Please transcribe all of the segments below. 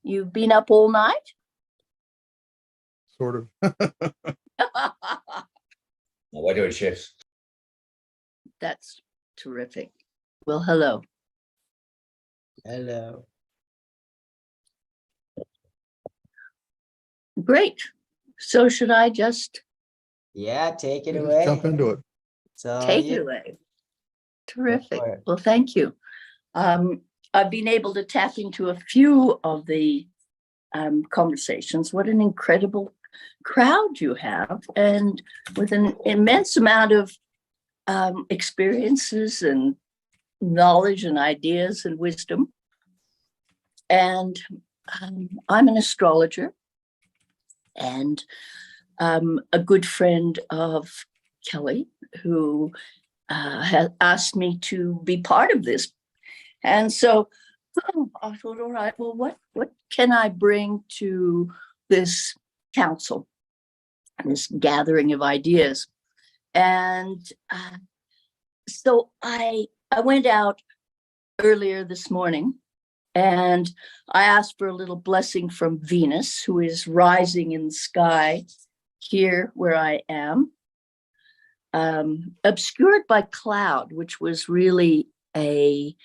You've been up all night? Sort of. We're doing shifts. That's terrific. Well, hello. Hello. Great. So should I just Yeah, take it Just away. jump into it. So take it away? Terrific. for it. Well, thank you. I've been able to tap into a few of the conversations. What an incredible crowd you have, and with an immense amount of experiences and knowledge and ideas and wisdom. And I'm an astrologer and a good friend of Kelly, who has asked me to be part of this. And so I thought, all right, well, what can I bring to this council, this gathering of ideas? And so I went out earlier this morning and I asked for a little blessing from Venus, who is rising in the sky here where I am, obscured by cloud, which was really a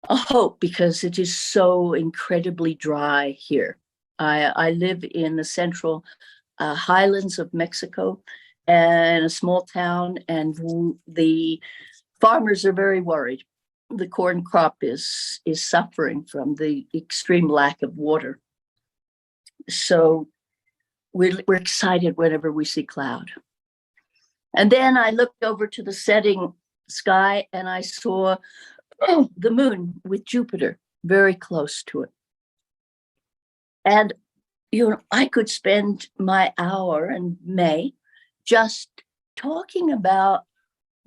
hope because it is so incredibly dry here. I live in the central highlands of Mexico and a small town, and the farmers are very worried. The corn crop is suffering from the extreme lack of water. So we're excited whenever we see cloud. And then I looked over to the setting sky and I saw the moon with Jupiter very close to it. And, I could spend my hour in May just talking about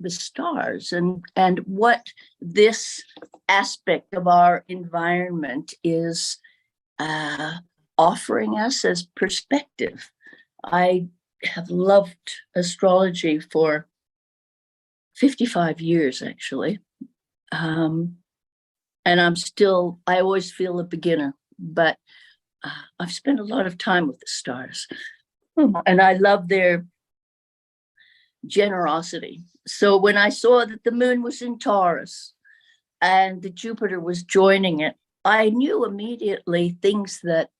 the stars and what this aspect of our environment is offering us as perspective. I have loved astrology for 55 years, actually. And I always feel a beginner, but I've spent a lot of time with the stars and I love their generosity. So when I saw that the moon was in Taurus and the Jupiter was joining it, I knew immediately things that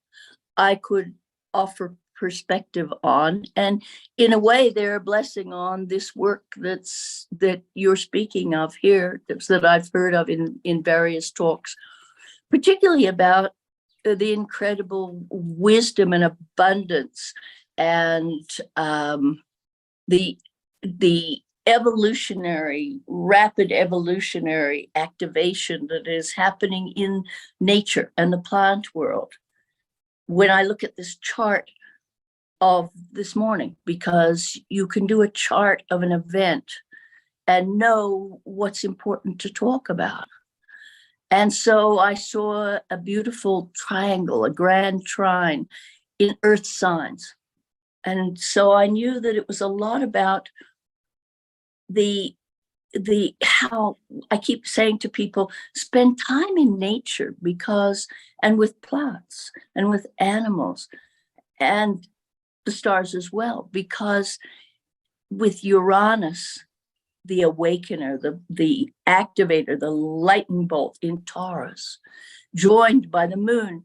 I could offer perspective on. And in a way, they're a blessing on this work that you're speaking of here, that I've heard of in various talks, particularly about the incredible wisdom and abundance and the rapid evolutionary activation that is happening in nature and the plant world. When I look at this chart of this morning, because you can do a chart of an event and know what's important to talk about. And so I saw a beautiful triangle, a grand trine in earth signs. And so I knew that it was a lot about how I keep saying to people, spend time in nature and with plants and with animals and the stars as well, because with Uranus, the awakener, the activator, the lightning bolt in Taurus, joined by the moon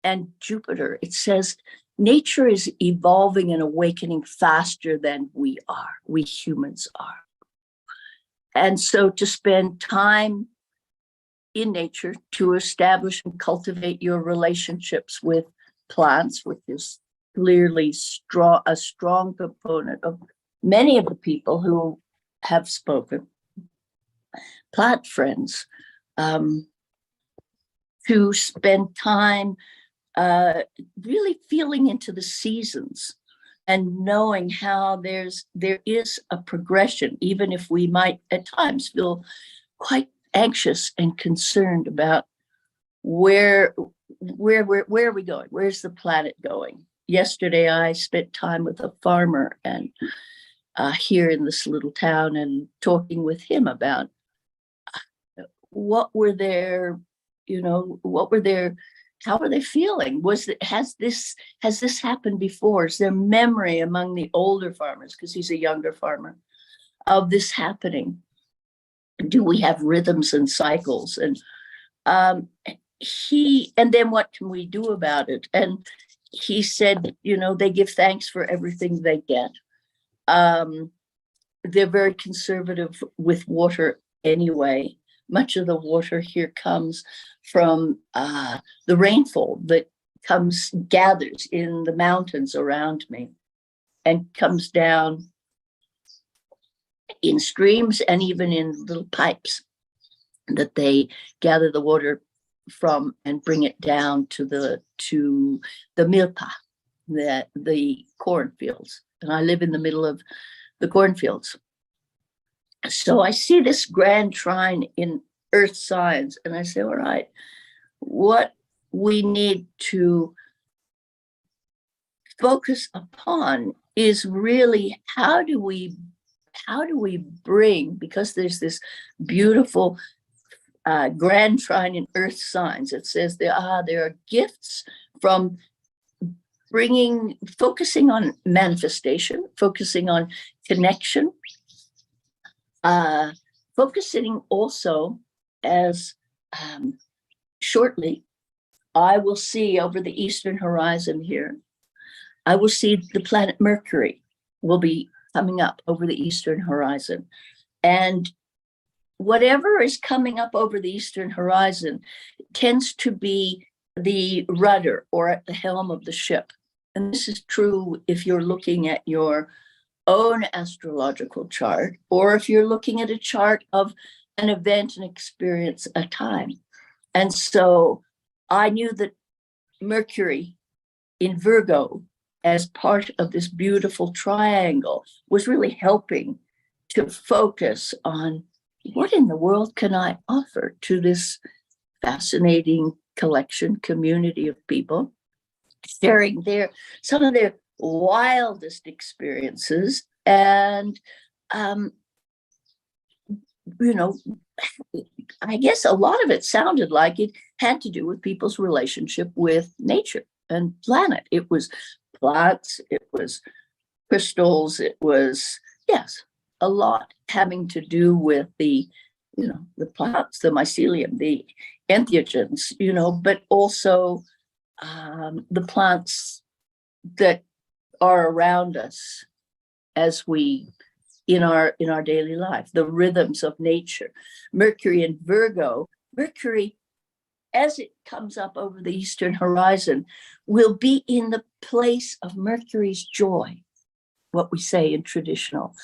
and Jupiter, it says nature is evolving and awakening faster than we humans are. And so to spend time in nature to establish and cultivate your relationships with plants, which is clearly a strong component of many of the people who have spoken, plant friends, to spend time really feeling into the seasons and knowing how there is a progression, even if we might at times feel quite anxious and concerned about where are we going? Where's the planet going? Yesterday, I spent time with a farmer and here in this little town and talking with him about what were their how are they feeling? Has this happened before? Is there memory among the older farmers, because he's a younger farmer, of this happening? Do we have rhythms and cycles? And and then what can we do about it? And he said, they give thanks for everything they get. They're very conservative with water anyway. Much of the water here comes from the rainfall that gathers in the mountains around me and comes down in streams and even in little pipes that they gather the water from and bring it down to the milpa, the cornfields. And I live in the middle of the cornfields. So I see this grand shrine in earth science, and I say, all right, what we need to focus upon is really how do we bring, because there's this beautiful grand shrine in earth signs. It says there are gifts from focusing on manifestation, focusing on connection, focusing also as shortly I will see over the eastern horizon here, I will see the planet Mercury will be coming up over the eastern horizon. And whatever is coming up over the eastern horizon tends to be the rudder or at the helm of the ship. And this is true if you're looking at your own astrological chart, or if you're looking at a chart of an event and experience, a time. And so I knew that Mercury in Virgo, as part of this beautiful triangle, was really helping to focus on what in the world can I offer to this fascinating community of people, sharing some of their wildest experiences. And I guess a lot of it sounded like it had to do with people's relationship with nature and planet. It was plants, it was crystals, it was, yes, a lot having to do with the plants, the mycelium, the entheogens, but also the plants that are around us as we in our daily life, the rhythms of nature. Mercury in Virgo, Mercury, as it comes up over the eastern horizon, will be in the place of Mercury's joy, what we say in traditional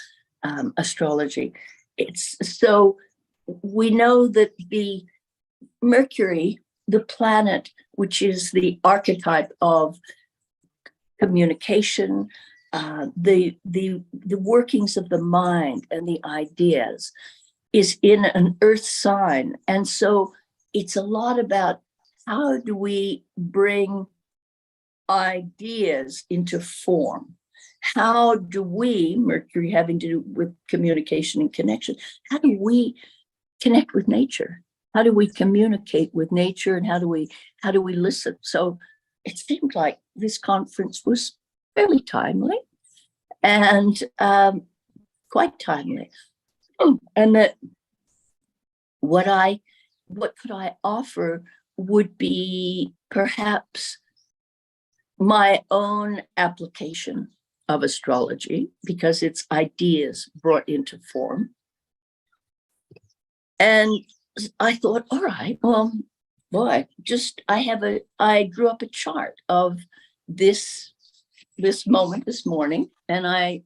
astrology. It's so we know that the Mercury, the planet, which is the archetype of communication, the workings of the mind and the ideas, is in an earth sign. And so it's a lot about how do we bring ideas into form? How do we, Mercury having to do with communication and connection, how do we connect with nature? How do we communicate with nature, and how do we listen? So it seemed like this conference was fairly timely and quite timely. And that what could I offer would be perhaps my own application of astrology, because it's ideas brought into form. And I thought, all right, well, boy, I drew up a chart of this moment this morning. And I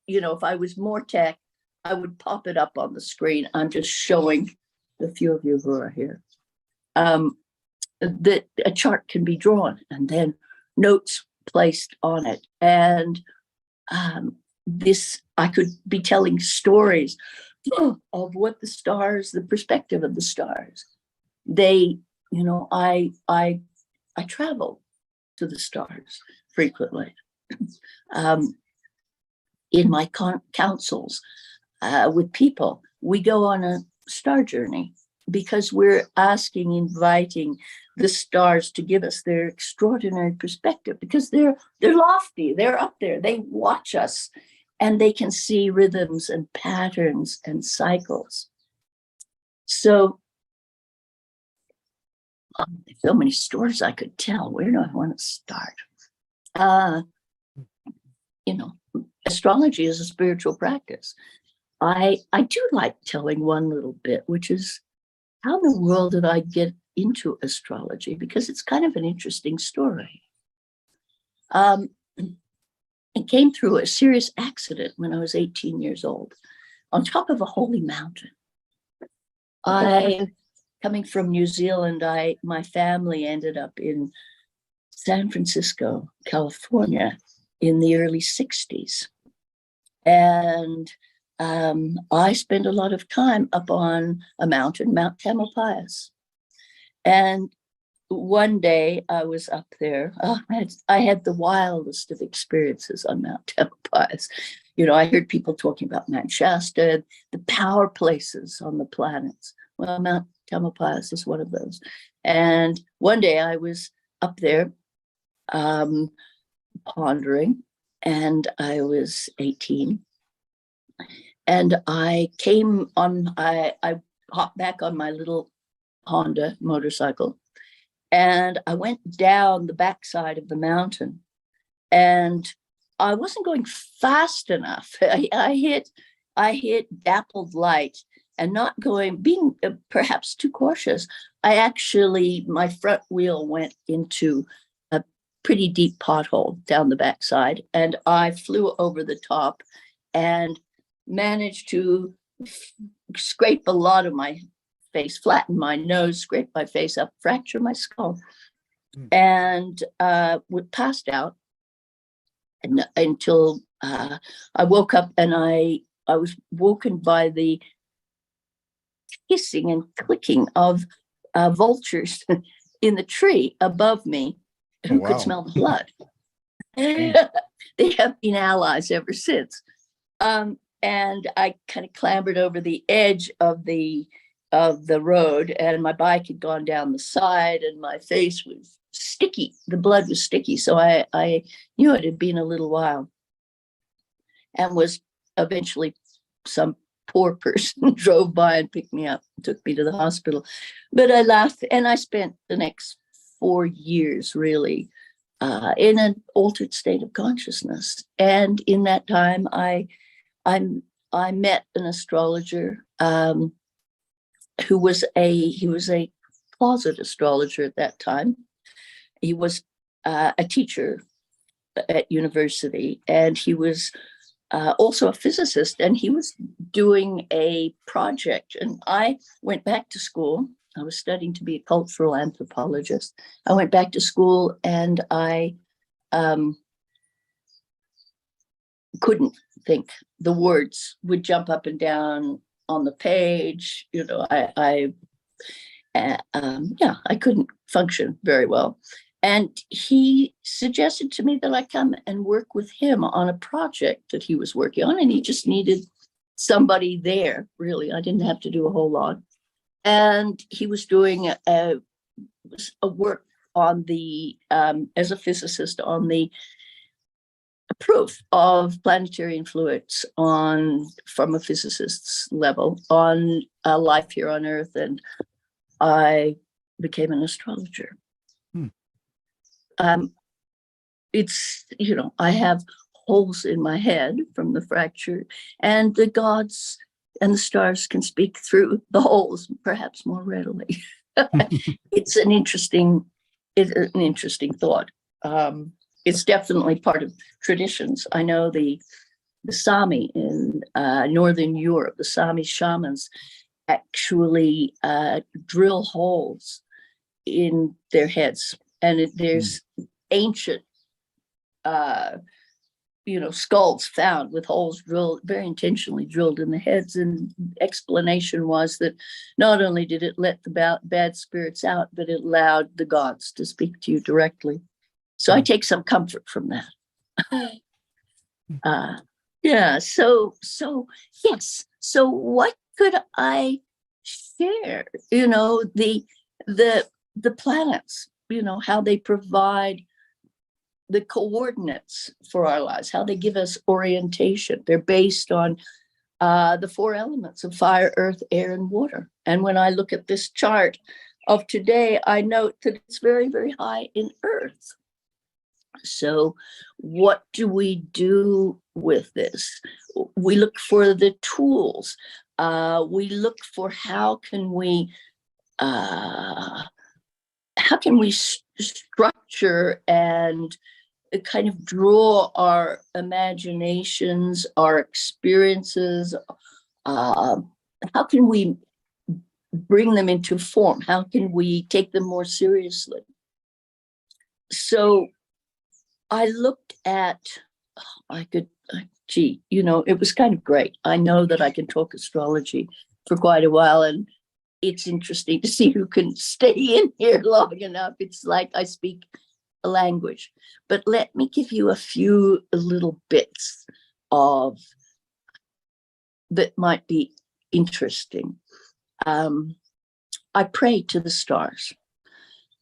if I was more tech, I would pop it up on the screen. I'm just showing the few of you who are here. That a chart can be drawn and then notes placed on it. And I could be telling stories of what the stars, the perspective of the stars. I travel to the stars frequently. In my councils with people, we go on a star journey, because we're inviting the stars to give us their extraordinary perspective, because they're lofty, they're up there, they watch us, and they can see rhythms and patterns and cycles. So there's so many stories I could tell. Where do I want to start? You know, astrology is a spiritual practice. I do like telling one little bit, which is, how in the world did I get into astrology? Because it's kind of an interesting story. It came through a serious accident when I was 18 years old, on top of a holy mountain. Coming from New Zealand, my family ended up in San Francisco, California, in the early 60s. And I spent a lot of time up on a mountain, Mount Tamalpais. And one day I was up there. I had the wildest of experiences on Mount Tamalpais. You know, I heard people talking about Mount Shasta, the power places on the planets. Well, Mount Tamalpais is one of those. And one day I was up there pondering, and I was 18. And I hopped back on my little Honda motorcycle, and I went down the backside of the mountain, and I wasn't going fast enough. I hit dappled light, and not being perhaps too cautious. My front wheel went into a pretty deep pothole down the backside, and I flew over the top and managed to scrape a lot of my face, flatten my nose, scrape my face up, fracture my skull, and passed out until I woke up, and I was woken by the hissing and clicking of vultures in the tree above me, who could smell the blood. They have been allies ever since. And I kind of clambered over the edge of the road, and my bike had gone down the side, and my face was sticky. The blood was sticky. So I knew it had been a little while, and was eventually some poor person drove by and picked me up, took me to the hospital. But I laughed, and I spent the next 4 years really in an altered state of consciousness. And in that time, I met an astrologer who was a closet astrologer at that time. He was a teacher at university, and he was also a physicist, and he was doing a project. And I went back to school. I was studying to be a cultural anthropologist. I went back to school, and I couldn't think. The words would jump up and down on the page. You know, I couldn't function very well. And he suggested to me that I come and work with him on a project that he was working on, and he just needed somebody there, really. I didn't have to do a whole lot. And he was doing a work on the, as a physicist, on the proof of planetary influence from a physicist's level on life here on Earth. And I became an astrologer. It's, you know, I have holes in my head from the fracture, and the gods and the stars can speak through the holes perhaps more readily. It's an interesting thought. It's definitely part of traditions. I know the Sami in Northern Europe, the Sami shamans actually drill holes in their heads, and there's ancient skulls found with holes drilled, very intentionally drilled in the heads. And explanation was that not only did it let the bad spirits out, but it allowed the gods to speak to you directly. So I take some comfort from that. So yes. So what could I share? You know, the the planets, how they provide the coordinates for our lives, how they give us orientation. They're based on the four elements of fire, earth, air, and water. And when I look at this chart of today, I note that it's very, very high in earth. So what do we do with this? We look for the tools. We look for how can we structure and kind of draw our imaginations, our experiences. How can we bring them into form? How can we take them more seriously? So I looked at, it was kind of great. I know that I can talk astrology for quite a while, and it's interesting to see who can stay in here long enough. It's like I speak a language. But let me give you a few little bits of that might be interesting. I pray to the stars.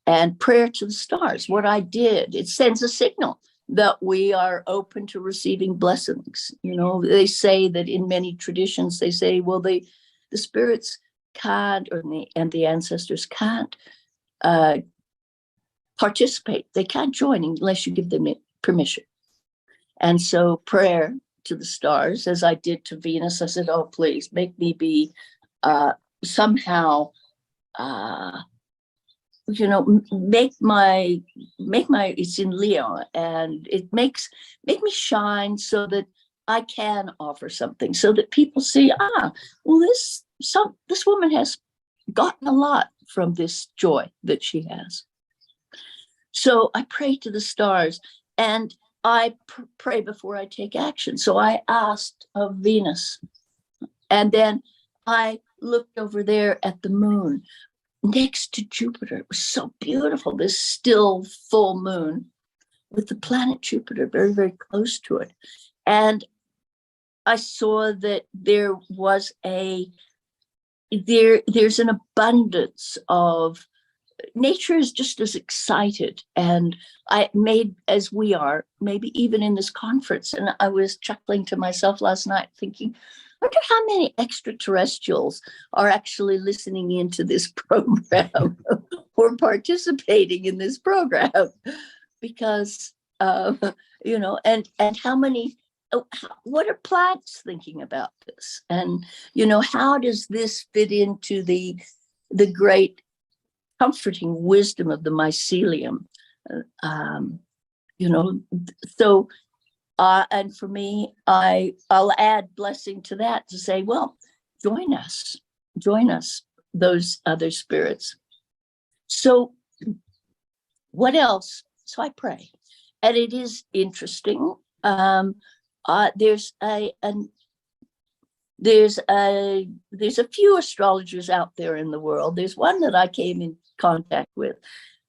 And prayer to the stars, what I did, it sends a signal that we are open to receiving blessings. They say that in many traditions, they say, well, the spirits can't, and the ancestors can't participate. They can't join unless you give them permission. And so prayer to the stars, as I did to Venus, I said, oh, please make me be somehow, make my, it's in Leo, and it make me shine so that I can offer something, so that people see, well, this woman has gotten a lot from this joy that she has. So I pray to the stars, and I pray before I take action. So I asked of Venus, and then I looked over there at the moon next to Jupiter. It was so beautiful, this still full moon with the planet Jupiter very, very close to it. And I saw that there was there's an abundance of nature is just as excited, and I made as we are, maybe even in this conference. And I was chuckling to myself last night thinking, I wonder how many extraterrestrials are actually listening into this program or participating in this program, because and how many, what are plants thinking about this? And how does this fit into the great comforting wisdom of the mycelium? So and for me, I'll add blessing to that, to say, well, join us, those other spirits. So what else? So I pray, and it is interesting. There's a few astrologers out there in the world. There's one that I came in contact with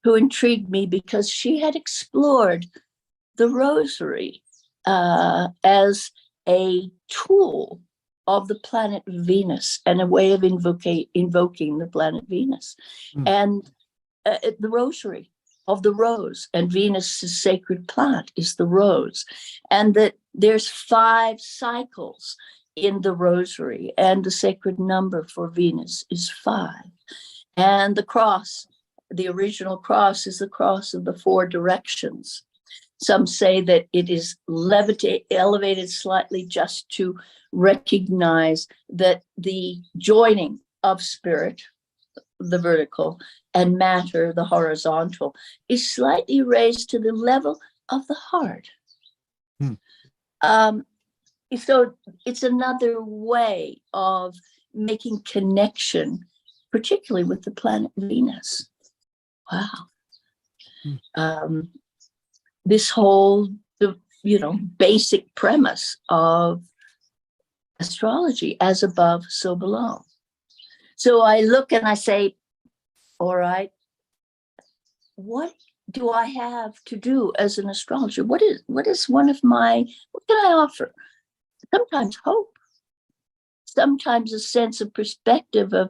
who intrigued me because she had explored the rosary as a tool of the planet Venus and a way of invoking the planet Venus. And the rosary of the rose, and Venus's sacred plant is the rose, and that there's 5 cycles in the rosary, and the sacred number for Venus is 5. And the cross, the original cross, is the cross of the 4 directions. Some say that it is elevated slightly just to recognize that the joining of spirit, the vertical, and matter, the horizontal, is slightly raised to the level of the heart. So it's another way of making connection, particularly with the planet Venus. Wow. This whole, basic premise of astrology, as above, so below. So I look and I say, all right, what do I have to do as an astrologer? what can I offer? Sometimes hope, sometimes a sense of perspective of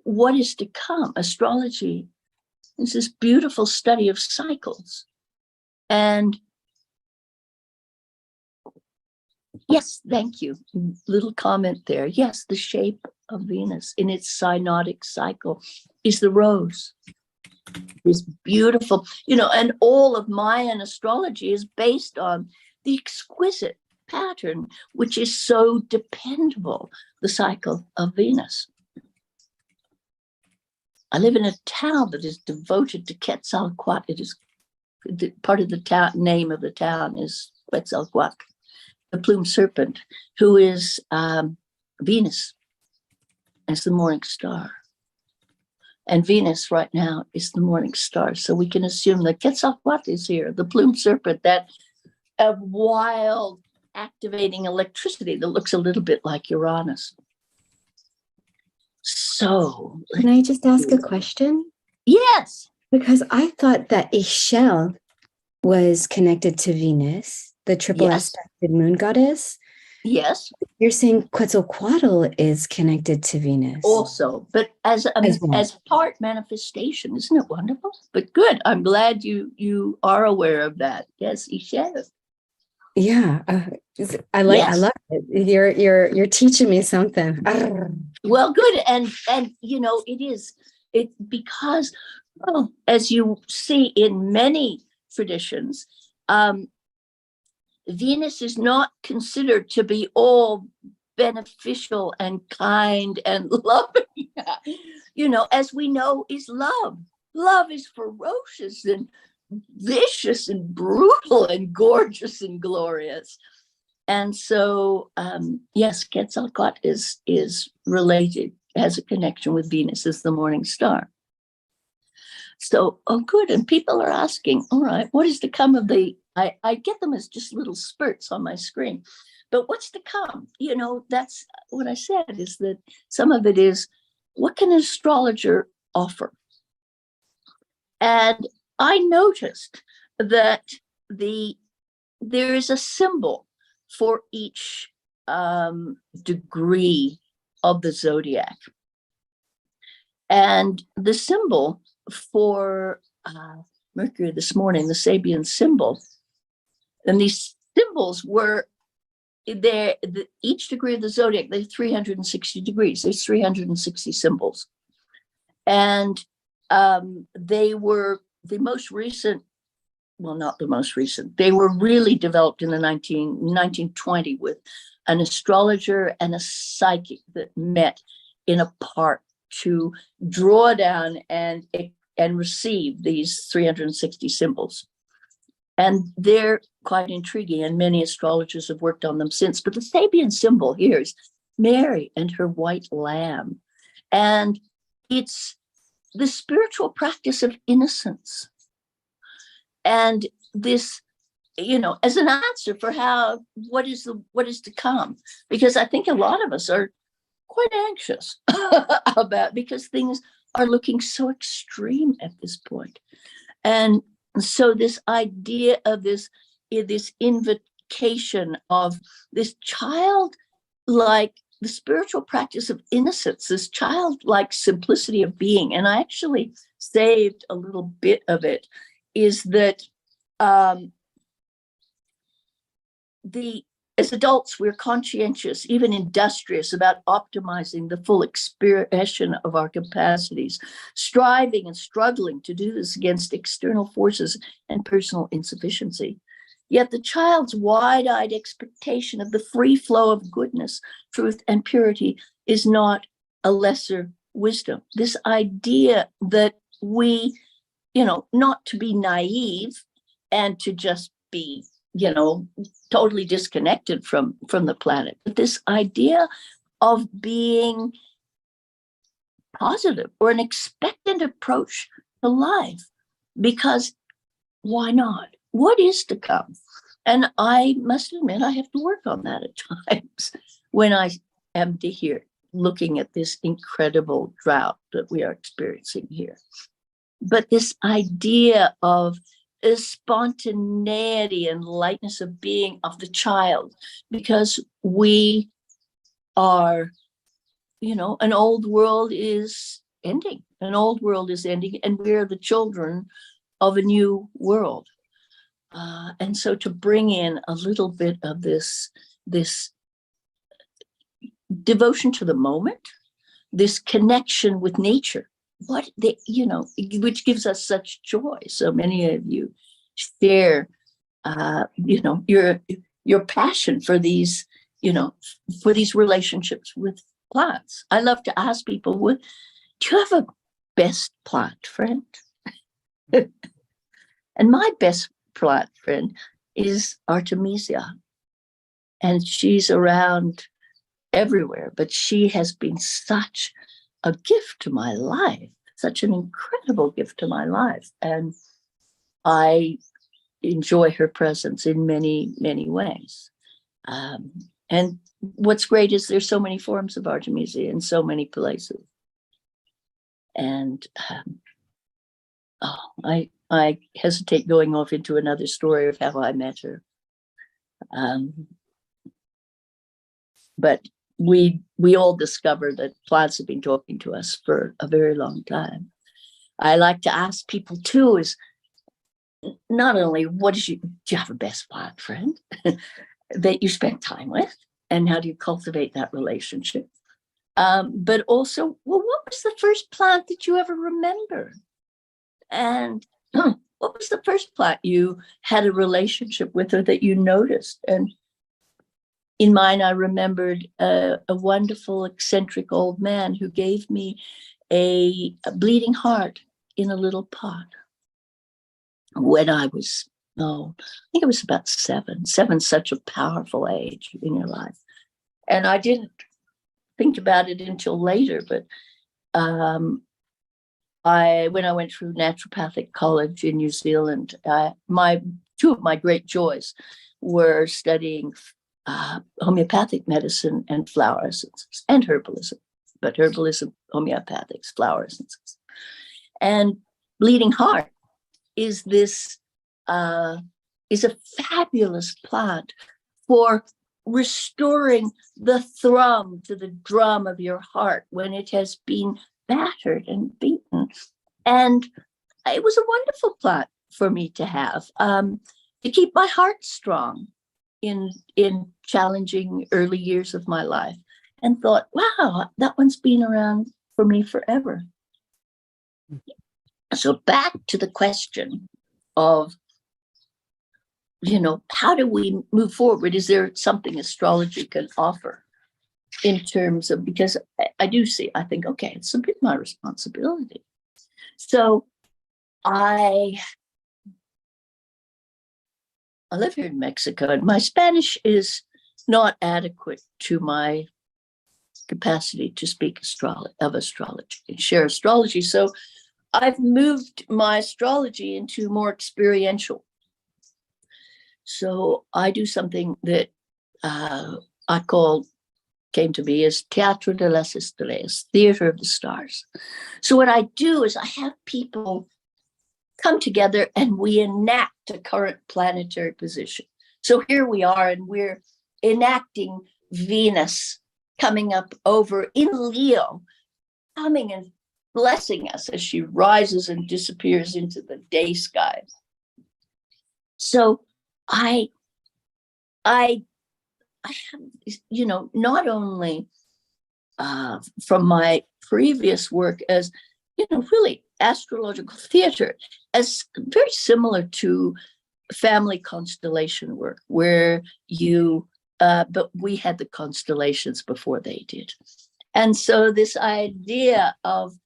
what is to come. Astrology It's this beautiful study of cycles. And yes, thank you. Little comment there. Yes, the shape of Venus in its synodic cycle is the rose. This beautiful, and all of Mayan astrology is based on the exquisite pattern, which is so dependable, the cycle of Venus. I live in a town that is devoted to Quetzalcoatl. It is part of the town, name of the town is Quetzalcoatl, the plumed serpent, who is Venus as the morning star. And Venus right now is the morning star. So we can assume that Quetzalcoatl is here, the plumed serpent, that wild activating electricity that looks a little bit like Uranus. So Can I just ask a question? yes. Because I thought that Ixchel was connected to Venus, the triple Yes. aspected moon goddess. Yes, You're saying Quetzalcoatl is connected to Venus. also, but as well. part manifestation, isn't it wonderful? But good. I'm glad you are aware of that. Yes, Ixchel. Yeah, I Yes. love it. You're teaching me something. Arr. Well, good. And it because as you see in many traditions, Venus is not considered to be all beneficial and kind and loving. As we know, is love. Love is ferocious and vicious and brutal and gorgeous and glorious. And so, yes, Quetzalcoatl is related, has a connection with Venus as the morning star. So, good. And people are asking, all right, what is to come of I get them as just little spurts on my screen, but what's to come? That's what I said, is that some of it is, what can an astrologer offer? And I noticed that there is a symbol for each degree of the zodiac. And the symbol for Mercury this morning, the Sabian symbol, and these symbols were there, each degree of the zodiac, there's 360 degrees, there's 360 symbols. And they were the most recent, well, not the most recent, they were really developed in the 1920 with an astrologer and a psychic that met in a park to draw down and receive these 360 symbols. And they're quite intriguing, and many astrologers have worked on them since. But the Sabian symbol here is Mary and her white lamb. And it's the spiritual practice of innocence. And this, as an answer for what is to come, because I think a lot of us are quite anxious about, because things are looking so extreme at this point. And so this idea of this invocation of this childlike, the spiritual practice of innocence, this childlike simplicity of being, and I actually saved a little bit of it, is that as adults, we're conscientious, even industrious, about optimizing the full expression of our capacities, striving and struggling to do this against external forces and personal insufficiency. Yet the child's wide-eyed expectation of the free flow of goodness, truth, and purity is not a lesser wisdom. This idea that we, not to be naive and to just be, totally disconnected from the planet, but this idea of being positive, or an expectant approach to life, because why not? What is to come? And I must admit, I have to work on that at times when I am here looking at this incredible drought that we are experiencing here. But this idea of spontaneity and lightness of being of the child, because we are, an old world is ending. An old world is ending, and we're the children of a new world. And so to bring in a little bit of this devotion to the moment, this connection with nature, which gives us such joy. So many of you share, your passion for these, for these relationships with plants. I love to ask people, do you have a best plant friend? And my best plant friend is Artemisia. And she's around everywhere, but she has been such a gift to my life, such an incredible gift to my life. And I enjoy her presence in many, many ways. And what's great is there's so many forms of Artemisia in so many places. And I hesitate going off into another story of how I met her. But we all discovered that plants have been talking to us for a very long time. I like to ask people too, is not only do you have a best plant friend that you spend time with, and how do you cultivate that relationship? But also, well, what was the first plant that you ever remember? And what was the first plant you had a relationship with or that you noticed? And in mine, I remembered a wonderful, eccentric old man who gave me a bleeding heart in a little pot when I was, I think it was about 7. 7's such a powerful age in your life. And I didn't think about it until later, but when I went through naturopathic college in New Zealand, two of my great joys were studying homeopathic medicine and flower essences and herbalism, but herbalism, homeopathics, flower essences. And bleeding heart is a fabulous plant for restoring the thrum to the drum of your heart when it has been battered and beaten. And it was a wonderful plant for me to have, to keep my heart strong in challenging early years of my life, and thought, wow, that one's been around for me forever. So back to the question of, how do we move forward? Is there something astrology can offer in terms of, because I think, okay, it's a bit my responsibility. So I live here in Mexico, and my Spanish is not adequate to my capacity to speak of astrology and share astrology. So I've moved my astrology into more experiential. So I do something that came to me as Teatro de las Estrellas, Theater of the Stars. So what I do is I have people come together and we enact a current planetary position. So here we are, and we're enacting Venus coming up over in Leo, coming and blessing us as she rises and disappears into the day sky. So I have, not only from my previous work as, really astrological theater, as very similar to family constellation work, where but we had the constellations before they did. And so this idea of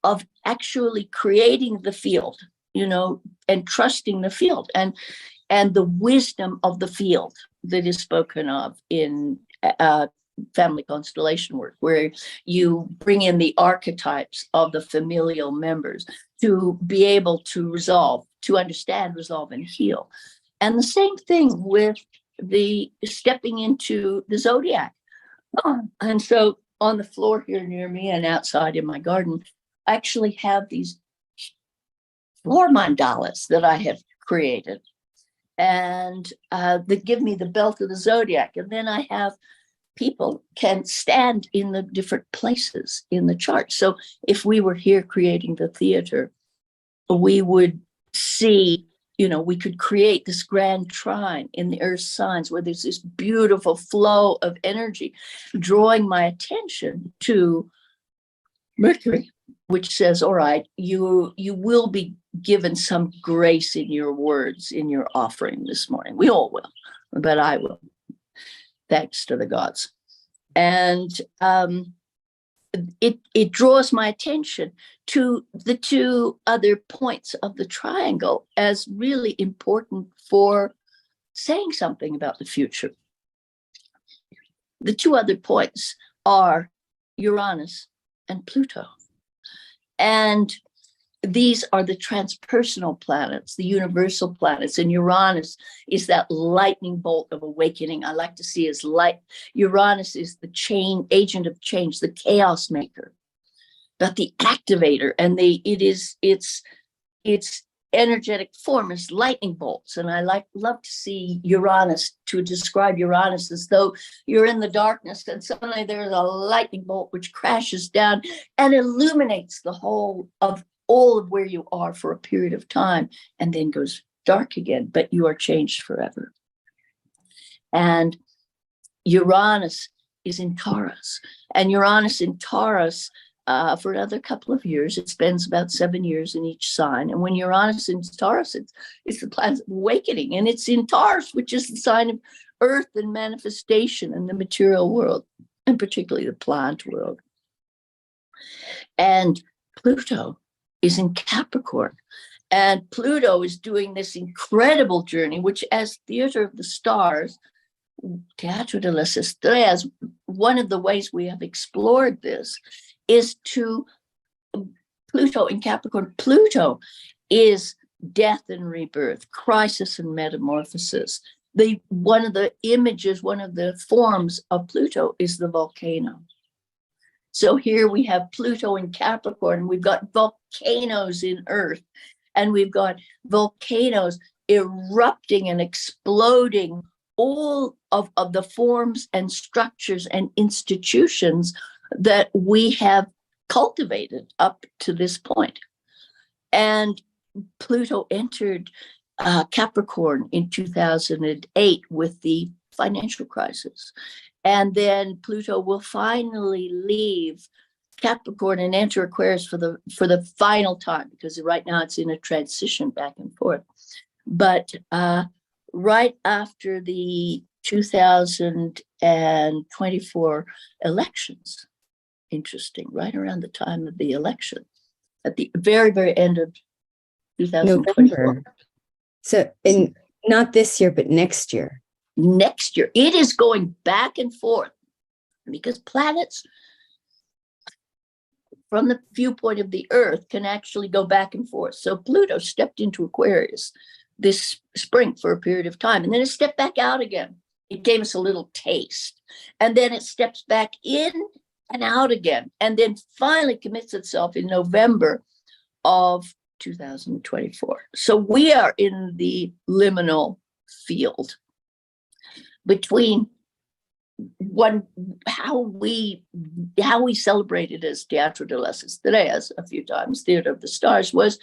of actually creating the field, and trusting the field and the wisdom of the field that is spoken of in family constellation work, where you bring in the archetypes of the familial members to be able to understand, resolve, and heal. And the same thing with the stepping into the zodiac. And so on the floor here near me and outside in my garden, I actually have these floor mandalas that I have created, and that give me the belt of the zodiac. And then I have people can stand in the different places in the chart. So if we were here creating the theater, we would see, we could create this grand trine in the earth signs where there's this beautiful flow of energy, drawing my attention to Mercury, which says, all right, you will be given some grace in your words, in your offering this morning. We all will, but I will, thanks to the gods. And it draws my attention to the two other points of the triangle as really important for saying something about the future. The two other points are Uranus and Pluto. And these are the transpersonal planets, the universal planets. And Uranus is that lightning bolt of awakening. I like to see as light. Uranus is the agent of change, the chaos maker, but the activator. And its energetic form is lightning bolts. And I love to see Uranus, to describe Uranus as though you're in the darkness and suddenly there's a lightning bolt which crashes down and illuminates the whole of all of where you are for a period of time and then goes dark again, but you are changed forever. And Uranus is in Taurus, and Uranus in Taurus for another couple of years. It spends about 7 years in each sign. And when Uranus in Taurus, it's the planet of awakening, and it's in Taurus, which is the sign of earth and manifestation in the material world, and particularly the plant world. And Pluto is in Capricorn. And Pluto is doing this incredible journey, which as Theater of the Stars, Teatro de las Estrellas, one of the ways we have explored this is to Pluto in Capricorn. Pluto is death and rebirth, crisis and metamorphosis. One of the images, one of the forms of Pluto is the volcano. So here we have Pluto in Capricorn, we've got volcanoes in Earth, and we've got volcanoes erupting and exploding all of the forms and structures and institutions that we have cultivated up to this point. And Pluto entered Capricorn in 2008 with the financial crisis. And then Pluto will finally leave Capricorn and enter Aquarius for the final time, because right now it's in a transition back and forth. But right after the 2024 elections, interesting, right around the time of the election, at the very, very end of 2024. November. So not this year, but next year. Next year, it is going back and forth because planets from the viewpoint of the Earth can actually go back and forth. So Pluto stepped into Aquarius this spring for a period of time, and then it stepped back out again. It gave us a little taste, and then it steps back in and out again, and then finally commits itself in November of 2024. So we are in the liminal field between how we celebrated as Teatro de las Estrellas a few times, Theater of the Stars, was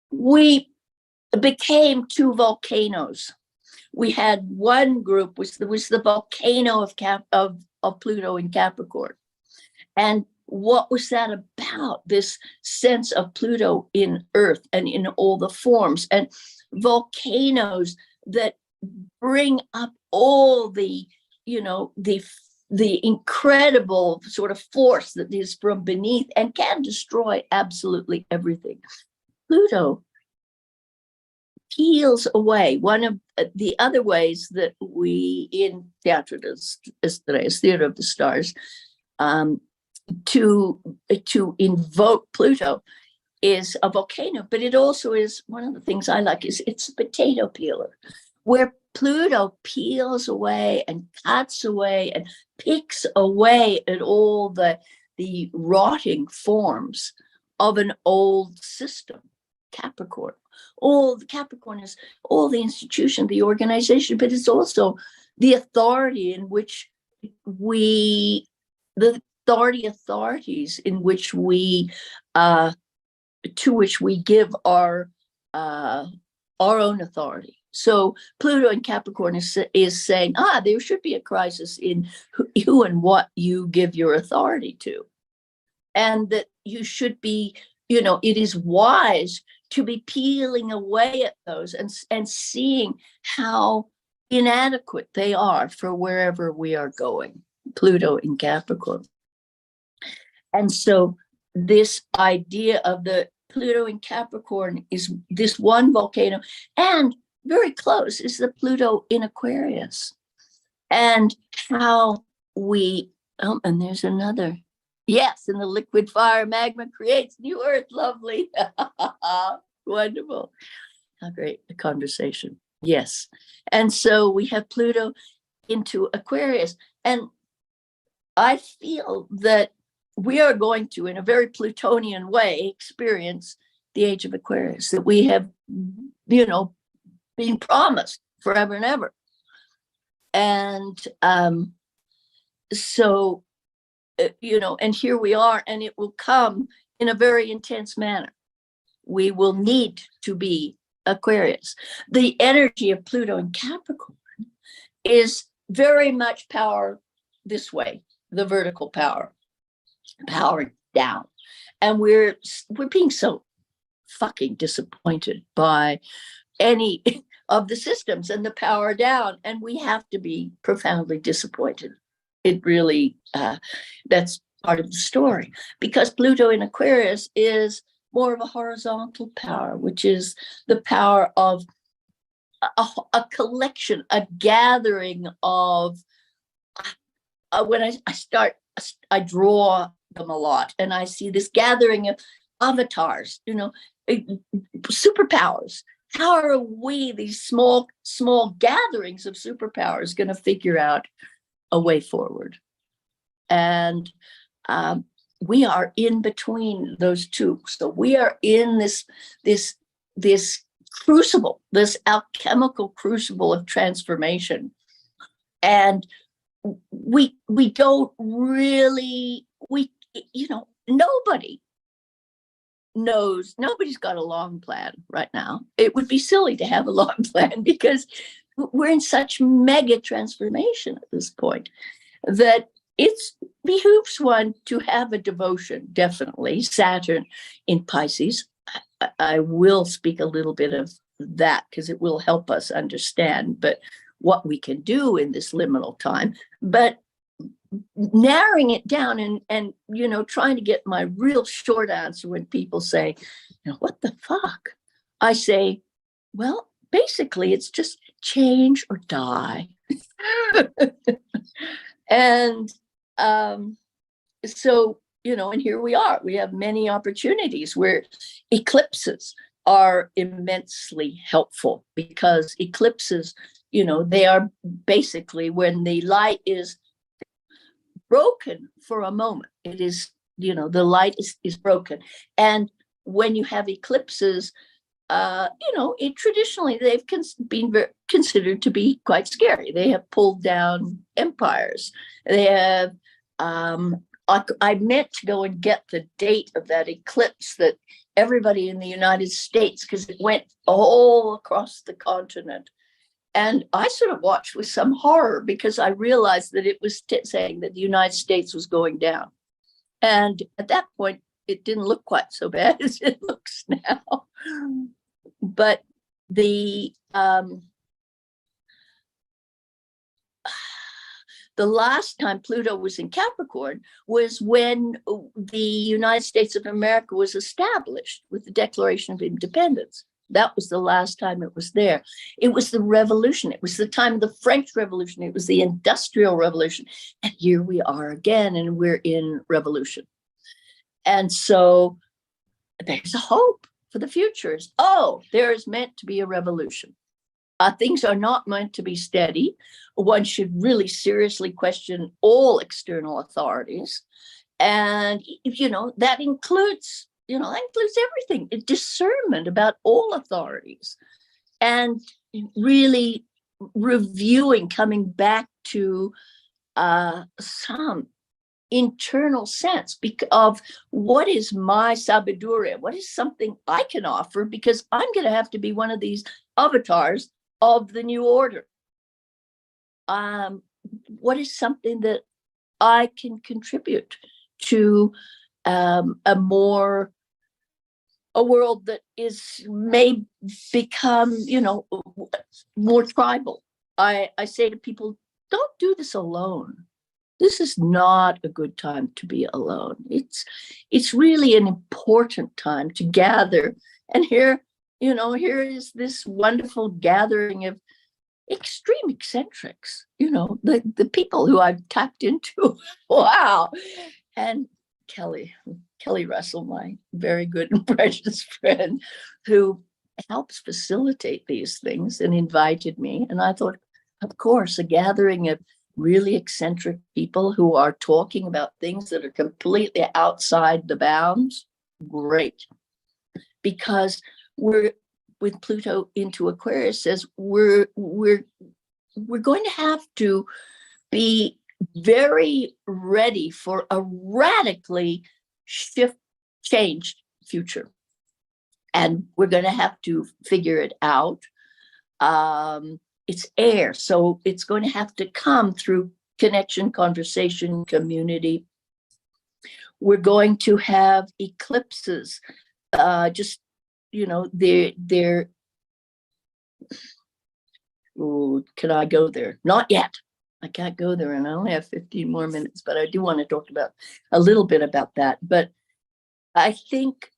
we became two volcanoes. We had one group was the volcano of Pluto in Capricorn. And what was that about? This sense of Pluto in Earth and in all the forms, and volcanoes that bring up all the incredible sort of force that is from beneath and can destroy absolutely everything. Pluto peels away. One of the other ways that we in Teatro de Estrellas, Theater of the Stars, to invoke Pluto is a volcano, but it also is, one of the things I like is it's a potato peeler, where Pluto peels away and cuts away and picks away at all the rotting forms of an old system. Capricorn. The Capricorn is all the institution, the organization, but it's also the authority in which the authorities in which we, to which we give our own authority. So Pluto in Capricorn is saying, there should be a crisis in who and what you give your authority to. And that you should be, it is wise to be peeling away at those and seeing how inadequate they are for wherever we are going. Pluto in Capricorn. And so this idea of the Pluto in Capricorn is this one volcano, and very close is the Pluto in Aquarius. And how and there's another. Yes, and the liquid fire magma creates new earth. Lovely. Wonderful. How great a conversation. Yes. And so we have Pluto into Aquarius. And I feel that we are going to, in a very Plutonian way, experience the age of Aquarius that we have, been promised forever and ever. And so, and here we are, and it will come in a very intense manner. We will need to be Aquarius. The energy of Pluto in Capricorn is very much power this way, the vertical power down. And we're being so fucking disappointed by any of the systems and the power down, and we have to be profoundly disappointed. It really, that's part of the story, because Pluto in Aquarius is more of a horizontal power, which is the power of a collection, a gathering of, when I draw them a lot, and I see this gathering of avatars, superpowers. How are we, these small gatherings of superpowers, going to figure out a way forward? And we are in between those two. So we are in this crucible, this alchemical crucible of transformation. And we don't really, nobody knows, nobody's got a long plan right now. It would be silly to have a long plan, because we're in such mega transformation at this point that it behooves one to have a devotion. Definitely Saturn in Pisces. I will speak a little bit of that because it will help us understand but what we can do in this liminal time. But narrowing it down and trying to get my real short answer when people say, what the fuck? I say, well, basically it's just change or die. And so, and here we are. We have many opportunities where eclipses are immensely helpful, because eclipses, they are basically when the light is broken for a moment. It is, the light is broken. And when you have eclipses, traditionally they've been considered to be quite scary. They have pulled down empires. They have, I meant to go and get the date of that eclipse that everybody in the United States, because it went all across the continent. And I sort of watched with some horror, because I realized that it was saying that the United States was going down. And at that point, it didn't look quite so bad as it looks now. But the last time Pluto was in Capricorn was when the United States of America was established with the Declaration of Independence. That was the last time it was there. It was the revolution. It was the time of the French Revolution. It was the Industrial Revolution. And here we are again, and we're in revolution. And so there's a hope for the futures. There is meant to be a revolution. Things are not meant to be steady. One should really seriously question all external authorities. And, that includes everything, discernment about all authorities, and really reviewing, coming back to some internal sense of what is my sabiduria, what is something I can offer, because I'm going to have to be one of these avatars of the new order. What is something that I can contribute to a world that may become, more tribal. I say to people, don't do this alone. This is not a good time to be alone. It's really an important time to gather. And here is this wonderful gathering of extreme eccentrics, the people who I've tapped into. Wow. And Kelly Russell, my very good and precious friend, who helps facilitate these things and invited me. And I thought, of course, a gathering of really eccentric people who are talking about things that are completely outside the bounds, great. Because we're, with Pluto into Aquarius, says we're going to have to be very ready for a radically changed future. And we're going to have to figure it out. It's air, so it's going to have to come through connection, conversation, community. We're going to have eclipses. They're ooh, can I go there? Not yet. I can't go there, and I only have 15 more minutes, but I do want to talk about a little bit about that. But I think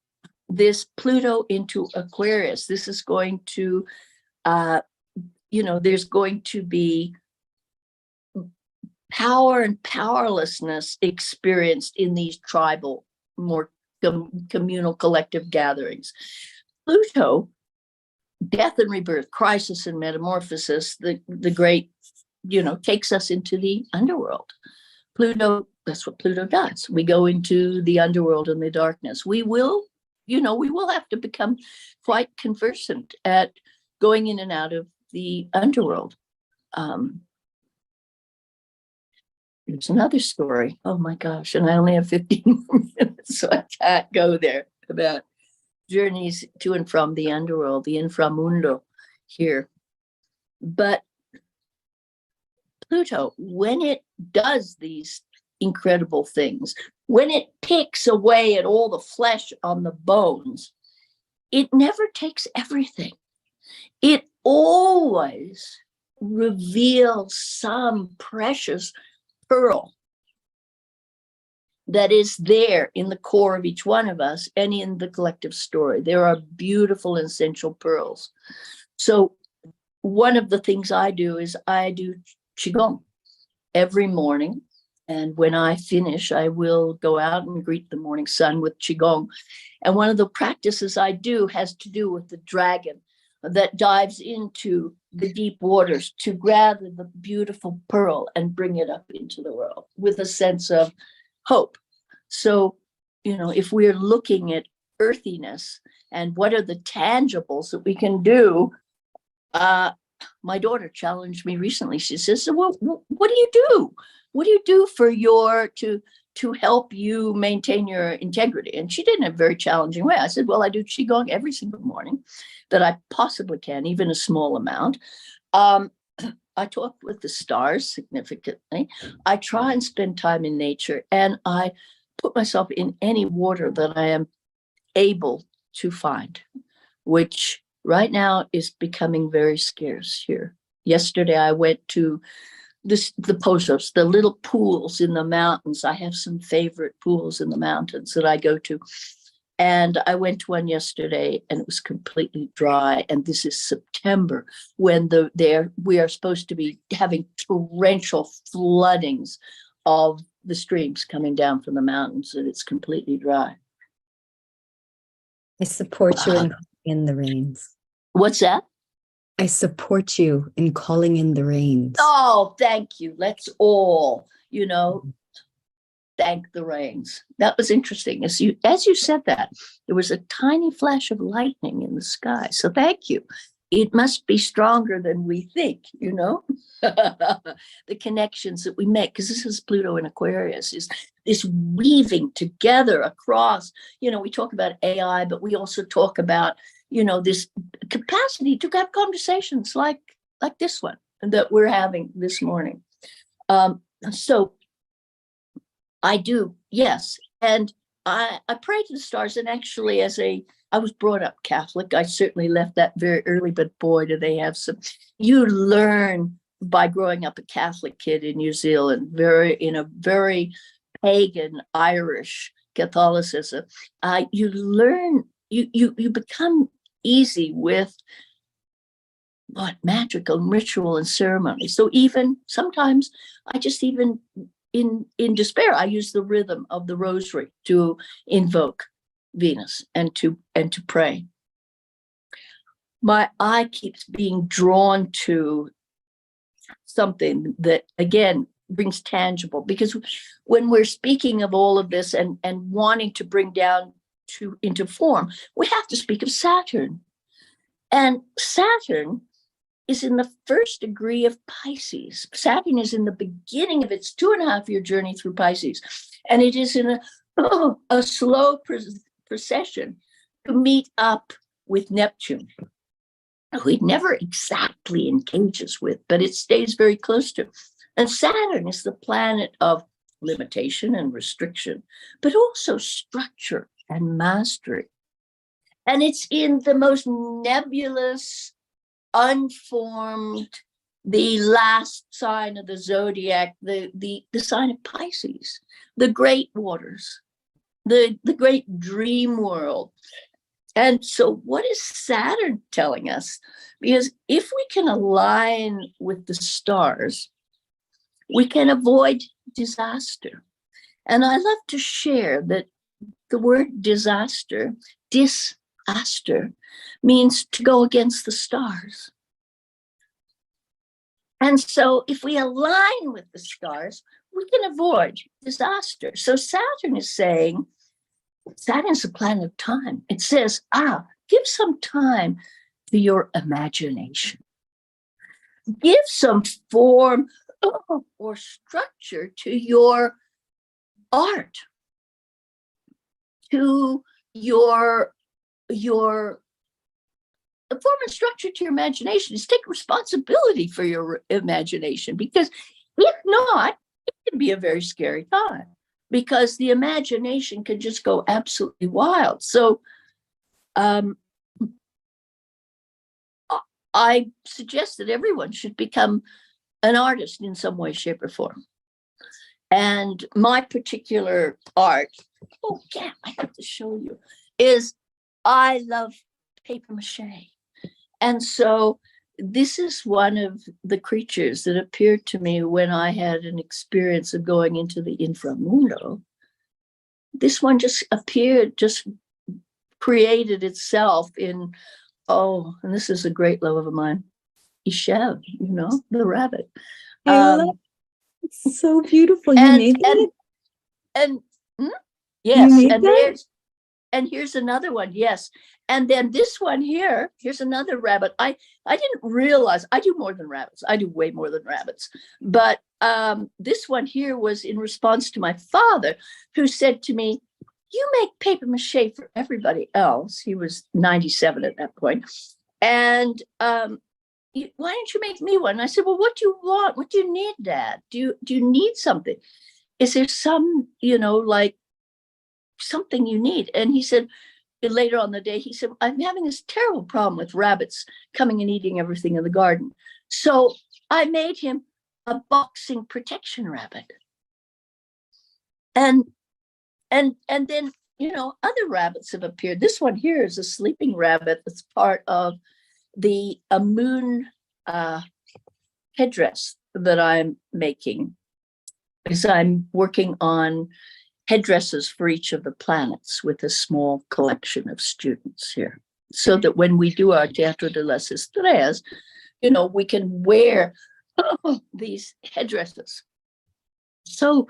this Pluto into Aquarius, this is going to, there's going to be power and powerlessness experienced in these tribal, more communal, collective gatherings. Pluto, death and rebirth, crisis and metamorphosis, the great, takes us into the underworld. Pluto, that's what Pluto does. We go into the underworld and the darkness. We will have to become quite conversant at going in and out of the underworld. There's another story. Oh my gosh. And I only have 15 more minutes, so I can't go there, about journeys to and from the underworld, the inframundo here. But Pluto, when it does these incredible things, when it picks away at all the flesh on the bones, it never takes everything. It always reveals some precious pearl that is there in the core of each one of us and in the collective story. There are beautiful and essential pearls. So one of the things I do is I do Qigong every morning. And when I finish, I will go out and greet the morning sun with Qigong. And one of the practices I do has to do with the dragon that dives into the deep waters to gather the beautiful pearl and bring it up into the world with a sense of hope. So, if we're looking at earthiness and what are the tangibles that we can do, my daughter challenged me recently. She says, well, what do you do? What do you do for to help you maintain your integrity? And she did in a very challenging way. I said, well, I do Qigong every single morning that I possibly can, even a small amount. I talk with the stars significantly. I try and spend time in nature, and I put myself in any water that I am able to find, which right now is becoming very scarce here. Yesterday, I went to the pozos, the little pools in the mountains. I have some favorite pools in the mountains that I go to. And I went to one yesterday and it was completely dry. And this is September, when we are supposed to be having torrential floodings of the streams coming down from the mountains, and it's completely dry. I support you in calling in the rains. What's that? I support you in calling in the rains. Oh, thank you. Let's all, thank the rains. That was interesting. As you said that, there was a tiny flash of lightning in the sky. So thank you. it must be stronger than we think, the connections that we make, because this is Pluto in Aquarius, is this weaving together across, we talk about AI, but we also talk about, this capacity to have conversations like this one that we're having this morning. So I do, yes. And I pray to the stars, and actually I was brought up Catholic. I certainly left that very early, but boy, do they have you learn by growing up a Catholic kid in New Zealand, in a very pagan Irish Catholicism. You learn, you become easy with magical ritual and ceremony. So even sometimes I just even in despair, I use the rhythm of the rosary to invoke Venus and to pray. My eye keeps being drawn to something that again brings tangible, because when we're speaking of all of this and wanting to bring down into form, we have to speak of Saturn. And Saturn is in the first degree of Pisces. Saturn is in the beginning of its 2.5-year journey through Pisces. And it is in a slow procession to meet up with Neptune, who it never exactly engages with, but it stays very close to. And Saturn is the planet of limitation and restriction, but also structure and mastery. And it's in the most nebulous, unformed, the last sign of the zodiac, the sign of Pisces, the great waters, the great dream world. And so what is Saturn telling us? Because if we can align with the stars, we can avoid disaster. And I love to share that the word disaster, disaster, means to go against the stars. And so if we align with the stars, we can avoid disaster. So Saturn is saying, Saturn's a planet of time. It says, give some time to your imagination. Give some form or structure to your art, to your the form and structure to your imagination. Is take responsibility for your imagination, because if not, it can be a very scary time, because the imagination can just go absolutely wild. So I suggest that everyone should become an artist in some way, shape, or form. And my particular art, I have to show you, is I love paper mache. And so this is one of the creatures that appeared to me when I had an experience of going into the inframundo. This one just appeared, just created itself in, and this is a great love of mine, Ishev, the rabbit. It's so beautiful. You made that? Yes, you made that? And here's another one, yes. And then this one here's another rabbit. I didn't realize, I do more than rabbits. I do way more than rabbits. But this one here was in response to my father, who said to me, you make paper mache for everybody else. He was 97 at that point. And why don't you make me one? And I said, well, what do you want? What do you need, Dad? Do you need something? Is there some, like something you need? And he said, later on the day, he said, I'm having this terrible problem with rabbits coming and eating everything in the garden. So I made him a boxing protection rabbit. And then, other rabbits have appeared. This one here is a sleeping rabbit that's part of the moon headdress that I'm making, because I'm working on headdresses for each of the planets with a small collection of students here, so that when we do our Teatro de las Estrellas, we can wear these headdresses. So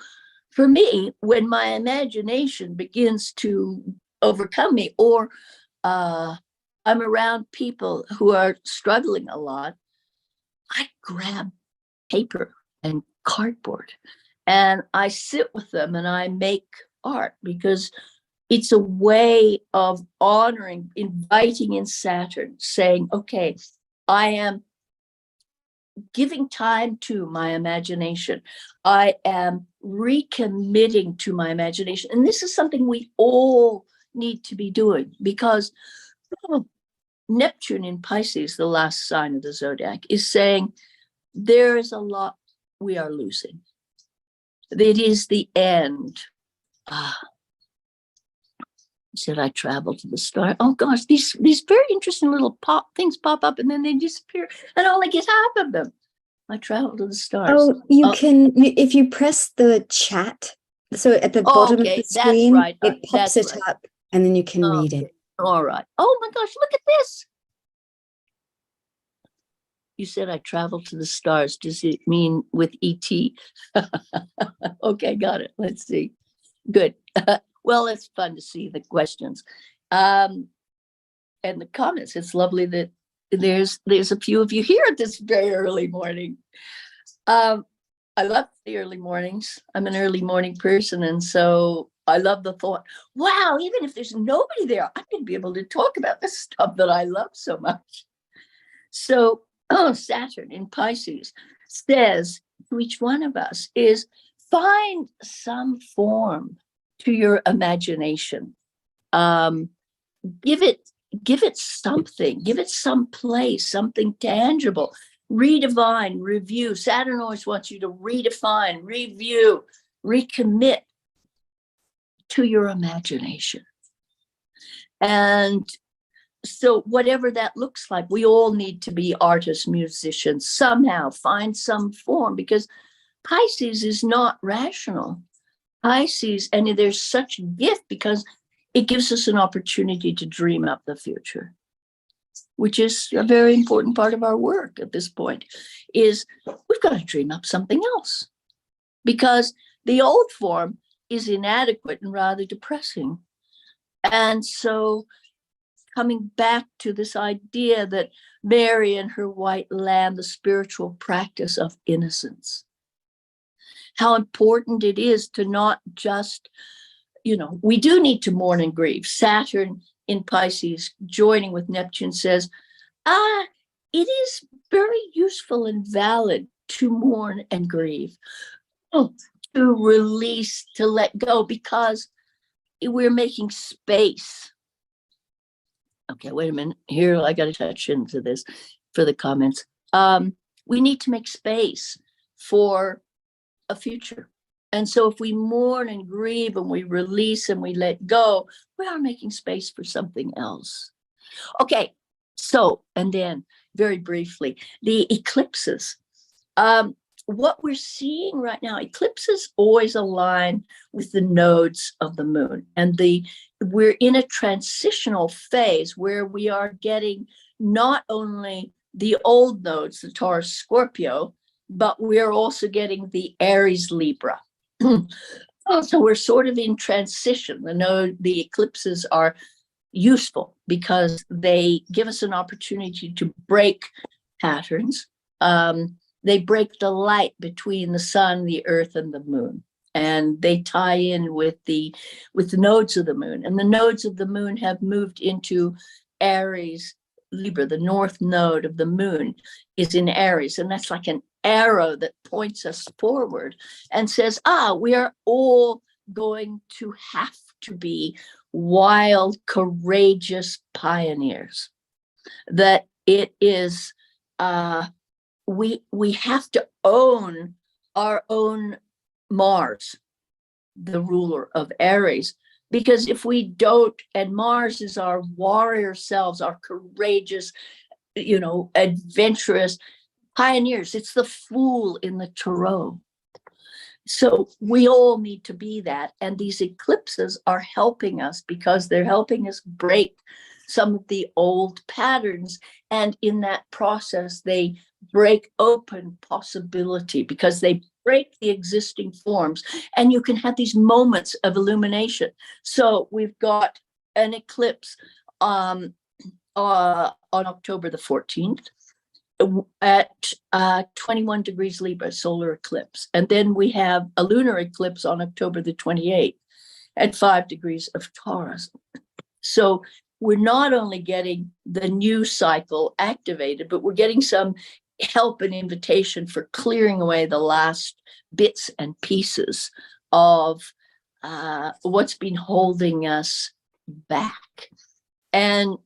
for me, when my imagination begins to overcome me, or I I'm around people who are struggling a lot, I grab paper and cardboard and I sit with them and I make art because it's a way of honoring, inviting in Saturn, saying, okay, I am giving time to my imagination. I am recommitting to my imagination. And this is something we all need to be doing because Neptune in Pisces, the last sign of the zodiac, is saying there is a lot we are losing. It is the end. Said I traveled to the star. Oh gosh, these very interesting little things pop up and then they disappear, and I only get half of them. I traveled to the stars. Oh, you can, if you press the chat, so at the bottom of okay, the that's screen, right, it pops that's it right. up and then you can read it. All right. Oh my gosh, look at this. You said I traveled to the stars. Does it mean with ET? Okay, got it. Let's see. Good. Well, it's fun to see the questions and the comments. It's lovely that there's a few of you here at this very early morning. I love the early mornings. I'm an early morning person, and so I love the thought, wow, even if there's nobody there, I'm going to be able to talk about the stuff that I love so much. So Saturn in Pisces says to each one of us is find some form to your imagination. Give it something, give it some place, something tangible. Redefine, review. Saturn always wants you to redefine, review, recommit to your imagination. And so whatever that looks like, we all need to be artists, musicians, somehow find some form, because Pisces is not rational. Pisces, and there's such gift because it gives us an opportunity to dream up the future, which is a very important part of our work at this point, is we've got to dream up something else because the old form is inadequate and rather depressing. And so coming back to this idea that Mary and her white lamb, the spiritual practice of innocence, how important it is to not just, we do need to mourn and grieve. Saturn in Pisces joining with Neptune says, it is very useful and valid to mourn and grieve, to release, to let go, because we're making space. Okay, wait a minute. Here, I got to touch into this for the comments. We need to make space for a future. And so if we mourn and grieve and we release and we let go, we are making space for something else. Okay, so, and then very briefly, the eclipses. What we're seeing right now, eclipses always align with the nodes of the moon. And we're in a transitional phase where we are getting not only the old nodes, the Taurus Scorpio, but we're also getting the Aries Libra. So we're sort of in transition. The eclipses are useful because they give us an opportunity to break patterns. They break the light between the sun, the earth, and the moon. And they tie in with the nodes of the moon. And the nodes of the moon have moved into Aries Libra. The north node of the moon is in Aries. And that's like an arrow that points us forward and says, we are all going to have to be wild, courageous pioneers. That it is, we have to own our own Mars, the ruler of Aries, because if we don't, and Mars is our warrior selves, our courageous, adventurous pioneers. It's the fool in the tarot. So we all need to be that. And these eclipses are helping us because they're helping us break some of the old patterns. And in that process, they break open possibility because they break the existing forms. And you can have these moments of illumination. So we've got an eclipse on on October the 14th at 21 degrees Libra, solar eclipse. And then we have a lunar eclipse on October the 28th at 5 degrees of Taurus. So we're not only getting the new cycle activated, but we're getting some help and invitation for clearing away the last bits and pieces of what's been holding us back. And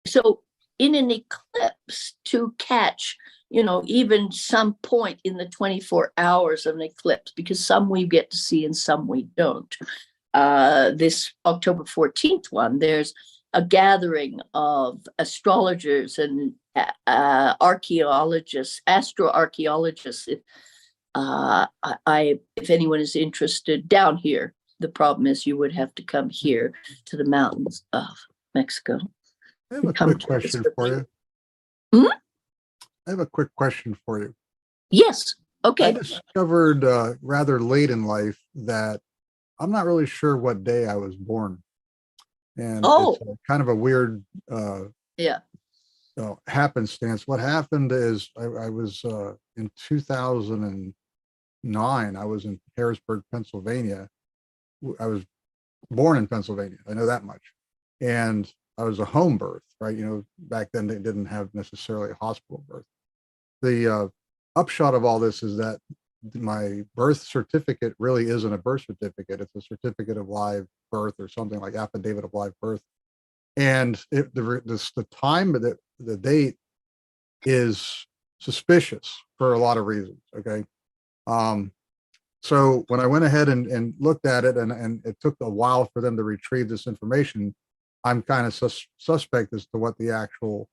so in an eclipse, to catch, even some point in the 24 hours of an eclipse, because some we get to see and some we don't. This October 14th one, there's a gathering of astrologers and archaeologists, astroarchaeologists. If anyone is interested down here, the problem is you would have to come here to the mountains of Mexico. I have a Come quick to question this for you. Hmm? I have a quick question for you. Yes. I Okay. discovered rather late in life that I'm not really sure what day I was born. And it's kind of a weird Yeah. happenstance. What happened is I was in 2009, I was in Harrisburg, Pennsylvania. I was born in Pennsylvania. I know that much. And I was a home birth, right? Back then they didn't have necessarily a hospital birth. The upshot of all this is that my birth certificate really isn't a birth certificate. It's a certificate of live birth or something like affidavit of live birth. And the time of the date is suspicious for a lot of reasons. Okay. So when I went ahead and looked at it, and it took a while for them to retrieve this information, I'm kind of suspect as to what the actual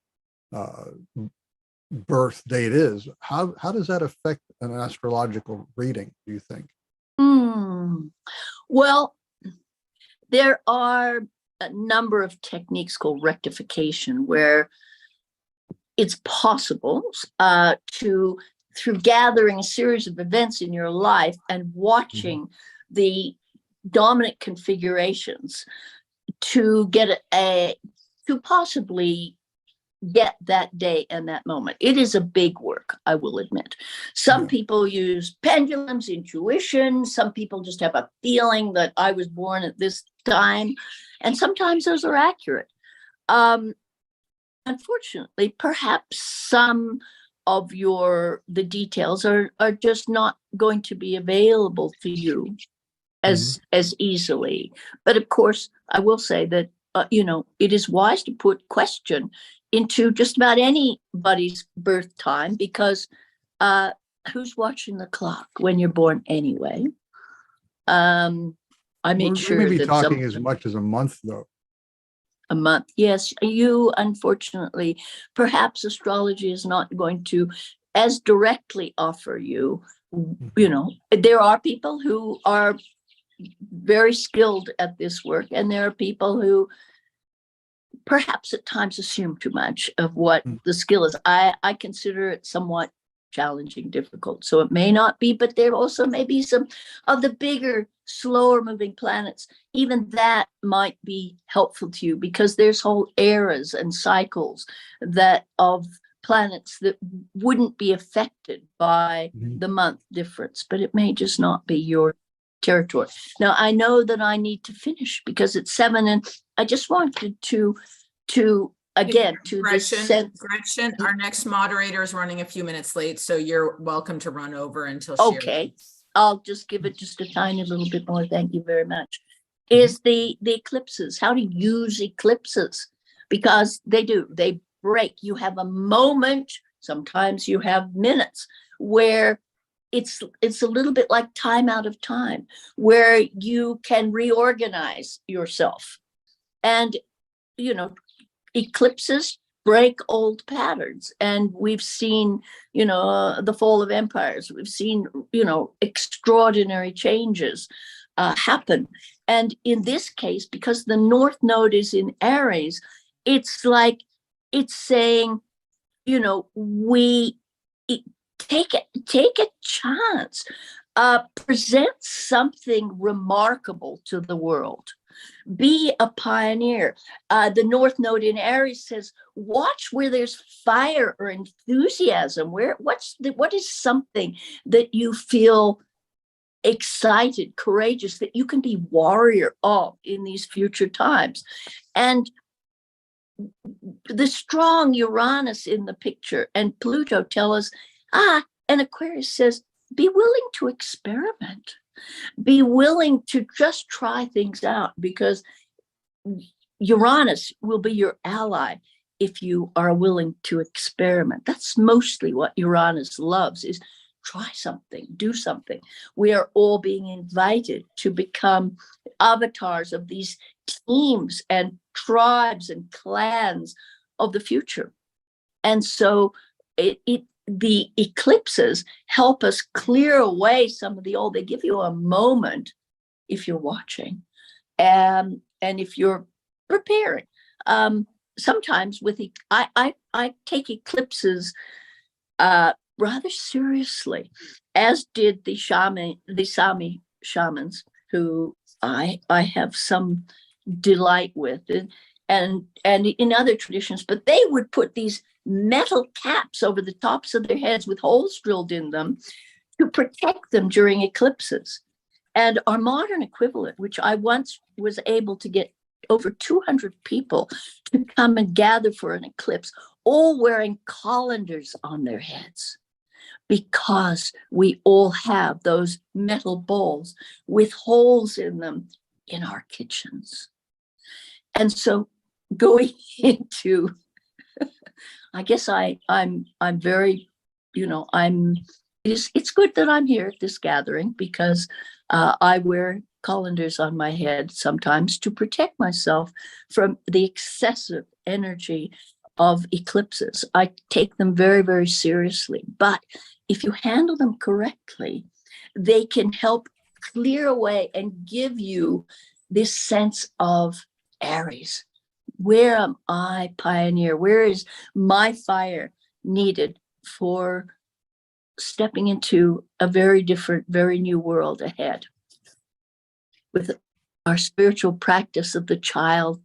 birth date is. How does that affect an astrological reading, do you think? Well, there are a number of techniques called rectification where it's possible to, through gathering a series of events in your life and watching the dominant configurations, to get to possibly get that day and that moment. It is a big work, I will admit. Some people use pendulums, intuition. Some people just have a feeling that I was born at this time. And sometimes those are accurate. Unfortunately, perhaps some of the details are just not going to be available to you as easily. But of course, I will say that, it is wise to put question into just about anybody's birth time, because who's watching the clock when you're born anyway? I made sure We may be that talking as much as a month, though. a month. Yes, you, unfortunately, perhaps astrology is not going to as directly offer you, there are people who are very skilled at this work, and there are people who perhaps at times assume too much of what the skill is. I consider it somewhat challenging, difficult. So it may not be, but there also may be some of the bigger, slower moving planets. Even that might be helpful to you, because there's whole eras and cycles that of planets that wouldn't be affected by the month difference, but it may just not be your territory. Now, I know that I need to finish because it's 7, and I just wanted to again, to this sense. Gretchen, our next moderator is running a few minutes late, so you're welcome to run over until she Okay, I'll just give it just a tiny little bit more. Thank you very much. Is the eclipses, how to use eclipses, because they break. You have a moment, sometimes you have minutes, where it's a little bit like time out of time, where you can reorganize yourself. And, eclipses break old patterns. And we've seen, the fall of empires. We've seen, extraordinary changes happen. And in this case, because the North Node is in Aries, it's like, it's saying, we take a chance, present something remarkable to the world. Be a pioneer. The North Node in Aries says, watch where there's fire or enthusiasm. What is something that you feel excited, courageous, that you can be warrior of in these future times? And the strong Uranus in the picture and Pluto tell us, and Aquarius says, be willing to experiment. Be willing to just try things out, because Uranus will be your ally if you are willing to experiment. That's mostly what Uranus loves, is try something, do something. We are all being invited to become avatars of these teams and tribes and clans of the future. And so the eclipses help us clear away some of the old. They give you a moment if you're watching, and if you're preparing. Sometimes I take eclipses rather seriously, as did the Sami shamans, who I have some delight with, and in other traditions. But they would put these metal caps over the tops of their heads with holes drilled in them to protect them during eclipses. And our modern equivalent, which I once was able to get over 200 people to come and gather for an eclipse, all wearing colanders on their heads, because we all have those metal bowls with holes in them in our kitchens. And so going into, I guess I'm very, it's good that I'm here at this gathering, because I wear colanders on my head sometimes to protect myself from the excessive energy of eclipses. I take them very, very seriously. But if you handle them correctly, they can help clear away and give you this sense of Aries. Where am I, pioneer? Where is my fire needed for stepping into a very different, very new world ahead? With our spiritual practice of the child,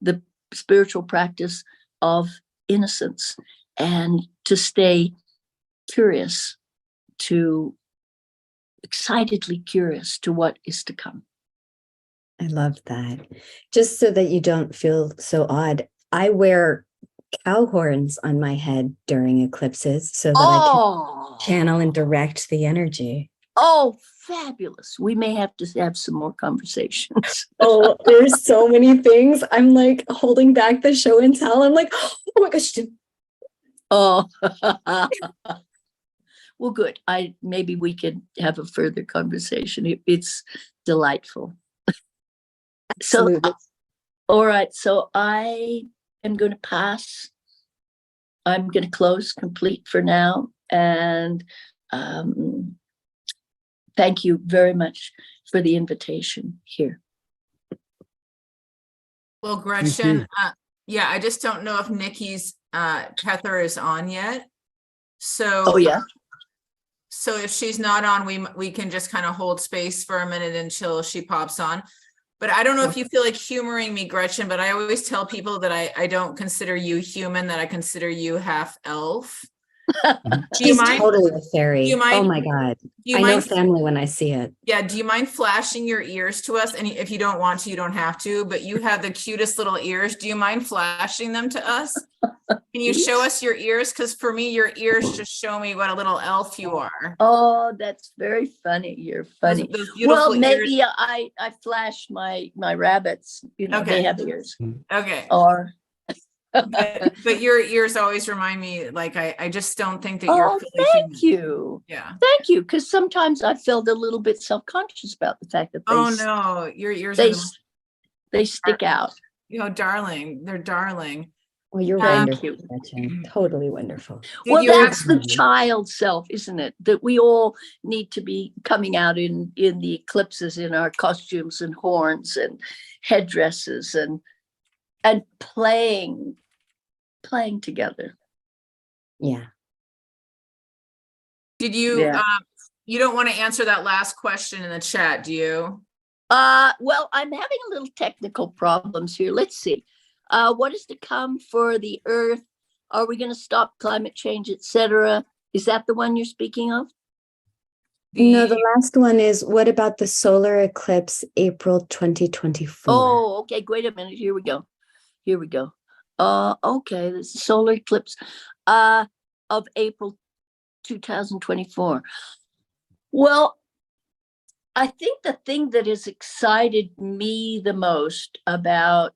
the spiritual practice of innocence, and to stay curious, excitedly curious to what is to come. I love that. Just so that you don't feel so odd, I wear cow horns on my head during eclipses so that I can channel and direct the energy. Oh, fabulous. We may have to have some more conversations. Oh, there's so many things. I'm like holding back the show and tell. I'm like, oh my gosh. Oh, well, good. Maybe we could have a further conversation. It's delightful. Absolutely. So, all right. So I am going to pass. I'm going to close complete for now. And thank you very much for the invitation here. Well, Gretchen, yeah, I just don't know if Nikki's tether is on yet. So, Oh, yeah. So if she's not on, we can just kind of hold space for a minute until she pops on. But I don't know if you feel like humoring me, Gretchen, but I always tell people that I don't consider you human, that I consider you half elf. Do you She's mind? totally a fairy. Do you mind? Oh my God. Do you I know mind? family when I see it. Yeah, do you mind flashing your ears to us? And if you don't want to, you don't have to, but you have the cutest little ears. Do you mind flashing them to us? Can you show us your ears? Because for me, your ears just show me what a little elf you are. Oh, that's very funny. You're funny. Those beautiful Well, maybe ears. I flash my rabbits. Okay. They have ears. Okay. Or But your ears always remind me, like, I just don't think that you're fully thank human. you. Yeah. Thank you. Because sometimes I felt a little bit self-conscious about the fact that Oh no, your ears are they stick out. darling. They're darling. Well, you're Thank wonderful, you. Gretchen. Totally wonderful. Well, you that's have- the child self, isn't it? That we all need to be coming out in the eclipses in our costumes and horns and headdresses and playing together. Yeah. Did you Yeah. you don't want to answer that last question in the chat, do you? Well, I'm having a little technical problems here. Let's see. What is to come for the Earth? Are we going to stop climate change, etc.? Is that the one you're speaking of? No, the last one is what about the solar eclipse, April 2024? Oh, okay. Wait a minute. Here we go. Here we go. Okay. This is solar eclipse of April 2024. Well, I think the thing that has excited me the most about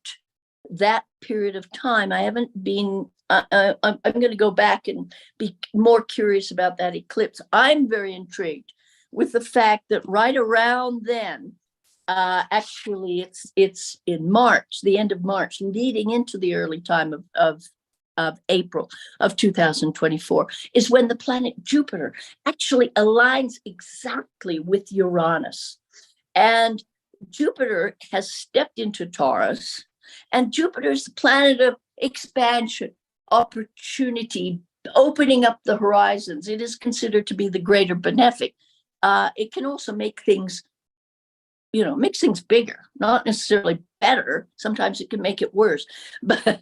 that period of time, I haven't been, I'm going to go back and be more curious about that eclipse. I'm very intrigued with the fact that right around then, actually it's in March, the end of March, leading into the early time of April of 2024, is when the planet Jupiter actually aligns exactly with Uranus. And Jupiter has stepped into Taurus, and Jupiter is the planet of expansion, opportunity, opening up the horizons. It is considered to be the greater benefic. It can also make things, makes things bigger, not necessarily better. Sometimes it can make it worse. But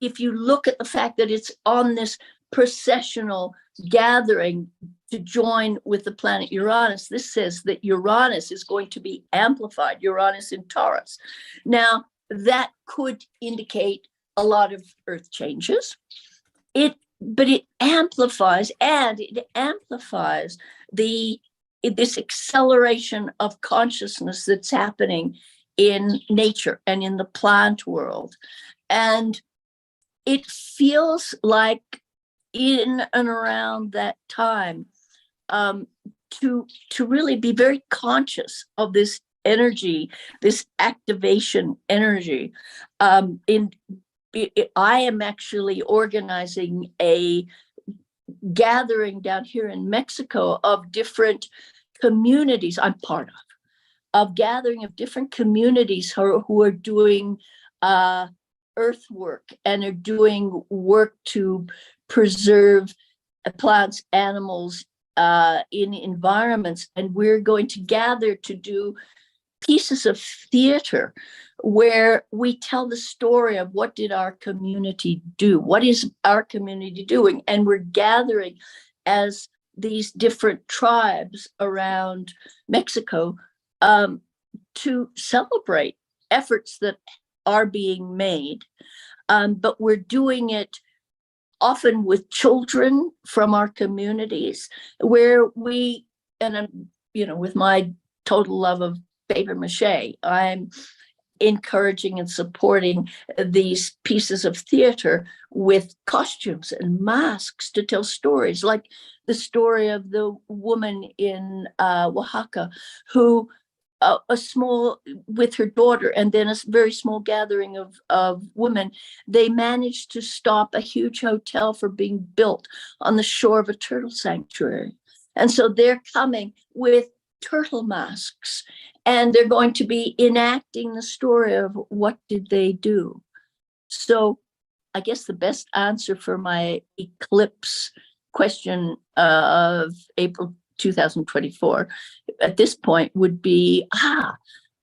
if you look at the fact that it's on this processional gathering to join with the planet Uranus, this says that Uranus is going to be amplified, Uranus in Taurus. Now, that could indicate a lot of Earth changes. But it amplifies this acceleration of consciousness that's happening in nature and in the plant world. And it feels like in and around that time, to really be very conscious of this energy, this activation energy. I am actually organizing a gathering down here in Mexico of different communities I'm part of gathering of different communities who are doing earthwork and are doing work to preserve plants, animals in environments. And we're going to gather to do pieces of theater where we tell the story of what did our community do? What is our community doing? And we're gathering as these different tribes around Mexico to celebrate efforts that are being made. But we're doing it often with children from our communities where we, and with my total love of paper mache, I'm encouraging and supporting these pieces of theater with costumes and masks to tell stories, like the story of the woman in Oaxaca who with her daughter, and then a very small gathering of women, they managed to stop a huge hotel from being built on the shore of a turtle sanctuary. And so they're coming with turtle masks, and they're going to be enacting the story of what did they do. So I guess the best answer for my eclipse question of April 2024 at this point would be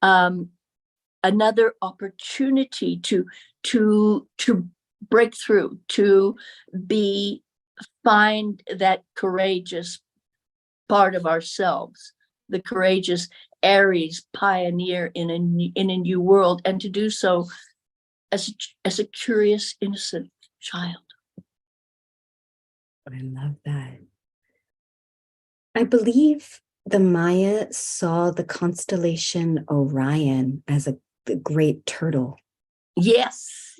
another opportunity to break through, to find that courageous part of ourselves, the courageous Aries pioneer in a new world, and to do so as a curious, innocent child. I love that. I believe the Maya saw the constellation Orion as a great turtle. Yes,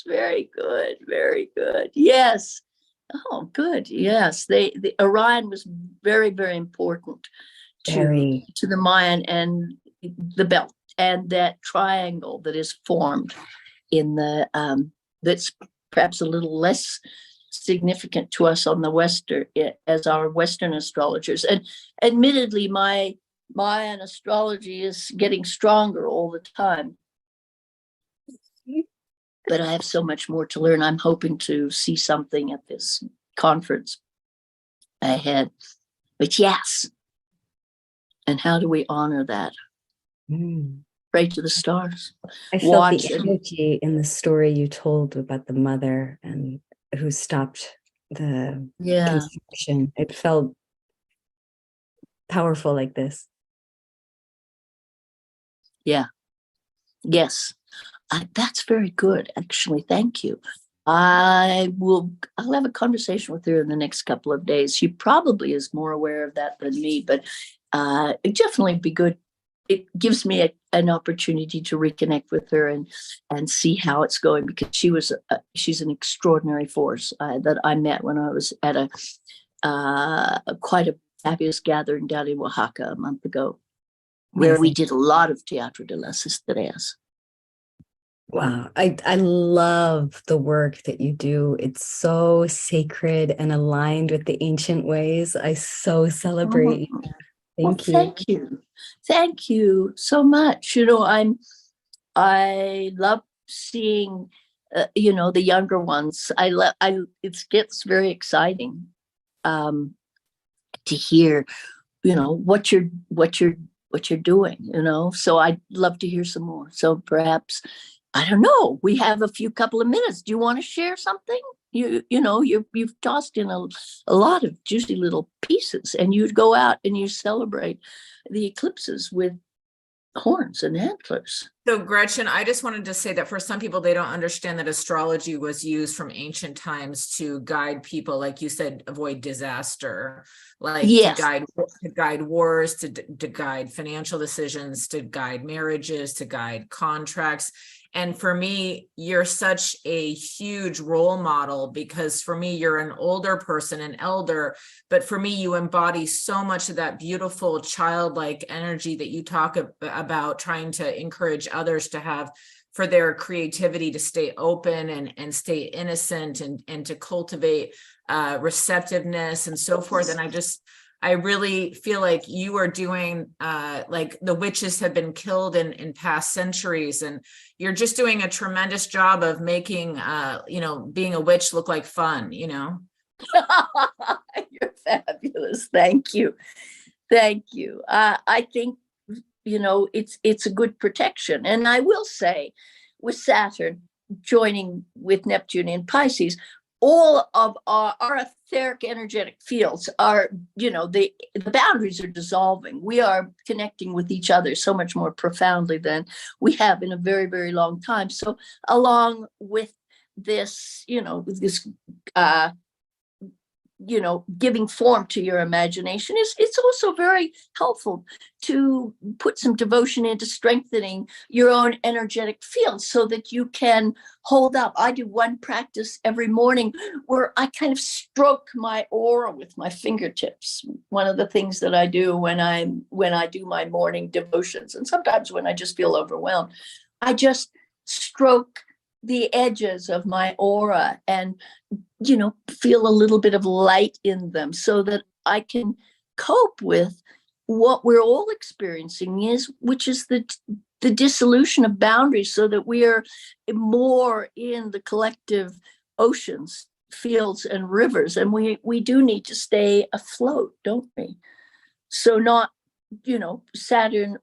very good, very good. Yes. Oh, good. Yes, the Orion was very, very important to the Mayan, and the belt and that triangle that is formed in the that's perhaps a little less significant to us on the Western as our Western astrologers. And admittedly, my Mayan astrology is getting stronger all the time. But I have so much more to learn. I'm hoping to see something at this conference ahead. But yes. And how do we honor that? Mm. Pray to the stars. I felt Watch the it. energy in the story you told about the mother and who stopped the Yeah. construction. It felt powerful like this. Yeah. Yes. That's very good, actually. Thank you. I'll have a conversation with her in the next couple of days. She probably is more aware of that than me, but it definitely be good. It gives me an opportunity to reconnect with her and see how it's going, because she's an extraordinary force that I met when I was at quite a fabulous gathering down in Oaxaca a month ago, where we Amazing. did a lot of Teatro de las Estrellas. Wow. I love the work that you do. It's so sacred and aligned with the ancient ways. I so celebrate you. Well, Thank you. thank you. Thank you so much. I love seeing, the younger ones. It gets very exciting to hear, what you're doing, so I'd love to hear some more. So perhaps, I don't know, we have a couple of minutes. Do you want to share something? You've tossed in a lot of juicy little pieces, and you'd go out and you celebrate the eclipses with horns and antlers. So Gretchen, I just wanted to say that for some people, they don't understand that astrology was used from ancient times to guide people, like you said, avoid disaster, like Yes. to guide wars, to guide financial decisions, to guide marriages, to guide contracts. And for me, you're such a huge role model, because for me, you're an older person, an elder, but for me, you embody so much of that beautiful childlike energy that you talk about, trying to encourage others to have, for their creativity to stay open and stay innocent, and to cultivate receptiveness and so forth. And I really feel like you are doing, like the witches have been killed in past centuries, and you're just doing a tremendous job of making, being a witch look like fun, You're fabulous. Thank you. Thank you. I think, it's a good protection. And I will say, with Saturn joining with Neptune in Pisces, all of our etheric energetic fields are, the boundaries are dissolving. We are connecting with each other so much more profoundly than we have in a very, very long time. So along with this, giving form to your imagination, it's also very helpful to put some devotion into strengthening your own energetic field so that you can hold up. I do one practice every morning where I kind of stroke my aura with my fingertips. One of the things that I do when I do my morning devotions, and sometimes when I just feel overwhelmed, I just stroke the edges of my aura and feel a little bit of light in them, so that I can cope with what we're all experiencing, which is the dissolution of boundaries, so that we are more in the collective oceans, fields, and rivers. And we do need to stay afloat, don't we? So not, Saturn,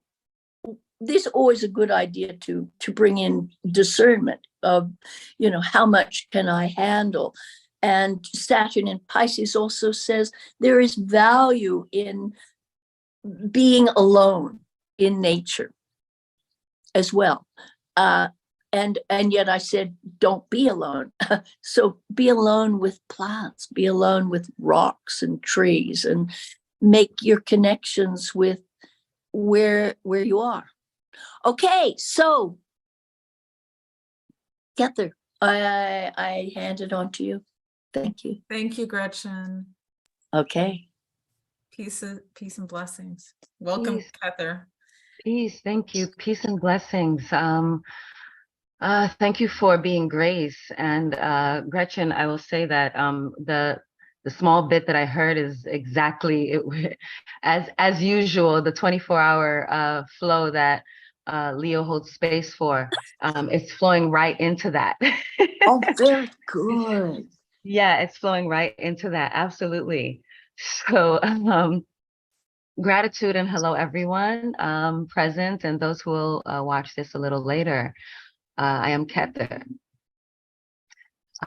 this is always a good idea to bring in discernment of, how much can I handle? And Saturn in Pisces also says there is value in being alone in nature as well. And yet I said, don't be alone. So be alone with plants, be alone with rocks and trees, and make your connections with where you are. Okay, so Gether, I hand it on to you. Thank you. Thank you, Gretchen. Okay. Peace and blessings. Welcome, Peace. Heather. Peace. Thank you. Peace and blessings. Thank you for being Grace. And Gretchen, I will say that the small bit that I heard is exactly it, as usual, the 24-hour flow that Leo holds space for. It's flowing right into that. Oh, very good. Yeah, it's flowing right into that. Absolutely. So Gratitude and hello, everyone present and those who will watch this a little later. I am Keter.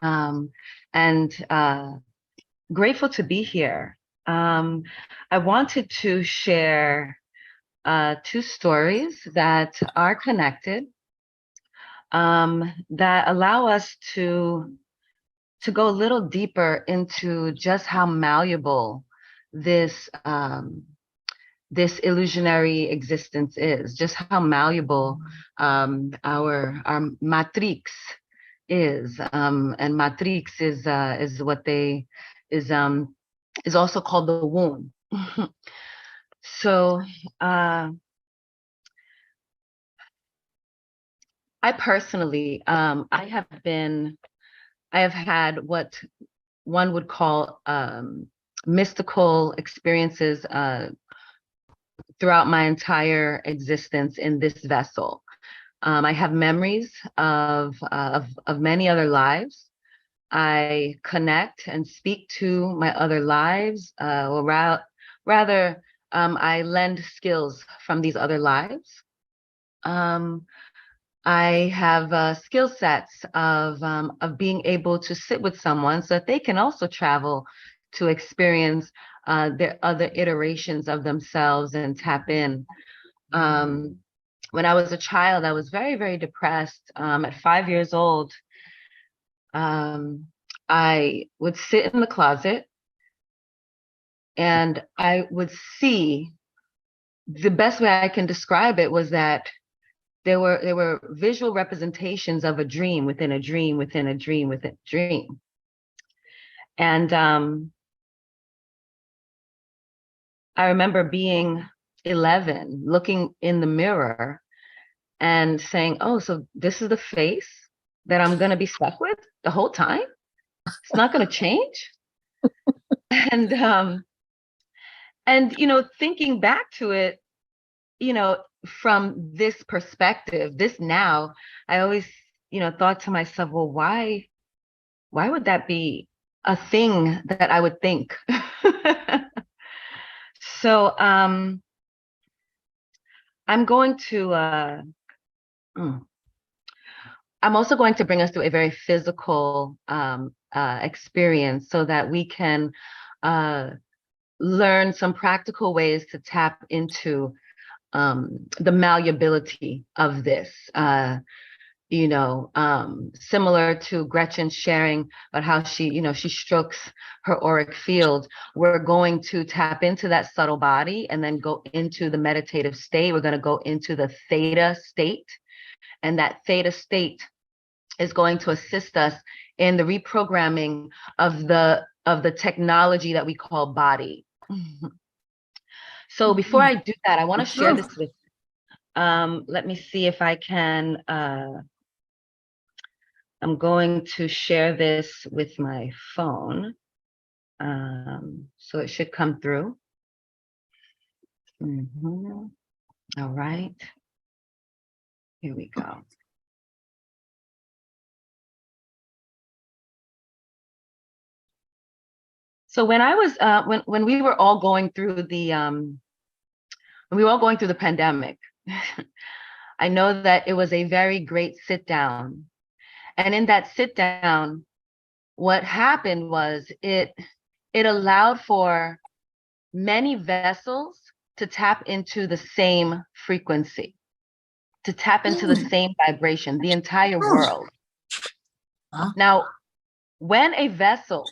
And grateful to be here. I wanted to share two stories that are connected, that allow us to go a little deeper into just how malleable this this illusionary existence is, just how malleable our matrix is, and matrix is what they is also called the womb. So I personally, I have had what one would call mystical experiences throughout my entire existence in this vessel. I have memories of many other lives. I connect and speak to my other lives, or rather, I lend skills from these other lives. I have skill sets of being able to sit with someone so that they can also travel to experience their other iterations of themselves and tap in. When I was a child, I was very, very depressed. At 5 years old, I would sit in the closet and I would see, the best way I can describe it was that there were visual representations of a dream within a dream within a dream within a dream. And I remember being 11, looking in the mirror and saying, oh, so this is the face that I'm going to be stuck with the whole time? It's not going to change? And you know, thinking back to it, you know, from this perspective, this now, I always, you know, thought to myself, well, why would that be a thing that I would think? So I'm going to I'm also going to bring us through a very physical experience so that we can learn some practical ways to tap into the malleability of this. You know, similar to Gretchen sharing about how she, you know, she strokes her auric field. We're going to tap into that subtle body and then go into the meditative state. We're going to go into the theta state, and that theta state is going to assist us in the reprogramming of the technology that we call body. So before I do that, I want to share this with, let me see if I can, I'm going to share this with my phone. So it should come through. All right, here we go. So when I was, when we were all going through the, pandemic, I know that it was a very great sit down. And in that sit down, what happened was it allowed for many vessels to tap into the same frequency, to tap into the same vibration, the entire world. Now, when a vessel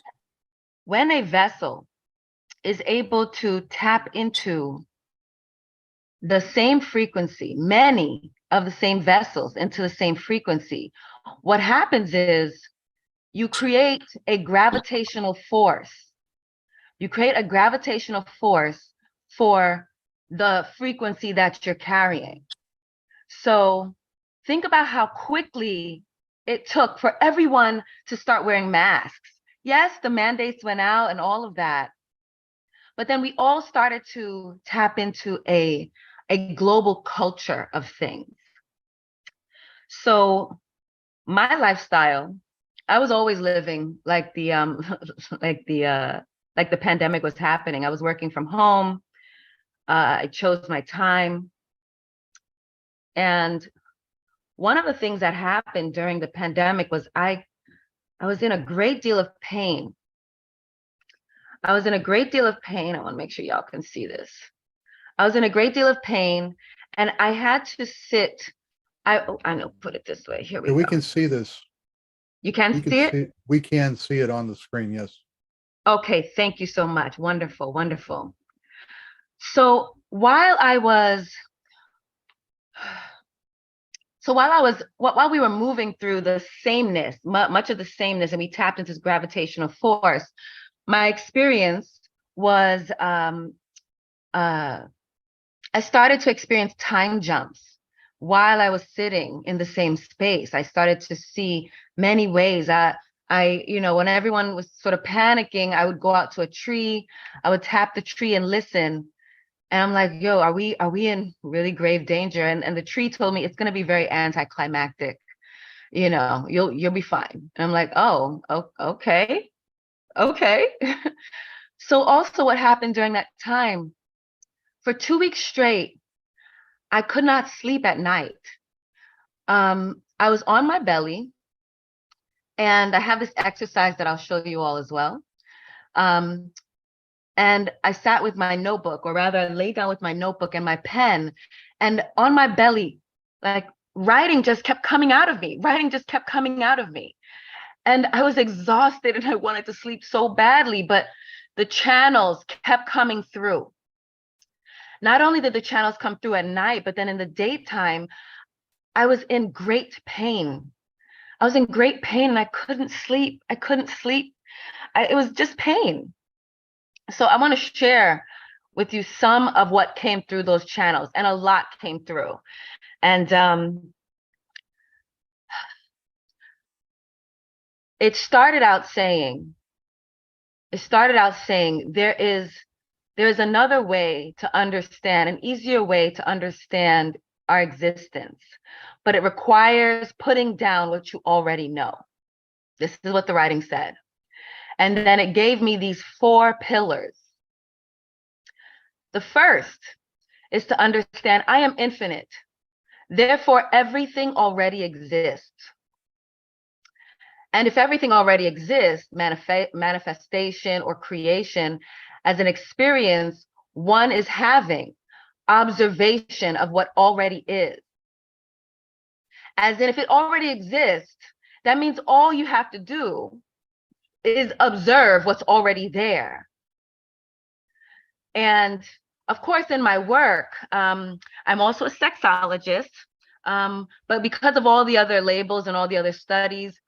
is able to tap into the same frequency, many of the same vessels into the same frequency, what happens is you create a gravitational force. You create a gravitational force for the frequency that you're carrying. So think about how quickly it took for everyone to start wearing masks. Yes, the mandates went out and all of that, but then we all started to tap into a global culture of things. So my lifestyle, I was always living like the like the pandemic was happening. I was working from home. I chose my time. And one of the things that happened during the pandemic was I was in a great deal of pain. I was in a great deal of pain. I want to make sure y'all can see this. I was in a great deal of pain, and I had to sit. I know, put it this way. Here we Yeah, we go. can see this. You can We can see it? see, we can see it on the screen. Yes. Okay, thank you so much. Wonderful, wonderful. So while we were moving through the sameness, much of the sameness, and we tapped into this gravitational force, my experience was I started to experience time jumps while I was sitting in the same space. I started to see many ways. When everyone was sort of panicking, I would go out to a tree, I would tap the tree and listen. And I'm like, yo, are we in really grave danger? And the tree told me it's going to be very anticlimactic. You'll be fine. And I'm like, oh, okay. So also what happened during that time, for 2 weeks straight, I could not sleep at night. I was on my belly, and I have this exercise that I'll show you all as well. And I sat with my notebook, or rather I laid down with my notebook and my pen, and on my belly, like writing just kept coming out of me. And I was exhausted and I wanted to sleep so badly, but the channels kept coming through. Not only did the channels come through at night, but then in the daytime, I was in great pain. And I couldn't sleep. It was just pain. So I want to share with you some of what came through those channels, and a lot came through. And it started out saying there is another way to understand, an easier way to understand our existence, but it requires putting down what you already know. This is what the writing said. And then it gave me these 4 pillars. The first is to understand I am infinite. Therefore, everything already exists. And if everything already exists, manifestation or creation as an experience, one is having observation of what already is. As in, if it already exists, that means all you have to do is observe what's already there. And of course, in my work, I'm also a sexologist, but because of all the other labels and all the other studies,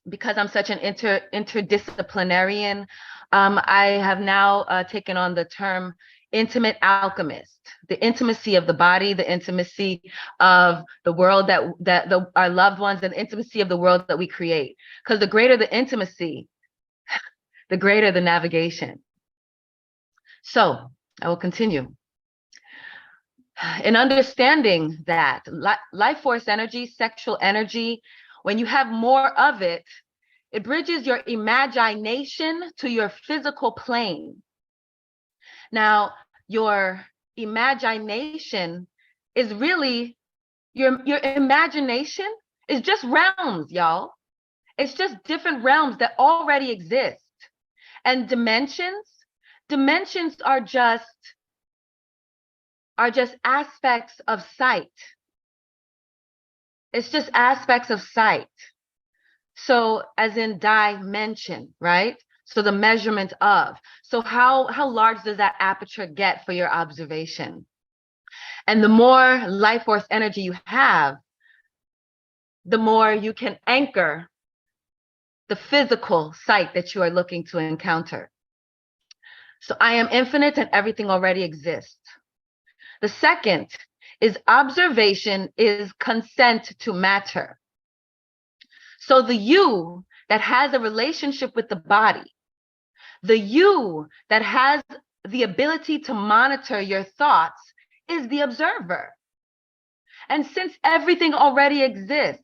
because I'm such an interdisciplinarian, I have now taken on the term intimate alchemist, the intimacy of the body, the intimacy of the world our loved ones, and the intimacy of the world that we create. Because the greater the intimacy, the greater the navigation. So I will continue. In understanding that life force energy, sexual energy, when you have more of it, it bridges your imagination to your physical plane. Now, your imagination is really, your imagination is just realms, y'all. It's just different realms that already exist. And dimensions are just aspects of sight. It's just aspects of sight. So as in dimension, right? So the measurement of. So how large does that aperture get for your observation? And the more life force energy you have, the more you can anchor the physical sight that you are looking to encounter. So I am infinite and everything already exists. The second is observation is consent to matter. So the you that has a relationship with the body, the you that has the ability to monitor your thoughts is the observer. And since everything already exists,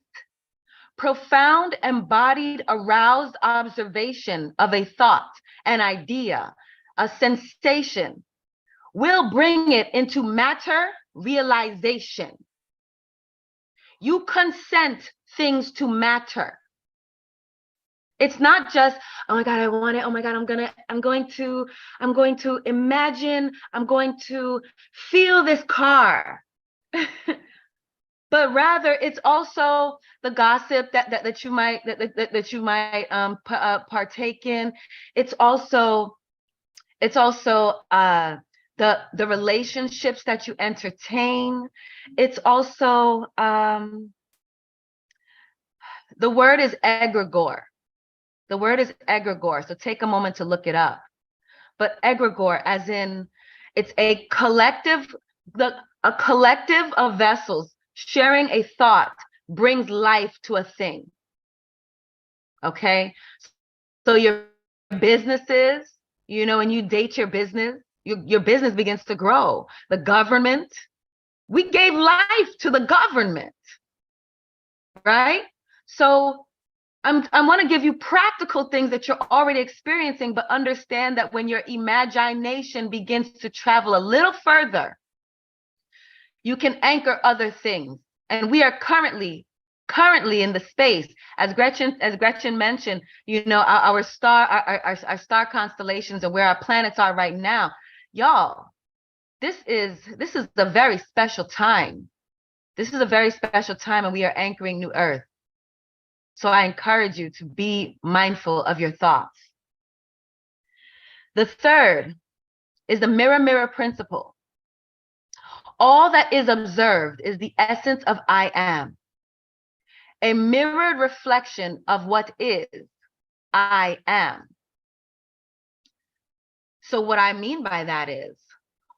profound, embodied, aroused observation of a thought, an idea, a sensation will bring it into matter realization. You consent things to matter. It's not just, oh my God, I want it. Oh my God, I'm going to imagine, I'm going to feel this car. But rather, it's also the gossip that you might partake in. It's also the relationships that you entertain. It's also the word is egregore. The word is egregore. So take a moment to look it up. But egregore, as in, it's a collective of vessels sharing a thought brings life to a thing. Okay. So your businesses, you know, when you date your business, your business begins to grow. The government, we gave life to the government, right? So I want to give you practical things that you're already experiencing, but understand that when your imagination begins to travel a little further, you can anchor other things. And we are currently in the space, as Gretchen mentioned, you know, our star constellations and where our planets are right now. Y'all, this is a very special time. This is a very special time, and we are anchoring New Earth. So I encourage you to be mindful of your thoughts. The third is the mirror principle. All that is observed is the essence of I am. A mirrored reflection of what is I am. So what I mean by that is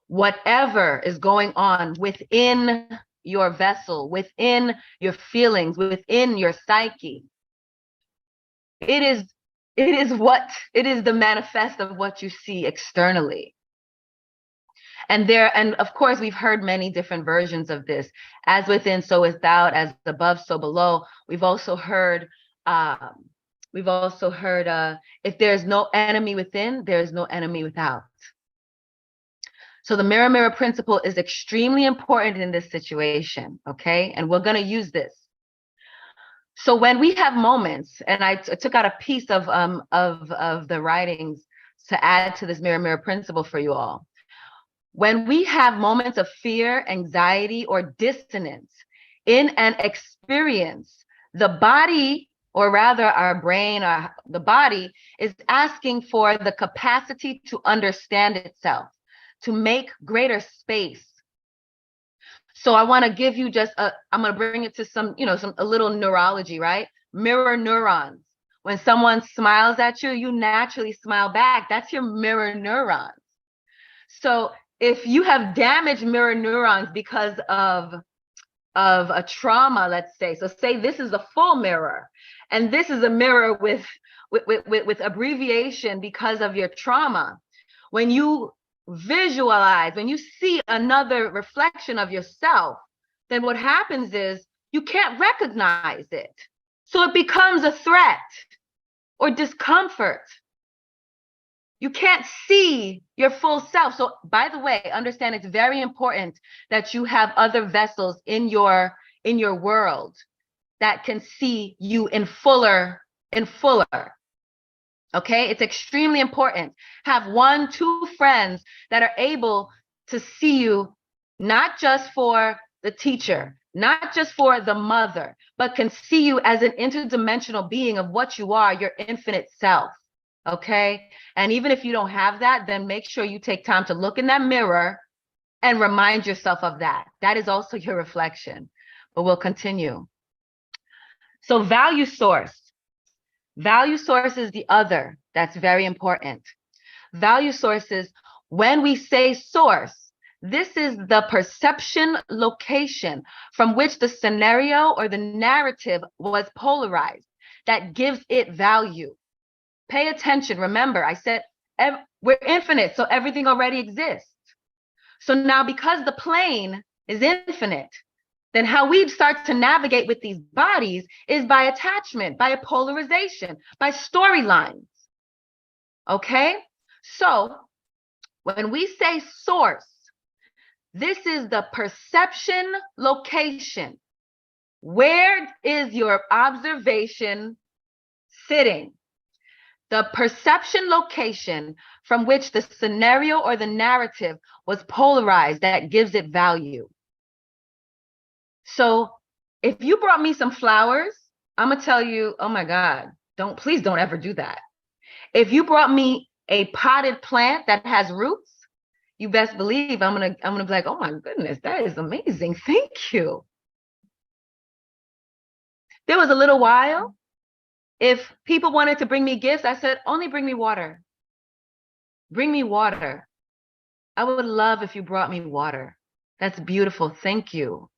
whatever is going on within your vessel, within your feelings, within your psyche, it is the manifest of what you see externally. And of course, we've heard many different versions of this. As within, so without, as above, so below. We've also heard if there's no enemy within, there is no enemy without. So the mirror principle is extremely important in this situation, okay? And we're going to use this. So when we have moments, and I took out a piece of the writings to add to this mirror principle for you all. When we have moments of fear, anxiety, or dissonance in an experience, the body, or rather our brain, the body, is asking for the capacity to understand itself, to make greater space. So I want to give you I'm going to bring it to a little neurology, right? Mirror neurons. When someone smiles at you, you naturally smile back. That's your mirror neurons. So if you have damaged mirror neurons because of a trauma, let's say, so say this is a full mirror, and this is a mirror with abbreviation because of your trauma. When you visualize, when you see another reflection of yourself, then what happens is you can't recognize it. So it becomes a threat or discomfort. You can't see your full self. So by the way, understand it's very important that you have other vessels in your world that can see you in fuller. Okay, it's extremely important. Have 1-2 friends that are able to see you, not just for the teacher, not just for the mother, but can see you as an interdimensional being of what you are, your infinite self. Okay, and even if you don't have that, then make sure you take time to look in that mirror and remind yourself of that. That is also your reflection, but we'll continue. So value source. Value source is the other that's very important. Value sources, when we say source, this is the perception location from which the scenario or the narrative was polarized that gives it value. Pay attention. Remember, I said we're infinite, so everything already exists. So now because the plane is infinite, then how we start to navigate with these bodies is by attachment, by a polarization, by storylines. Okay? So When we say source, this is the perception location. Where is your observation sitting? The perception location from which the scenario or the narrative was polarized that gives it value. So if you brought me some flowers, I'm gonna tell you, oh my God, please don't ever do that. If you brought me a potted plant that has roots, you best believe I'm gonna be like, oh my goodness, that is amazing. Thank you. There was a little while, if people wanted to bring me gifts, I said, only bring me water. Bring me water. I would love if you brought me water. That's beautiful. Thank you.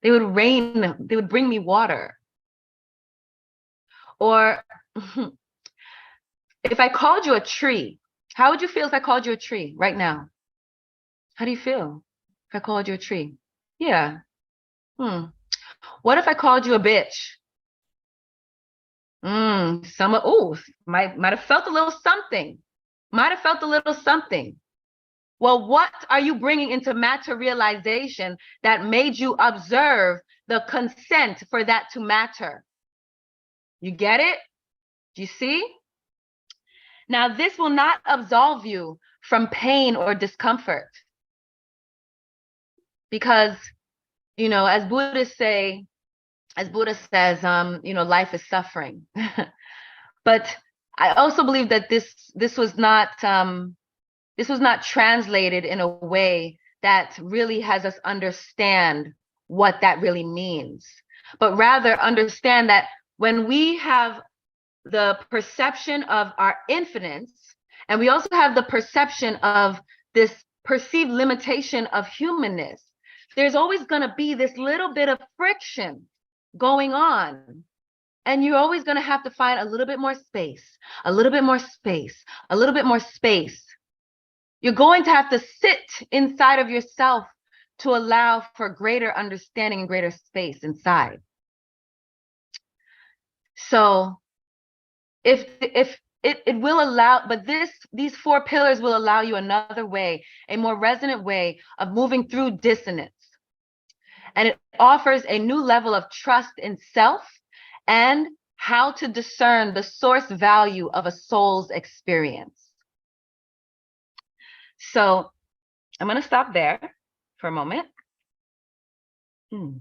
They would bring me water. Or if I called you a tree, how would you feel if I called you a tree right now? How do you feel if I called you a tree? Yeah. What if I called you a bitch? Might have felt a little something. Might have felt a little something. Well, what are you bringing into materialization that made you observe the consent for that to matter? You get it? Do you see? Now, this will not absolve you from pain or discomfort. Because, as Buddhists say, as Buddha says, life is suffering. But I also believe that this was not translated in a way that really has us understand what that really means, but rather understand that when we have the perception of our infinite, and we also have the perception of this perceived limitation of humanness, there's always going to be this little bit of friction going on. And you're always going to have to find a little bit more space, a little bit more space, a little bit more space. You're going to have to sit inside of yourself to allow for greater understanding and greater space inside. So if it will allow, but these 4 pillars will allow you another way, a more resonant way of moving through dissonance. And it offers a new level of trust in self and how to discern the source value of a soul's experience. So I'm going to stop there for a moment. I'll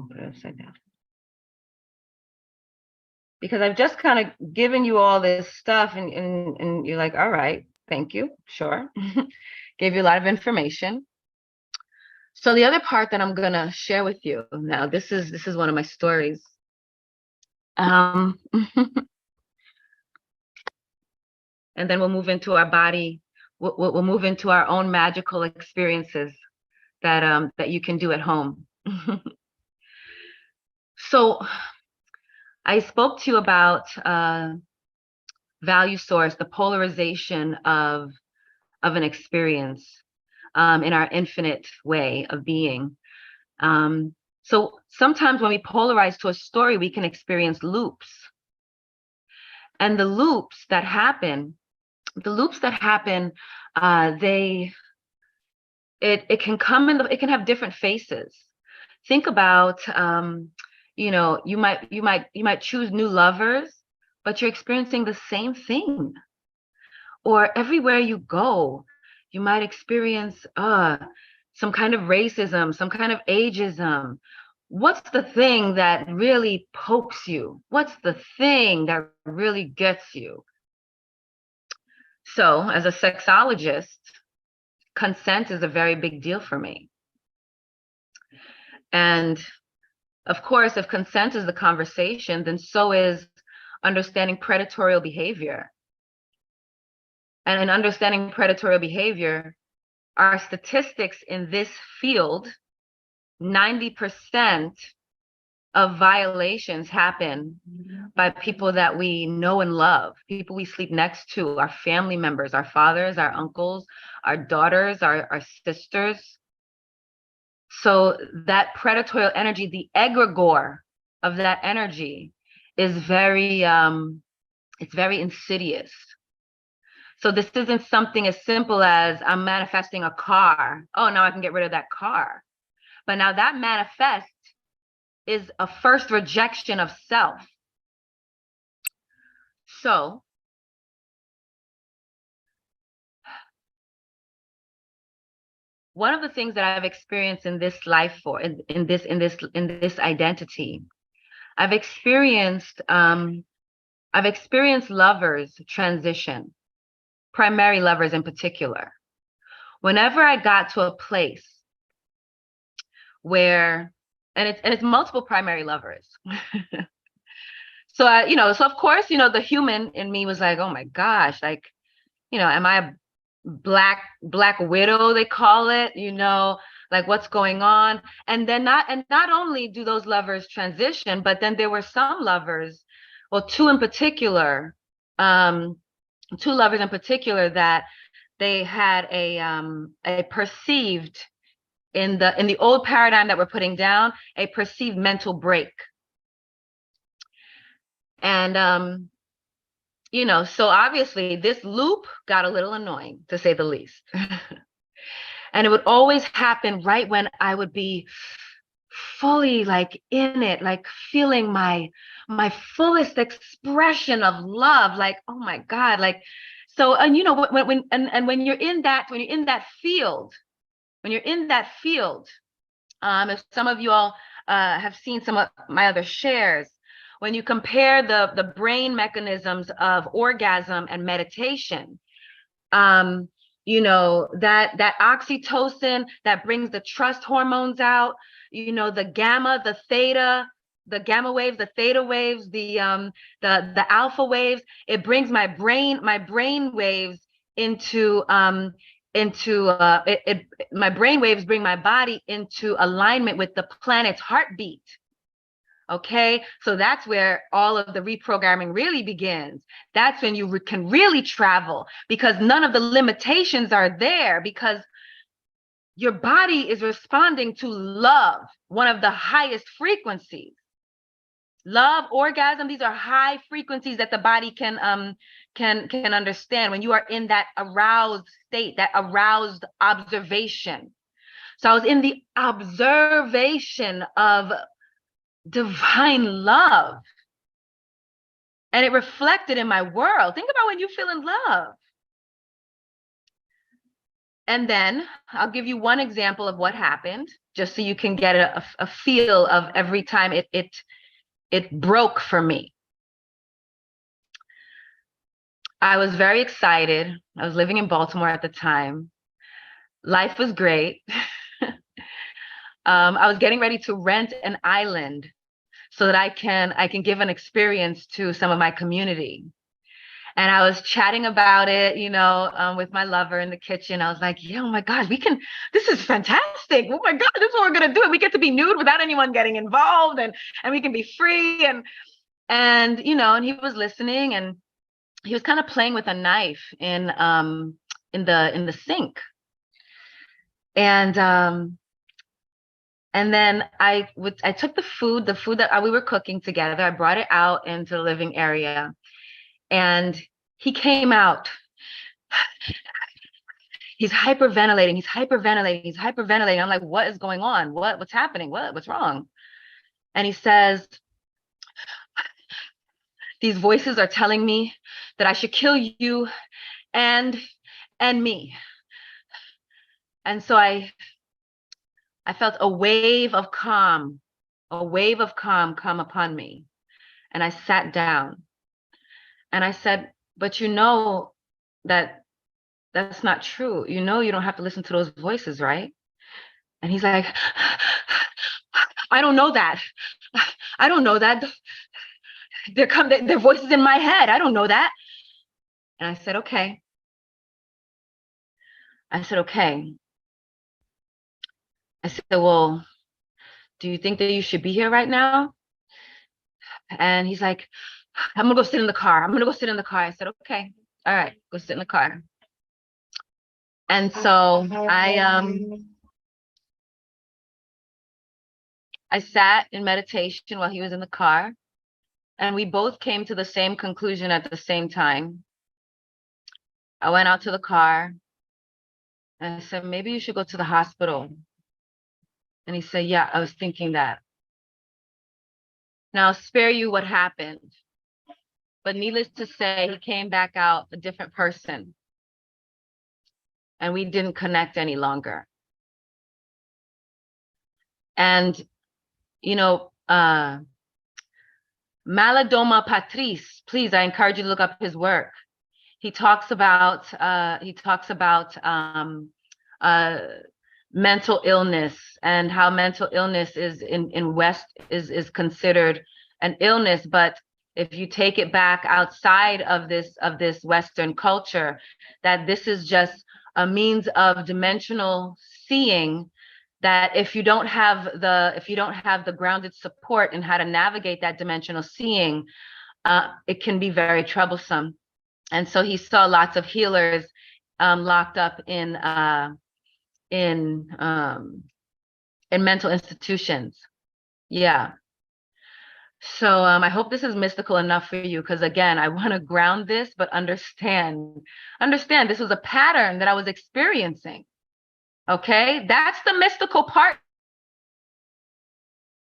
put it upside down. Because I've just kind of given you all this stuff and you're like, all right, thank you, sure. Gave you a lot of information. So the other part that I'm going to share with you now, this is one of my stories. And then we'll move into our body. We'll move into our own magical experiences that you can do at home. So I spoke to you about value source, the polarization of an experience in our infinite way of being. So sometimes when we polarize to a story, we can experience loops. And the loops that happen, it can have different faces. Think about, you might choose new lovers, but you're experiencing the same thing. Or everywhere you go, you might experience some kind of racism, some kind of ageism. What's the thing that really pokes you? What's the thing that really gets you? So as a sexologist, consent is a very big deal for me. And of course, if consent is the conversation, then so is understanding predatorial behavior. And in understanding predatorial behavior, our statistics in this field, 90% of violations happen by people that we know and love, people we sleep next to, our family members, our fathers, our uncles, our daughters, our sisters. So that predatorial energy, the egregore of that energy is very, it's very insidious. So this isn't something as simple as I'm manifesting a car. Oh, now I can get rid of that car. But now that manifest is a first rejection of self. So one of the things that I've experienced in this life in this identity, I've experienced lovers transition, primary lovers in particular. Whenever I got to a place where, and it's multiple primary lovers. So so of course, the human in me was like, oh my gosh, like, am I a black widow, they call it, like what's going on? And not only do those lovers transition, but then there were some lovers, well, two lovers in particular that they had a perceived, in the old paradigm that we're putting down, a perceived mental break. And so obviously this loop got a little annoying, to say the least. And it would always happen right when I would be fully like in it, like feeling my fullest expression of love, like, oh my God, like, so, and when you're in that field, if some of you all have seen some of my other shares, when you compare the brain mechanisms of orgasm and meditation, that oxytocin that brings the trust hormones out, the gamma, the theta, the gamma waves, the theta waves, the alpha waves, it brings my brain waves into my brain waves bring my body into alignment with the planet's heartbeat. Okay, so that's where all of the reprogramming really begins. That's when you can really travel, because none of the limitations are there, because your body is responding to love, one of the highest frequencies. Love, orgasm, these are high frequencies that the body can understand when you are in that aroused state, that aroused observation. So I was in the observation of divine love, and it reflected in my world. Think about when you feel in love. And then I'll give you one example of what happened, just so you can get a feel of every time it broke for me. I was very excited. I was living in Baltimore at the time. Life was great. I was getting ready to rent an island so that I can give an experience to some of my community. And I was chatting about it, with my lover in the kitchen. I was like, yeah, oh my gosh, this is fantastic. Oh my God, this is what we're gonna do. We get to be nude without anyone getting involved, and we can be free. And and he was listening, and he was kind of playing with a knife in the sink. And then I took the food that we were cooking together. I brought it out into the living area, and he came out. He's hyperventilating. I'm like, what is going on? What's happening? What's wrong? And he says, these voices are telling me that I should kill you and me. And so I felt a wave of calm come upon me. And I sat down and I said, but that's not true. You don't have to listen to those voices, right? And he's like, I don't know that. They're voices in my head. I don't know that. And I said, okay. I said, well, do you think that you should be here right now? And he's like, I'm gonna go sit in the car. I said, okay, all right, go sit in the car. And so I sat in meditation while he was in the car, and we both came to the same conclusion at the same time. I went out to the car and I said, maybe you should go to the hospital. And he said, yeah, I was thinking that. Now, I'll spare you what happened. But needless to say, he came back out a different person. And we didn't connect any longer. And, you know, Malidoma Patrice, please, I encourage you to look up his work. He talks about mental illness and how mental illness is in West is considered an illness, but if you take it back outside of this Western culture, that this is just a means of dimensional seeing, that if you don't have the grounded support in how to navigate that dimensional seeing, it can be very troublesome. And so he saw lots of healers locked up in mental institutions. Yeah. So I hope this is mystical enough for you, because again, I want to ground this, but understand this was a pattern that I was experiencing. Okay, that's the mystical part,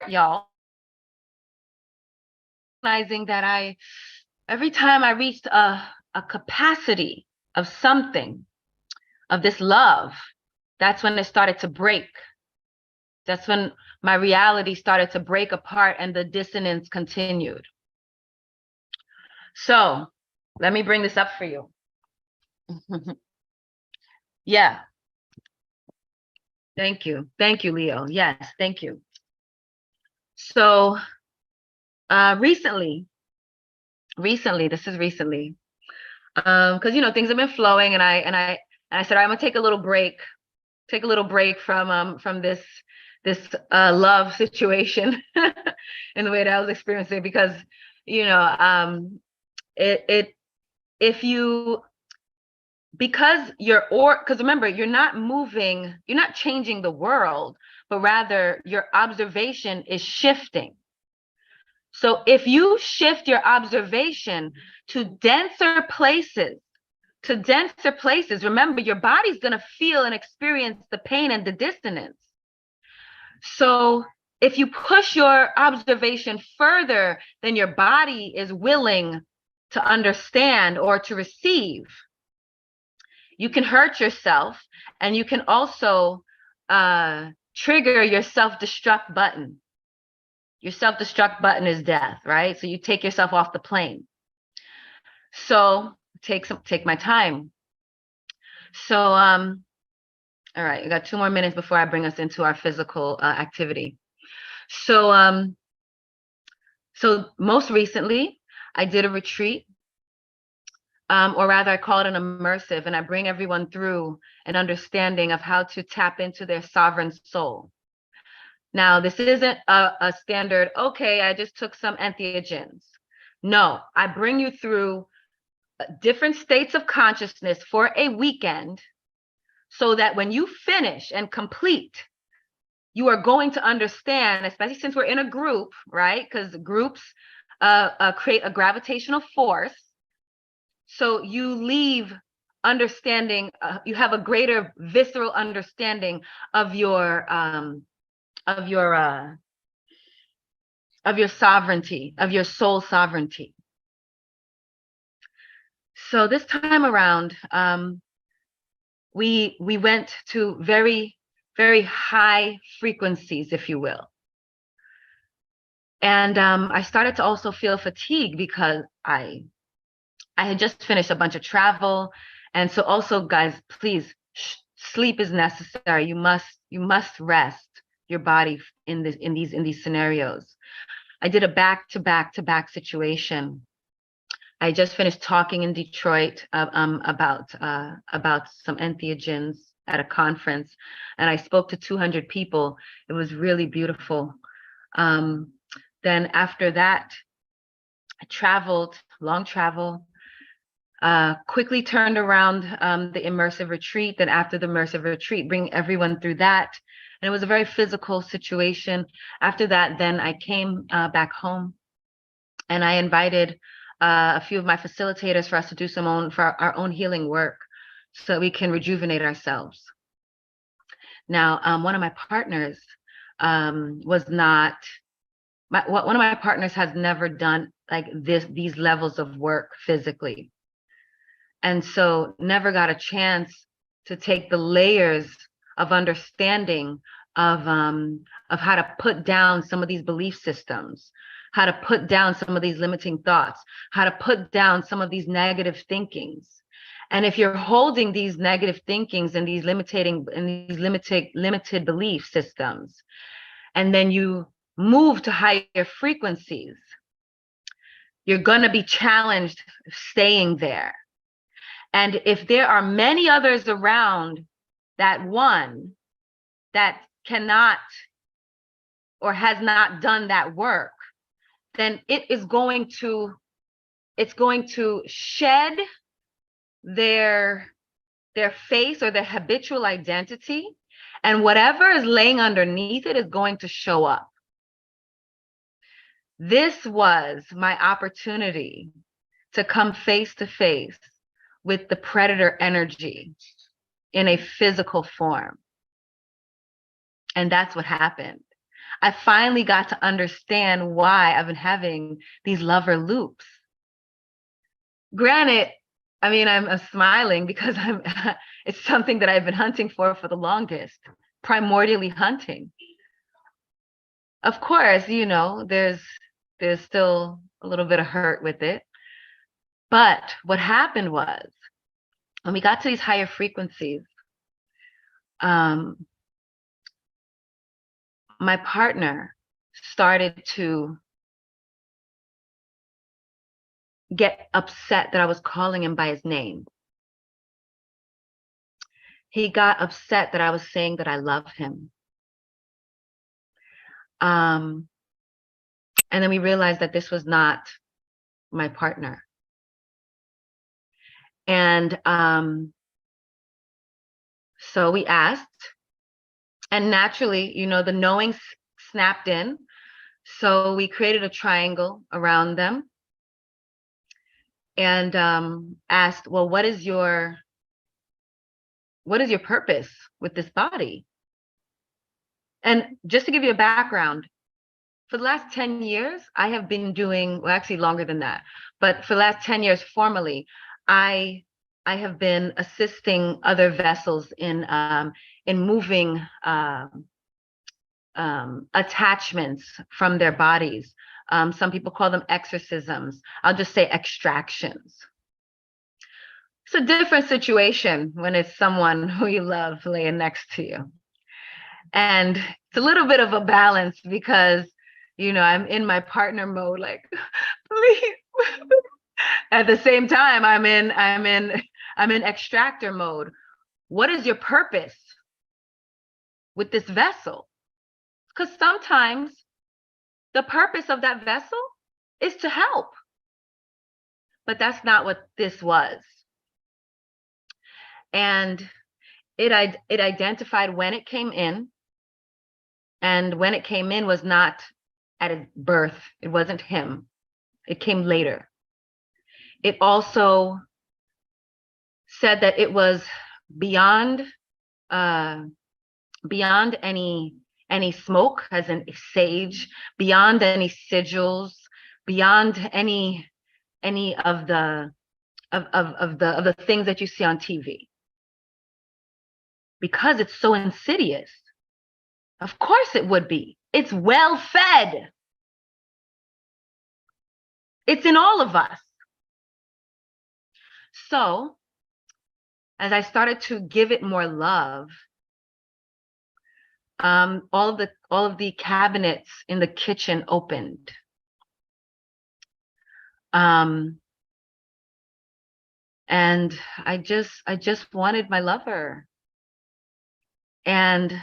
y'all. Recognizing that every time I reached a capacity of something, of this love, that's when it started to break. That's when my reality started to break apart and the dissonance continued. So let me bring this up for you. Yeah. Thank you. Thank you, Leo. Yes, thank you. So recently, this is recently, because you know things have been flowing, and I said, I'm gonna take a little break from this love situation in the way that I was experiencing, because you know because remember, you're not changing the world, but rather your observation is shifting. So if you shift your observation to denser places, remember, your body's going to feel and experience the pain and the dissonance. So if you push your observation further than your body is willing to understand or to receive, you can hurt yourself, and you can also trigger your self-destruct button. Your self-destruct button is death, right? So you take yourself off the plane. So take my time. So all right, I got 2 more minutes before I bring us into our physical activity. So so most recently I did a retreat, or rather I call it an immersive, and I bring everyone through an understanding of how to tap into their sovereign soul. Now, this isn't a standard, okay, I just took some entheogens. No, I bring you through different states of consciousness for a weekend, so that when you finish and complete, you are going to understand, especially since we're in a group, right? Because groups create a gravitational force. So you leave understanding, you have a greater visceral understanding of your sovereignty, of your soul sovereignty. So this time around, we went to very, very high frequencies, if you will. And I started to also feel fatigue, because I had just finished a bunch of travel. And so also, guys, please, sleep is necessary. You must rest your body in these scenarios. I did a back-to-back situation. I just finished talking in Detroit about some entheogens at a conference, and I spoke to 200 people. It was really beautiful. Then after that, I traveled, long travel, quickly turned around the immersive retreat. Then after the immersive retreat, bring everyone through that. And it was a very physical situation. After that, then I came back home, and I invited a few of my facilitators for us to do our own healing work. so that we can rejuvenate ourselves. Now, one of my partners was not, one of my partners has never done like these levels of work physically. And so never got a chance to take the layers of understanding of how to put down some of these belief systems, how to put down some of these limiting thoughts, how to put down some of these negative thinkings. And if you're holding these negative thinkings and these limited belief systems, and then you move to higher frequencies, you're going to be challenged staying there. And if there are many others around that one that cannot or has not done that work, then it's going to shed their face or their habitual identity, and whatever is laying underneath it is going to show up. This was my opportunity to come face to face with the predator energy in a physical form. And that's what happened. I finally got to understand why I've been having these lover loops. Granted, I mean, I'm smiling because it's something that I've been hunting for the longest, primordially hunting. Of course, you know, there's still a little bit of hurt with it. But what happened was, when we got to these higher frequencies, my partner started to get upset that I was calling him by his name. He got upset that I was saying that I love him. And then we realized that this was not my partner. And so we asked, and naturally, you know, the knowing snapped in. So we created a triangle around them and asked, well, what is your purpose with this body? And just to give you a background, for the last 10 years, I have been doing, well, actually longer than that, but for the last 10 years formally, I have been assisting other vessels in moving attachments from their bodies. Some people call them exorcisms. I'll just say extractions. It's a different situation when it's someone who you love laying next to you. And it's a little bit of a balance because, you know, I'm in my partner mode, like, please. At the same time, I'm in extractor mode. What is your purpose with this vessel? Because sometimes the purpose of that vessel is to help, but that's not what this was. And it identified when it came in, and when it came in was not at his birth. It wasn't him. It came later. It also said that it was beyond any smoke, as in sage, beyond any sigils, beyond any of the things that you see on TV. Because it's so insidious. Of course it would be. It's well fed. It's in all of us. So, as I started to give it more love, all of the cabinets in the kitchen opened. And I just wanted my lover. And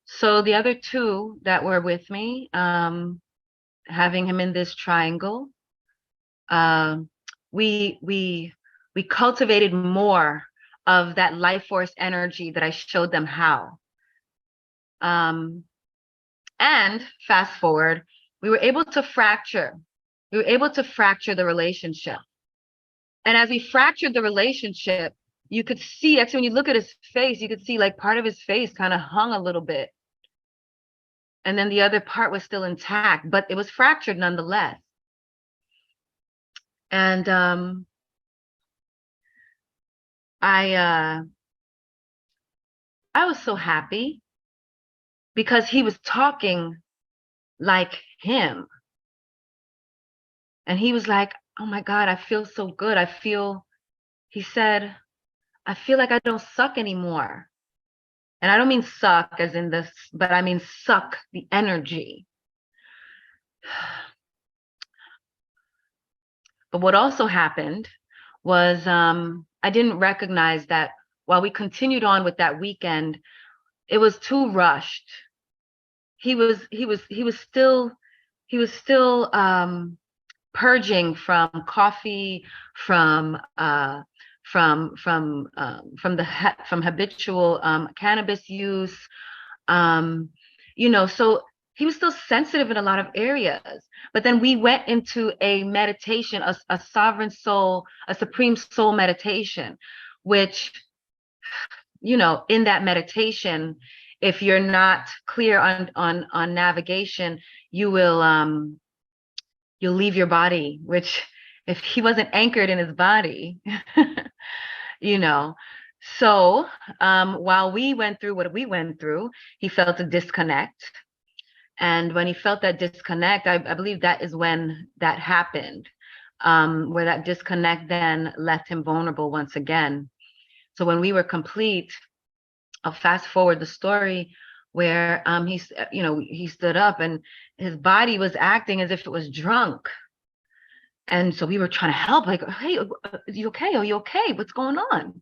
so the other two that were with me, having him in this triangle, we cultivated more of that life force energy that I showed them how. And fast forward, we were able to fracture the relationship. And as we fractured the relationship, you could see, actually, when you look at his face, you could see like part of his face kind of hung a little bit. And then the other part was still intact, but it was fractured nonetheless. And I was so happy because he was talking like him. And he was like, oh my God, I feel so good. He said, I feel like I don't suck anymore. And I don't mean suck as in this, but I mean suck the energy. But what also happened was I didn't recognize that while we continued on with that weekend, it was too rushed. He was still purging from coffee, from habitual cannabis use, so he was still sensitive in a lot of areas. But then we went into a meditation, a sovereign soul, a supreme soul meditation, which, in that meditation, if you're not clear on navigation, you'll leave your body, which if he wasn't anchored in his body, So while we went through what we went through, he felt a disconnect. And when he felt that disconnect, I believe that is when that happened, where that disconnect then left him vulnerable once again. So when we were complete, I'll fast forward the story where he stood up and his body was acting as if it was drunk. And so we were trying to help, like, hey, are you okay? Are you okay? What's going on?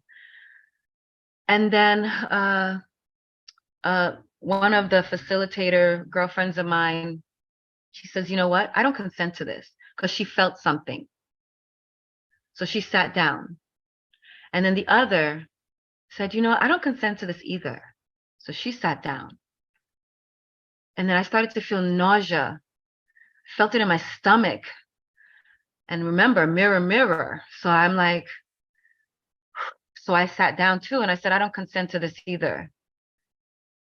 And then one of the facilitator girlfriends of mine, she says, you know what? I don't consent to this, because she felt something. So she sat down. And then the other said, I don't consent to this either. So she sat down. And then I started to feel nausea, felt it in my stomach. And remember, mirror, mirror. So I'm like, so I sat down too. And I said, I don't consent to this either.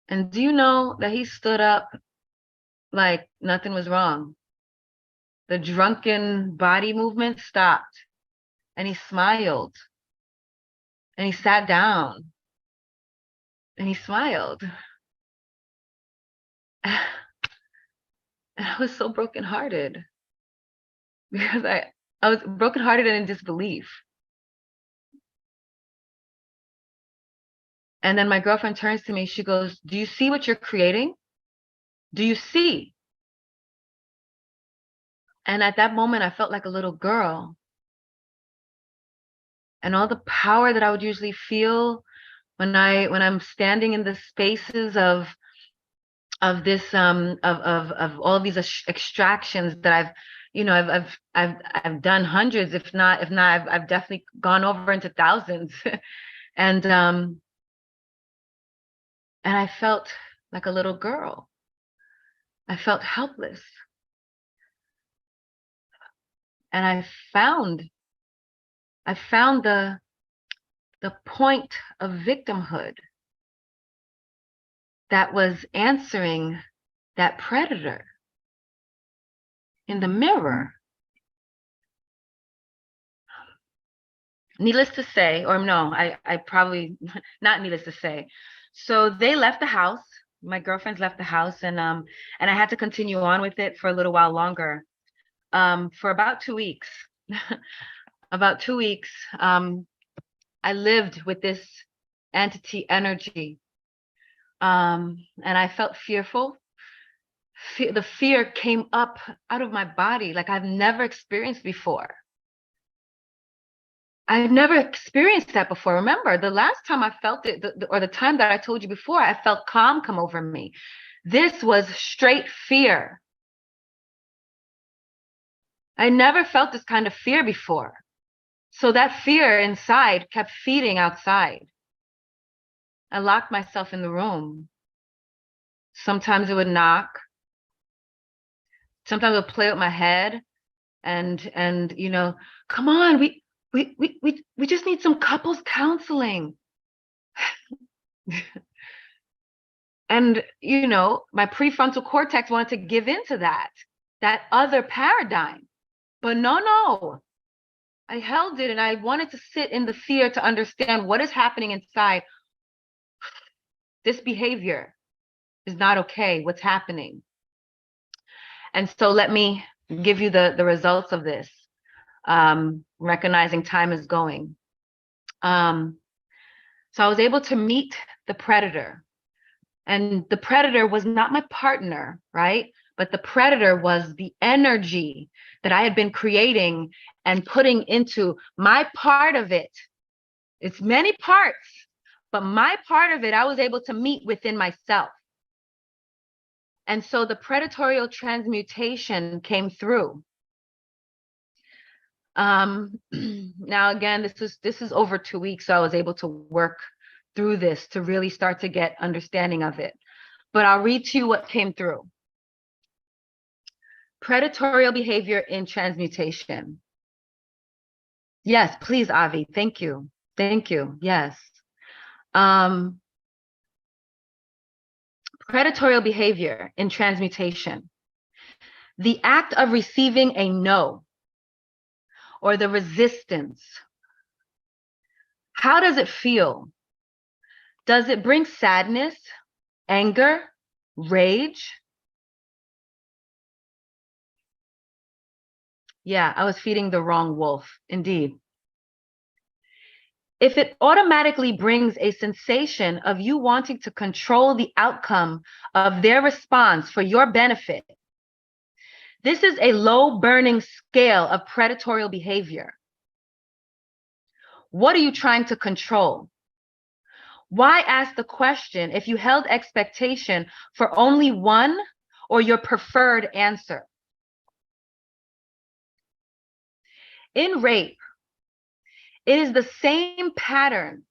And do you know that he stood up like nothing was wrong? The drunken body movement stopped. And he smiled. And he sat down. And he smiled. And I was so brokenhearted. Because I was brokenhearted and in disbelief. And then my girlfriend turns to me, she goes, do you see what you're creating? Do you see? And at that moment, I felt like a little girl. And all the power that I would usually feel when I'm standing in the spaces of this of all of these extractions that I've done hundreds, if not I've definitely gone over into thousands. And I felt like a little girl. I felt helpless. And I found the point of victimhood that was answering that predator in the mirror. Needless to say, or no, I probably not needless to say. So they left the house. My girlfriends left the house, and I had to continue on with it for a little while longer. For about 2 weeks. About 2 weeks, I lived with this entity energy. And I felt fearful. The fear came up out of my body like I've never experienced before. I've never experienced that before. Remember, the last time I felt it, or the time that I told you before, I felt calm come over me. This was straight fear. I never felt this kind of fear before. So that fear inside kept feeding outside. I locked myself in the room. Sometimes it would knock. Sometimes it would play with my head and come on, we we just need some couples counseling. And, you know, my prefrontal cortex wanted to give into that other paradigm. But no, I held it and I wanted to sit in the fear to understand what is happening inside. This behavior is not okay. What's happening? And so let me give you the results of this, recognizing time is going. So I was able to meet the predator. And the predator was not my partner, right? But the predator was the energy that I had been creating and putting into my part of it. It's many parts, but my part of it, I was able to meet within myself. And so the predatorial transmutation came through. Now, again, this is over 2 weeks, so I was able to work through this to really start to get understanding of it. But I'll read to you what came through. Predatorial behavior in transmutation. Yes, please, Avi. Thank you. Thank you. Yes. Predatorial behavior in transmutation. The act of receiving a no or the resistance. How does it feel? Does it bring sadness, anger, rage? Yeah, I was feeding the wrong wolf, indeed. If it automatically brings a sensation of you wanting to control the outcome of their response for your benefit, this is a low burning scale of predatorial behavior. What are you trying to control? Why ask the question if you held expectation for only one or your preferred answer? In rape, it is the same pattern.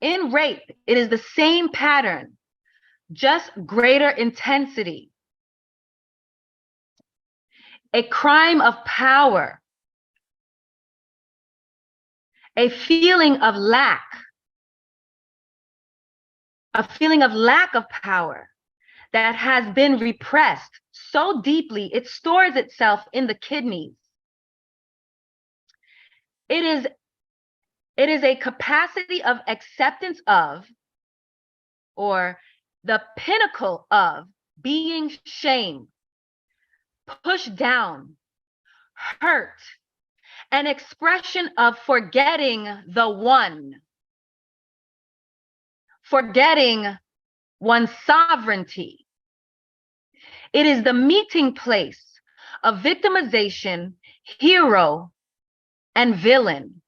In rape, it is the same pattern, just greater intensity. A crime of power, a feeling of lack of power that has been repressed so deeply it stores itself in the kidneys. It is a capacity of acceptance of, or the pinnacle of, being shamed, pushed down, hurt, an expression of forgetting the one, forgetting one's sovereignty. It is the meeting place of victimization, hero, and villain.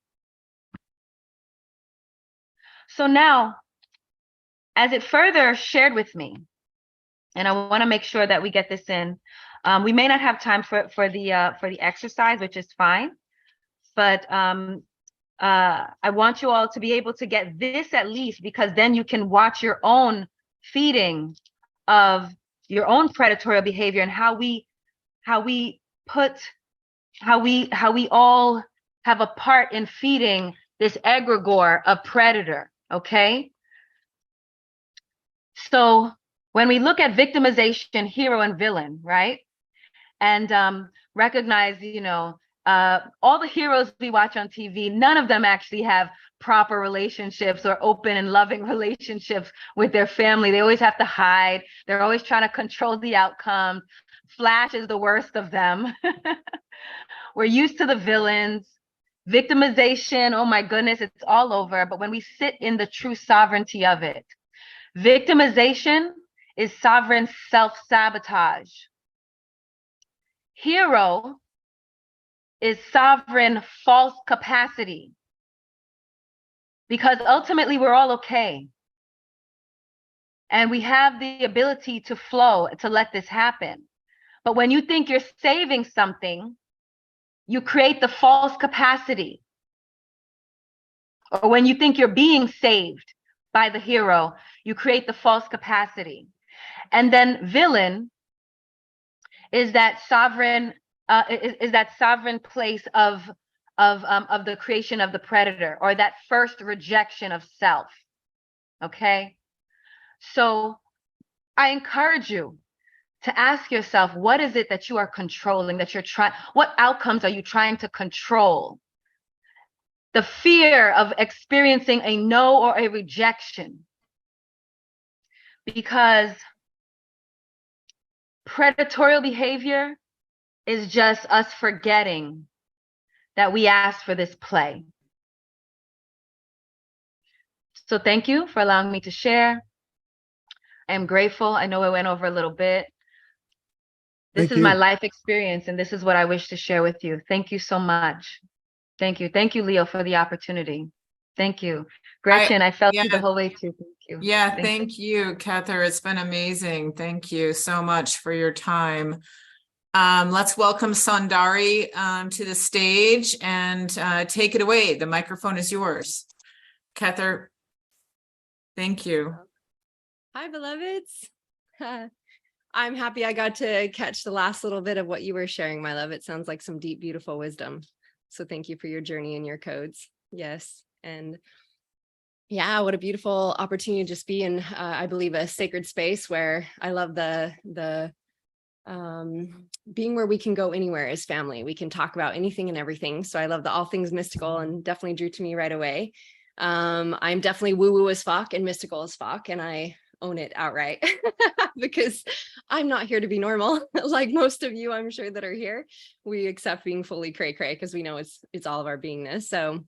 So now, as it further shared with me, and I want to make sure that we get this in, we may not have time for the exercise, which is fine, but I want you all to be able to get this at least, because then you can watch your own feeding of your own predatorial behavior and how we all have a part in feeding this egregore of predator, okay? So when we look at victimization, hero and villain, right? And recognize, you know, all the heroes we watch on TV, none of them actually have proper relationships or open and loving relationships with their family. They always have to hide. They're always trying to control the outcome. Flash is the worst of them. We're used to the villains. Victimization, oh my goodness, it's all over. But when we sit in the true sovereignty of it, victimization is sovereign self-sabotage. Hero is sovereign false capacity. Because ultimately we're all okay. And we have the ability to flow, to let this happen. But when you think you're saving something, you create the false capacity. Or when you think you're being saved by the hero, you create the false capacity. And then villain is that sovereign place of of the creation of the predator, or that first rejection of self. Okay. So I encourage you to ask yourself, what is it that you are controlling, that you're trying, what outcomes are you trying to control? The fear of experiencing a no or a rejection. Because predatorial behavior is just us forgetting that we asked for this play. So thank you for allowing me to share. I am grateful. I know I went over a little bit. This Thank is my you. life experience, and this is what I wish to share with you. Thank you so much. Thank you. Thank you, Leo, for the opportunity. Thank you. Gretchen, I felt you the yeah. whole way too. Thank you. Yeah, Thank you. thank you, Cather. It's been amazing. Thank you so much for your time. Let's welcome Sundari to the stage and take it away. The microphone is yours. Cather, thank you. Hi, beloveds. I'm happy I got to catch the last little bit of what you were sharing, my love. It sounds like some deep, beautiful wisdom. So thank you for your journey and your codes. Yes. And yeah, what a beautiful opportunity to just be in, I believe, a sacred space where I love the being where we can go anywhere as family. We can talk about anything and everything. So I love the all things mystical, and definitely drew to me right away. I'm definitely woo-woo as fuck and mystical as fuck, and I own it outright because I'm not here to be normal. Like most of you, I'm sure, that are here. We accept being fully cray-cray because we know it's all of our beingness. So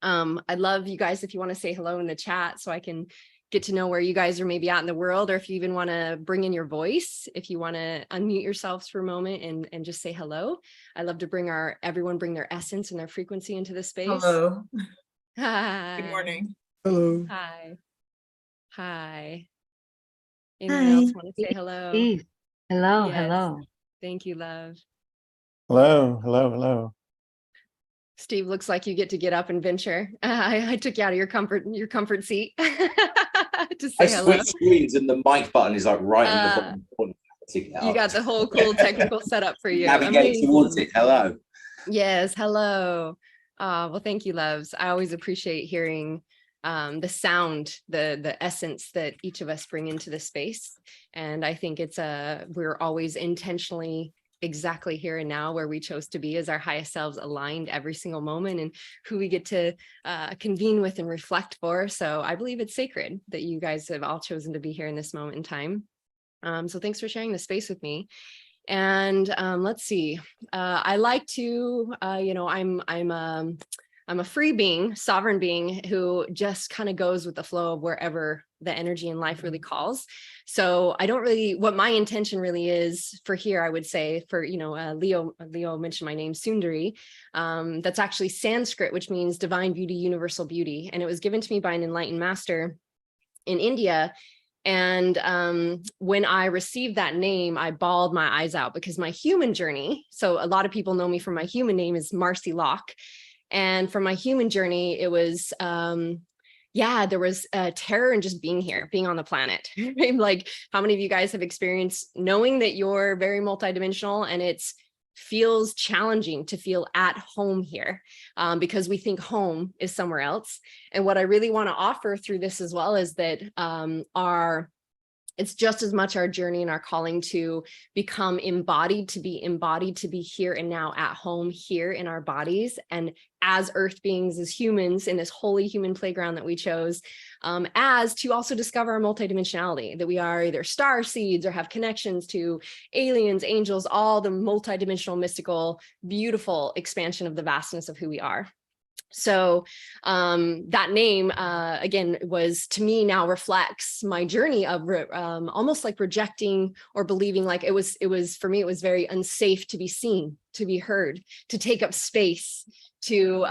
I'd love you guys if you want to say hello in the chat so I can get to know where you guys are maybe at in the world, or if you even want to bring in your voice, if you want to unmute yourselves for a moment and just say hello. I love to bring everyone bring their essence and their frequency into the space. Hello. Hi. Good morning. Hello. Hi. Hi. Anyone else want to say hello? Peace. Hello, Yes. hello. Thank you, love. Hello, hello, hello. Steve, looks like you get to get up and venture. I took you out of your comfort seat to say I hello. switched screens and the mic button is like right in the bottom corner. You got the whole cool technical setup for you. Navigate towards Amazing. it. Hello. Yes, hello. Well, thank you, loves. I always appreciate hearing the sound, the essence that each of us bring into the space. And I think we're always intentionally exactly here and now where we chose to be as our highest selves, aligned every single moment, and who we get to convene with and reflect for. So I believe it's sacred that you guys have all chosen to be here in this moment in time. So thanks for sharing the space with me. And let's see, I like to, I'm a free being, sovereign being who just kind of goes with the flow of wherever the energy in life really calls. So I don't really, what my intention really is for here, I would say for, Leo mentioned my name, Sundari. That's actually Sanskrit, which means divine beauty, universal beauty. And it was given to me by an enlightened master in India. And when I received that name, I bawled my eyes out because my human journey, so a lot of people know me from my human name is Marcy Locke. And from my human journey, it was, there was terror in just being here, being on the planet. Like, how many of you guys have experienced knowing that you're very multidimensional and it feels challenging to feel at home here because we think home is somewhere else. And what I really want to offer through this as well is that it's just as much our journey and our calling to become embodied, to be here and now at home here in our bodies. And as earth beings, as humans in this holy human playground that we chose, as to also discover our multidimensionality, that we are either star seeds or have connections to aliens, angels, all the multidimensional, mystical, beautiful expansion of the vastness of who we are. So that name, again, was to me now reflects my journey of almost like rejecting or believing like it was for me, it was very unsafe to be seen, to be heard, to take up space, to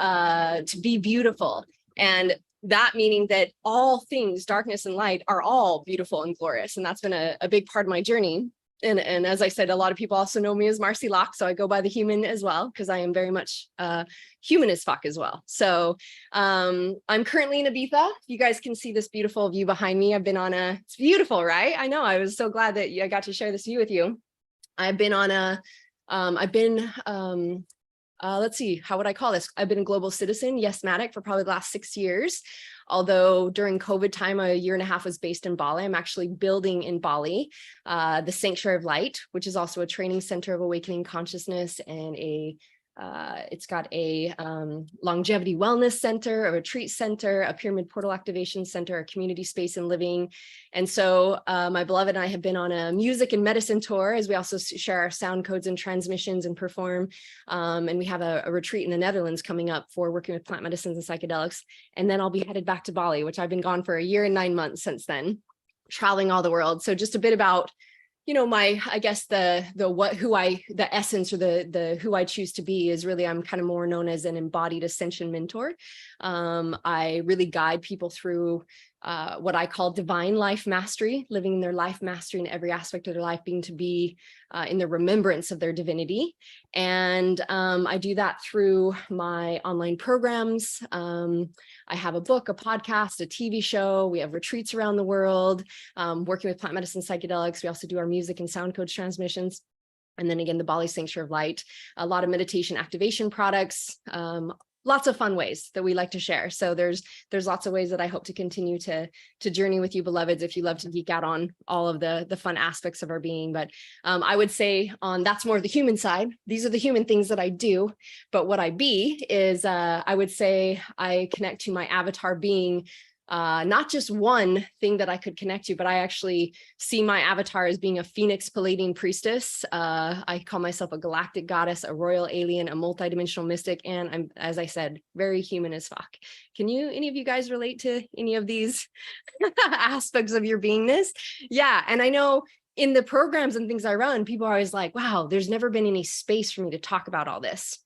be beautiful. And that meaning that all things, darkness and light, are all beautiful and glorious. And that's been a big part of my journey. And as I said, a lot of people also know me as Marcy Locke, so I go by the human as well, because I am very much human as fuck as well. So I'm currently in Ibiza. You guys can see this beautiful view behind me. I've been on it's beautiful, right? I know, I was so glad that I got to share this view with you. I've been on let's see, how would I call this? I've been a global citizen, Yesmatic, for probably the last 6 years. Although during COVID time, a year and a half was based in Bali. I'm actually building in Bali, the Sanctuary of Light, which is also a training center of awakening consciousness, and it's got a longevity wellness center, a retreat center, a pyramid portal activation center, a community space and living. And so my beloved and I have been on a music and medicine tour, as we also share our sound codes and transmissions and perform. And we have a retreat in the Netherlands coming up for working with plant medicines and psychedelics. And then I'll be headed back to Bali, which I've been gone for a year and 9 months since then, traveling all the world. So just a bit about, you know, my, I guess the essence, or the who I choose to be is really, I'm kind of more known as an embodied ascension mentor. I really guide people through what I call divine life mastery, living their life mastery in every aspect of their life, being to be in the remembrance of their divinity. And I do that through my online programs. I have a book, a podcast, a TV show. We have retreats around the world, working with plant medicine, psychedelics. We also do our music and sound codes transmissions. And then again, the Bali Sanctuary of Light, a lot of meditation activation products, lots of fun ways that we like to share. So there's lots of ways that I hope to continue to journey with you, beloveds, if you love to geek out on all of the fun aspects of our being. But I would say that's more of the human side. These are the human things that I do. But what I be is, I would say I connect to my avatar being not just one thing that I could connect to, but I actually see my avatar as being a Phoenix Palladian priestess. I call myself a galactic goddess, a royal alien, a multidimensional mystic, and I'm, as I said, very human as fuck. Can any of you guys relate to any of these aspects of your beingness? Yeah, and I know in the programs and things I run, people are always like, wow, there's never been any space for me to talk about all this,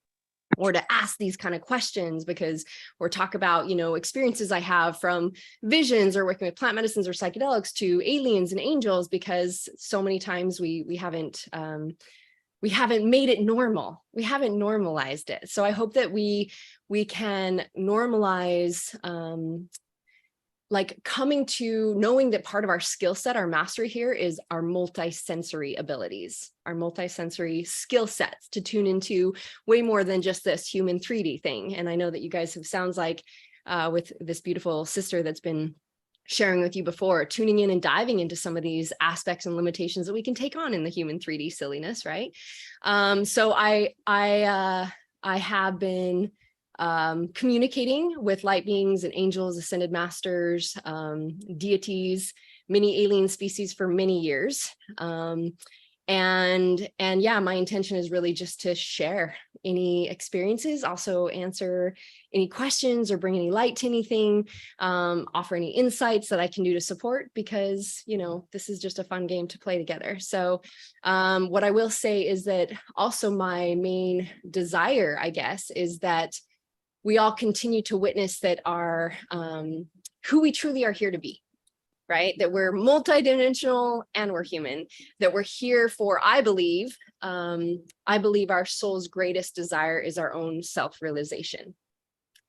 or to ask these kind of questions, because, or talk about, you know, experiences I have from visions or working with plant medicines or psychedelics to aliens and angels, because so many times we haven't made it normal. We haven't normalized it. So I hope that we can normalize, like coming to knowing that part of our skill set, our mastery here, is our multisensory abilities, our multisensory skill sets to tune into way more than just this human 3D thing. And I know that you guys have, sounds like with this beautiful sister that's been sharing with you before, tuning in and diving into some of these aspects and limitations that we can take on in the human 3D silliness, right? So I have been communicating with light beings and angels, ascended masters, deities, many alien species for many years. And yeah, my intention is really just to share any experiences, also answer any questions or bring any light to anything, offer any insights that I can do to support, because, you know, this is just a fun game to play together. So what I will say is that also my main desire, I guess, is that we all continue to witness that our who we truly are here to be, right? That we're multidimensional and we're human, that we're here for, I believe our soul's greatest desire is our own self-realization,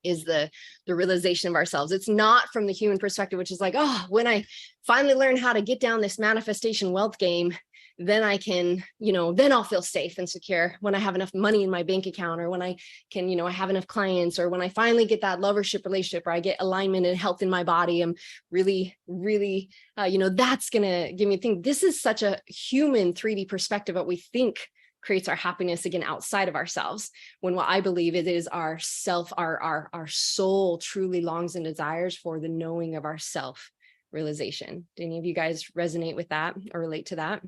is the realization of ourselves. It's not from the human perspective, which is like, oh, when I finally learn how to get down this manifestation wealth game, then I can, you know, then I'll feel safe and secure when I have enough money in my bank account, or when I can, you know, I have enough clients, or when I finally get that lovership relationship, or I get alignment and health in my body. I'm really, really, you know, that's going to give me a thing. This is such a human 3D perspective, what we think creates our happiness, again, outside of ourselves, when what I believe it is our self, our soul truly longs and desires for the knowing of our self realization. Do any of you guys resonate with that or relate to that?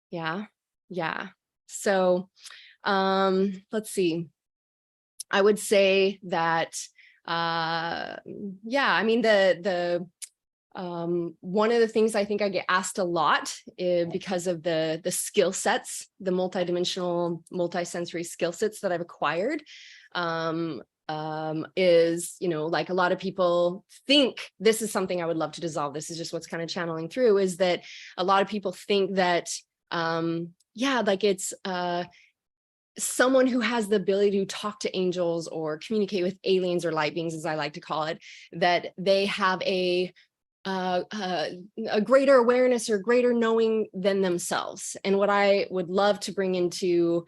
Yeah. So let's see. I would say that I mean one of the things I think I get asked a lot because of the skill sets, the multidimensional, multisensory skill sets that I've acquired, is, you know, like a lot of people think, this is something I would love to dissolve, this is just what's kind of channeling through, is that a lot of people think that like it's someone who has the ability to talk to angels or communicate with aliens or light beings, as I like to call it, that they have a greater awareness or greater knowing than themselves. And what I would love to bring into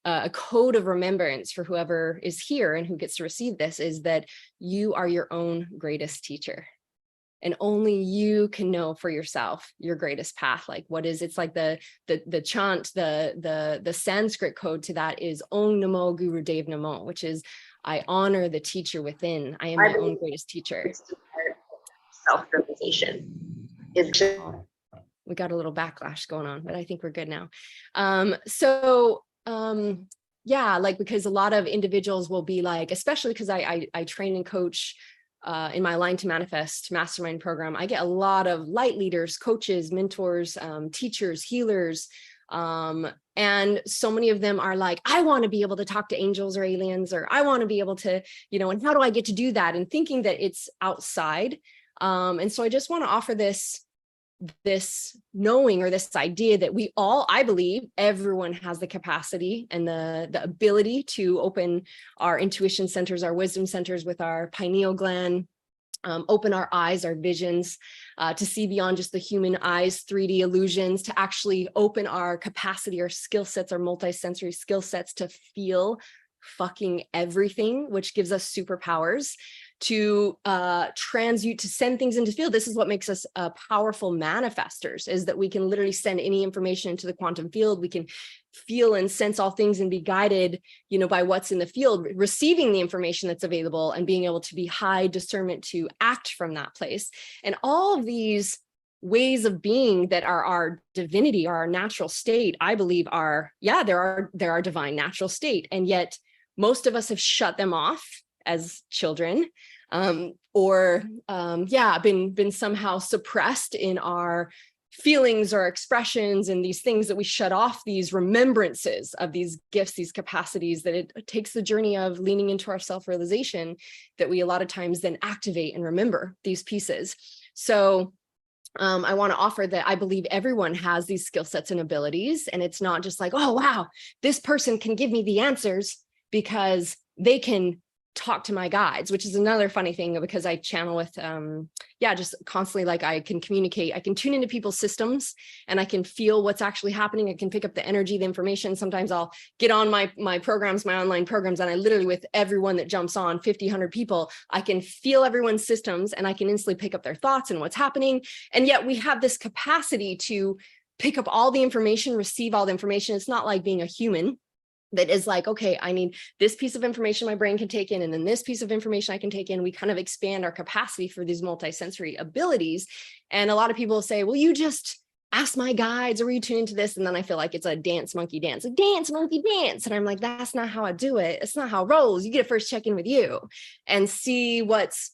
a code of remembrance for whoever is here and who gets to receive this, is that you are your own greatest teacher. And only you can know for yourself your greatest path. Like what is, it's like the chant, the Sanskrit code to that is Om Namo Guru Dev Namo, which is, I honor the teacher within. I am my own greatest teacher. Self-realization is We got a little backlash going on, but I think we're good now. Yeah, like, because a lot of individuals will be like, especially because I train and coach in my Align to Manifest mastermind program, I get a lot of light leaders, coaches, mentors, teachers, healers. And so many of them are like, I want to be able to talk to angels or aliens, or I want to be able to, you know, and how do I get to do that? And thinking that it's outside. And so I just want to offer this knowing, or this idea that we all, I believe everyone has the capacity and the ability to open our intuition centers, our wisdom centers with our pineal gland, open our eyes, our visions, to see beyond just the human eyes, 3D illusions, to actually open our capacity, our skill sets, our multisensory skill sets to feel fucking everything, which gives us superpowers, to transmute, to send things into field. This is what makes us powerful manifestors, is that we can literally send any information into the quantum field. We can feel and sense all things and be guided, you know, by what's in the field, receiving the information that's available and being able to be high discernment to act from that place. And all of these ways of being that are our divinity, are our natural state, I believe are, yeah, they're our divine natural state. And yet most of us have shut them off as children, or been somehow suppressed in our feelings or expressions, and these things that we shut off, these remembrances of these gifts, these capacities, that it takes the journey of leaning into our self-realization that we a lot of times then activate and remember these pieces. So I want to offer that I believe everyone has these skill sets and abilities, and it's not just like, oh, wow, this person can give me the answers because they can talk to my guides, which is another funny thing, because I channel with, just constantly, like, I can communicate, I can tune into people's systems, and I can feel what's actually happening. I can pick up the energy, the information. Sometimes I'll get on my programs, my online programs, and I literally, with everyone that jumps on, 50, 100 people, I can feel everyone's systems, and I can instantly pick up their thoughts and what's happening. And yet we have this capacity to pick up all the information, receive all the information. It's not like being a human that is like, okay, I need this piece of information my brain can take in, and then this piece of information I can take in. We kind of expand our capacity for these multisensory abilities. And a lot of people say, well, you just ask my guides, or you tune into this. And then I feel like it's a dance monkey dance, a dance monkey dance. And I'm like, that's not how I do it. It's not how it rolls. You get to first check in with you and see what's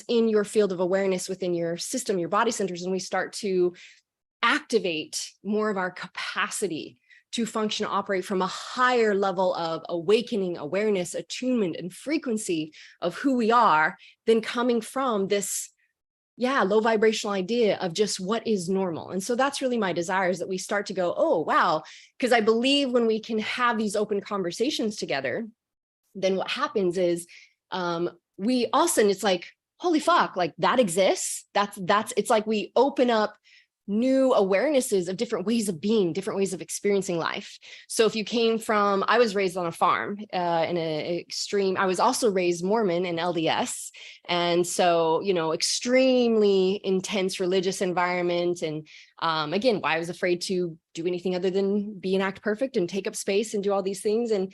in your field of awareness within your system, your body centers. And we start to activate more of our capacity to function, operate from a higher level of awakening, awareness, attunement, and frequency of who we are, than coming from this, low vibrational idea of just what is normal. And so that's really my desire, is that we start to go, oh, wow, because I believe when we can have these open conversations together, then what happens is we all of a sudden, it's like, holy fuck, like that exists. It's like we open up new awarenesses of different ways of being, different ways of experiencing life. So if you came from, I was raised on a farm I was also raised Mormon and LDS. And so, extremely intense religious environment. And again, why I was afraid to do anything other than be and act perfect and take up space and do all these things. And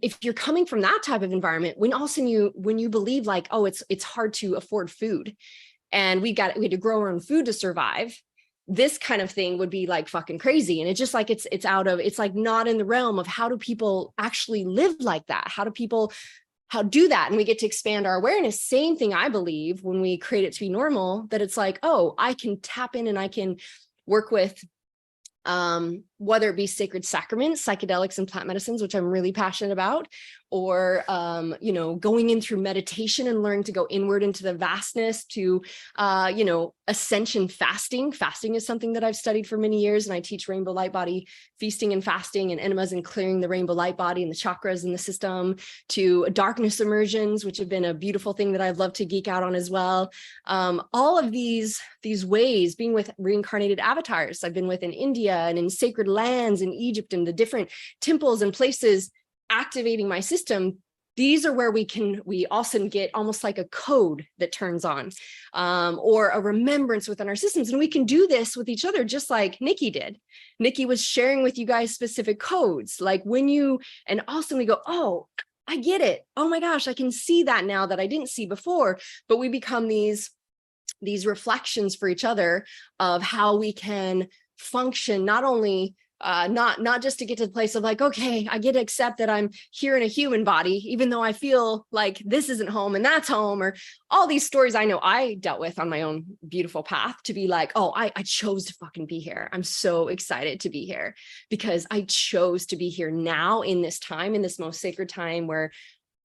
if you're coming from that type of environment, when also when you believe like, oh, it's hard to afford food, and we had to grow our own food to survive, this kind of thing would be like fucking crazy. And it's just like, it's like not in the realm of how do people actually live like that? How do that? And we get to expand our awareness. Same thing, I believe, when we create it to be normal, that it's like, oh, I can tap in and I can work with whether it be sacred sacraments, psychedelics, and plant medicines, which I'm really passionate about, or, going in through meditation and learning to go inward into the vastness, to, ascension fasting. Fasting is something that I've studied for many years, and I teach rainbow light body feasting and fasting and enemas and clearing the rainbow light body and the chakras in the system, to darkness immersions, which have been a beautiful thing that I've loved to geek out on as well. All of these ways, being with reincarnated avatars I've been with in India and in sacred sacred lands in Egypt and the different temples and places activating my system, these are where we also get almost like a code that turns on, or a remembrance within our systems. And we can do this with each other, just like Nikki did. Nikki was sharing with you guys specific codes, like and also we go, oh, I get it. Oh my gosh, I can see that now that I didn't see before. But we become these reflections for each other of how we can function, not only not just to get to the place of like, okay, I get to accept that I'm here in a human body, even though I feel like this isn't home and that's home, or all these stories I know I dealt with on my own beautiful path, to be like, oh, I chose to fucking be here. I'm so excited to be here because I chose to be here now in this time, in this most sacred time, where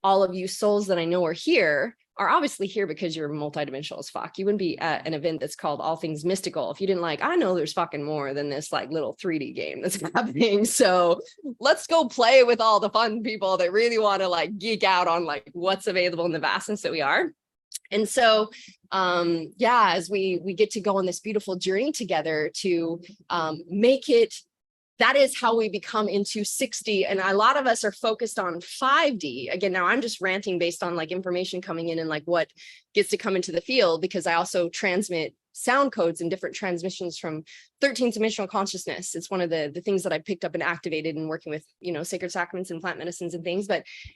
all of you souls that I know are here are obviously here because you're multidimensional as fuck. You wouldn't be at an event that's called All Things Mystical if you didn't like, I know there's fucking more than this like little 3D game that's happening. So let's go play with all the fun people that really want to like geek out on like what's available in the vastness that we are. And so, yeah, as we get to go on this beautiful journey together to make it, that is how we become into 6D. And a lot of us are focused on 5D. Again, now I'm just ranting based on like information coming in and like what gets to come into the field, because I also transmit sound codes and different transmissions from 13th dimensional consciousness. It's one of the things that I picked up and activated in working with, sacred sacraments and plant medicines and things.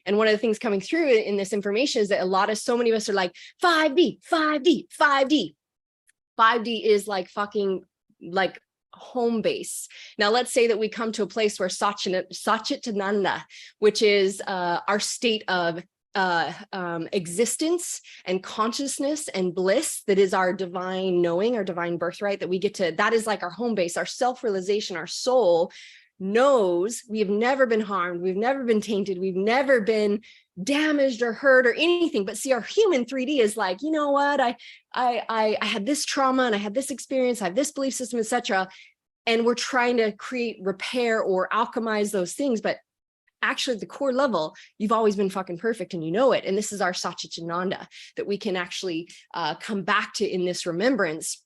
And one of the things coming through in this information is that so many of us are like 5D, 5D, 5D. 5D is like fucking like home base. Now, let's say that we come to a place where Satchitananda, which is our state of existence and consciousness and bliss, that is our divine knowing, our divine birthright, that we get to, that is like our home base, our self-realization. Our soul knows we have never been harmed, we've never been tainted, we've never been damaged or hurt or anything. But see, our human 3D is like, you know what, I had this trauma and I had this experience, I have this belief system, etc. And we're trying to create, repair, or alchemize those things. But actually, at the core level, you've always been fucking perfect and you know it. And this is our Satchitananda that we can actually come back to in this remembrance.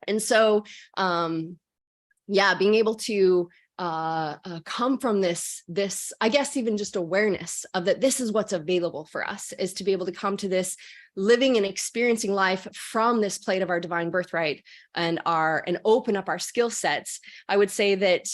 And so, yeah, being able to come from this, I guess, even just awareness of that this is what's available for us, is to be able to come to this living and experiencing life from this plate of our divine birthright and open up our skill sets. I would say that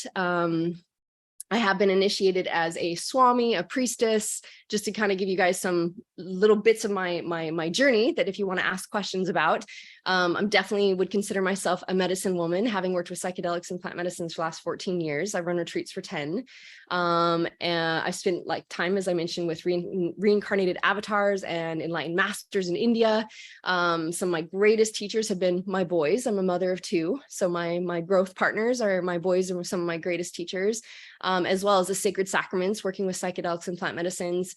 I have been initiated as a Swami, a priestess, just to kind of give you guys some little bits of my journey that if you want to ask questions about. I'm definitely would consider myself a medicine woman, having worked with psychedelics and plant medicines for the last 14 years. I run retreats for 10. And I spent like time, as I mentioned, with reincarnated avatars and enlightened masters in India. Some of my greatest teachers have been my boys. I'm a mother of 2. So my growth partners are my boys, and some of my greatest teachers, as well as the sacred sacraments, working with psychedelics and plant medicines.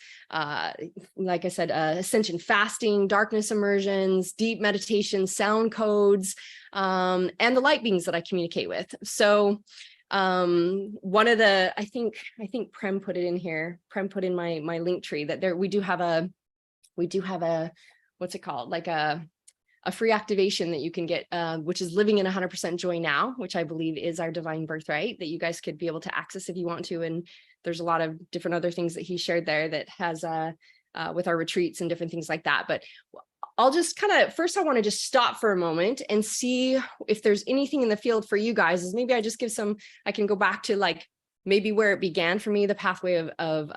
Like I said, ascension fasting, darkness immersions, deep meditation, sound codes, and the light beings that I communicate with. So one of the, I think Prem put it in here. Prem put in my link tree that we do have a, what's it called? Like a free activation that you can get, which is living in 100% joy now, which I believe is our divine birthright, that you guys could be able to access if you want to. And there's a lot of different other things that he shared there that has with our retreats and different things like that. But I'll just first I want to just stop for a moment and see if there's anything in the field for you guys. Is maybe I just give I can go back to like maybe where it began for me, the pathway of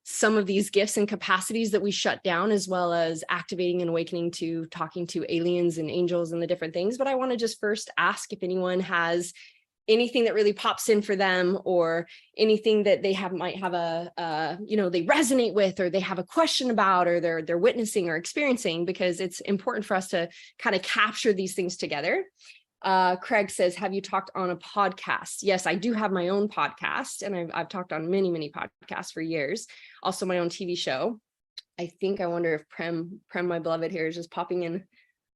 some of these gifts and capacities that we shut down, as well as activating and awakening to talking to aliens and angels and the different things. But I want to just first ask if anyone has anything that really pops in for them, or anything that they might have they resonate with, or they have a question about, or they're witnessing or experiencing, because it's important for us to kind of capture these things together. Craig says, have you talked on a podcast? Yes, I do have my own podcast, and I've talked on many, many podcasts for years. Also my own TV show. I wonder if Prem, my beloved here, is just popping in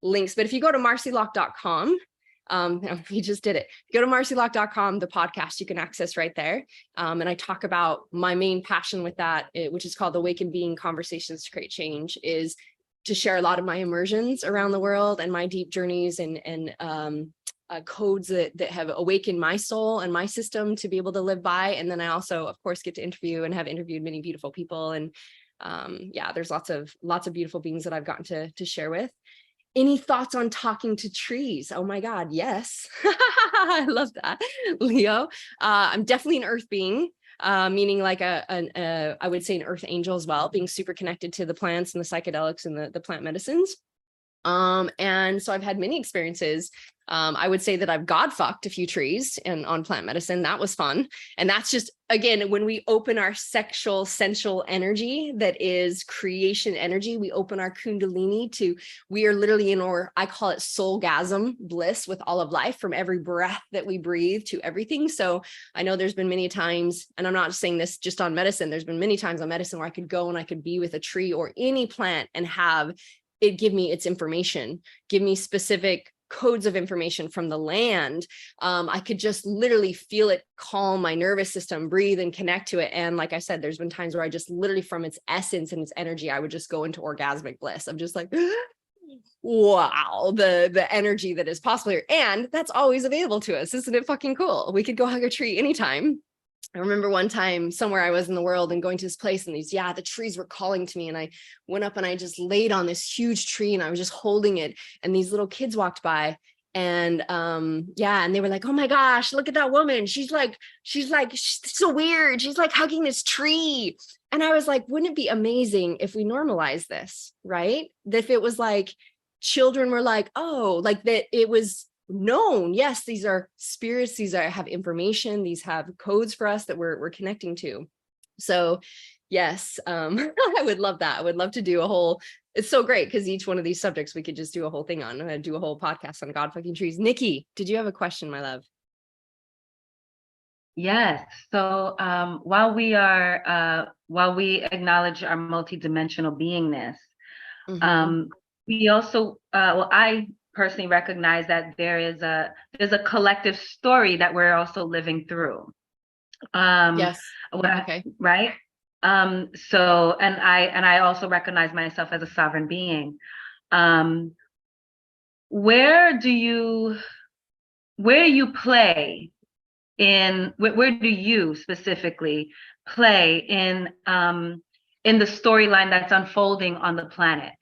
links. But if you go to marcylock.com, he just did it. Go to marcylock.com, the podcast you can access right there. And I talk about my main passion with that, which is called Awakened Being Conversations to Create Change, is to share a lot of my immersions around the world and my deep journeys and codes that have awakened my soul and my system to be able to live by. And then I also, of course, get to interview and have interviewed many beautiful people. And yeah, there's lots of beautiful beings that I've gotten to share with. Any thoughts on talking to trees? Oh my God, yes. I love that, Leo. I'm definitely an earth being, meaning like I would say an earth angel as well, being super connected to the plants and the psychedelics and the plant medicines. And so I've had many experiences. I would say that I've God fucked a few trees and on plant medicine. That was fun. And that's just, again, when we open our sexual, sensual energy, that is creation energy, we open our Kundalini to, we are literally in, or I call it soulgasm bliss with all of life, from every breath that we breathe to everything. So I know there's been many times, and I'm not saying this just on medicine, there's been many times on medicine where I could go and I could be with a tree or any plant and have it give me its information, give me specific codes of information from the land. I could just literally feel it calm my nervous system, breathe and connect to it. And like I said, there's been times where I just literally from its essence and its energy, I would just go into orgasmic bliss. I'm just like, wow, the energy that is possible here. And that's always available to us. Isn't it fucking cool? We could go hug a tree anytime. I remember one time somewhere I was in the world and going to this place, and the trees were calling to me, and I went up and I just laid on this huge tree and I was just holding it, and these little kids walked by, and and they were like, oh my gosh, look at that woman. She's so weird. She's like hugging this tree. And I was like, wouldn't it be amazing if we normalize this, right? That if it was like children were like, oh, like that it was known, yes, these are spirits, have information, these have codes for us that we're connecting to. So yes, I would love that. I would love to do a whole, it's so great because each one of these subjects we could just do a whole thing on, do a whole podcast on God fucking trees. Nikki, did you have a question, my love? Yes. So while we acknowledge our multidimensional beingness, we also, I personally recognize that there's a collective story that we're also living through. Yes. Okay. Right. So, and I also recognize myself as a sovereign being. Where do you play in, where do you specifically play in the storyline that's unfolding on the planet?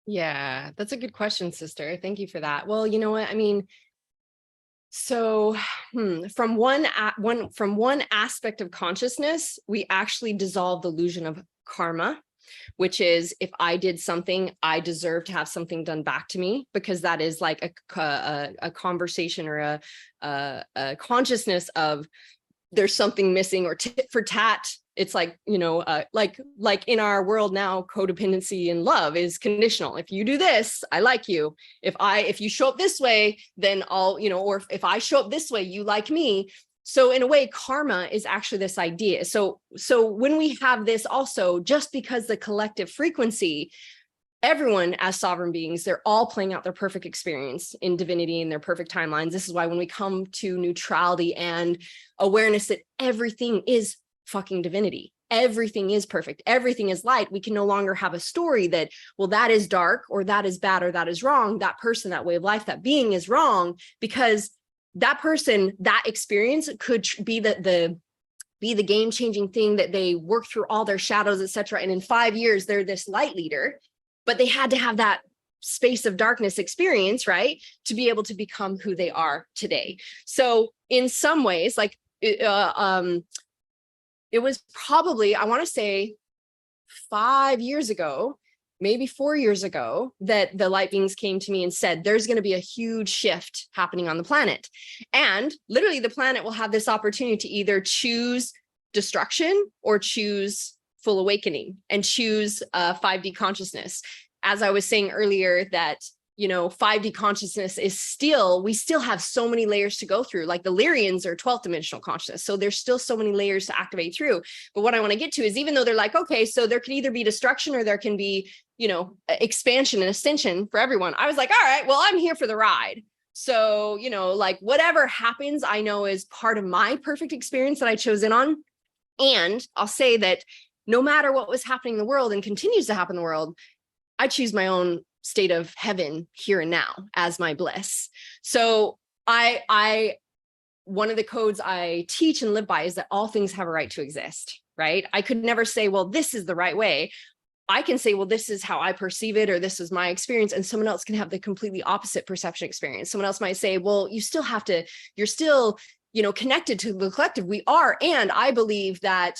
Yeah, that's a good question, sister. Thank you for that. Well, you know what? I mean, so from one aspect of consciousness, we actually dissolve the illusion of karma, which is if I did something, I deserve to have something done back to me, because that is like a conversation or a consciousness of there's something missing, or tit for tat. It's like, you know, like in our world now, codependency and love is conditional. If you do this, I like you. If you show up this way, then I'll, you know, or if I show up this way, you like me. So in a way, karma is actually this idea. So when we have this also, just because the collective frequency, everyone as sovereign beings, they're all playing out their perfect experience in divinity and their perfect timelines. This is why when we come to neutrality and awareness that everything is fucking divinity, everything is perfect, everything is light, we can no longer have a story that, well, that is dark, or that is bad, or that is wrong. That person, that way of life, that being is wrong, because that person, that experience could be the game-changing thing that they work through all their shadows, etc. And in 5 years, they're this light leader, but they had to have that space of darkness experience, right, to be able to become who they are today. So in some ways, like it was probably, I want to say 5 years ago, maybe 4 years ago, that the light beings came to me and said, there's going to be a huge shift happening on the planet. And literally the planet will have this opportunity to either choose destruction or choose full awakening and choose 5D consciousness. As I was saying earlier, that, you know, 5D consciousness is still, we still have so many layers to go through. Like the Lyrians are 12th dimensional consciousness. So there's still so many layers to activate through. But what I want to get to is, even though they're like, okay, so there can either be destruction or there can be, you know, expansion and ascension for everyone. I was like, all right, well, I'm here for the ride. So, you know, like whatever happens, I know is part of my perfect experience that I chose in on. And I'll say that no matter what was happening in the world and continues to happen in the world, I choose my own state of heaven here and now as my bliss. So one of the codes I teach and live by is that all things have a right to exist, right? I could never say, well, this is the right way. I can say, well, this is how I perceive it, or this is my experience. And someone else can have the completely opposite perception experience. Someone else might say, well, you're still, connected to the collective. We are. And I believe that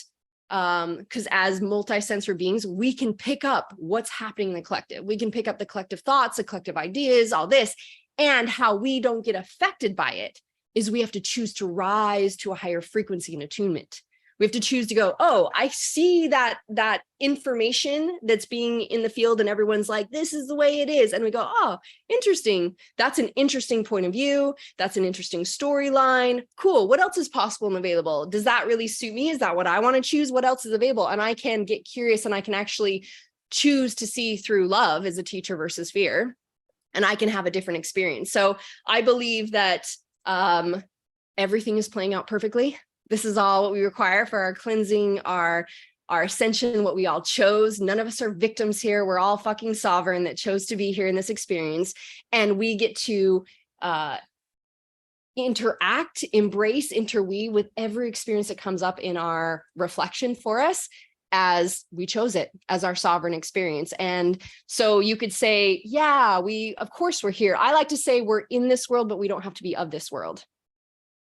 because as multi-sensory beings, we can pick up what's happening in the collective. We can pick up the collective thoughts, the collective ideas, all this, and how we don't get affected by it is we have to choose to rise to a higher frequency and attunement. We have to choose to go, oh, I see that information that's being in the field and everyone's like, this is the way it is. And we go, oh, interesting. That's an interesting point of view. That's an interesting storyline. Cool. What else is possible and available? Does that really suit me? Is that what I want to choose? What else is available? And I can get curious and I can actually choose to see through love as a teacher versus fear. And I can have a different experience. So I believe that everything is playing out perfectly. This is all what we require for our cleansing, our ascension, what we all chose. None of us are victims here. We're all fucking sovereign that chose to be here in this experience. And we get to interact, embrace, interweave with every experience that comes up in our reflection for us as we chose it as our sovereign experience. And so you could say, yeah, of course we're here. I like to say we're in this world, but we don't have to be of this world.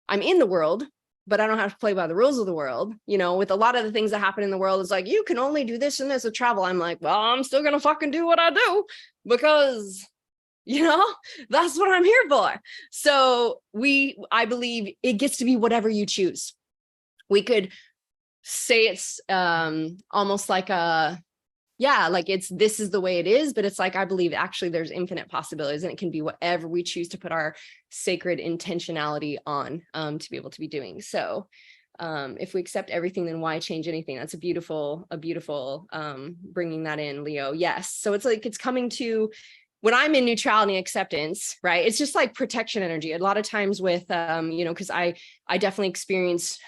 I'm in the world, but I don't have to play by the rules of the world. With a lot of the things that happen in the world, it's like, you can only do this and this with travel. I'm like, well, I'm still going to fucking do what I do because, that's what I'm here for. So I believe it gets to be whatever you choose. We could say it's almost like this is the way it is, but it's like, I believe actually there's infinite possibilities and it can be whatever we choose to put our sacred intentionality on to be able to be doing. So if we accept everything, then why change anything? That's a beautiful bringing that in, Leo. Yes. So it's like, it's coming to, when I'm in neutrality and acceptance, right? It's just like protection energy. A lot of times with, because I definitely experienced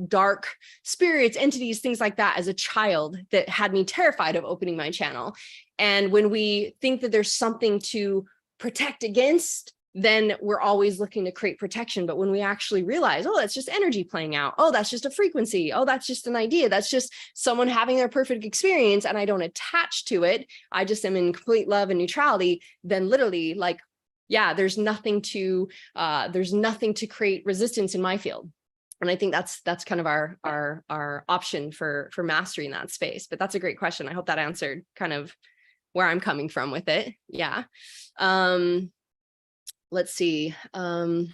dark spirits, entities, things like that as a child that had me terrified of opening my channel. And when we think that there's something to protect against, then we're always looking to create protection. But when we actually realize, oh, that's just energy playing out. Oh, that's just a frequency. Oh, that's just an idea. That's just someone having their perfect experience. And I don't attach to it. I just am in complete love and neutrality. Then literally there's nothing to create resistance in my field. And I think that's kind of our option for mastery in that space. But that's a great question. I hope that answered kind of where I'm coming from with it. Yeah. Let's see. I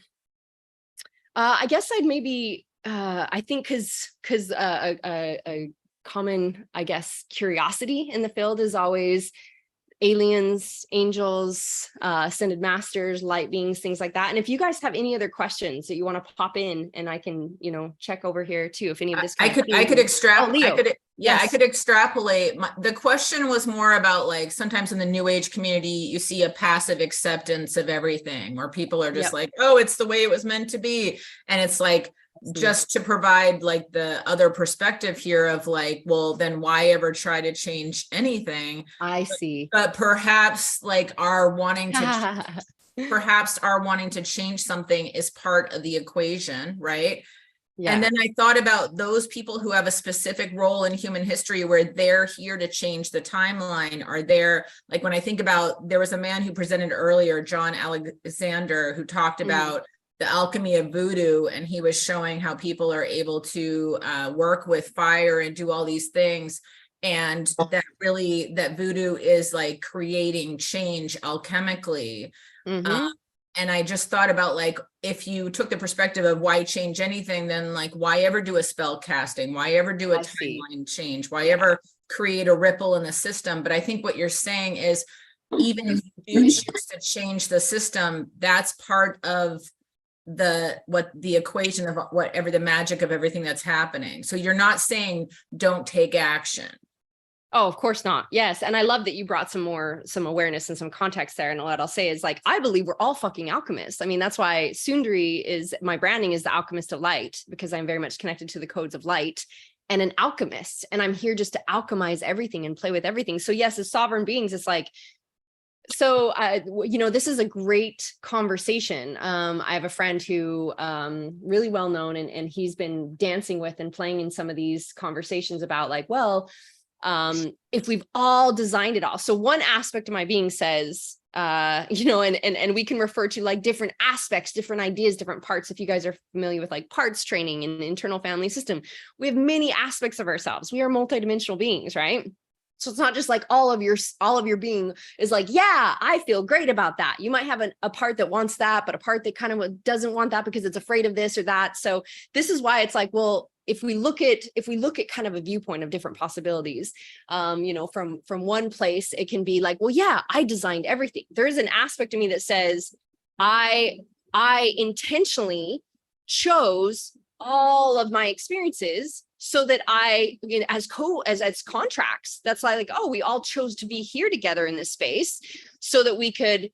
guess I'd maybe, I think because a common, I guess, curiosity in the field is always aliens, angels, ascended masters, light beings, things like that. And if you guys have any other questions that you want to pop in, and I can, check over here too, if any of this. I could extrapolate. Yes. I could extrapolate. The question was more about like, sometimes in the new age community, you see a passive acceptance of everything where people are just like, oh, it's the way it was meant to be. And it's like, just to provide like the other perspective here of like, well, then why ever try to change anything? I see. But perhaps like our wanting to change something is part of the equation, right? Yeah. And then I thought about those people who have a specific role in human history where they're here to change the timeline. Are there, like when I think about, there was a man who presented earlier, John Alexander, who talked about the alchemy of voodoo, and he was showing how people are able to work with fire and do all these things, and that voodoo is like creating change alchemically. And I just thought about like, if you took the perspective of why change anything, then like, why ever do a spell casting? Why ever do a timeline change? Why ever create a ripple in the system? But I think what you're saying is, even if you do choose to change the system, that's part of the equation of whatever the magic of everything that's happening. So you're not saying don't take action. Oh, of course not. Yes. And I love that you brought some awareness and some context there. And what I'll say is like, I believe we're all fucking alchemists. I mean, that's why Sundari is, my branding is the alchemist of light, because I'm very much connected to the codes of light and an alchemist. And I'm here just to alchemize everything and play with everything. So yes, as sovereign beings, it's like, so this is a great conversation. I have a friend who really well known, and he's been dancing with and playing in some of these conversations about like, well, if we've all designed it all. So one aspect of my being says, and we can refer to like different aspects, different ideas, different parts. If you guys are familiar with like parts training and the internal family system, we have many aspects of ourselves. We are multidimensional beings, right? So it's not just like all of your being is like, yeah, I feel great about that. You might have a part that wants that, but a part that kind of doesn't want that because it's afraid of this or that. So this is why it's like, well, if we look at kind of a viewpoint of different possibilities, from one place, it can be like, well, yeah, I designed everything. There is an aspect of me that says, I intentionally chose all of my experiences so that as contracts, that's like, oh, we all chose to be here together in this space so that we could,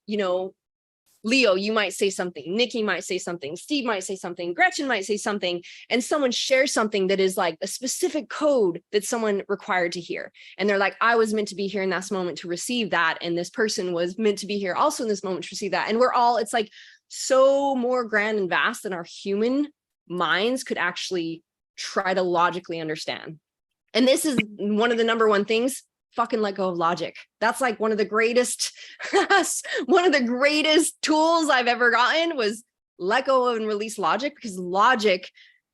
Leo, you might say something, Nikki might say something, Steve might say something, Gretchen might say something, and someone shares something that is like a specific code that someone required to hear. And they're like, I was meant to be here in this moment to receive that. And this person was meant to be here also in this moment to receive that. And it's like so more grand and vast than our human minds could actually try to logically understand. And this is one of the number one things. Fucking let go of logic. That's like one of the greatest tools I've ever gotten was let go of and release logic, because logic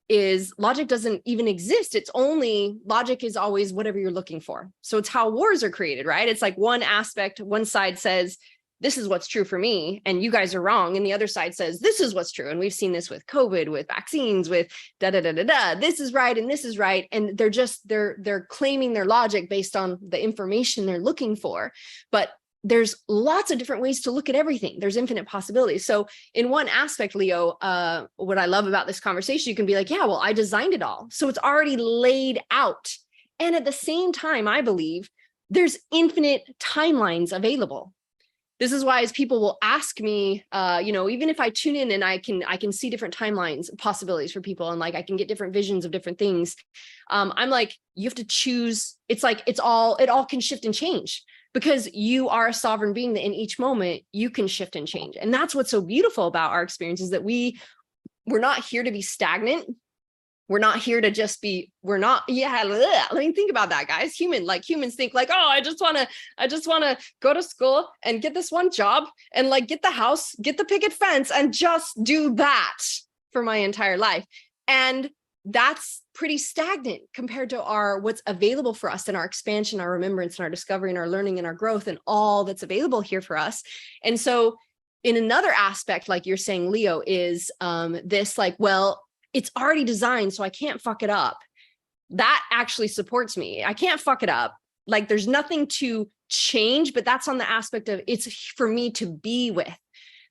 doesn't even exist. Logic is always whatever you're looking for. So it's how wars are created, right? It's like one side says, this is what's true for me, and you guys are wrong. And the other side says, this is what's true. And we've seen this with COVID, with vaccines, with this is right and this is right. And they're claiming their logic based on the information they're looking for. But there's lots of different ways to look at everything. There's infinite possibilities. So in one aspect, Leo, what I love about this conversation, you can be like, yeah, well, I designed it all. So it's already laid out. And at the same time, I believe there's infinite timelines available. This is why as people will ask me, even if I tune in and I can see different timelines, possibilities for people, and like I can get different visions of different things. I'm like, you have to choose. It's like it all can shift and change because you are a sovereign being that in each moment you can shift and change. And that's what's so beautiful about our experience is that we're not here to be stagnant. We're not here to just be, let me think about that, guys. Humans think like, oh, I just want to go to school and get this one job and like get the house, get the picket fence and just do that for my entire life. And that's pretty stagnant compared to what's available for us in our expansion, our remembrance, and our discovery, and our learning, and our growth, and all that's available here for us. And so in another aspect, like you're saying, Leo, is this like, well, it's already designed, so I can't fuck it up. That actually supports me. I can't fuck it up. Like there's nothing to change, but that's on the aspect of it's for me to be with,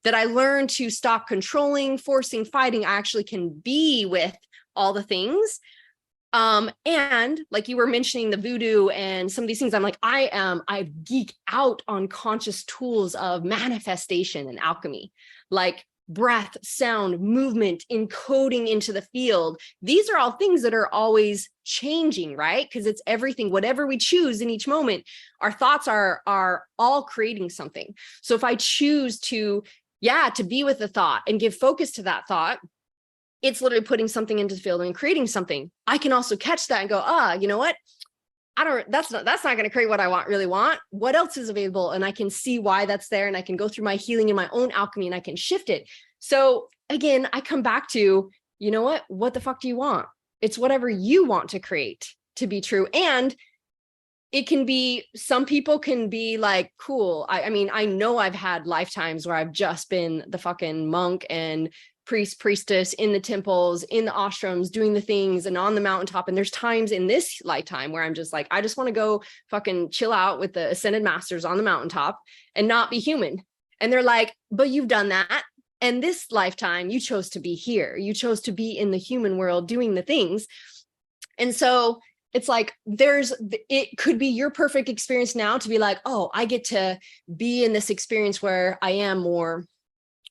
that I learn to stop controlling, forcing, fighting. I actually can be with all the things. And like you were mentioning the voodoo and some of these things, I'm like, I geek out on conscious tools of manifestation and alchemy, like breath, sound, movement, encoding into the field. These are all things that are always changing, right? Because it's everything, whatever we choose in each moment, our thoughts are all creating something. So if I choose to be with the thought and give focus to that thought, it's literally putting something into the field and creating something. I can also catch that and go, you know what? That's not going to create what I really want. What else is available? And I can see why that's there. And I can go through my healing in my own alchemy and I can shift it. So again, I come back to, you know what the fuck do you want? It's whatever you want to create to be true. And it can be, some people can be like, cool. I mean, I know I've had lifetimes where I've just been the fucking monk and priestess in the temples, in the ashrams, doing the things and on the mountaintop. And there's times in this lifetime where I'm just like, I just want to go fucking chill out with the ascended masters on the mountaintop and not be human. And they're like, but you've done that. And this lifetime, you chose to be here. You chose to be in the human world doing the things. And so it's like, it could be your perfect experience now to be like, oh, I get to be in this experience where I am more,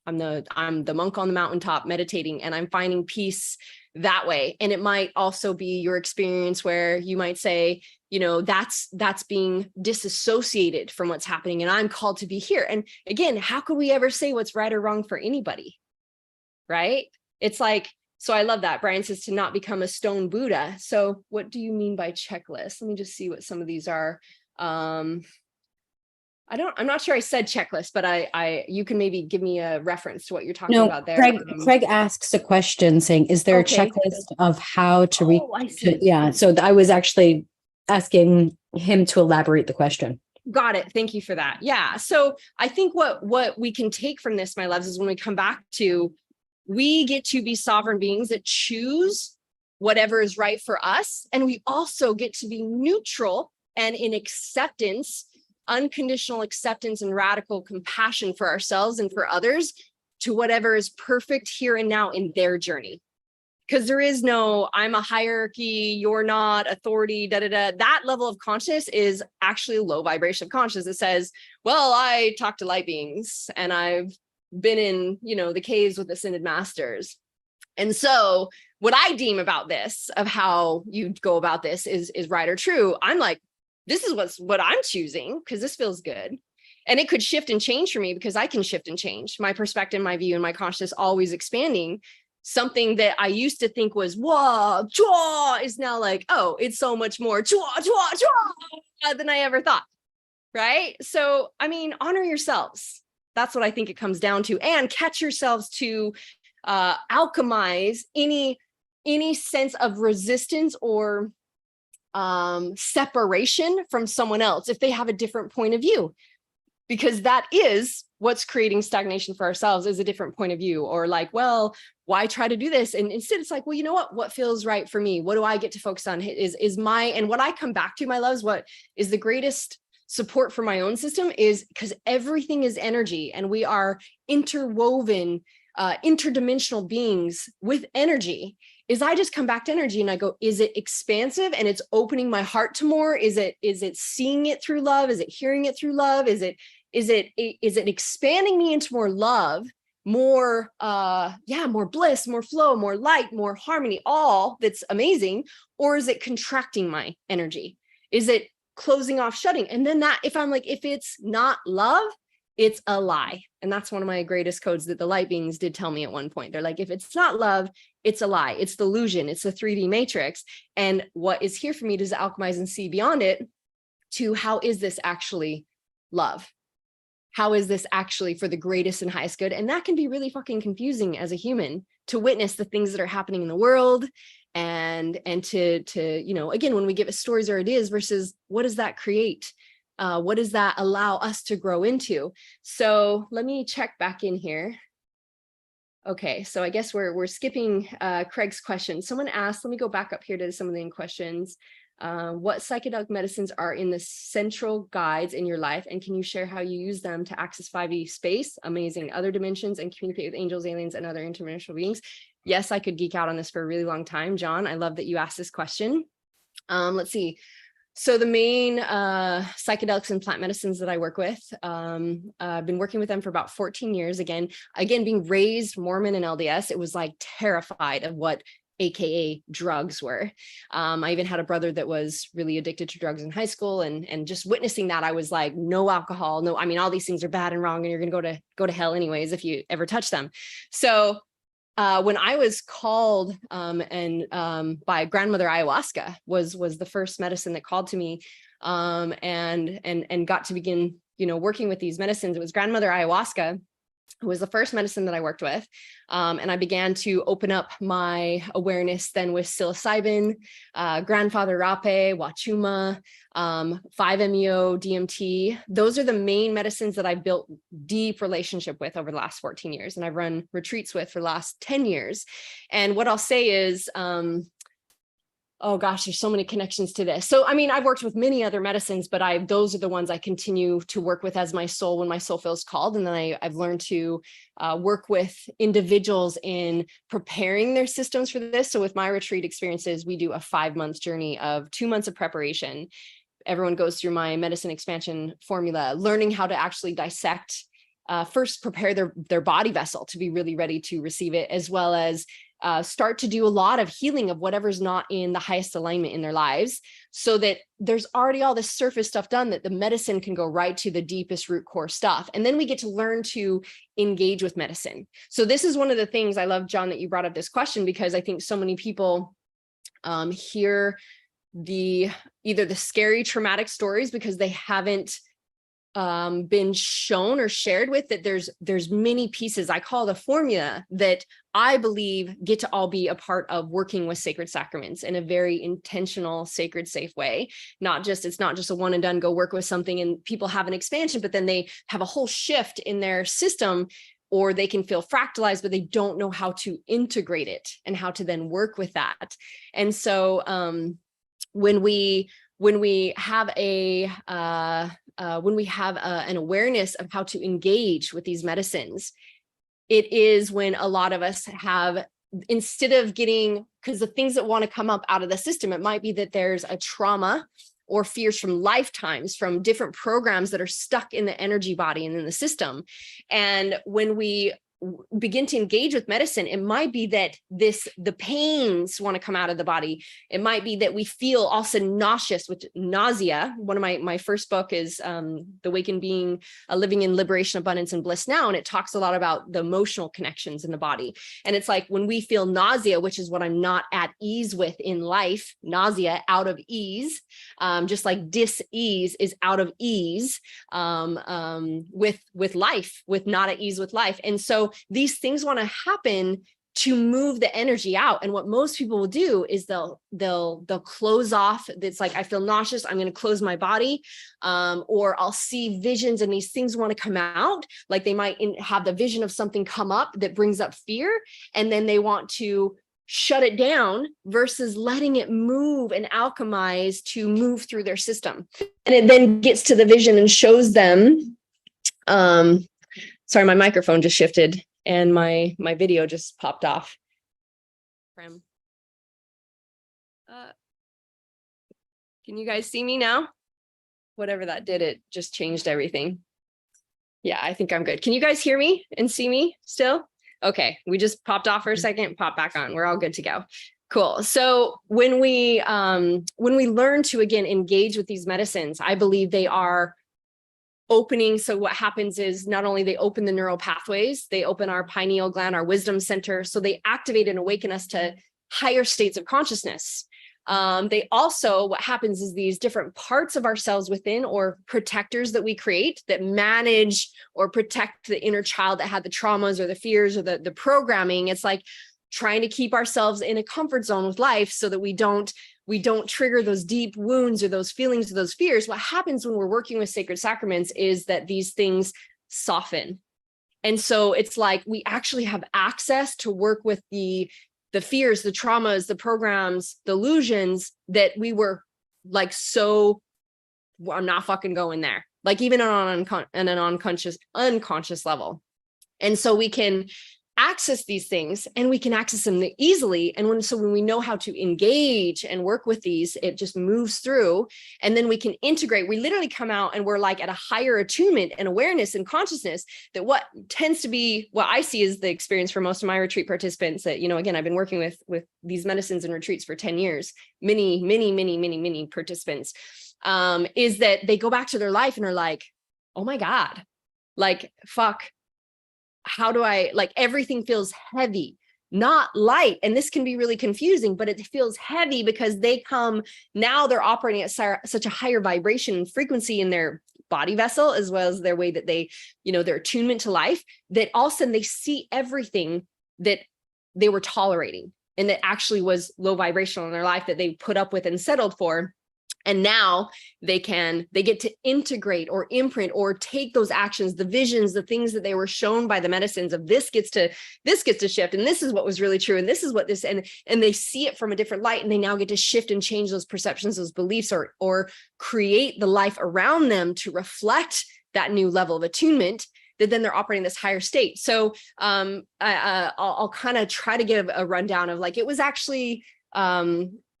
I'm the monk on the mountaintop meditating and I'm finding peace that way. And it might also be your experience where you might say, you know, that's being disassociated from what's happening, and I'm called to be here. And again, how could we ever say what's right or wrong for anybody? Right? It's like, so I love that. Brian says to not become a stone Buddha. So what do you mean by checklist? Let me just see what some of these are. I'm not sure I said checklist, but you can maybe give me a reference to what you're talking about there. Craig asks a question saying, is there Okay. a checklist of how to reach? Oh, I see. Yeah. So I was actually asking him to elaborate the question. Got it. Thank you for that. Yeah. So I think what we can take from this, my loves, is when we come back to, we get to be sovereign beings that choose whatever is right for us. And we also get to be neutral and in acceptance, unconditional acceptance and radical compassion for ourselves and for others to whatever is perfect here and now in their journey. Because there is no, I'm a hierarchy, you're not, authority, That level of consciousness is actually a low vibration of consciousness. It says, well, I talk to light beings and I've been in, you know, the caves with ascended masters. And so what I deem about this, of how you go about this is right or true. I'm like, this is what I'm choosing because this feels good. And it could shift and change for me because I can shift and change. My perspective, my view, and my consciousness always expanding. Something that I used to think was, whoa, chua, is now like, oh, it's so much more chua, chua, chua, than I ever thought. Right? So, I mean, honor yourselves. That's what I think it comes down to, and catch yourselves to alchemize any sense of resistance or separation from someone else if they have a different point of view, because that is what's creating stagnation for ourselves, is a different point of view. Or like, well, why try to do this? And instead it's like, well, you know what feels right for me? What do I get to focus on is my, and what I come back to, my loves, what is the greatest support for my own system is because everything is energy and we are interwoven, interdimensional beings with energy. Is I just come back to energy and I go, is it expansive and it's opening my heart to more? Is it seeing it through love? Is it hearing it through love? Is it expanding me into more love, more more bliss, more flow, more light, more harmony, all that's amazing? Or is it contracting my energy? Is it closing off, shutting? And then that, if I'm like, if it's not love, it's a lie. And that's one of my greatest codes that the light beings did tell me at one point. They're like, if it's not love, it's a lie. It's the illusion. It's the 3D matrix. And what is here for me to alchemize and see beyond it to how is this actually love? How is this actually for the greatest and highest good? And that can be really fucking confusing as a human to witness the things that are happening in the world and to you know, again, when we give it stories or ideas versus what does that create? What does that allow us to grow into? So let me check back in here. Okay, so I guess we're skipping Craig's question. Someone asked, let me go back up here to some of the questions. What psychedelic medicines are in the central guides in your life? And can you share how you use them to access 5D space, amazing other dimensions, and communicate with angels, aliens, and other interdimensional beings? Yes, I could geek out on this for a really long time, John. I love that you asked this question. Let's see. So the main psychedelics and plant medicines that I work with, I've been working with them for about 14 years. Again, being raised Mormon and LDS, it was like terrified of what AKA drugs were. I even had a brother that was really addicted to drugs in high school, and just witnessing that, I was like, no alcohol, no, I mean, all these things are bad and wrong, and you're gonna go to hell anyways if you ever touch them. So when I was called by grandmother ayahuasca was the first medicine that called to me, and got to begin, you know, working with these medicines. It was grandmother ayahuasca was the first medicine that I worked with. And I began to open up my awareness then with psilocybin, grandfather rape, wachuma, 5-MeO, DMT. Those are the main medicines that I've built deep relationship with over the last 14 years. And I've run retreats with for the last 10 years. And what I'll say is, oh gosh, there's so many connections to this. So, I mean, I've worked with many other medicines, but those are the ones I continue to work with as my soul when my soul feels called. And then I've learned to work with individuals in preparing their systems for this. So with my retreat experiences, we do a 5-month journey of 2 months of preparation. Everyone goes through my medicine expansion formula, learning how to actually dissect, first prepare their body vessel to be really ready to receive it, as well as start to do a lot of healing of whatever's not in the highest alignment in their lives, so that there's already all this surface stuff done, that the medicine can go right to the deepest root core stuff. And then we get to learn to engage with medicine. So this is one of the things I love, John, that you brought up this question, because I think so many people hear either the scary traumatic stories because they haven't been shown or shared with that there's many pieces, I call the formula, that I believe get to all be a part of working with sacred sacraments in a very intentional, sacred, safe way. It's not just a one and done, go work with something and people have an expansion, but then they have a whole shift in their system, or they can feel fractalized, but they don't know how to integrate it and how to then work with that. And so when we have an awareness of how to engage with these medicines, it is when a lot of us have, instead of getting, because the things that want to come up out of the system, it might be that there's a trauma or fears from lifetimes, from different programs that are stuck in the energy body and in the system. And when we begin to engage with medicine, it might be that the pains want to come out of the body. It might be that we feel also nauseous, with nausea. One of my first book is The Awakened Being, Living in Liberation, Abundance, and Bliss Now. And it talks a lot about the emotional connections in the body. And it's like when we feel nausea, which is what I'm not at ease with in life, nausea, out of ease, just like dis-ease is out of ease with life, with not at ease with life. And so these things want to happen to move the energy out. And what most people will do is they'll close off. It's like, I feel nauseous, I'm going to close my body. Or I'll see visions and these things want to come out. Like they might have the vision of something come up that brings up fear. And then they want to shut it down versus letting it move and alchemize to move through their system. And it then gets to the vision and shows them, sorry, my microphone just shifted and my video just popped off. Can you guys see me now? Whatever that did, it just changed everything. Yeah, I think I'm good. Can you guys hear me and see me still? Okay, we just popped off for a second, pop back on. We're all good to go. Cool. So when we learn to, again, engage with these medicines, I believe they are opening. So what happens is not only they open the neural pathways, they open our pineal gland, our wisdom center. So they activate and awaken us to higher states of consciousness. They also, what happens is these different parts of ourselves within, or protectors that we create that manage or protect the inner child that had the traumas or the fears or the programming. It's like trying to keep ourselves in a comfort zone with life so that we don't trigger those deep wounds or those feelings or those fears. What happens when we're working with sacred sacraments is that these things soften. And so it's like we actually have access to work with the fears, the traumas, the programs, the illusions that we were like, so I'm not fucking going there. Like even on an unconscious level. And so we can access these things and we can access them easily. And when we know how to engage and work with these, it just moves through, and then we can integrate. We literally come out and we're like at a higher attunement and awareness and consciousness that what tends to be what I see is the experience for most of my retreat participants that, again, I've been working with these medicines and retreats for 10 years, many participants, is that they go back to their life and are like, oh my God, like, fuck. How do I, like, everything feels heavy, not light. And this can be really confusing, but it feels heavy because they're operating at such a higher vibration and frequency in their body vessel, as well as their way that they, their attunement to life, that all of a sudden they see everything that they were tolerating and that actually was low vibrational in their life that they put up with and settled for. And now they get to integrate or imprint or take those actions, the visions, the things that they were shown by the medicines of this gets to shift. And this is what was really true. And this is what this, and they see it from a different light, and they now get to shift and change those perceptions, those beliefs, or create the life around them to reflect that new level of attunement, that then they're operating this higher state. So I'll kind of try to give a rundown of, like, it was actually,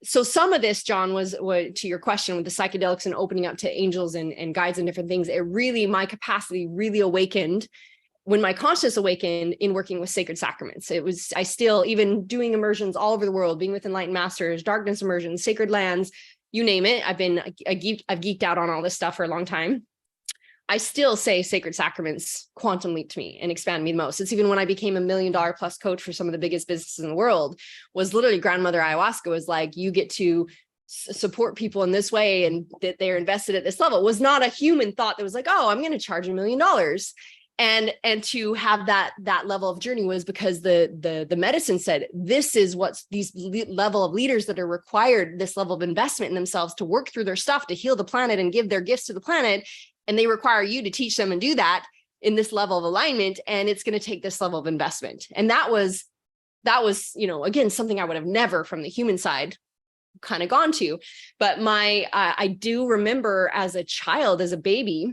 so some of this, John, was to your question with the psychedelics and opening up to angels and guides and different things. It really, my capacity really awakened when my consciousness awakened in working with sacred sacraments. I still, even doing immersions all over the world, being with enlightened masters, darkness immersions, sacred lands, you name it. I've geeked out on all this stuff for a long time. I still say sacred sacraments quantum leaped me and expanded me the most. It's even when I became $1 million plus coach for some of the biggest businesses in the world, was literally grandmother ayahuasca was like, you get to support people in this way and that they're invested at this level. It was not a human thought that was like, oh, I'm going to charge $1 million. And to have that level of journey was because the medicine said, this is what's these level of leaders that are required, this level of investment in themselves to work through their stuff, to heal the planet and give their gifts to the planet. And they require you to teach them and do that in this level of alignment. And it's going to take this level of investment. And that was, again, something I would have never from the human side kind of gone to. But I do remember as a child, as a baby,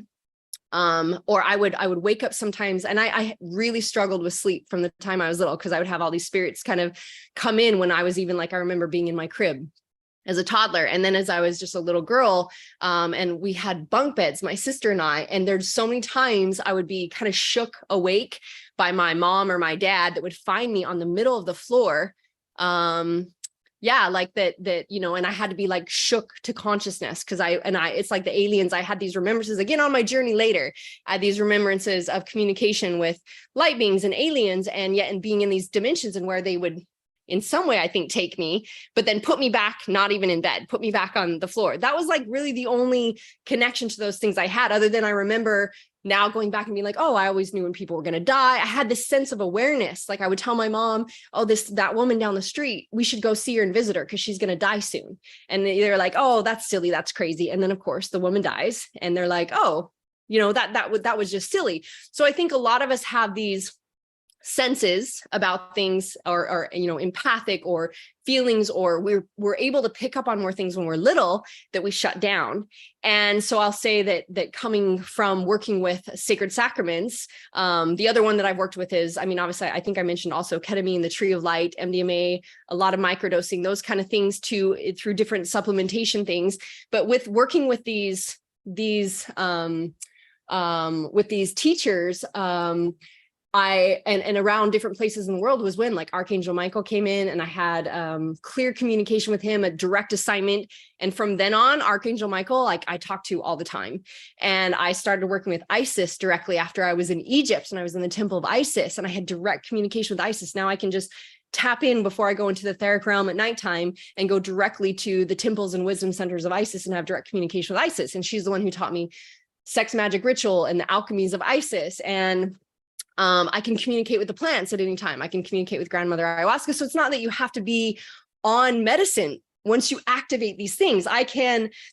or I would wake up sometimes, and I really struggled with sleep from the time I was little, because I would have all these spirits kind of come in when I was even like, I remember being in my crib as a toddler. And then as I was just a little girl, and we had bunk beds, my sister and I, and there's so many times I would be kind of shook awake by my mom or my dad that would find me on the middle of the floor. Like that, and I had to be like shook to consciousness, because it's like the aliens. I had these remembrances again on my journey later. I had these remembrances of communication with light beings and aliens, and being in these dimensions, and where they would, in some way, I think, take me, but then put me back, not even in bed, put me back on the floor. That was like really the only connection to those things I had, other than I remember now going back and being like, oh, I always knew when people were going to die. I had this sense of awareness. Like I would tell my mom, oh, that woman down the street, we should go see her and visit her because she's going to die soon. And they're like, oh, that's silly. That's crazy. And then of course the woman dies, and they're like, oh, that was just silly. So I think a lot of us have these senses about things, or empathic, or feelings, or we're able to pick up on more things when we're little that we shut down. And so I'll say that coming from working with sacred sacraments, the other one that I've worked with is, obviously, I think I mentioned also ketamine, the tree of light, MDMA, a lot of microdosing, those kind of things through different supplementation things. But with working with these teachers, and around different places in the world was when like Archangel Michael came in, and I had clear communication with him, a direct assignment. And from then on, Archangel Michael, like I talked to all the time. And I started working with Isis directly after I was in Egypt, and I was in the temple of Isis, and I had direct communication with Isis. Now I can just tap in before I go into the etheric realm at nighttime and go directly to the temples and wisdom centers of Isis and have direct communication with Isis. And she's the one who taught me sex magic ritual and the alchemies of Isis. And I can communicate with the plants at any time. I can communicate with grandmother ayahuasca. So it's not that you have to be on medicine once you activate these things. I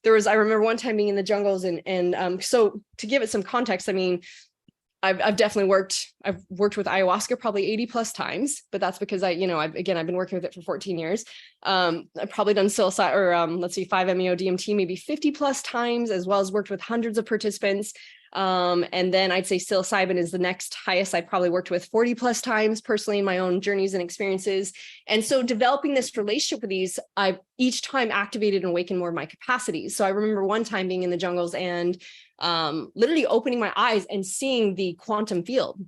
remember one time being in the jungles, and so to give it some context, I've definitely worked with ayahuasca probably 80 plus times, but that's because I've been working with it for 14 years. I've probably done psilocybin, or 5-MeO DMT maybe 50 plus times, as well as worked with hundreds of participants. And then I'd say psilocybin is the next highest. I probably worked with 40 plus times personally in my own journeys and experiences. And so developing this relationship with these, I've each time activated and awakened more of my capacities. So I remember one time being in the jungles and literally opening my eyes and seeing the quantum field.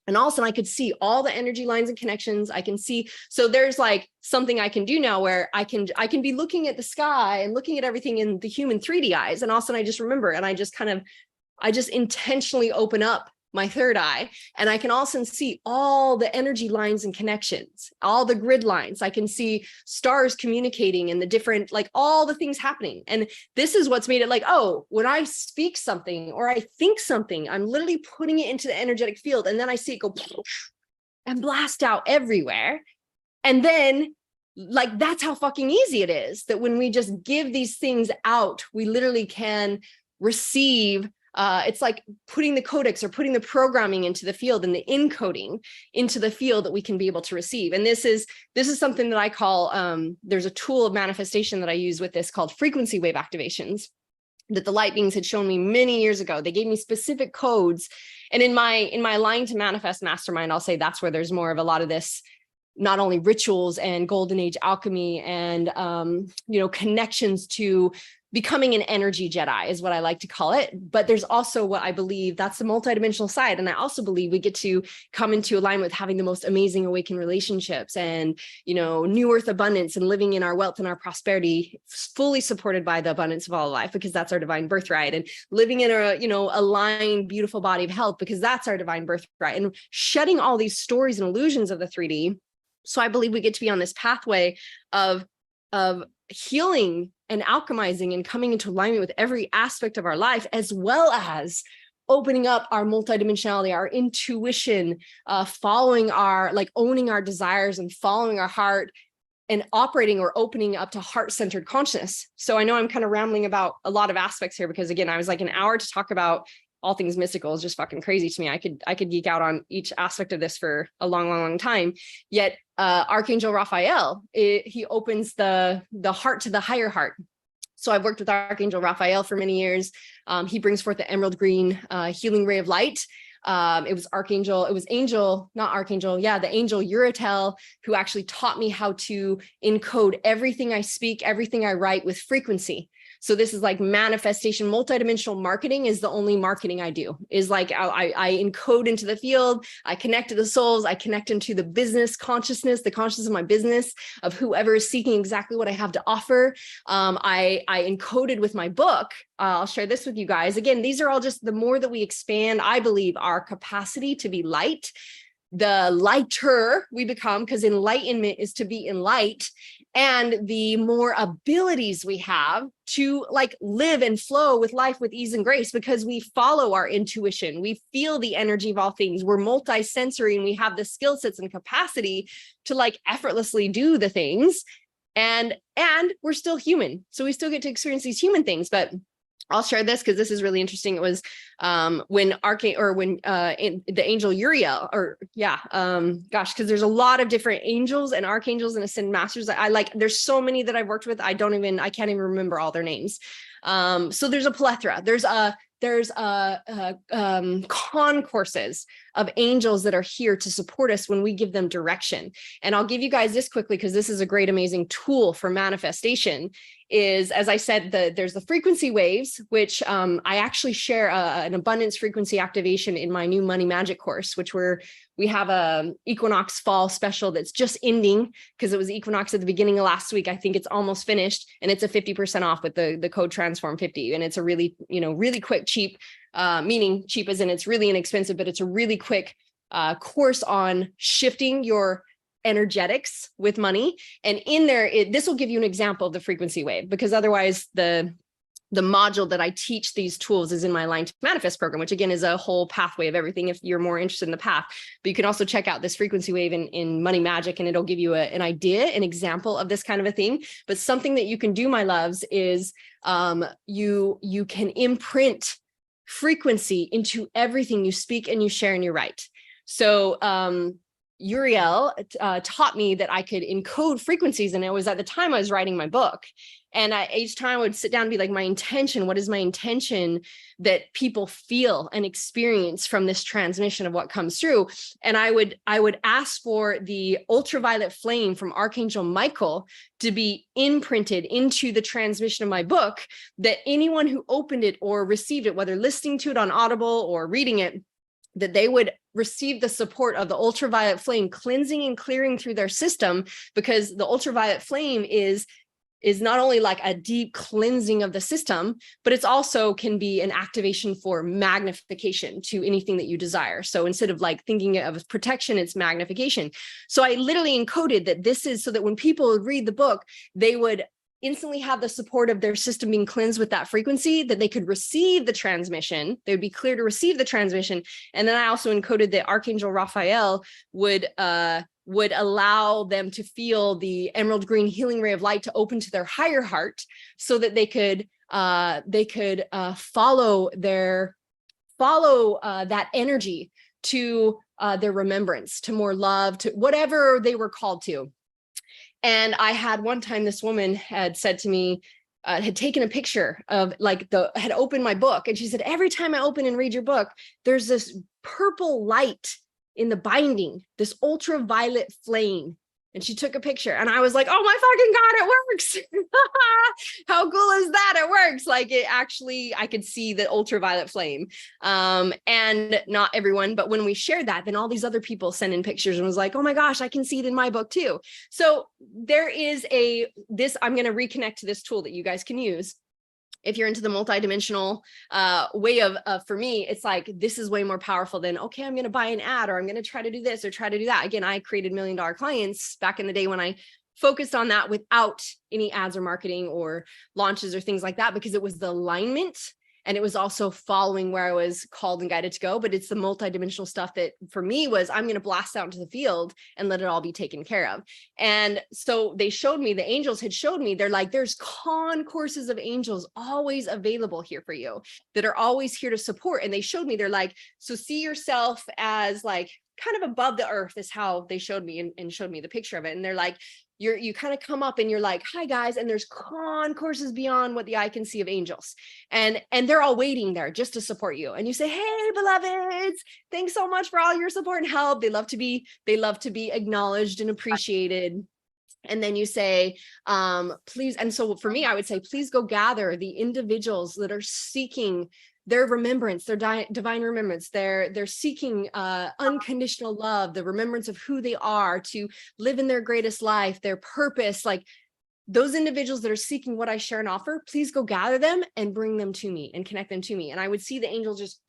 And all of a sudden I could see all the energy lines and connections. I can see, so there's like something I can do now where I can be looking at the sky and looking at everything in the human 3D eyes. And all of a sudden I just remember, and I just intentionally open up my third eye, and I can also see all the energy lines and connections, all the grid lines. I can see stars communicating and the different, like all the things happening. And this is what's made it like, oh, when I speak something or I think something, I'm literally putting it into the energetic field, and then I see it go and blast out everywhere. And then like, that's how fucking easy it is, that when we just give these things out, we literally can receive. It's like putting the codex or putting the programming into the field and the encoding into the field that we can be able to receive. And this is something that I call, there's a tool of manifestation that I use with this called frequency wave activations that the light beings had shown me many years ago. They gave me specific codes. And in my Align to Manifest mastermind, I'll say that's where there's more of a lot of this, not only rituals and golden age alchemy and, connections to becoming an energy Jedi is what I like to call it. But there's also what I believe that's the multidimensional side. And I also believe we get to come into alignment with having the most amazing awakened relationships and, new earth abundance and living in our wealth and our prosperity, fully supported by the abundance of all life, because that's our divine birthright, and living in a, aligned, beautiful body of health, because that's our divine birthright, and shedding all these stories and illusions of the 3D. So I believe we get to be on this pathway of healing and alchemizing and coming into alignment with every aspect of our life, as well as opening up our multidimensionality, our intuition, following owning our desires and following our heart, and operating or opening up to heart-centered consciousness. So I know I'm kind of rambling about a lot of aspects here, because again, I was like an hour to talk about all things mystical is just fucking crazy to me. I could geek out on each aspect of this for a long time. Yet Archangel Raphael, he opens the heart to the higher heart. So I've worked with Archangel Raphael for many years. He brings forth the emerald green healing ray of light. The angel Uriel, who actually taught me how to encode everything I speak, everything I write with frequency. So this is like manifestation. Multidimensional marketing is the only marketing I do, is like I encode into the field, I connect to the souls, I connect into the business consciousness, the consciousness of my business, of whoever is seeking exactly what I have to offer. I encoded with my book. I'll share this with you guys. Again, these are all just the more that we expand, I believe, our capacity to be light, the lighter we become, because enlightenment is to be in light, and the more abilities we have to live and flow with life with ease and grace, because we follow our intuition, we feel the energy of all things, we're multi-sensory, and we have the skill sets and capacity to effortlessly do the things, and we're still human, so we still get to experience these human things. But I'll share this because this is really interesting. It was when the angel Uriel, because there's a lot of different angels and archangels and ascended masters. There's so many that I've worked with. I can't even remember all their names. So there's a plethora. There's concourses of angels that are here to support us when we give them direction. And I'll give you guys this quickly, because this is a great, amazing tool for manifestation. Is, as I said, there's the frequency waves, which I actually share an abundance frequency activation in my new Money Magic course, which we have a equinox fall special that's just ending, because it was equinox at the beginning of last week. I think it's almost finished, and it's a 50% off with the code transform 50. And it's a really, really quick, cheap, meaning cheap as in it's really inexpensive, but it's a really quick course on shifting your energetics with money. And in there, this will give you an example of the frequency wave, because otherwise the module that I teach these tools is in my Align to Manifest program, which again is a whole pathway of everything if you're more interested in the path. But you can also check out this frequency wave in Money Magic, and it'll give you an idea, an example of this kind of a thing. But something that you can do, my loves, is you can imprint frequency into everything you speak and you share and you write. So Uriel taught me that I could encode frequencies, and it was at the time I was writing my book. And each time I would sit down and be like, my intention, what is my intention that people feel and experience from this transmission of what comes through? And I would ask for the ultraviolet flame from Archangel Michael to be imprinted into the transmission of my book, that anyone who opened it or received it, whether listening to it on Audible or reading it, that they would receive the support of the ultraviolet flame cleansing and clearing through their system, because the ultraviolet flame is not only like a deep cleansing of the system, but it's also can be an activation for magnification to anything that you desire. So instead of thinking of protection, it's magnification. So I literally encoded that this is so that when people would read the book, they would instantly have the support of their system being cleansed with that frequency, that they could receive the transmission. They would be clear to receive the transmission. And then I also encoded that Archangel Raphael would allow them to feel the emerald green healing ray of light to open to their higher heart, so that they could follow that energy to their remembrance, to more love, to whatever they were called to. And I had one time, this woman had said to me, had taken a picture of had opened my book. And she said, every time I open and read your book, there's this purple light in the binding, this ultraviolet flame And she took a picture and I was like, oh my fucking God, it works. How cool is that? It works. Like it actually, I could see the ultraviolet flame. And not everyone, but when we shared that, then all these other people sent in pictures and was like, oh my gosh, I can see it in my book too. So there is I'm going to reconnect to this tool that you guys can use. If you're into the multidimensional way of, for me, it's like, this is way more powerful than, okay, I'm going to buy an ad, or I'm going to try to do this or try to do that. Again, I created $1 million clients back in the day when I focused on that without any ads or marketing or launches or things like that, because it was the alignment. And it was also following where I was called and guided to go. But it's the multidimensional stuff that for me was, I'm going to blast out into the field and let it all be taken care of. And so they showed me, the angels had showed me, they're like, there's concourses of angels always available here for you that are always here to support. And they showed me, they're like, so see yourself as like kind of above the earth is how they showed me and showed me the picture of it. And they're like, you kind of come up and you're like, hi guys, and there's concourses beyond what the eye can see of angels, and they're all waiting there just to support you. And you say, hey beloveds, thanks so much for all your support and help. They love to be acknowledged and appreciated. And then you say, please. And so for me, I would say, please go gather the individuals that are seeking their remembrance, their divine remembrance, they're seeking unconditional love, the remembrance of who they are, to live in their greatest life, their purpose. Like those individuals that are seeking what I share and offer, please go gather them and bring them to me and connect them to me. And I would see the angels just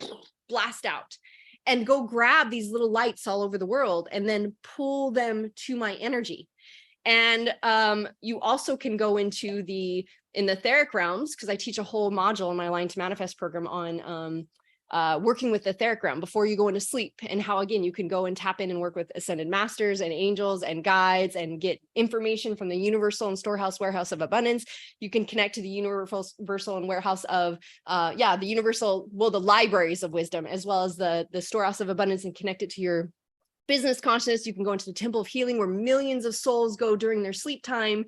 blast out and go grab these little lights all over the world and then pull them to my energy. And you also can go into in the etheric realms, because I teach a whole module in my Align to Manifest program on working with the etheric realm before you go into sleep, and how, again, you can go and tap in and work with ascended masters and angels and guides and get information from the universal and storehouse warehouse of abundance. You can connect to the universal and warehouse of, the universal, the libraries of wisdom, as well as the storehouse of abundance, and connect it to your business consciousness. You can go into the temple of healing, where millions of souls go during their sleep time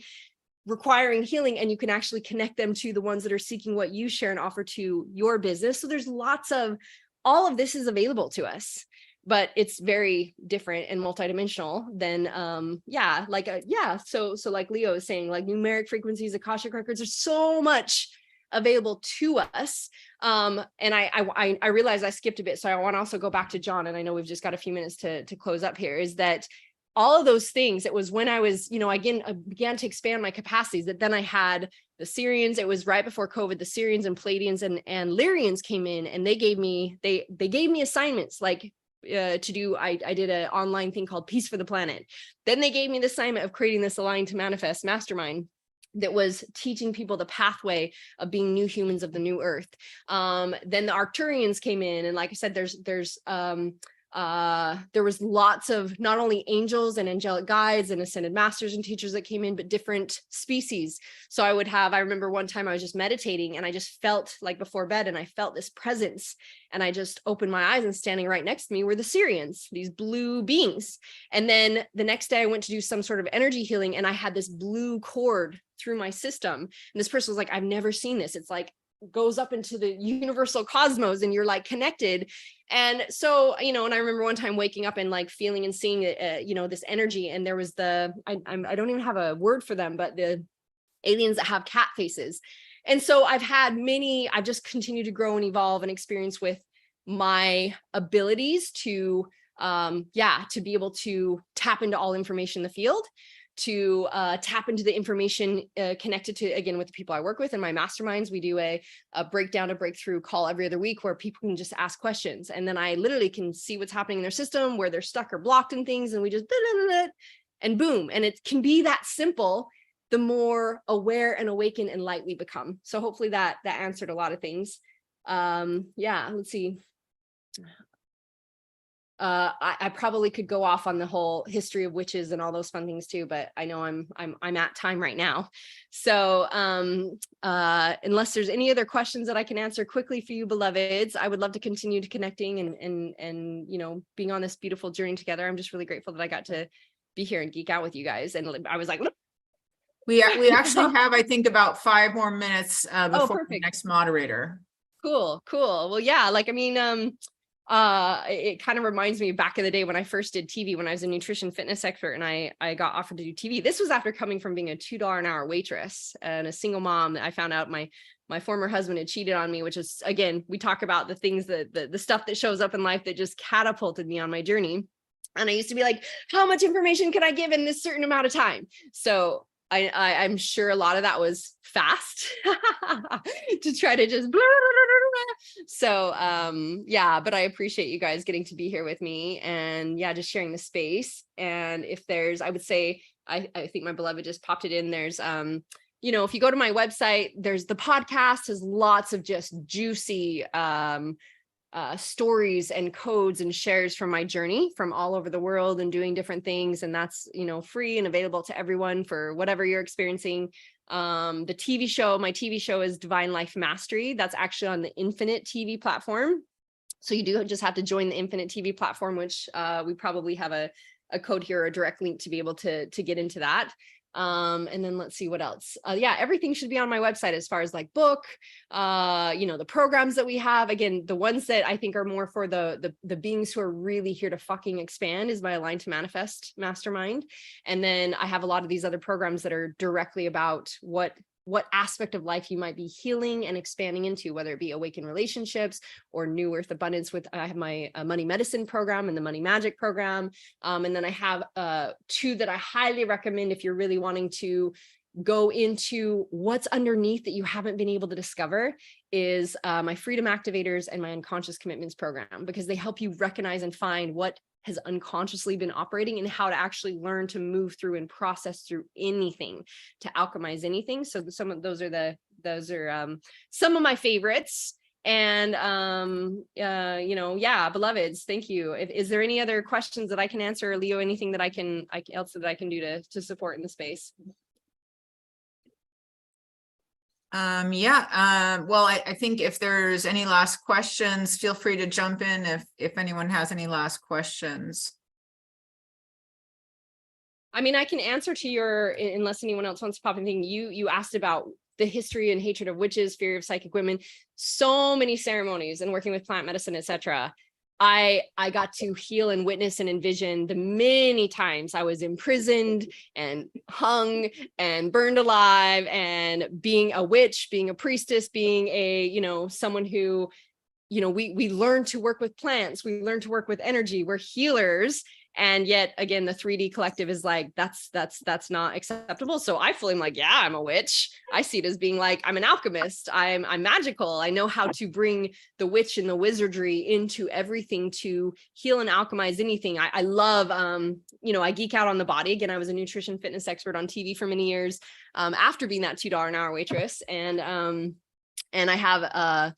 requiring healing, and you can actually connect them to the ones that are seeking what you share and offer to your business. So there's all of this is available to us, but it's very different and multidimensional than so like Leo is saying, like numeric frequencies, Akashic records, there's so much available to us. And I realize I skipped a bit, so I want to also go back to John, and I know we've just got a few minutes to close up here, is that all of those things, it was when I was, again, I began to expand my capacities, that then I had the Sirians. It was right before COVID, the Sirians and Pleiadians and Lyrians came in, and they gave me assignments like to do. I did an online thing called Peace for the Planet. Then they gave me the assignment of creating this Align to Manifest mastermind that was teaching people the pathway of being new humans of the new earth. Then the Arcturians came in, and like I said, there was lots of not only angels and angelic guides and ascended masters and teachers that came in, but different species. So I remember one time I was just meditating, and I just felt like before bed, and I felt this presence, and I just opened my eyes, and standing right next to me were the Sirians, these blue beings. And then the next day I went to do some sort of energy healing, and I had this blue cord through my system. And this person was like, I've never seen this. It's like goes up into the universal cosmos, and you're like connected. And so, and I remember one time waking up and like feeling and seeing, this energy. And there was I don't even have a word for them, but the aliens that have cat faces. And so I've just continued to grow and evolve and experience with my abilities to be able to tap into all information in the field, to tap into the information connected to, again, with the people I work with in my masterminds. We do a breakdown, a breakthrough call every other week, where people can just ask questions. And then I literally can see what's happening in their system, where they're stuck or blocked in things. And we just, and boom. And it can be that simple, the more aware and awakened and light we become. So hopefully that answered a lot of things. Let's see. I probably could go off on the whole history of witches and all those fun things too, but I know I'm at time right now. So unless there's any other questions that I can answer quickly for you beloveds, I would love to continue to connecting and being on this beautiful journey together. I'm just really grateful that I got to be here and geek out with you guys. And I was like, we actually have, I think, about 5 more minutes before the perfect. next moderator. Cool. Well, yeah, it kind of reminds me back in the day when I first did TV, when I was a nutrition fitness expert and I got offered to do TV. This was after coming from being a $2 an hour waitress and a single mom. I found out my former husband had cheated on me, which is, again, we talk about the things that the stuff that shows up in life that just catapulted me on my journey. And I used to be like, how much information can I give in this certain amount of time? So I'm sure a lot of that was fast to try to just blah, blah, blah, blah. So yeah, but I appreciate you guys getting to be here with me and yeah, just sharing the space. And if there's, I would say, I think my beloved just popped it in. There's you know, if you go to my website, there's the podcast has lots of just juicy stories and codes and shares from my journey from all over the world and doing different things. And that's, you know, free and available to everyone for whatever you're experiencing. The TV show, my TV show is Divine Life Mastery. That's actually on the Infinite TV platform. So you do just have to join the Infinite TV platform, which we probably have a code here or a direct link to be able to get into that. And then let's see what else. Yeah, everything should be on my website as far as like book, you know, the programs that we have. Again, the ones that I think are more for the beings who are really here to fucking expand is my Align to Manifest mastermind. And then I have a lot of these other programs that are directly about what aspect of life you might be healing and expanding into, whether it be awakened relationships or new earth abundance with, I have my money medicine program and the money magic program. And then I have 2 that I highly recommend if you're really wanting to go into what's underneath that you haven't been able to discover is my freedom activators and my unconscious commitments program, because they help you recognize and find what has unconsciously been operating and how to actually learn to move through and process through anything, to alchemize anything. So some of those are some of my favorites. And you know, yeah, beloveds, thank you. Is there any other questions that I can answer, Leo? Anything that I can do to support in the space? Yeah, well, I think if there's any last questions, feel free to jump in if anyone has any last questions. I mean, I can answer to your, unless anyone else wants to pop anything. You asked about the history and hatred of witches, fear of psychic women, so many ceremonies and working with plant medicine, etc. I got to heal and witness and envision the many times I was imprisoned and hung and burned alive, and being a witch, being a priestess, being a, you know, someone who, you know, we learn to work with plants, we learn to work with energy, we're healers. And yet again, the 3D collective is like, that's not acceptable. So I fully am like, yeah, I'm a witch. I see it as being like, I'm an alchemist. I'm magical. I know how to bring the witch and the wizardry into everything to heal and alchemize anything. I love, you know, I geek out on the body. Again, I was a nutrition fitness expert on TV for many years after being that $2 an hour waitress. And I have,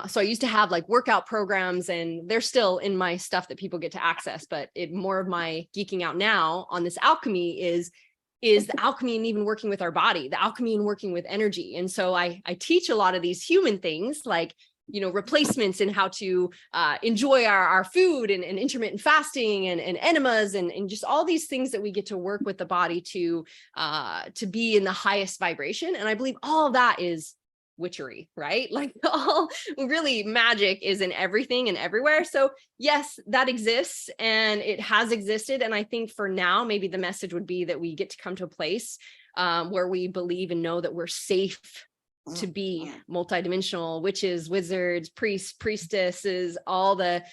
so I used to have like workout programs, and they're still in my stuff that people get to access, but more of my geeking out now on this alchemy is the alchemy and even working with our body, the alchemy and working with energy. And so I teach a lot of these human things like, you know, replacements and how to enjoy our food and intermittent fasting and enemas and just all these things that we get to work with the body to be in the highest vibration. And I believe all of that is witchery, right? Like all really magic is in everything and everywhere. So yes, that exists and it has existed. And I think for now, maybe the message would be that we get to come to a place where we believe and know that we're safe to be multidimensional witches, wizards, priests, priestesses, all that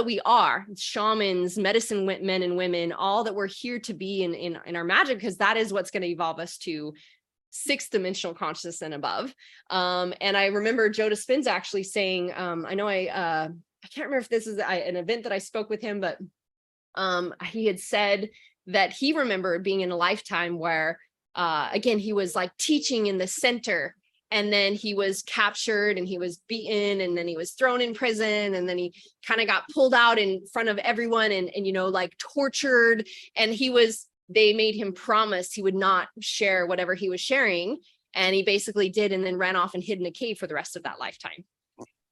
we are, shamans, medicine men and women, all that we're here to be in our magic, because that is what's going to evolve us to 6th dimensional consciousness and above. And I remember Joe Dispenza actually saying, I know I can't remember if this is an event that I spoke with him, but he had said that he remembered being in a lifetime where, again, he was like teaching in the center, and then he was captured and he was beaten, and then he was thrown in prison, and then he kind of got pulled out in front of everyone and you know, like tortured. And they made him promise he would not share whatever he was sharing. And he basically did, and then ran off and hid in a cave for the rest of that lifetime.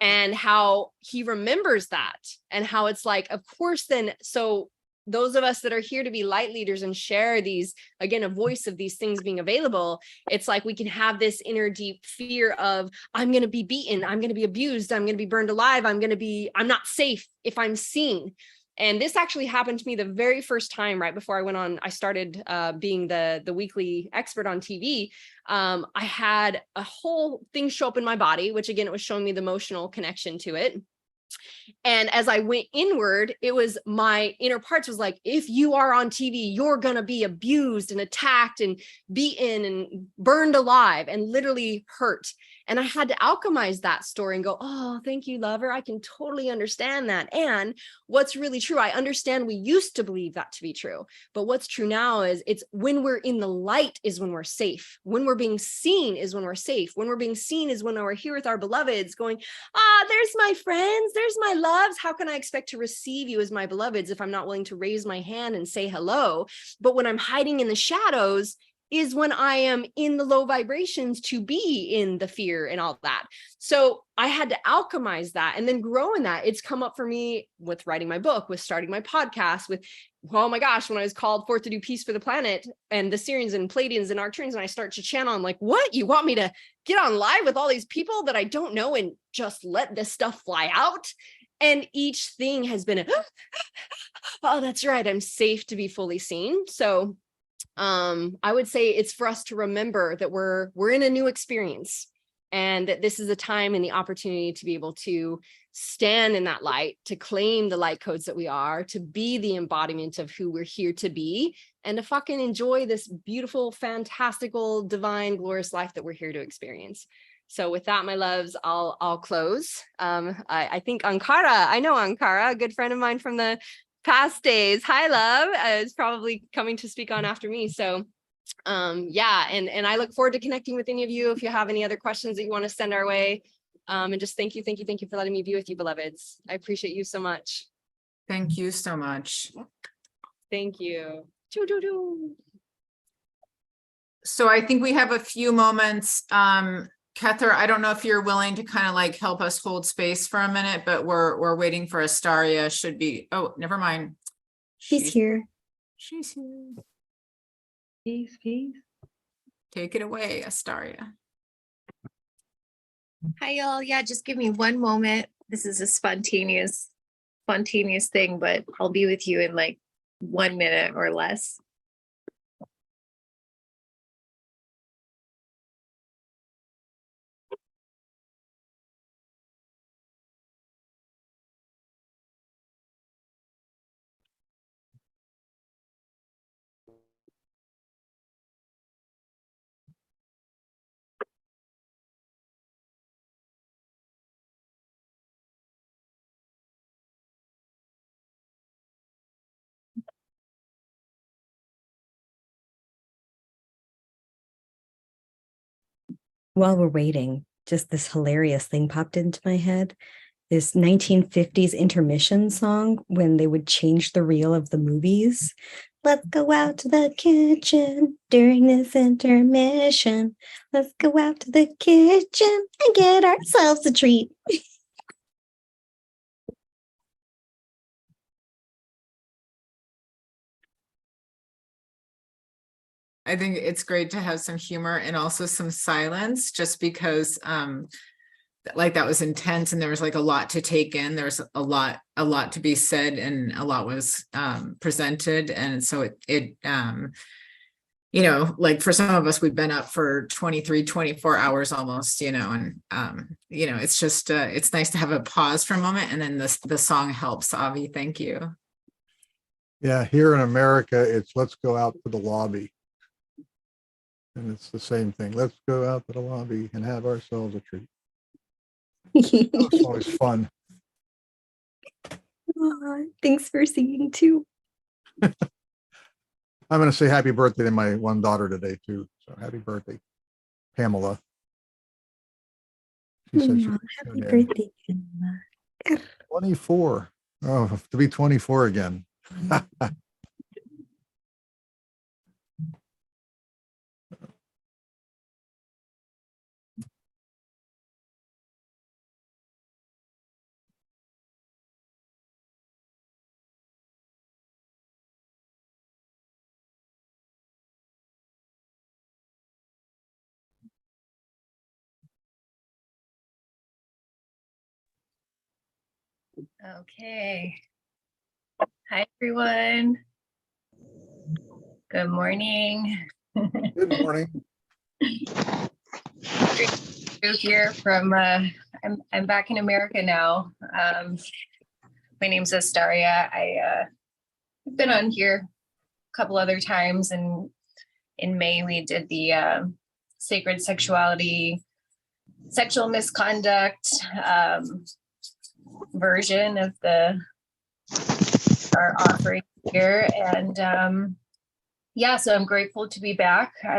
And how he remembers that, and how it's like, of course, then, so those of us that are here to be light leaders and share these, again, a voice of these things being available, it's like we can have this inner deep fear of, I'm going to be beaten, I'm going to be abused, I'm going to be burned alive, I'm not safe if I'm seen. And this actually happened to me the very first time, right before I started being the weekly expert on TV. I had a whole thing show up in my body, which again, it was showing me the emotional connection to it. And as I went inward, it was my inner parts was like, if you are on TV, you're going to be abused and attacked and beaten and burned alive and literally hurt. And I had to alchemize that story and go, oh, thank you, lover. I can totally understand that. And what's really true, I understand we used to believe that to be true. But what's true now is it's when we're in the light is when we're safe. When we're being seen is when we're safe. When we're being seen is when we're here with our beloveds going, there's my friends, there's my loves. How can I expect to receive you as my beloveds if I'm not willing to raise my hand and say hello? But when I'm hiding in the shadows, is when I am in the low vibrations to be in the fear and all that. So I had to alchemize that and then grow in that. It's come up for me with writing my book, with starting my podcast, with, oh my gosh, when I was called forth to do peace for the planet and the Sirians and Pleiadians and Arcturians, and I start to channel, I'm like, what? You want me to get on live with all these people that I don't know and just let this stuff fly out? And each thing has been oh, that's right, I'm safe to be fully seen. So I would say it's for us to remember that we're in a new experience, and that this is a time and the opportunity to be able to stand in that light, to claim the light codes that we are, to be the embodiment of who we're here to be, and to fucking enjoy this beautiful, fantastical, divine, glorious life that we're here to experience. So with that, my loves, I'll close. I think Ankara, I know Ankara, a good friend of mine from the past days. Hi, love, is probably coming to speak on after me. So yeah, and I look forward to connecting with any of you if you have any other questions that you want to send our way. And just thank you for letting me be with you, beloveds. I appreciate you so much. Thank you so much. Thank you. Doo-doo-doo. So I think we have a few moments. Kether, I don't know if you're willing to kind of like help us hold space for a minute, but we're waiting for Astaria. Should be, oh, never mind. She's here. She's here. Peace, peace. Take it away, Astaria. Hi, y'all. Yeah, just give me one moment. This is a spontaneous thing, but I'll be with you in like 1 minute or less. While we're waiting, just this hilarious thing popped into my head. This 1950s intermission song when they would change the reel of the movies. Let's go out to the kitchen during this intermission. Let's go out to the kitchen and get ourselves a treat. I think it's great to have some humor and also some silence, just because like that was intense and there was like a lot to take in. There's a lot to be said and a lot was presented. And so it you know, like for some of us, we've been up for 23, 24 hours almost, you know, and you know, it's just it's nice to have a pause for a moment, and then the song helps. Avi, thank you. Yeah, here in America, it's let's go out to the lobby. And it's the same thing. Let's go out to the lobby and have ourselves a treat. That was always fun. Aw, thanks for singing too. I'm going to say happy birthday to my one daughter today too. So happy birthday, Pamela. She said she Aw, would happy tune in. birthday, Pamela. 24. Oh, to be 24 again. Okay. Hi, everyone. Good morning. Good morning. Drew here from, I'm back in America now. My name's Astaria. I've been on here a couple other times, and in May we did the sacred sexuality, sexual misconduct version of our offering here. And yeah, so I'm grateful to be back. I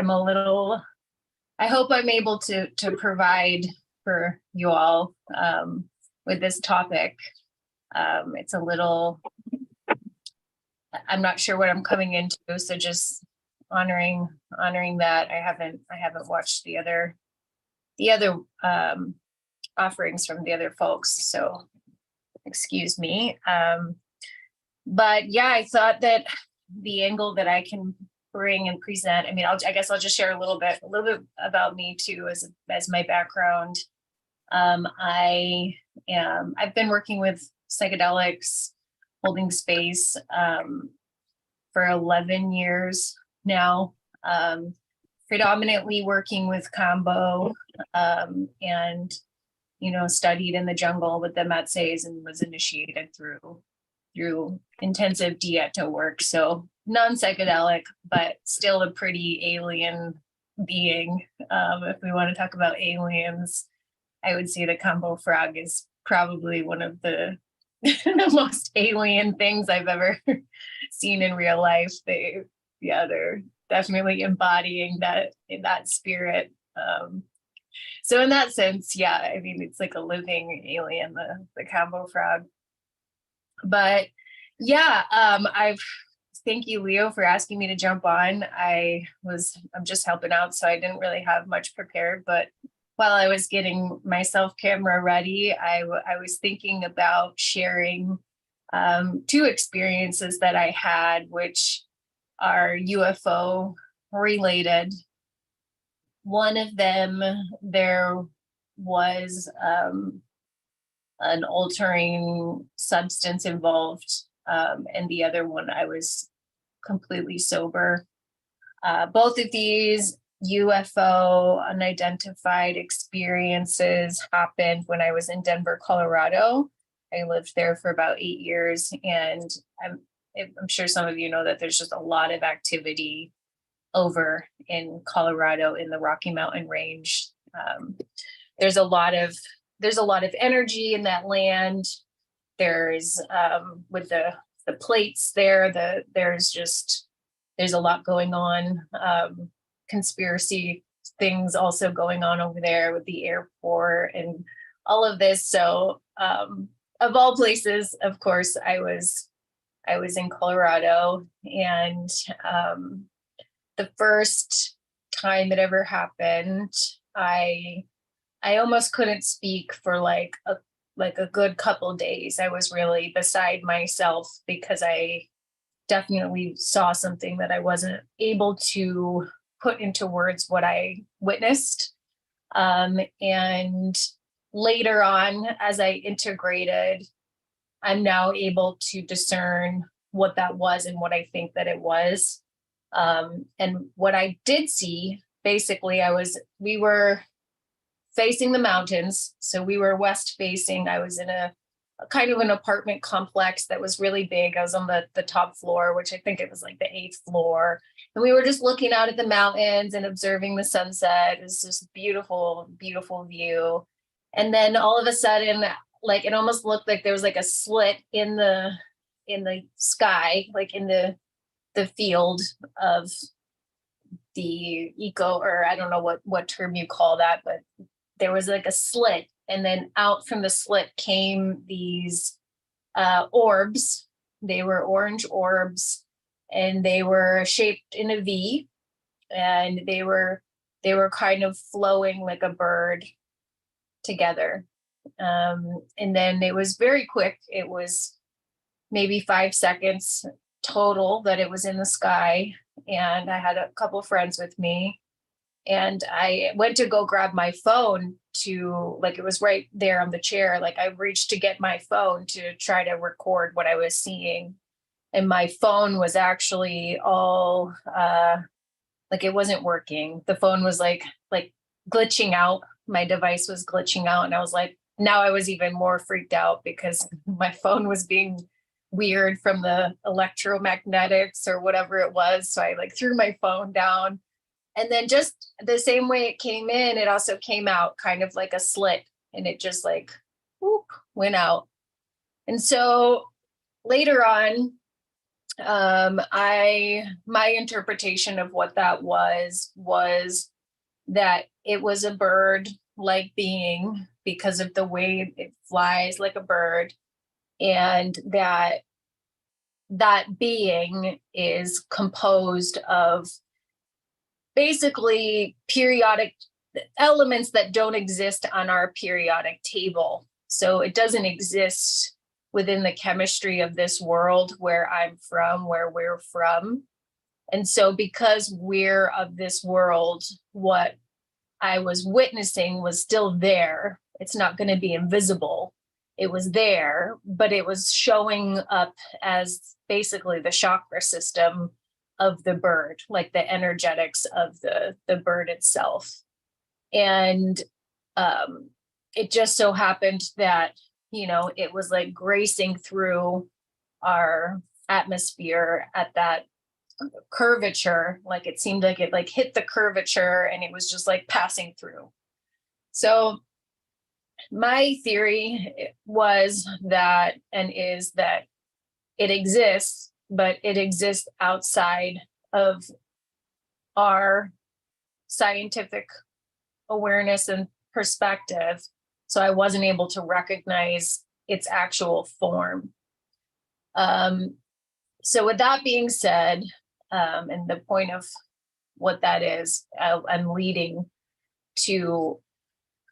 hope I'm able to provide for you all with this topic. It's a little, I'm not sure what I'm coming into, so just honoring that. I haven't watched the other offerings from the other folks, so excuse me. But yeah, I thought that the angle that I can bring and present, I mean, I guess I'll just share a little bit about me too, as my background. I've been working with psychedelics, holding space for 11 years now, predominantly working with Kambo, and studied in the jungle with the Matses and was initiated through intensive dieta work. So non-psychedelic, but still a pretty alien being. If we want to talk about aliens, I would say the Kambo frog is probably one of the most alien things I've ever seen in real life. They're definitely embodying that spirit. So in that sense, yeah, I mean, it's like a living alien, the Kambo frog. But yeah, thank you, Leo, for asking me to jump on. I'm just helping out, so I didn't really have much prepared, but while I was getting myself camera ready, I was thinking about sharing two experiences that I had, which are UFO related. One of them, there was an altering substance involved, and the other one, I was completely sober. Both of these UFO unidentified experiences happened when I was in Denver, Colorado. I lived there for about 8 years, and I'm sure some of you know that there's just a lot of activity over in Colorado in the Rocky Mountain range. There's a lot of energy in that land. There's with the plates there, there's a lot going on. Conspiracy things also going on over there with the airport and all of this. So of all places, of course, I was in Colorado, and the first time it ever happened, I almost couldn't speak for like a good couple days. I was really beside myself because I definitely saw something that I wasn't able to put into words what I witnessed. And later on, as I integrated, I'm now able to discern what that was and what I think that it was. And what I did see, basically, we were facing the mountains. So we were west facing. I was in a kind of an apartment complex that was really big. I was on the top floor, which I think it was like the 8th floor. And we were just looking out at the mountains and observing the sunset. It was just beautiful, beautiful view. And then all of a sudden, like it almost looked like there was like a slit in the sky, like in the field of the eco, or I don't know what term you call that, but there was like a slit, and then out from the slit came these orbs. They were orange orbs, and they were shaped in a V, and they were kind of flowing like a bird together. And then it was very quick. It was maybe 5 seconds total that it was in the sky, and I had a couple friends with me, And I went to go grab my phone to, like, it was right there on the chair. Like, I reached to get my phone to try to record what I was seeing. And my phone was actually all, like, it wasn't working. The phone was like glitching out. My device was glitching out. And I was like, now I was even more freaked out because my phone was being weird from the electromagnetics or whatever it was. So I like threw my phone down. And then just the same way it came in, it also came out kind of like a slit, and it just like whoop, went out. And so later on, my interpretation of what that was that it was a bird-like being because of the way it flies like a bird, and that being is composed of basically periodic elements that don't exist on our periodic table. So it doesn't exist within the chemistry of this world where I'm from, where we're from. And so because we're of this world, what I was witnessing was still there. It's not going to be invisible. It was there, but it was showing up as basically the chakra system of the bird, like the energetics of the bird itself. And it just so happened that, you know, it was like gracing through our atmosphere at that curvature. Like it seemed like it like hit the curvature and it was just like passing through. So my theory was that, and is that, it exists, but it exists outside of our scientific awareness and perspective. So I wasn't able to recognize its actual form. So with that being said, and the point of what that is, I'm leading to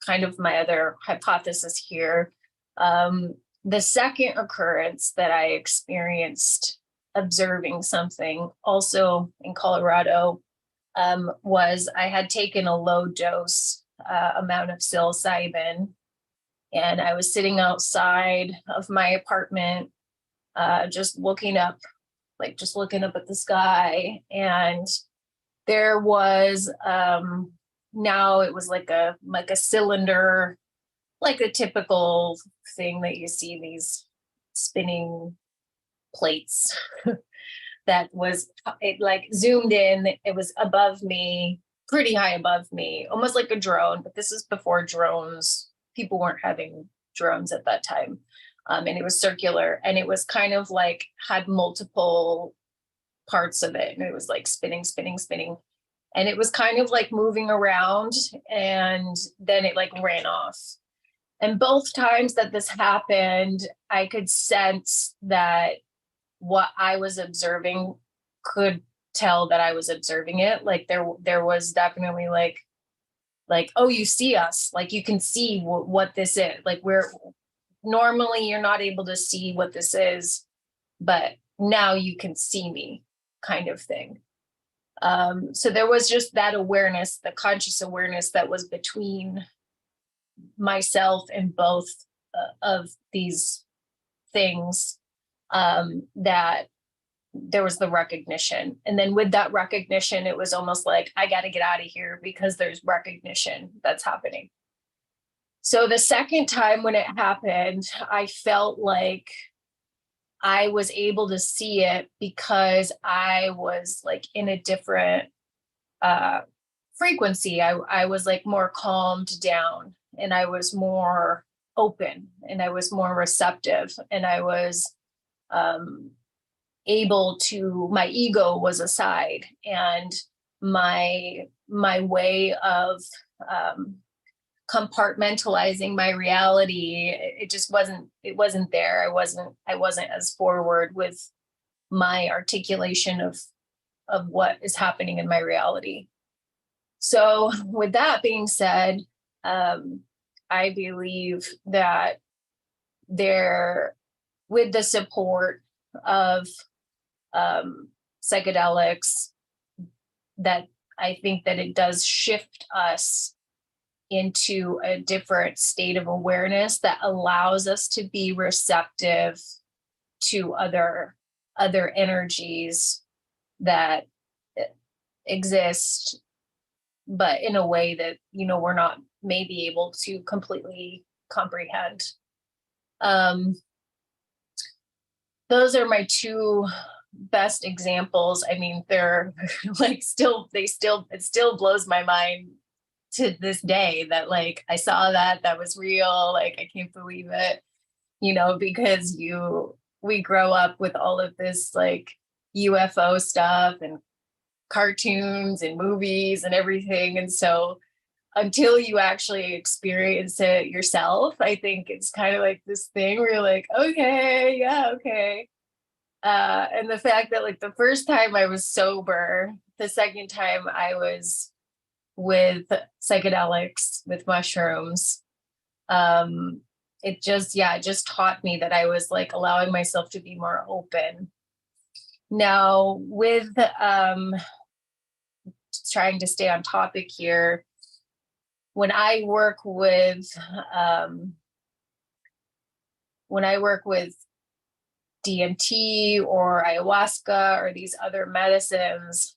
kind of my other hypothesis here. The second occurrence that I experienced observing something also in Colorado was I had taken a low dose amount of psilocybin, and I was sitting outside of my apartment, just looking up at the sky. And there was, now it was like a cylinder, like a typical thing that you see, these spinning plates that was, it like zoomed in, it was above me, pretty high above me, almost like a drone, but this is before drones. People weren't having drones at that time. And it was circular, and it was kind of like had multiple parts of it, and it was like spinning. And it was kind of like moving around, and then it like ran off. And both times that this happened, I could sense that what I was observing could tell that I was observing it. Like there was definitely like, oh, you see us, like you can see what this is. Like normally you're not able to see what this is, but now you can see me, kind of thing. So there was just that awareness, the conscious awareness that was between myself and both of these things, that there was the recognition. And then with that recognition, it was almost like, I got to get out of here because there's recognition that's happening. So the second time when it happened, I felt like I was able to see it because I was like in a different frequency. I was like more calmed down, and I was more open, and I was more receptive, and I was able to, my ego was aside, and my way of compartmentalizing my reality, it just wasn't there. I wasn't as forward with my articulation of what is happening in my reality. So with that being said, I believe that with the support of psychedelics, that I think that it does shift us into a different state of awareness that allows us to be receptive to other energies that exist, but in a way that, you know, we're not maybe able to completely comprehend. Those are my two best examples. I mean, they're like it still blows my mind to this day that like I saw that was real. Like I can't believe it, you know, because we grow up with all of this like UFO stuff and cartoons and movies and everything. And so until you actually experience it yourself, I think it's kind of like this thing where you're like, okay, yeah, okay. And the fact that like the first time I was sober, the second time I was with psychedelics, with mushrooms, it just taught me that I was like allowing myself to be more open. Now with trying to stay on topic here, when I work with DMT or ayahuasca or these other medicines,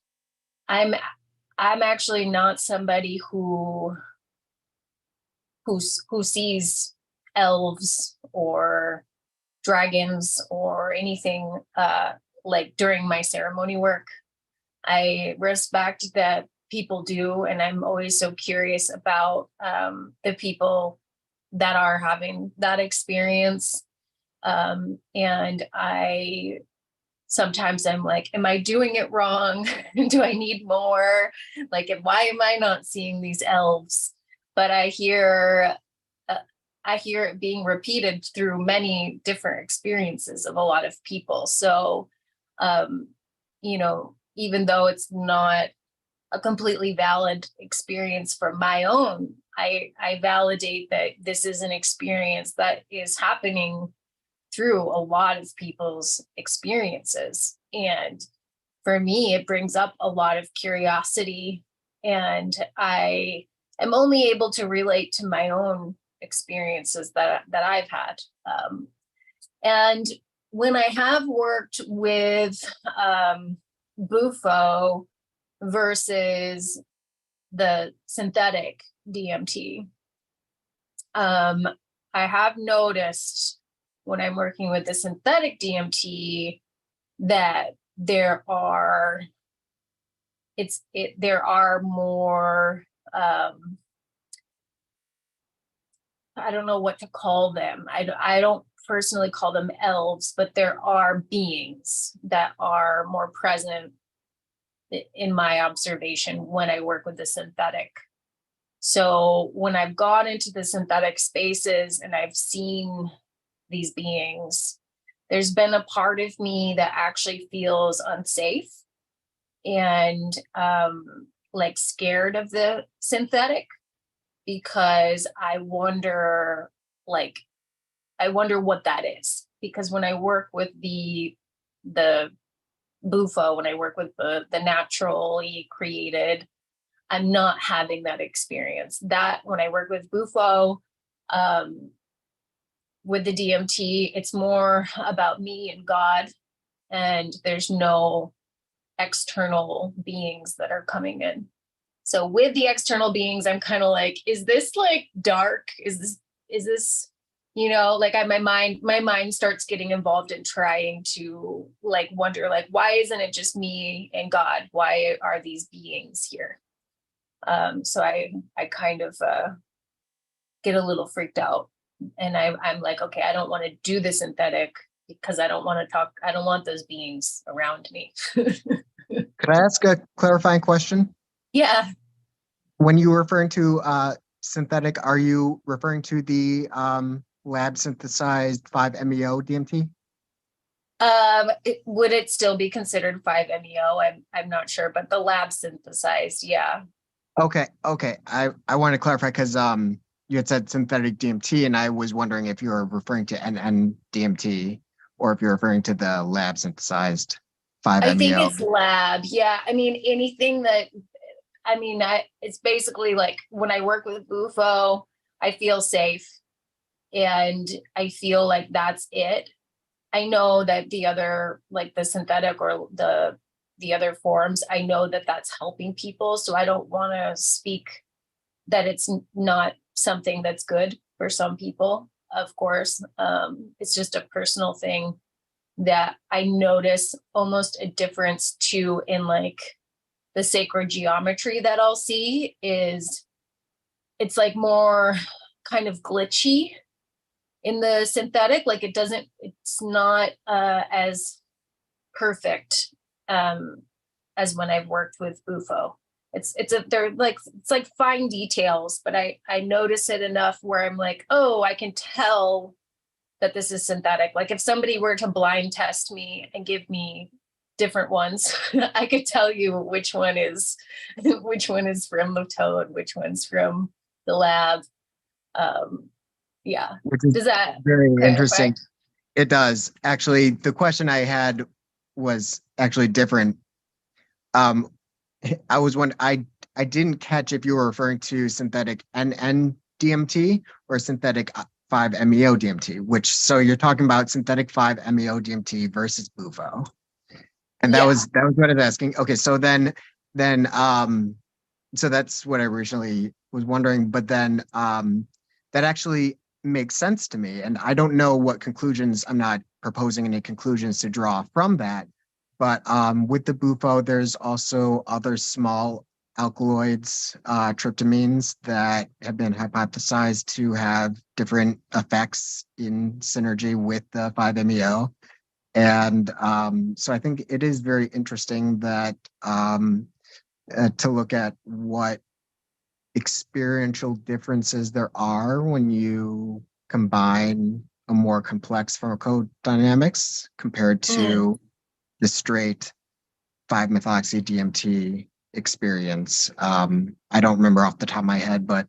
I'm actually not somebody who sees elves or dragons or anything like during my ceremony work. I respect that people do, and I'm always so curious about the people that are having that experience. And sometimes I'm like, am I doing it wrong? Do I need more? Like, why am I not seeing these elves? But I hear it being repeated through many different experiences of a lot of people. So, you know, even though it's not a completely valid experience for my own, I validate that this is an experience that is happening through a lot of people's experiences. And for me, it brings up a lot of curiosity, and I am only able to relate to my own experiences that I've had. And when I have worked with Bufo versus the synthetic DMT, I have noticed when I'm working with the synthetic DMT that there are more I don't know what to call them. I don't personally call them elves, but there are beings that are more present in my observation when I work with the synthetic. So when I've gone into the synthetic spaces and I've seen these beings, there's been a part of me that actually feels unsafe and like scared of the synthetic, because I wonder what that is. Because when I work with the Bufo, when I work with the naturally created, I'm not having that experience. That when I work with Bufo, with the DMT, it's more about me and God, and there's no external beings that are coming in. So with the external beings, I'm kind of like, is this like dark? Is this, you know, like my mind starts getting involved in trying to like wonder, like, why isn't it just me and God? Why are these beings here? So I kind of get a little freaked out, and I'm like, okay, I don't want to do the synthetic because I don't want those beings around me. Could I ask a clarifying question? Yeah. When you were referring to synthetic, are you referring to the lab synthesized 5-MeO DMT? Would it still be considered 5-MeO? I'm not sure, but the lab synthesized, yeah. Okay. I want to clarify because you had said synthetic DMT, and I was wondering if you were referring to NN-DMT or if you're referring to the lab synthesized 5-MeO. I think it's lab. Yeah. I mean, anything that I mean, it's basically like when I work with Bufo, I feel safe and I feel like that's it. I know that the other, like the synthetic or the other forms, I know that that's helping people. So I don't want to speak that it's not something that's good for some people, of course. It's just a personal thing that I notice almost a difference too in like the sacred geometry that I'll see is it's like more kind of glitchy in the synthetic. Like it's not as perfect as when I've worked with Bufo. It's like fine details, but I notice it enough where I'm like, oh, I can tell that this is synthetic. Like if somebody were to blind test me and give me different ones, I could tell you which one is from the toad, which one's from the lab. Yeah. Which is Does that very clarify? interesting. It does. Actually, the question I had was actually different. I didn't catch if you were referring to synthetic NN-DMT or synthetic 5-MeO-DMT, so you're talking about synthetic 5-MeO-DMT versus Bufo. And that was what I was asking. Okay, so then so that's what I originally was wondering, but then that actually makes sense to me. And I don't know what conclusions, I'm not proposing any conclusions to draw from that, but with the Bufo, there's also other small alkaloids, tryptamines, that have been hypothesized to have different effects in synergy with the 5-MeO. And so I think it is very interesting that to look at what experiential differences there are when you combine a more complex pharmacodynamics compared to the straight 5-methoxy-DMT experience. I don't remember off the top of my head, but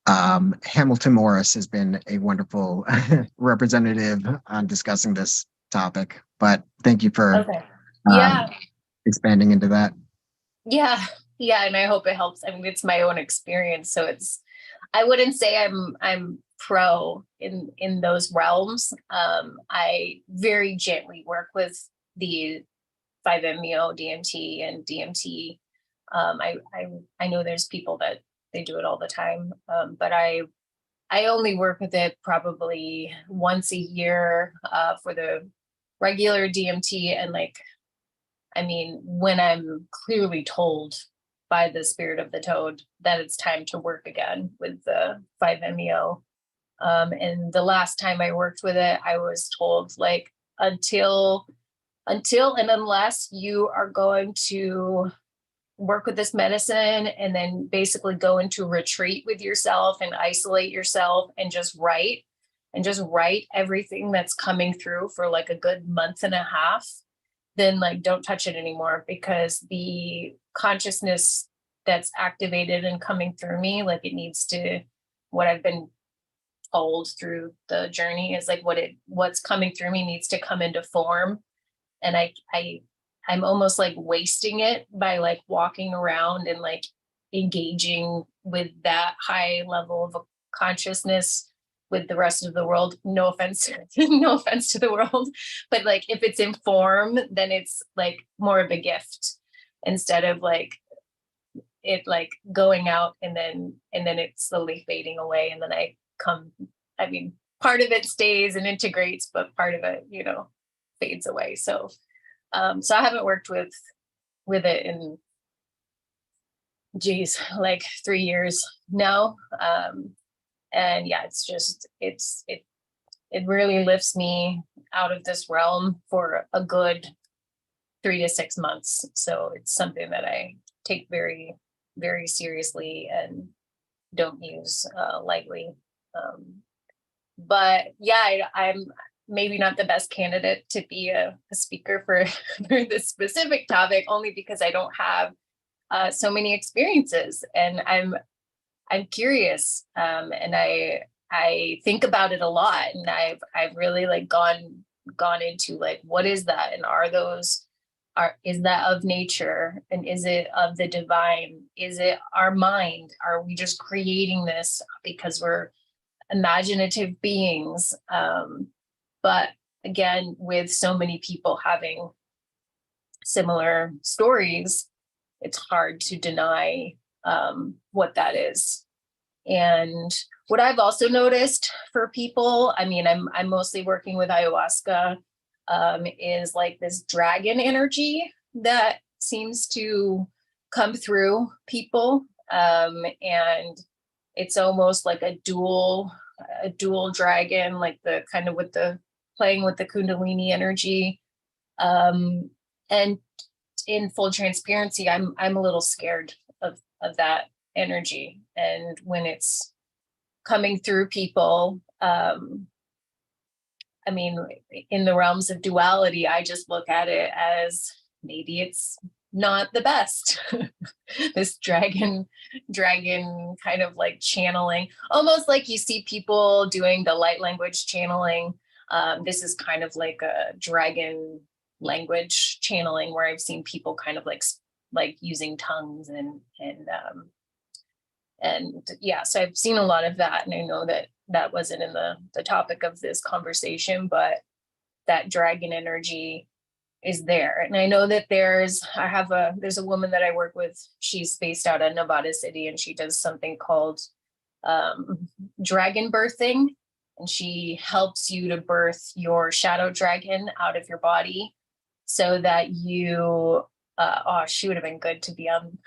Hamilton Morris has been a wonderful representative on discussing this topic, but thank you for expanding into that. Yeah, and I hope it helps. I mean, it's my own experience, so I wouldn't say I'm pro in those realms. I very gently work with the 5-MeO-DMT and DMT. I know there's people that they do it all the time, but I only work with it probably once a year for the regular DMT, and when I'm clearly told by the spirit of the toad that it's time to work again with the 5-MeO. And the last time I worked with it, I was told until and unless you are going to work with this medicine and then basically go into retreat with yourself and isolate yourself and just write everything that's coming through for a good month and a half, then don't touch it anymore, because the consciousness that's activated and coming through me, it needs to, what I've been told through the journey is what's coming through me needs to come into form. And I'm almost wasting it by walking around and engaging with that high level of consciousness with the rest of the world. No offense, no offense to the world, but if it's in form, then it's more of a gift instead of it going out and then it's slowly fading away. And then part of it stays and integrates, but part of it, fades away. So I haven't worked with it in 3 years now. And yeah, it's just, it really lifts me out of this realm for a good 3 to 6 months. So it's something that I take very, very seriously and don't use lightly. But yeah, I'm maybe not the best candidate to be a speaker for this specific topic, only because I don't have so many experiences, and I'm curious, and I think about it a lot, and I've really gone into what is that, and are those is that of nature, and is it of the divine? Is it our mind? Are we just creating this because we're imaginative beings? But again, with so many people having similar stories, it's hard to deny what that is. And what I've also noticed for people, I mean, I'm mostly working with ayahuasca, is like this dragon energy that seems to come through people. And it's almost like a dual dragon, like the kind of with the playing with the Kundalini energy. And in full transparency, I'm a little scared of that energy. And when it's coming through people, I mean, in the realms of duality, I just look at it as maybe it's not the best. This dragon kind of like channeling, almost like you see people doing the light language channeling. This is kind of like a dragon language channeling where I've seen people kind of like using tongues and yeah, so I've seen a lot of that, and I know that that wasn't in the topic of this conversation, but that dragon energy is there. And I know that there's a woman that I work with, she's based out of Nevada City, and she does something called dragon birthing, and she helps you to birth your shadow dragon out of your body so that you she would have been good to be on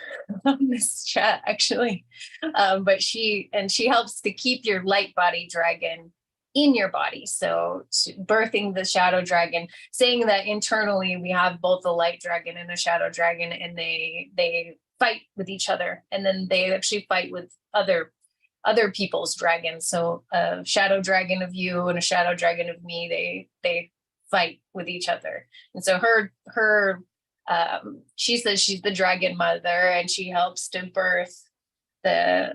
this chat actually. But she helps to keep your light body dragon in your body. So birthing the shadow dragon, saying that internally we have both the light dragon and a shadow dragon, and they fight with each other, and then they actually fight with other people's dragons. So a shadow dragon of you and a shadow dragon of me, they fight with each other. And so her she says she's the dragon mother, and she helps to birth the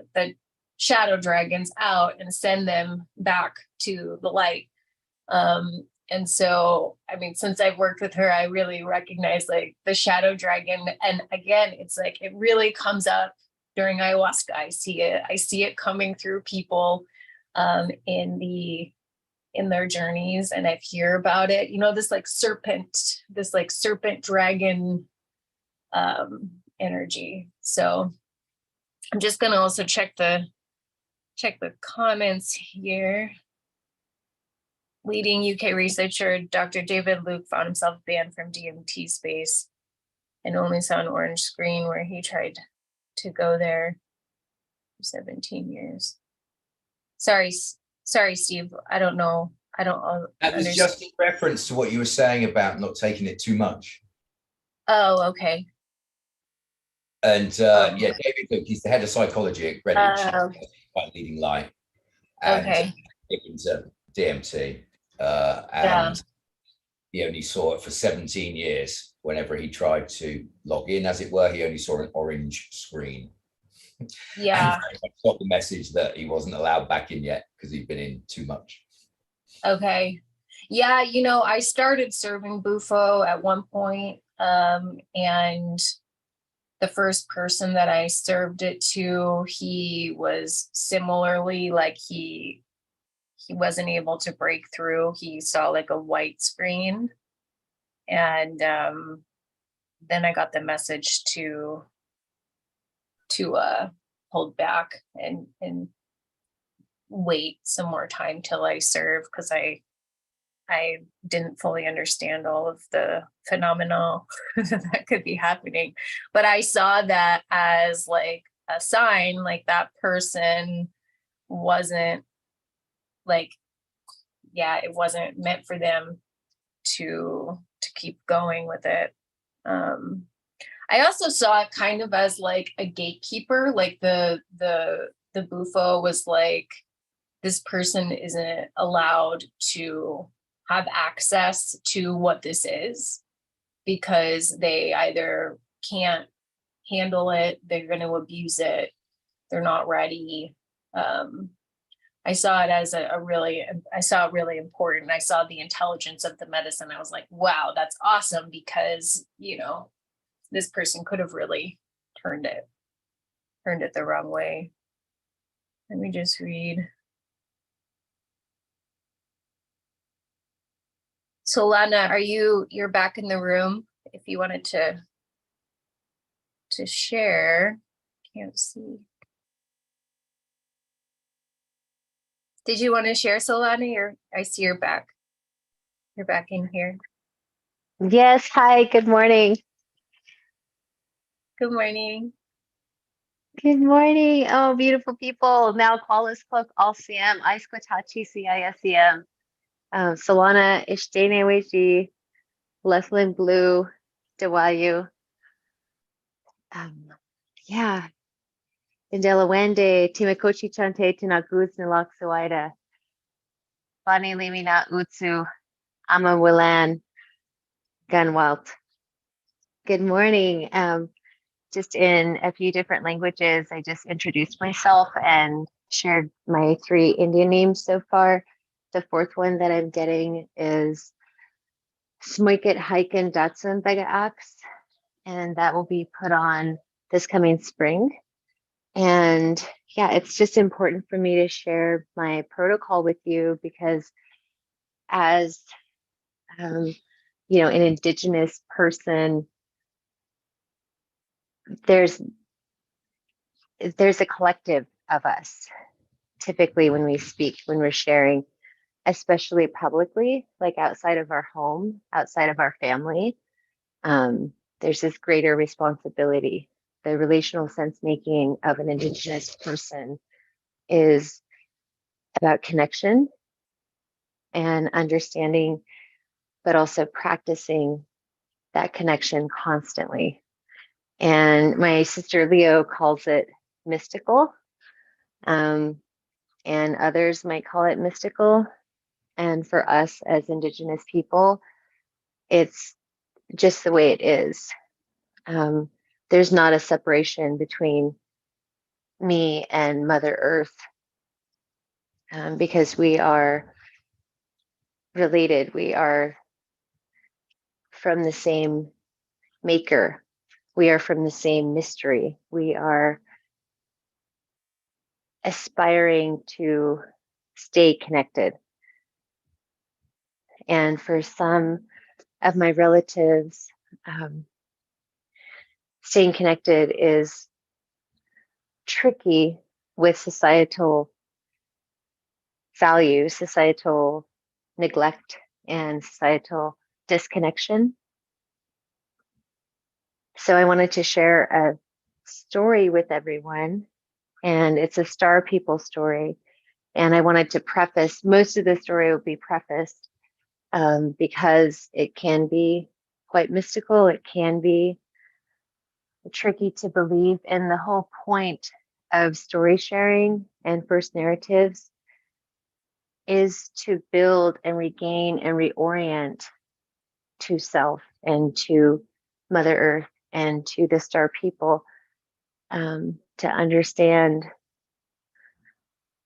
shadow dragons out and send them back to the light. And so, I mean, since I've worked with her, I really recognize like the shadow dragon. And again, it's like, it really comes up during ayahuasca. I see it coming through people in their journeys, and I hear about it, this serpent dragon energy. So I'm just going to also check the comments here. Leading UK researcher Dr. David Luke found himself banned from DMT space and only saw an orange screen where he tried to go there for 17 years. Sorry, Steve. I don't know. That was just in reference to what you were saying about not taking it too much. Oh, okay. And yeah, David Luke, he's the head of psychology at Greenwich, leading light. And okay. Into DMT. And he only saw it for 17 years. Whenever he tried to log in, as it were, he only saw an orange screen. Yeah. I got the message that he wasn't allowed back in yet because he'd been in too much. Okay. Yeah, I started serving Bufo at one point, and the first person that I served it to, he was similarly like he wasn't able to break through. He saw like a white screen, and then I got the message to hold back and wait some more time till I serve, because I didn't fully understand all of the phenomena that could be happening. But I saw that as like a sign, like that person wasn't like, yeah, it wasn't meant for them to keep going with it. I also saw it kind of as like a gatekeeper, like the Bufo was like, this person isn't allowed to have access to what this is because they either can't handle it, they're going to abuse it, they're not ready. I saw it as a really, I saw it really important. I saw the intelligence of the medicine. I was like, wow, that's awesome, because, you know, this person could have really turned it the wrong way. Let me just read. So Lana, you're back in the room if you wanted to share. Can't see. Did you want to share, Solana? I see you're back. You're back in here. Yes, hi, good morning. Good morning. Good morning. Oh, beautiful people. Now Qualis Cloak All CM, Aisquatachi CISEM, Solana Ishtene Weji, Leslin Blue, Dewayu. Yeah. Indela Wende, Timakochi Chante, Tinaguz Nilak Suwaida, Bani Limina Utsu, Ama Wilan, Gunwalt. Good morning. Just in a few different languages, I just introduced myself and shared my 3 Indian names so far. The 4th one that I'm getting is Smoikit Hiken Datsun Vega Axe, and that will be put on this coming spring. And yeah, it's just important for me to share my protocol with you because as you know, an Indigenous person, there's a collective of us typically when we speak, when we're sharing, especially publicly, like outside of our home, outside of our family. There's this greater responsibility. The relational sense making of an Indigenous person is about connection and understanding, but also practicing that connection constantly. And my sister Leo calls it mystical, and others might call it mystical. And for us as Indigenous people, it's just the way it is. There's not a separation between me and Mother Earth because we are related. We are from the same maker. We are from the same mystery. We are aspiring to stay connected. And for some of my relatives, staying connected is tricky with societal values, societal neglect, and societal disconnection. So I wanted to share a story with everyone, and it's a Star People story. And I wanted to preface, most of the story will be prefaced because it can be quite mystical. It can be tricky to believe. And the whole point of story sharing and first narratives is to build and regain and reorient to self and to Mother Earth and to the Star People, to understand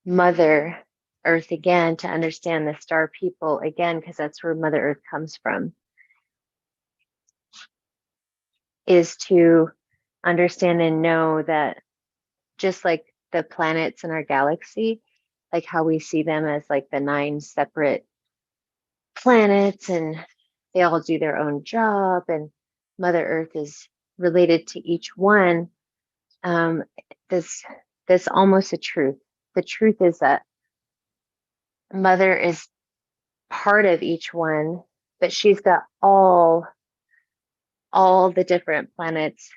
Mother Earth again, to understand the Star People again, because that's where Mother Earth comes from, is to understand and know that just like the planets in our galaxy, like how we see them as like the 9 separate planets and they all do their own job and Mother Earth is related to each one. This almost a truth. The truth is that Mother is part of each one, but she's got all the different planets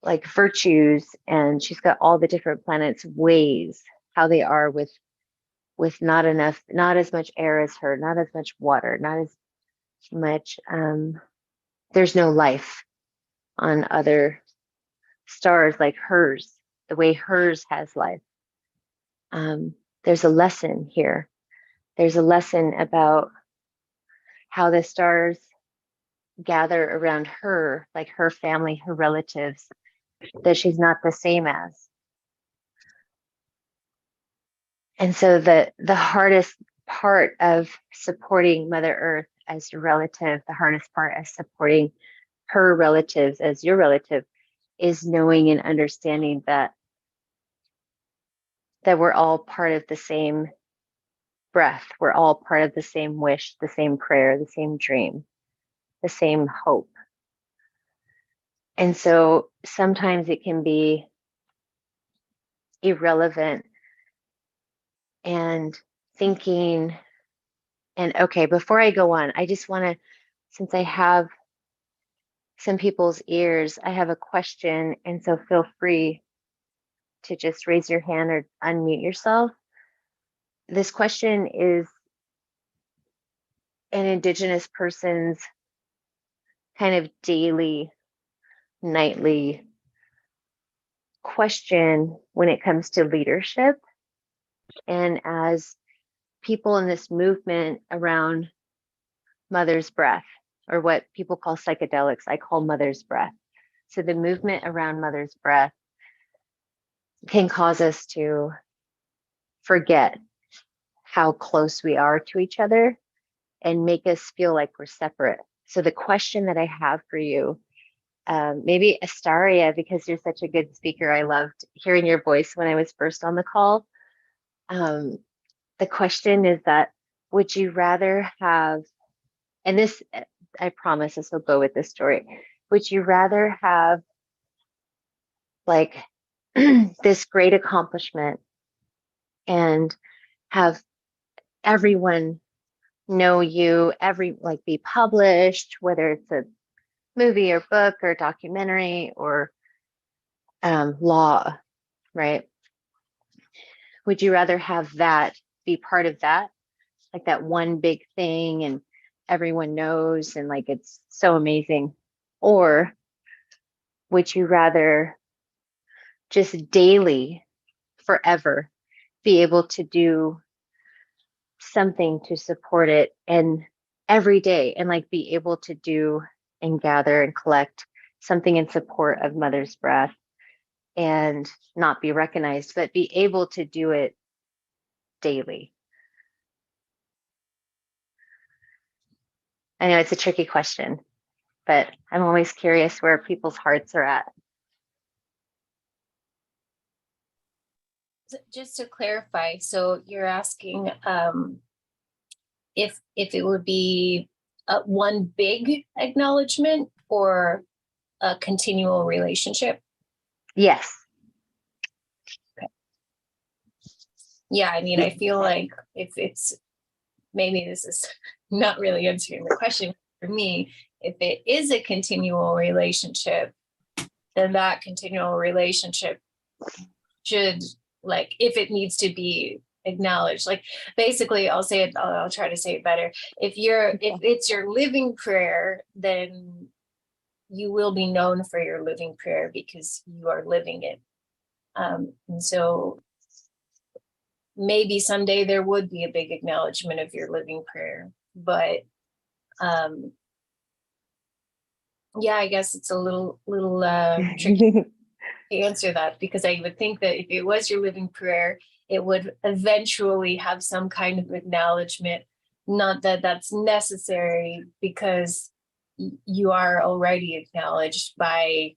like virtues, and she's got all the different planets ways, how they are with not as much air as her, not as much water, not as much there's no life on other stars like hers, the way hers has life. There's a lesson here. There's a lesson about how the stars gather around her, like her family, her relatives, that she's not the same as. And so the hardest part of supporting Mother Earth as your relative, the hardest part of supporting her relatives as your relative, is knowing and understanding that we're all part of the same breath. We're all part of the same wish, the same prayer, the same dream, the same hope. And so sometimes it can be irrelevant and thinking, and okay, before I go on, I just want to, since I have some people's ears, I have a question. And so feel free to just raise your hand or unmute yourself. This question is an Indigenous person's kind of daily, nightly question when it comes to leadership. And as people in this movement around Mother's Breath, or what people call psychedelics, I call Mother's Breath. So the movement around Mother's Breath can cause us to forget how close we are to each other and make us feel like we're separate. So the question that I have for you, maybe Astaria, because you're such a good speaker, I loved hearing your voice when I was first on the call. The question is that, would you rather have, and this, I promise this will go with this story, would you rather have like this great accomplishment and have everyone know you, like be published, whether it's a movie or book or documentary or law, right? Would you rather have that be part of that, like that one big thing and everyone knows and like it's so amazing? Or would you rather just daily, forever, be able to do something to support it and every day, and like be able to do and gather and collect something in support of Mother's Breath and not be recognized, but be able to do it daily? I know it's a tricky question, but I'm always curious where people's hearts are at. Just to clarify, so you're asking if it would be one big acknowledgement or a continual relationship? Yes. Okay. Yeah, I mean, I feel like if it's, maybe this is not really answering the question for me, if it is a continual relationship, then that continual relationship should, like, if it needs to be acknowledged, like basically I'll say it, I'll try to say it better. If it's your living prayer, then you will be known for your living prayer because you are living it. And so maybe someday there would be a big acknowledgement of your living prayer, but yeah, I guess it's a little tricky to answer that, because I would think that if it was your living prayer, it would eventually have some kind of acknowledgement. Not that that's necessary, because you are already acknowledged by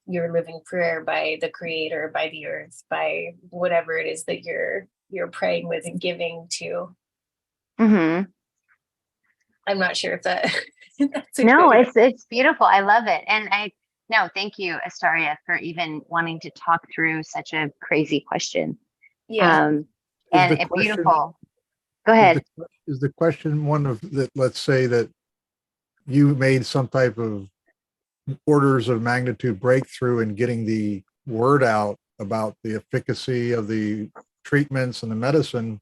your living prayer, by the Creator, by the earth, by whatever it is that you're praying with and giving to. Mm-hmm. I'm not sure if that. That's no, it's beautiful. I love it, and thank you, Astaria, for even wanting to talk through such a crazy question. Yeah. And it's beautiful. Go ahead. Is the question one of that? Let's say that you made some type of orders of magnitude breakthrough in getting the word out about the efficacy of the treatments and the medicine,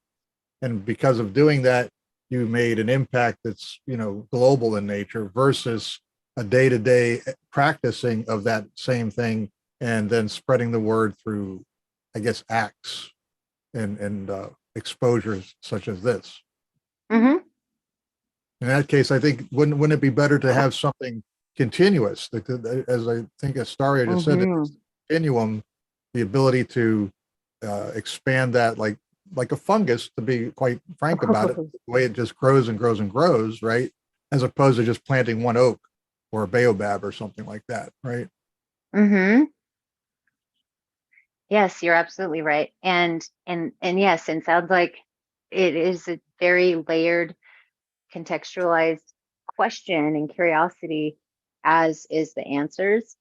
and because of doing that, you made an impact that's, global in nature, versus a day-to-day practicing of that same thing and then spreading the word through, I guess, acts and exposures such as this. Mm-hmm. In that case, I think wouldn't it be better to have something continuous? As I think Astaria just said, it's continuum, the ability to expand that, like like a fungus, to be quite frank about it, the way it just grows and grows and grows, right? As opposed to just planting one oak or a baobab or something like that, right? Mm-hmm. Yes, you're absolutely right. And yes, and sounds like it is a very layered, contextualized question and curiosity, as is the answers,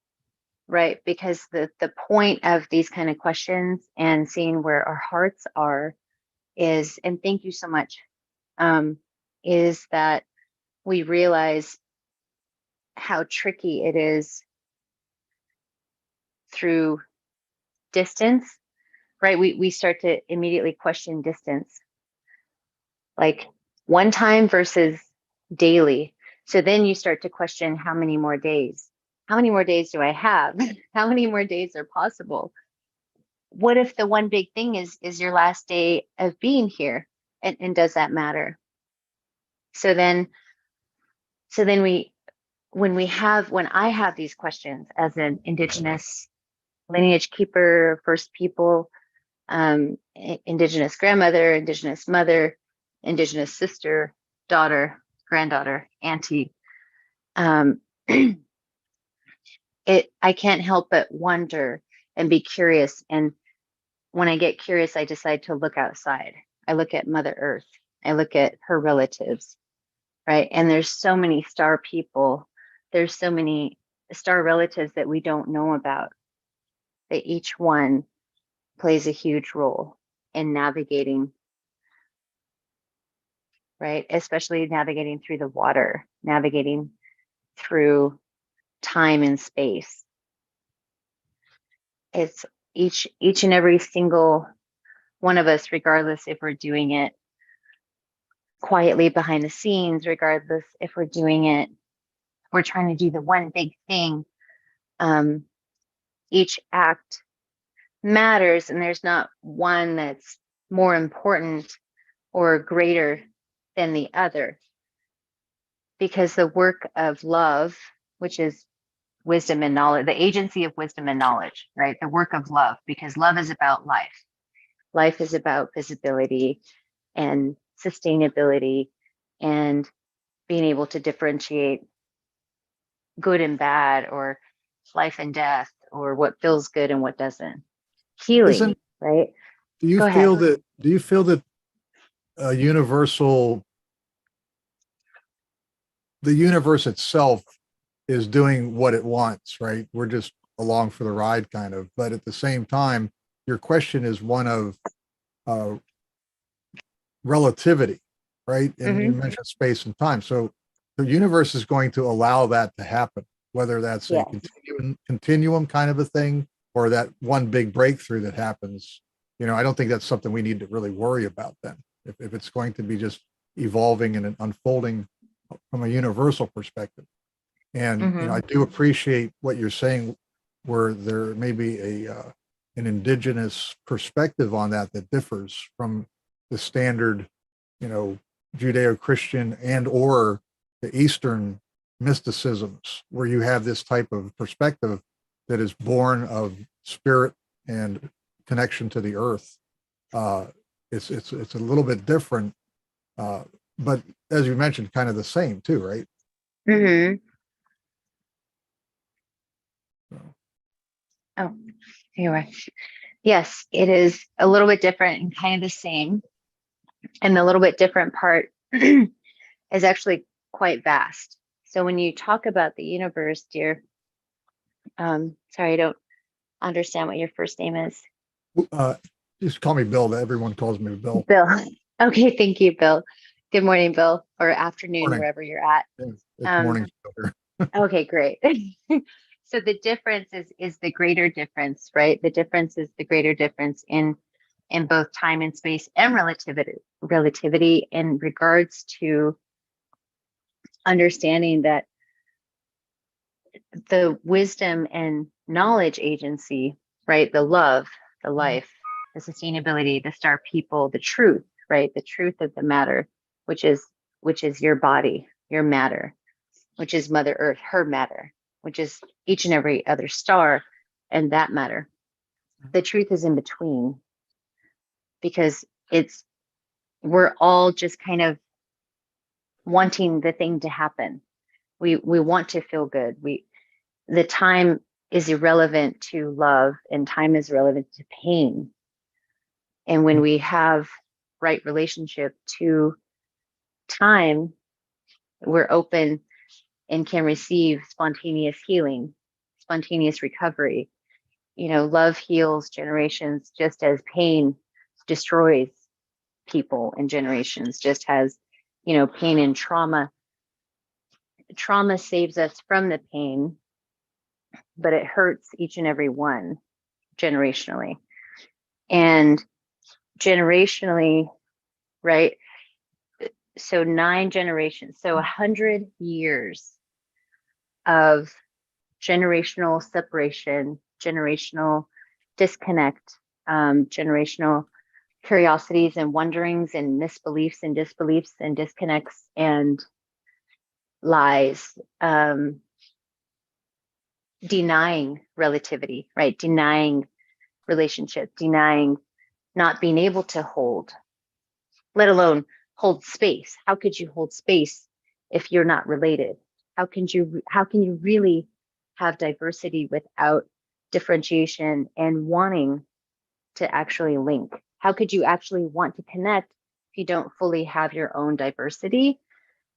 right? Because the point of these kind of questions and seeing where our hearts are is, and thank you so much, is that we realize how tricky it is through distance, right? We start to immediately question distance, like one time versus daily. So then you start to question, how many more days? How many more days do I have? How many more days are possible? What if the one big thing is your last day of being here? And does that matter? So then when I have these questions as an Indigenous lineage keeper, First People, Indigenous grandmother, Indigenous mother, Indigenous sister, daughter, granddaughter, auntie, I can't help but wonder and be curious. And when I get curious, I decide to look outside. I look at Mother Earth. I look at her relatives, right? And there's so many star people. There's so many star relatives that we don't know about, that each one plays a huge role in navigating, right? Especially navigating through the water, navigating through time and space. It's each and every single one of us, regardless if we're doing it quietly behind the scenes, regardless if we're doing it, we're trying to do the one big thing. Each act matters, and there's not one that's more important or greater than the other, because the work of love, which is wisdom and knowledge, the agency of wisdom and knowledge, right? The work of love, because love is about life. Life is about visibility and sustainability and being able to differentiate good and bad, or life and death, or what feels good and what doesn't. Healing, right? Do you Go feel ahead. that universal, the universe itself is doing what it wants, right? We're just along for the ride, kind of. But at the same time, your question is one of relativity, right? And you mentioned space and time. So the universe is going to allow that to happen, whether that's a continuum kind of a thing, or that one big breakthrough that happens. I don't think that's something we need to really worry about then. If it's going to be just evolving and unfolding from a universal perspective. And I do appreciate what you're saying, where there may be an indigenous perspective on that differs from the standard, Judeo-Christian and or the Eastern mysticisms, where you have this type of perspective that is born of spirit and connection to the earth. It's a little bit different, but as you mentioned, kind of the same too, right? Oh, you're right. Yes, it is a little bit different and kind of the same. And the little bit different part is actually quite vast. So when you talk about the universe, dear, sorry, I don't understand what your first name is. Just call me Bill. Everyone calls me Bill. Bill. Okay, thank you, Bill. Good morning, Bill, or afternoon, Morning. Wherever you're at. It's morning. Okay, great. So the difference is the greater difference, right? The difference is the greater difference in both time and space and relativity in regards to understanding that the wisdom and knowledge agency, right? The love, the life, the sustainability, the star people, the truth, right? The truth of the matter, which is your body, your matter, which is Mother Earth, her matter, which is each and every other star and that matter. The truth is in between, because we're all just kind of wanting the thing to happen. We want to feel good. The time is irrelevant to love, and time is relevant to pain. And when we have right relationship to time, we're open and can receive spontaneous healing, spontaneous recovery. Love heals generations just as pain destroys people and generations, just as, pain and trauma saves us from the pain, but it hurts each and every one generationally. And generationally, right? So 9 generations, so 100 years of generational separation, generational disconnect, generational curiosities and wonderings and misbeliefs and disbeliefs and disconnects and lies, denying relativity, right? Denying relationship, denying not being able to hold, let alone hold space. How could you hold space if you're not related? How can you really have diversity without differentiation and wanting to actually link? How could you actually want to connect if you don't fully have your own diversity?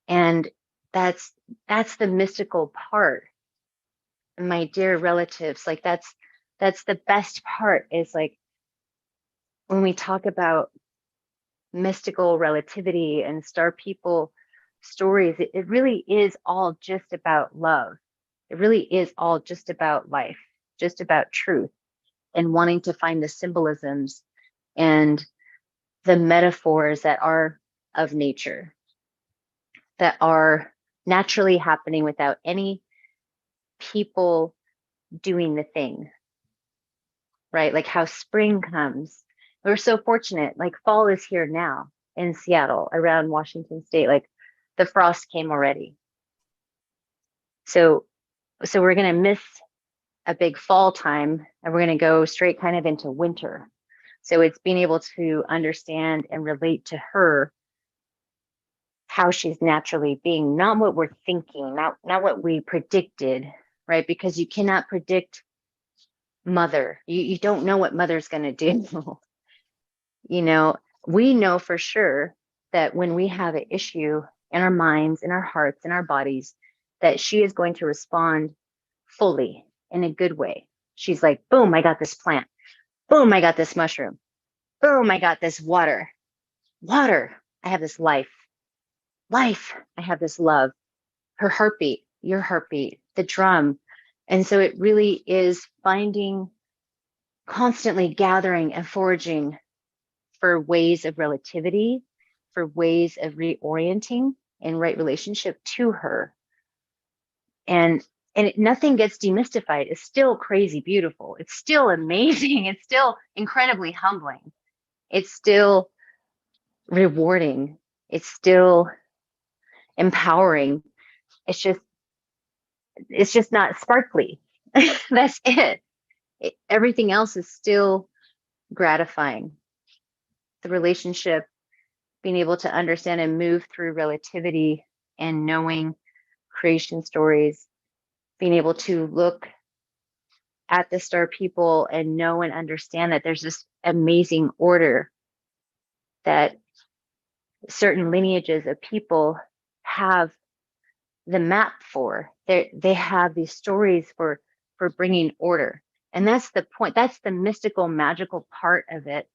And that's the mystical part. My dear relatives, like that's the best part, is like when we talk about mystical relativity and star people stories, it really is all just about love. It really is all just about life, just about truth, and wanting to find the symbolisms and the metaphors that are of nature, that are naturally happening without any people doing the thing, right? Like how spring comes. We're so fortunate, like fall is here now in Seattle, around Washington State, like the frost came already. So we're going to miss a big fall time, and we're going to go straight kind of into winter. So it's being able to understand and relate to her, how she's naturally being, not what we're thinking, not what we predicted, right? Because you cannot predict mother. You don't know what mother's going to do. We know for sure that when we have an issue in our minds, in our hearts, in our bodies, that she is going to respond fully in a good way. She's like, boom, I got this plant. Boom, I got this mushroom. Boom, I got this water. Water, I have this life. Life, I have this love. Her heartbeat, your heartbeat, the drum. And so it really is finding, constantly gathering and foraging for ways of relativity, for ways of reorienting in right relationship to her. And nothing gets demystified. It's still crazy beautiful. It's still amazing. It's still incredibly humbling. It's still rewarding. It's still empowering. It's just not sparkly. That's it. Everything else is still gratifying. The relationship, being able to understand and move through relativity and knowing creation stories, being able to look at the star people and know and understand that there's this amazing order that certain lineages of people have the map for. They have these stories for bringing order. And that's the point. That's the mystical, magical part of it,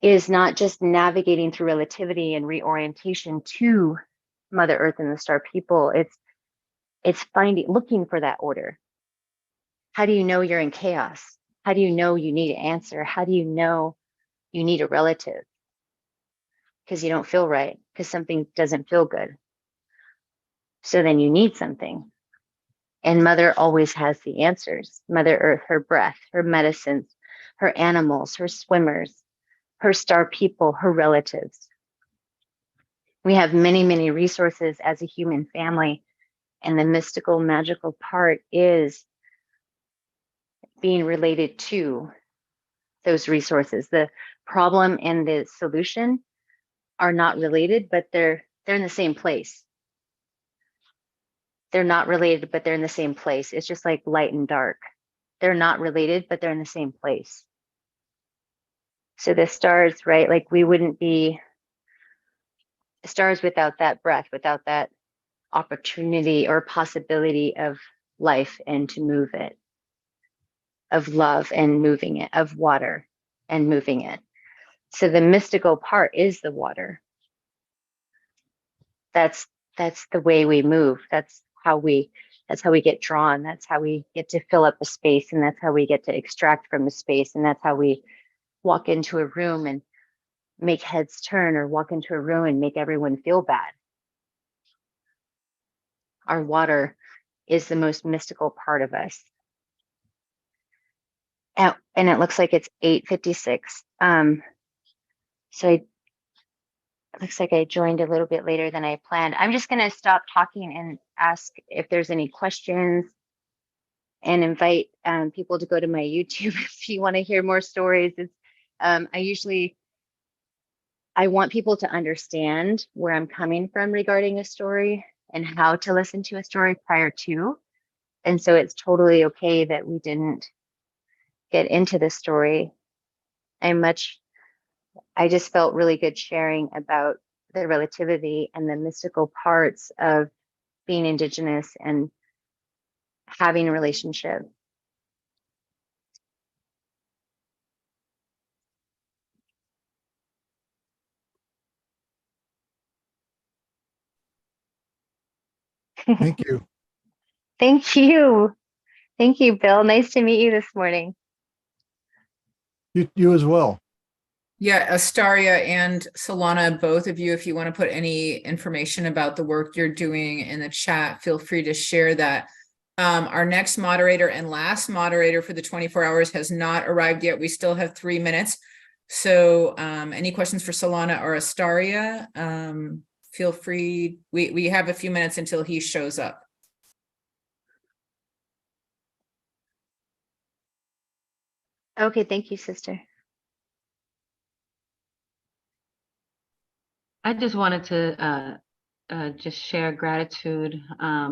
is not just navigating through relativity and reorientation to Mother Earth and the star people. It's looking for that order. How do you know you're in chaos? How do you know you need an answer? How do you know you need a relative? Because you don't feel right, because something doesn't feel good. So then you need something. And Mother always has the answers. Mother Earth, her breath, her medicines, her animals, her swimmers, her star people, her relatives. We have many, many resources as a human family. And the mystical, magical part is being related to those resources. The problem and the solution are not related, but they're in the same place. They're not related, but they're in the same place. It's just like light and dark. They're not related, but they're in the same place. So the stars, right? Like we wouldn't be stars without that breath, without that opportunity or possibility of life and to move it, of love and moving it, of water and moving it. So the mystical part is the water. That's the way we move. That's how we get drawn. That's how we get to fill up a space, and that's how we get to extract from a space, and that's how we walk into a room and make heads turn, or walk into a room and make everyone feel bad. Our water is the most mystical part of us. And it looks like it's 8:56. So it looks like I joined a little bit later than I planned. I'm just going to stop talking and ask if there's any questions, and invite people to go to my YouTube if you want to hear more stories. It's, I want people to understand where I'm coming from regarding a story and how to listen to a story prior to. And so it's totally okay that we didn't get into the story. I just felt really good sharing about the relativity and the mystical parts of being Indigenous and having a relationship. Thank you. Thank you. Thank you, Bill. Nice to meet you this morning. You as well. Yeah, Astaria and Solana, both of you, if you want to put any information about the work you're doing in the chat, feel free to share that. Our next moderator and last moderator for the 24 hours has not arrived yet. We still have 3 minutes. So any questions for Solana or Astaria? Feel free. We have a few minutes until he shows up. Okay, thank you, sister. I just wanted to just share gratitude. I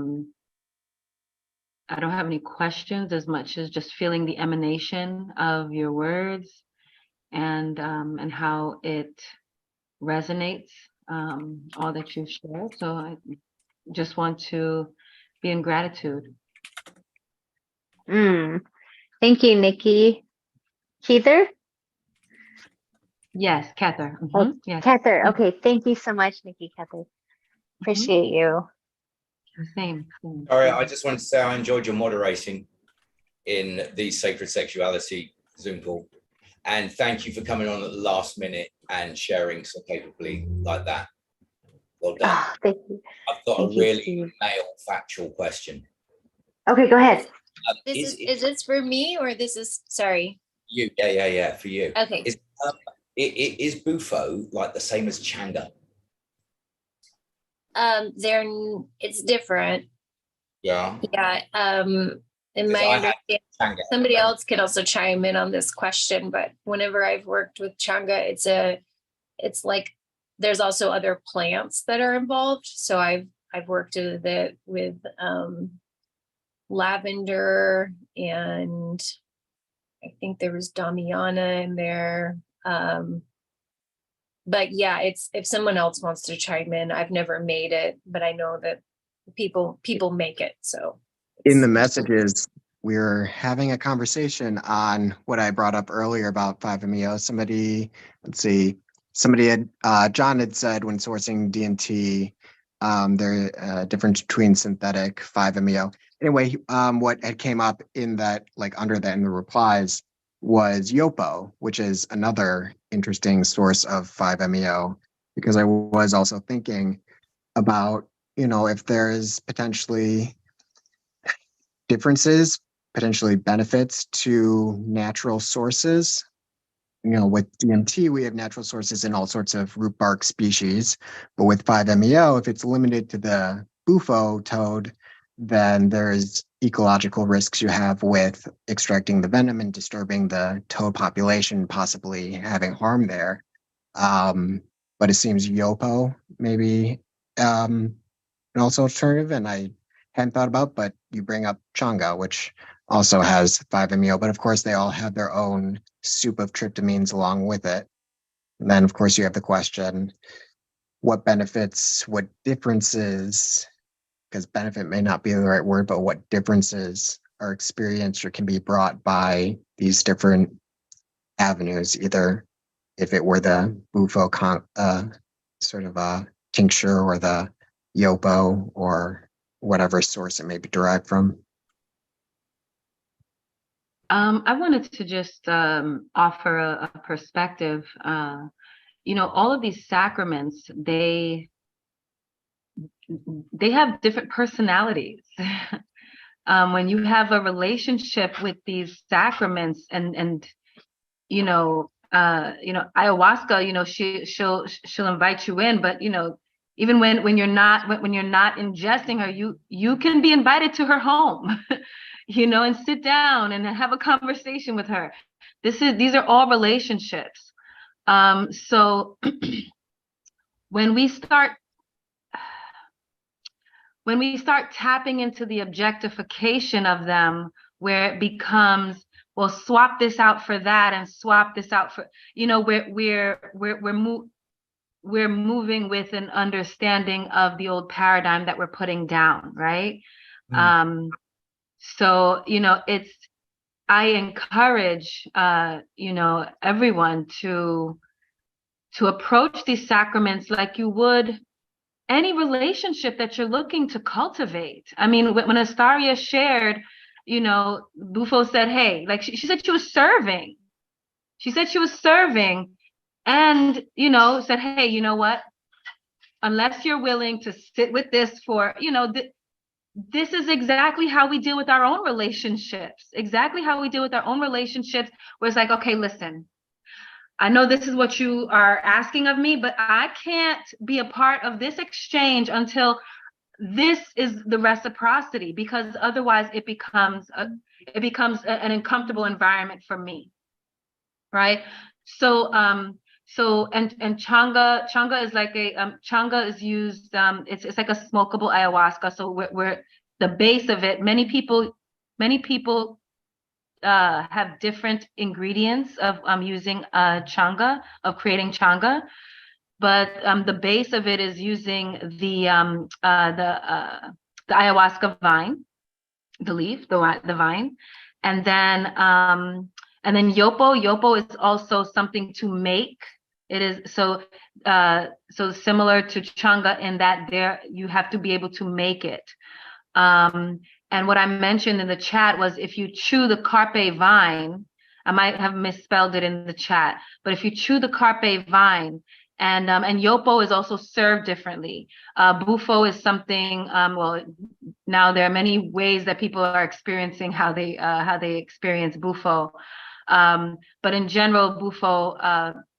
don't have any questions as much as just feeling the emanation of your words and how it resonates, all that you've shared. So I just want to be in gratitude. Thank you, Nikki. Keither? Yes, Cather. Oh, Yes. Cather. Okay, thank you so much, Nikki. Cather. Appreciate you. Same. Sorry, I just wanted to say I enjoyed your moderating in the Sacred Sexuality Zoom call. And thank you for coming on at the last minute and sharing so capably like that. Well done. Oh, thank you. I've got Thank a you, really Steve. male factual question. Okay, go ahead. Is this for me or this is, sorry. You, yeah, for you. Okay. Is Bufo like the same as Changa? It's different. Yeah. Yeah. In my understanding, Changa. somebody else could also chime in on this question, but whenever I've worked with Changa, it's like there's also other plants that are involved. So I've worked with lavender, and I think there was Damiana in there. But yeah, it's, if someone else wants to chime in, I've never made it, but I know that people make it. So In the messages, we're having a conversation on what I brought up earlier about 5-MeO. John had said when sourcing DMT, there a difference between synthetic 5-MeO. Anyway, what had came up in that, like under that in the replies, was Yopo, which is another interesting source of 5-MeO, because I was also thinking about, if there is potentially differences, potentially benefits to natural sources. With DMT, we have natural sources in all sorts of root bark species, but with 5-MeO, if it's limited to the bufo toad, then there's ecological risks you have with extracting the venom and disturbing the toad population, possibly having harm there. But it seems Yopo maybe an also alternative, and I hadn't thought about, but you bring up Changa, which also has 5-MeO, but of course they all have their own soup of tryptamines along with it. And then of course you have the question, what benefits, what differences, because benefit may not be the right word, but what differences are experienced or can be brought by these different avenues, either if it were the Bufo sort of a tincture or the Yopo or whatever source it may be derived from. I wanted to just offer a perspective. All of these sacraments, they have different personalities. When you have a relationship with these sacraments and ayahuasca, she'll invite you in, but even when you're not ingesting her, you can be invited to her home, and sit down and have a conversation with her. These are all relationships. So when we start tapping into the objectification of them, where it becomes, well, swap this out for that and swap this out for, we're moving with an understanding of the old paradigm that we're putting down, right? So, I encourage, everyone to approach these sacraments like you would any relationship that you're looking to cultivate. I mean, when Astaria shared, Bufo said, hey, like she said she was serving. She said she was serving and, said, hey, you know what? Unless you're willing to sit with this for, this is exactly how we deal with our own relationships, where it's like, okay, listen, I know this is what you are asking of me, but I can't be a part of this exchange until this is the reciprocity, because otherwise it becomes an uncomfortable environment for me, right? So and Changa is like Changa is used, it's like a smokable ayahuasca. So we're the base of it. Many people have different ingredients of using Changa, of creating Changa, but the base of it is using the ayahuasca vine, the leaf, the vine, and then Yopo is also something to make. It is so similar to Changa in that there you have to be able to make it. And what I mentioned in the chat was if you chew the carpe vine, I might have misspelled it in the chat, but if you chew the carpe vine, and Yopo is also served differently. Bufo is something, well, now there are many ways that people are experiencing how they experience Bufo. But in general, Bufo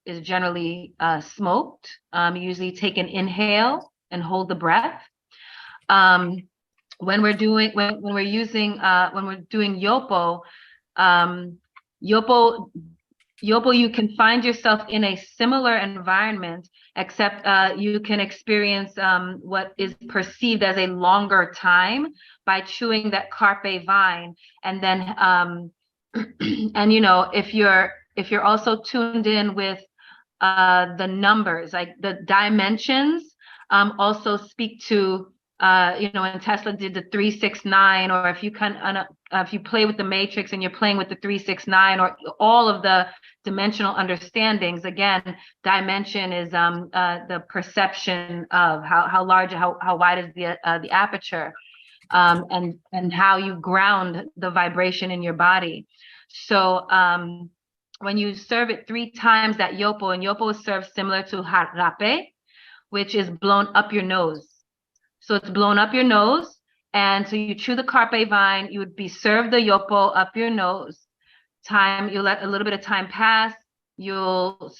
is generally smoked. You usually take an inhale and hold the breath. When we're doing Yopo, Yopo, you can find yourself in a similar environment, except you can experience what is perceived as a longer time by chewing that carpe vine, and then and if you're also tuned in with the numbers, like the dimensions, also speak to. When Tesla did the 369, or if you play with the matrix and you're playing with the 369, or all of the dimensional understandings, again, dimension is the perception of how large, how wide is the aperture, and how you ground the vibration in your body. So when you serve it 3 times, that Yopo, and Yopo is served similar to Jarape, which is blown up your nose. So it's blown up your nose, and so you chew the carpe vine, you would be served the Yopo up your nose. You let a little bit of time pass, you'll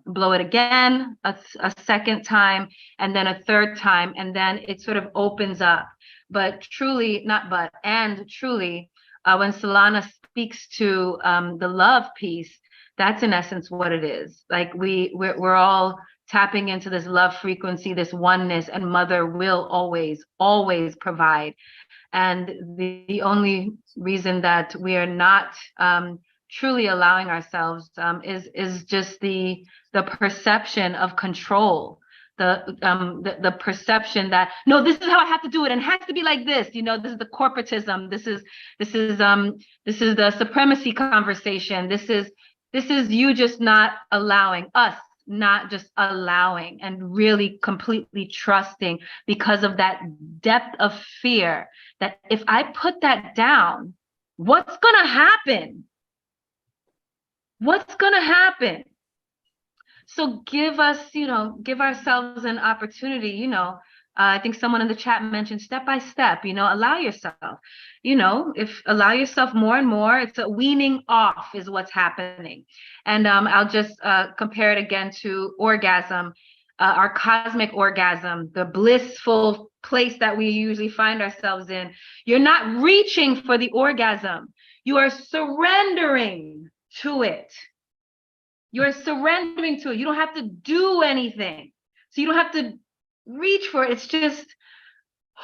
blow it again, a second time, and then a third time, and then it sort of opens up. but truly, not but, and truly, when Solana speaks to the love piece, that's in essence what it is. Like we're all tapping into this love frequency, this oneness, and Mother will always, always provide. And the only reason that we are not truly allowing ourselves is just the perception of control, the perception that no, this is how I have to do it and it has to be like this. You know, this is the corporatism. This is the supremacy conversation. This is you just not allowing us, not just allowing and really completely trusting, because of that depth of fear that if I put that down, what's gonna happen? What's gonna happen? So give us, give ourselves an opportunity, I think someone in the chat mentioned step by step, allow yourself, allow yourself more and more. It's a weaning off is what's happening. And I'll just compare it again to orgasm, our cosmic orgasm, the blissful place that we usually find ourselves in. You're not reaching for the orgasm. You are surrendering to it. You're surrendering to it. You don't have to do anything. So you don't have to reach for it. It's just,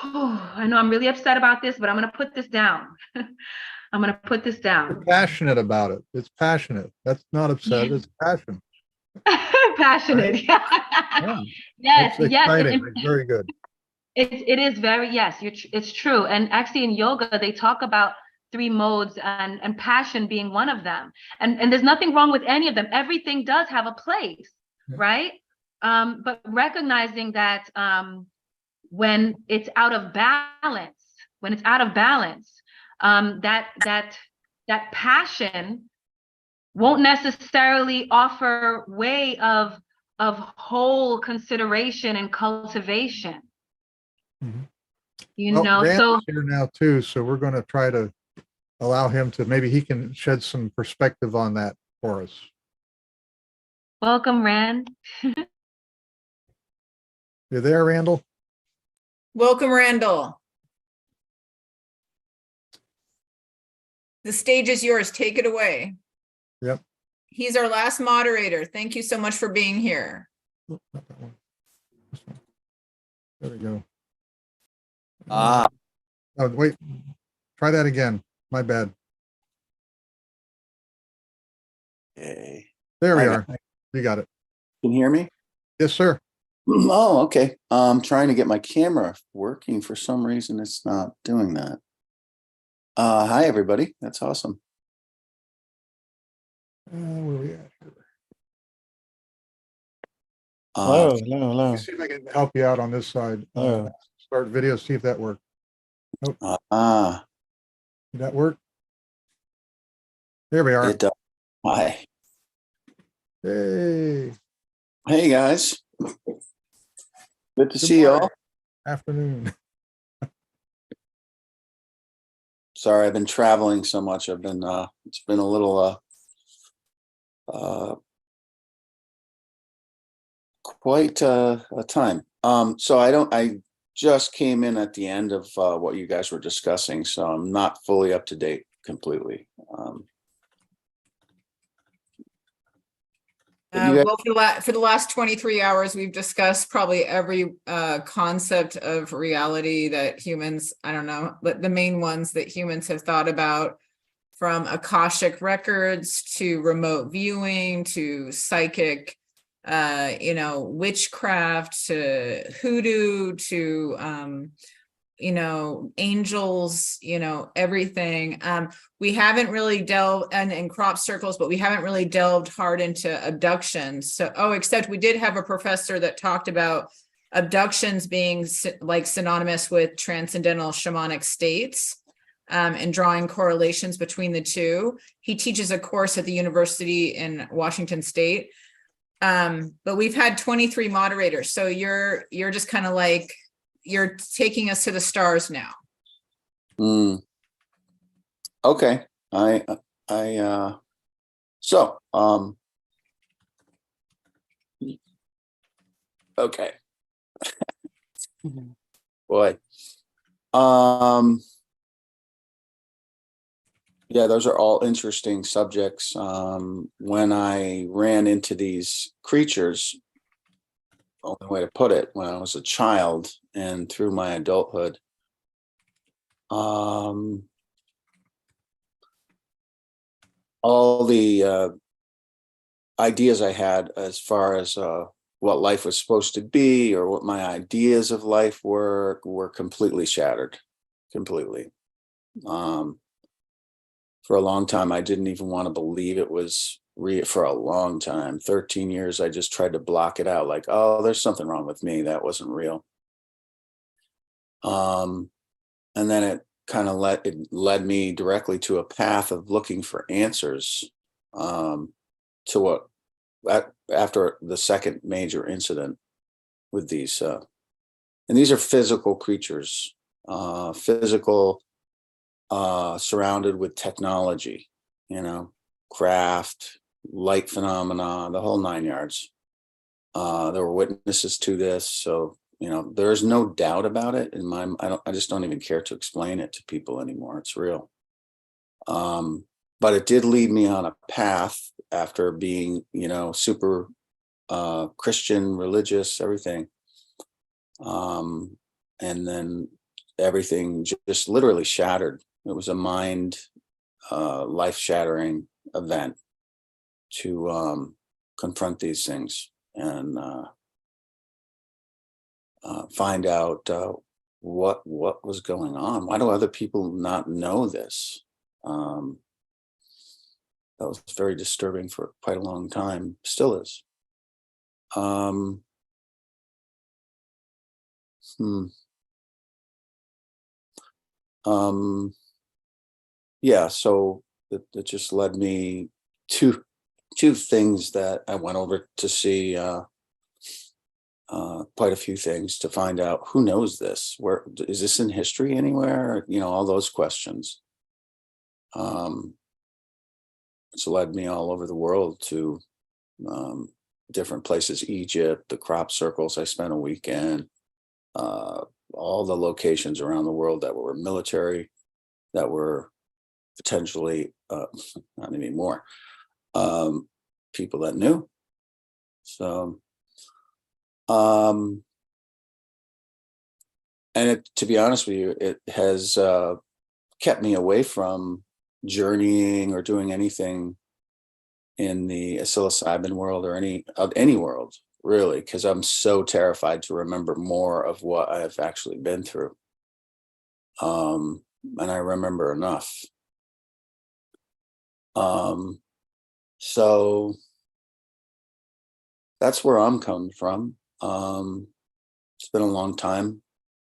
I know I'm really upset about this, but I'm going to put this down. I'm going to put this down. You're passionate about it. It's passionate. That's not upset. It's passion. Passionate. Yeah. Yes, It's yes. exciting. It's very good. It is very, yes, it's true. And actually in yoga, they talk about 3 modes and passion being one of them. And there's nothing wrong with any of them. Everything does have a place, right? But recognizing that when it's out of balance, that passion won't necessarily offer way of whole consideration and cultivation. Mm-hmm. Rand's here now too, so we're going to try to allow him to, maybe he can shed some perspective on that for us. Welcome, Rand. You there, Randall? Welcome, Randall. The stage is yours. Take it away. Yep. He's our last moderator. Thank you so much for being here. Oh, not that one. This one. There we go. Ah. Oh, wait. Try that again. My bad. Okay. There we are. You got it. Can you hear me? Yes, sir. Oh, okay. I'm trying to get my camera working. For some reason, it's not doing that. Hi, everybody. That's awesome. Where are we at here? Hello, hello, hello. Let me see if I can help you out on this side. Start video, see if that worked. Nope. Did that work? There we are. It does. Hi. Hey. Hey, guys. Good to see you all. Afternoon. Sorry, I've been traveling so much. I've been, it's been a little, quite a time. So I just came in at the end of what you guys were discussing, so I'm not fully up to date completely. Well, for the last 23 hours, we've discussed probably every concept of reality that humans, I don't know, but the main ones that humans have thought about, from Akashic records to remote viewing to psychic, witchcraft to hoodoo to, angels, everything. We haven't really delved in crop circles, but we haven't really delved hard into abductions. So, except we did have a professor that talked about abductions being like synonymous with transcendental shamanic states, and drawing correlations between the two. He teaches a course at the university in Washington State. But we've had 23 moderators. So you're just kind of like, you're taking us to the stars now. Okay. Okay. Boy, Yeah, those are all interesting subjects. When I ran into these creatures, only way to put it, when I was a child and through my adulthood, all the ideas I had as far as what life was supposed to be or what my ideas of life were completely shattered, completely. For a long time, I didn't even want to believe it was real. For a long time, 13 years, I just tried to block it out, like, oh, there's something wrong with me. That wasn't real. And then it kind of led me directly to a path of looking for answers to what after the second major incident with these and these are physical creatures, physical, surrounded with technology, craft, light phenomena, the whole 9 yards. There were witnesses to this, so there's no doubt about it in my. I just don't even care to explain it to people anymore. It's real. But it did lead me on a path after being, super Christian, religious, everything. And then everything just literally shattered. It was a mind, life-shattering event to confront these things and find out what was going on. Why do other people not know this? That was very disturbing for quite a long time. Still is. Yeah, so it just led me to two things that I went over to see, quite a few things to find out who knows this. Where is this in history anywhere? All those questions. It's led me all over the world to different places, Egypt, the crop circles. I spent a weekend, all the locations around the world that were military, that were potentially not anymore, people that knew. So, and to be honest with you, it has kept me away from journeying or doing anything in the psilocybin world or any world, really, because I'm so terrified to remember more of what I've actually been through. And I remember enough. So that's where I'm coming from. It's been a long time.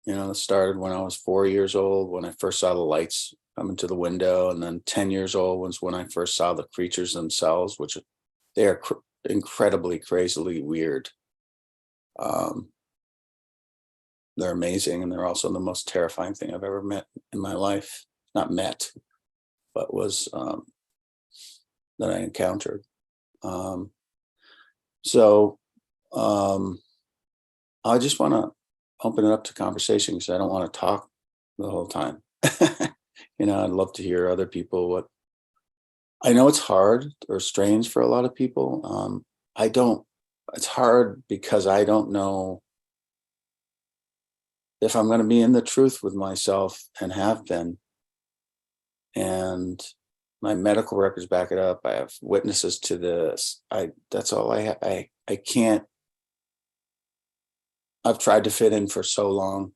It started when I was 4 years old, when I first saw the lights coming to the window, and then 10 years old was when I first saw the creatures themselves, which they are incredibly, crazily weird. They're amazing, and they're also the most terrifying thing I've ever met in my life. Not met, but was that I encountered. So I just want to open it up to conversation because I don't want to talk the whole time. I'd love to hear other people. What I know, it's hard or strange for a lot of people. It's hard because I don't know if I'm going to be in the truth with myself, and have been. And my medical records back it up. I have witnesses to this. That's all I can't. I've tried to fit in for so long,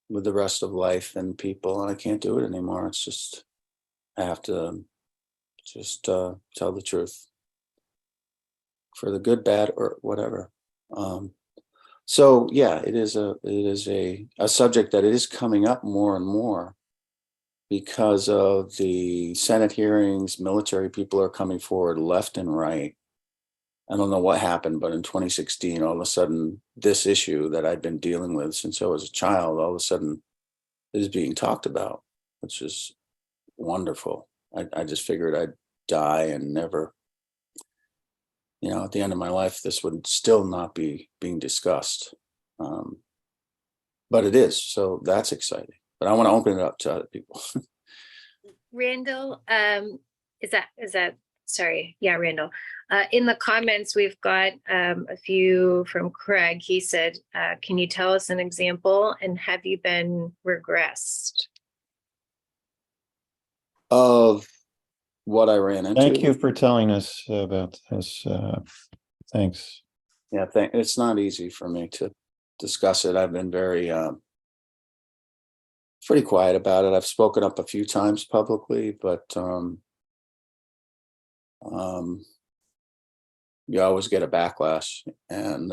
with the rest of life and people, and I can't do it anymore. It's just, I have to just tell the truth, for the good, bad, or whatever. So yeah, it is a subject that is coming up more and more because of the Senate hearings. Military people are coming forward left and right. I don't know what happened, but in 2016, all of a sudden, this issue that I'd been dealing with since I was a child, all of a sudden is being talked about, which is wonderful. I just figured I'd die and never, at the end of my life, this would still not be being discussed. but it is. So that's exciting. But I want to open it up to other people. Randall, sorry. Yeah, Randall. In the comments, we've got a few from Craig. He said, can you tell us an example and have you been regressed? Of what I ran into. Thank you for telling us about this. Thanks. Yeah, it's not easy for me to discuss it. I've been very pretty quiet about it. I've spoken up a few times publicly, but you always get a backlash. And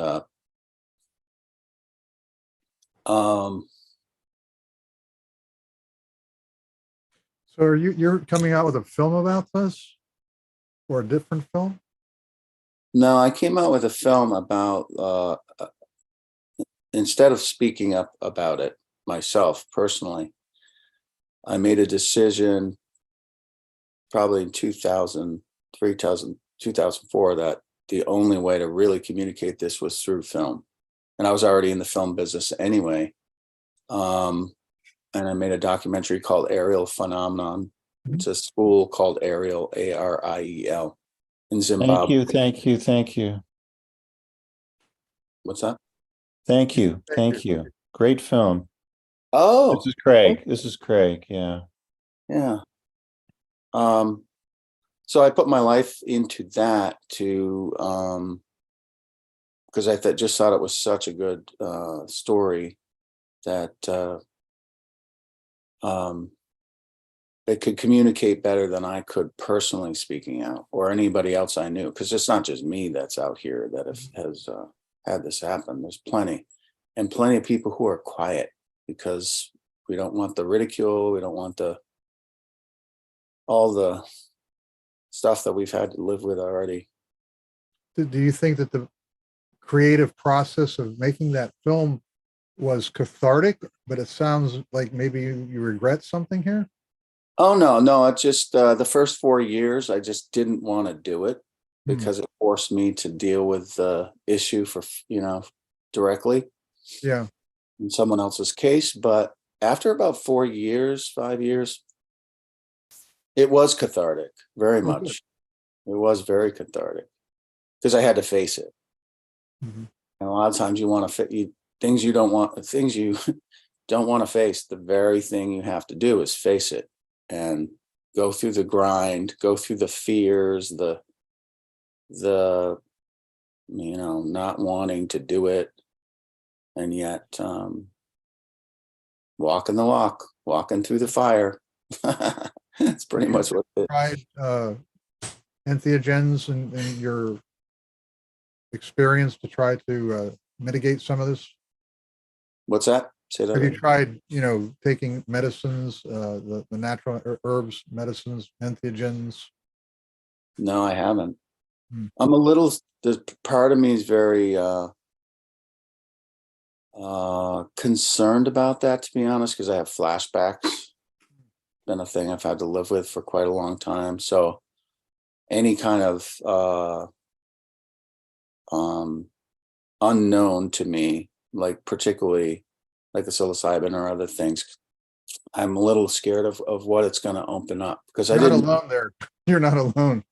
So you're coming out with a film about this, or a different film? no, I came out with a film about instead of speaking up about it myself personally, I made a decision probably in 2004 that the only way to really communicate this was through film. And I was already in the film business anyway. And I made a documentary called Ariel Phenomenon. It's a school called Ariel, Ariel, in Zimbabwe. Thank you. What's that? Thank you. Great film. Oh, This is Craig. Yeah. yeah. So I put my life into that to, because I just thought it was such a good story that it could communicate better than I could personally speaking out, or anybody else I knew, because it's not just me that's out here that has had this happen. There's plenty of people who are quiet because we don't want the ridicule. We don't want all the stuff that we've had to live with already. Do you think that the creative process of making that film was cathartic, but it sounds like maybe you regret something here? Oh, no, it's just the first 4 years, I just didn't want to do it because it forced me to deal with the issue directly. Yeah. In someone else's case. But after about 4 years, 5 years, it was cathartic, very much. It was very cathartic because I had to face it. And a lot of times you want to things you don't want to face. The very thing you have to do is face it and go through the grind, go through the fears, the not wanting to do it, and yet walking the walk, walking through the fire. That's pretty much what it is. Tried entheogens in your experience to try to mitigate some of this? What's that? Say that. Have you tried, taking medicines, the natural herbs, medicines, entheogens? No, I haven't. I'm a little, the part of me is very concerned about that, to be honest, because I have flashbacks. Been a thing I've had to live with for quite a long time. So any kind of unknown to me, like particularly like the psilocybin or other things, I'm a little scared of what it's going to open up, because You're not alone there. You're not alone.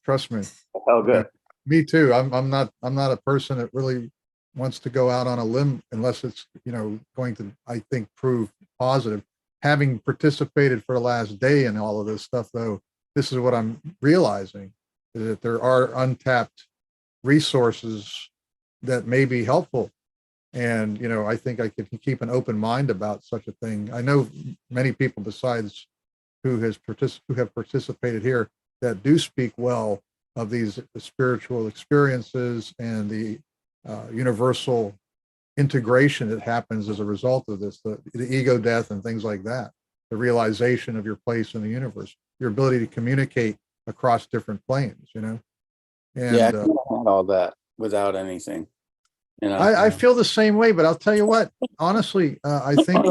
Trust me. Oh, good. Me too. I'm not a person that really wants to go out on a limb unless it's, going to, I think, prove positive. Having participated for the last day in all of this stuff, though, this is what I'm realizing, is that there are untapped resources that may be helpful. And, I think I could keep an open mind about such a thing. I know many people besides who have participated here that do speak well of these spiritual experiences and the universal integration that happens as a result of this, the ego death and things like that, the realization of your place in the universe, your ability to communicate across different planes, And yeah, I had all that without anything. I feel the same way, but I'll tell you what, honestly, I think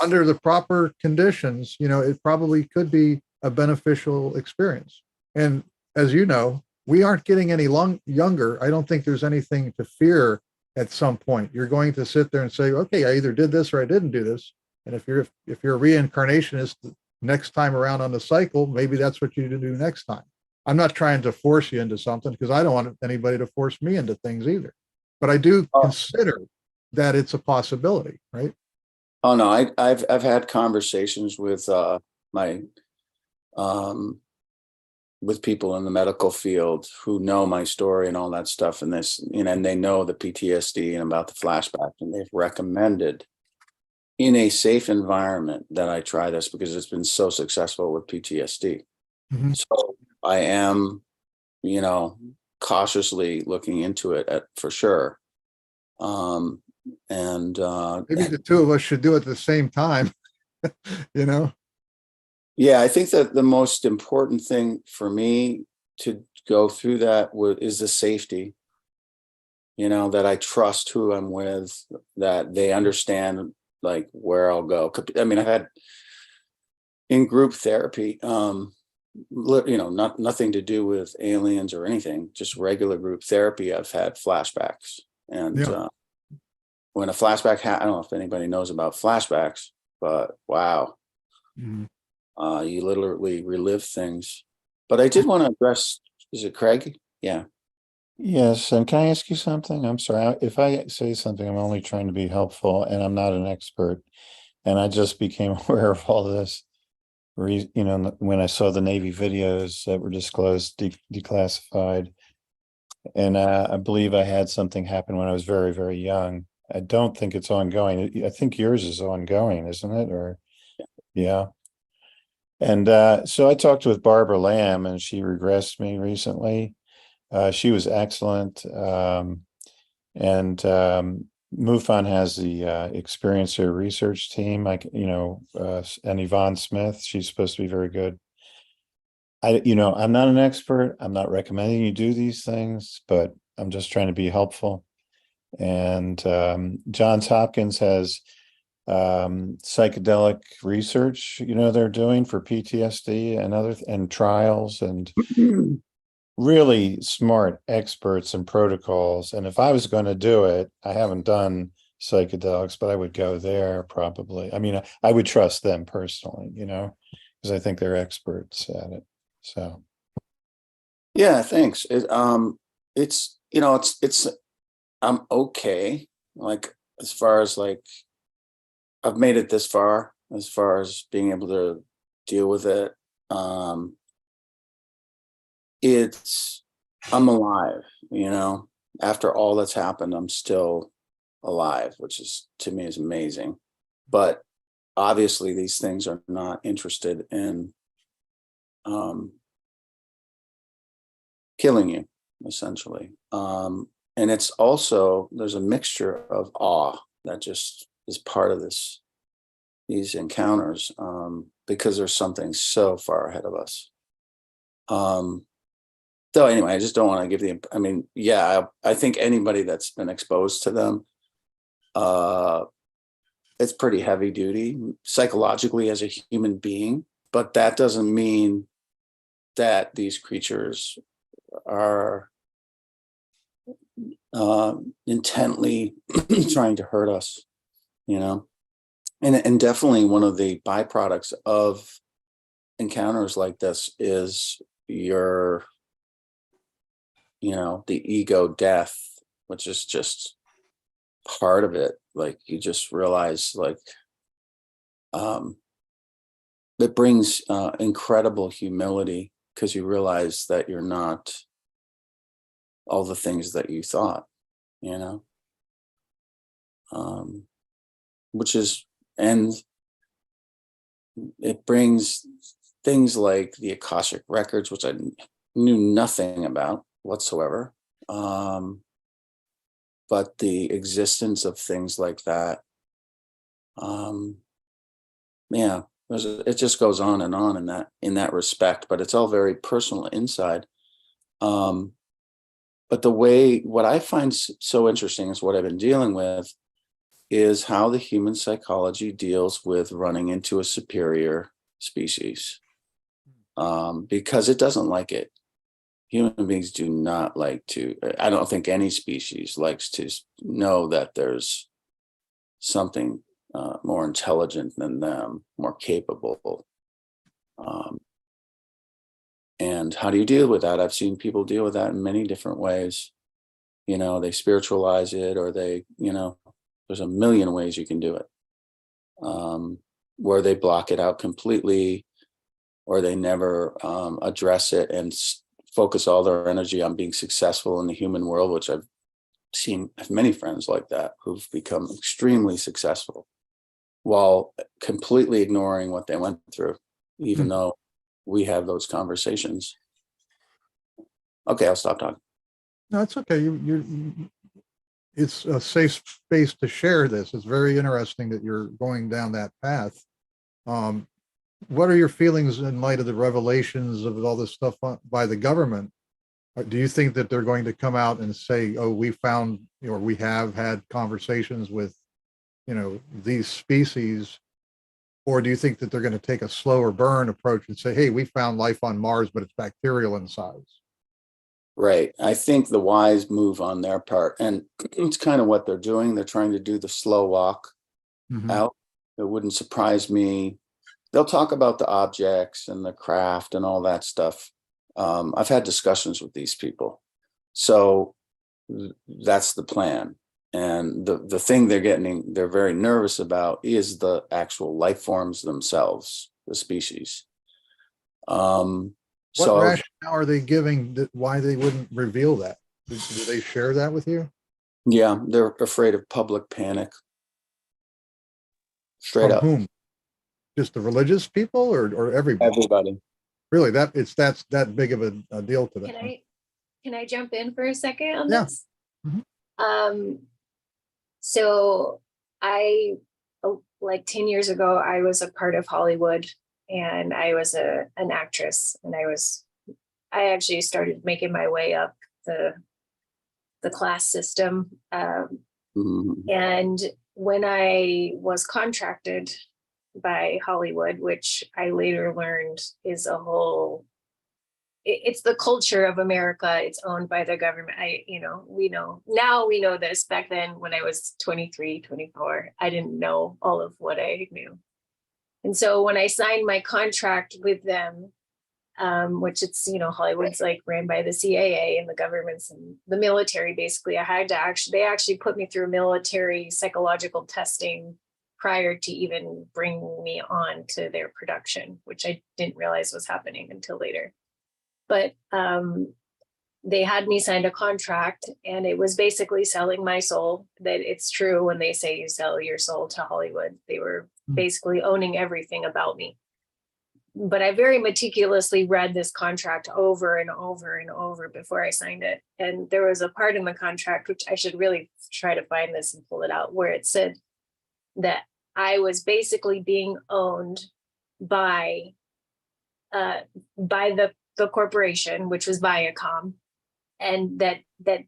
under the proper conditions, it probably could be a beneficial experience. And as you know, we aren't getting any younger. I don't think there's anything to fear at some point. You're going to sit there and say, okay, I either did this or I didn't do this. And if you're a reincarnationist next time around on the cycle, maybe that's what you do next time. I'm not trying to force you into something because I don't want anybody to force me into things either. But I do consider that it's a possibility, right? Oh no, I've had conversations with my with people in the medical field who know my story and all that stuff, and this, and they know the PTSD and about the flashback, and they've recommended in a safe environment that I try this because it's been so successful with PTSD. Mm-hmm. So I am, cautiously looking into it for sure. And maybe the two of us should do it at the same time. Yeah, I think that the most important thing for me to go through that is the safety, that I trust who I'm with, that they understand like where I'll go. I mean, I've had in group therapy, nothing to do with aliens or anything, just regular group therapy. I've had flashbacks, and when a flashback, I don't know if anybody knows about flashbacks, but wow. Mm-hmm. You literally relive things. But I did want to address, is it Craig? Yeah. Yes, and can I ask you something? I'm sorry. If I say something, I'm only trying to be helpful, and I'm not an expert. And I just became aware of all this, when I saw the Navy videos that were disclosed, declassified. And I believe I had something happen when I was very, very young. I don't think it's ongoing. I think yours is ongoing, isn't it? Or yeah. And so I talked with Barbara Lamb, and she regressed me recently. She was excellent. And MUFON has the experiencer research team, and Yvonne Smith. She's supposed to be very good. I'm not an expert. I'm not recommending you do these things, but I'm just trying to be helpful. And Johns Hopkins has psychedelic research they're doing for PTSD and trials, and really smart experts and protocols. And if I was going to do it, I haven't done psychedelics, but I would go there probably. I mean, I would trust them personally, because I think they're experts at it. So yeah, thanks. I'm okay, like as far as like I've made it this far, as far as being able to deal with it. I'm alive, after all that's happened, I'm still alive, which is, to me, is amazing. But obviously these things are not interested in killing you, essentially. And it's also, there's a mixture of awe that just is part of these encounters, because there's something so far ahead of us. So anyway, I just don't want to give I think anybody that's been exposed to them, it's pretty heavy duty psychologically as a human being, but that doesn't mean that these creatures are intently trying to hurt us. And definitely one of the byproducts of encounters like this is the ego death, which is just part of it. Like, you just realize, like, it brings incredible humility, because you realize that you're not all the things that you thought, and it brings things like the Akashic records, which I knew nothing about whatsoever. But the existence of things like that, it just goes on and on in that respect, but it's all very personal inside. But what I find so interesting is what I've been dealing with is how the human psychology deals with running into a superior species, because it doesn't like it. human beings do not like to, I don't think any species likes to know that there's something more intelligent than them, more capable. And how do you deal with that? I've seen people deal with that in many different ways. You know, they spiritualize it, or they, you know, there's a million ways you can do it. Where they block it out completely, or they never address it and focus all their energy on being successful in the human world, which I've seen many friends like that who've become extremely successful while completely ignoring what they went through, even though we have those conversations. Okay, I'll stop talking. No, it's okay. It's a safe space to share this. It's very interesting that you're going down that path. What are your feelings in light of the revelations of all this stuff by the government? Do you think that they're going to come out and say, oh, we found, or we have had conversations with, you know, these species? Or do you think that they're going to take a slower burn approach and say, hey, we found life on Mars, but it's bacterial in size? Right. I think the wise move on their part, and it's kind of what they're doing. They're trying to do the slow walk out. It wouldn't surprise me. They'll talk about the objects and the craft and all that stuff. I've had discussions with these people. So that's the plan. And the thing they're very nervous about is the actual life forms themselves, the species. What rationale are they giving that why they wouldn't reveal that? Do they share that with you? Yeah, they're afraid of public panic. Straight up. Whom? Just the religious people, or everybody? Everybody. Really, that's that big of a deal to them. Can I jump in for a second on Yeah. this? So I, like 10 years ago, I was a part of Hollywood, and I was an actress, and I actually started making my way up the class system. And when I was contracted by Hollywood, which I later learned is it's the culture of America. It's owned by the government. We know this. Back then, when I was 23, 24, I didn't know all of what I knew. And so when I signed my contract with them, which it's, Hollywood's like ran by the CIA and the governments and the military, basically, they actually put me through military psychological testing prior to even bringing me on to their production, which I didn't realize was happening until later. But they had me sign a contract, and it was basically selling my soul. That it's true when they say you sell your soul to Hollywood. They were basically owning everything about me. But I very meticulously read this contract over and over and over before I signed it. And there was a part in the contract, which I should really try to find this and pull it out, where it said that I was basically being owned by the corporation, which was Viacom, and that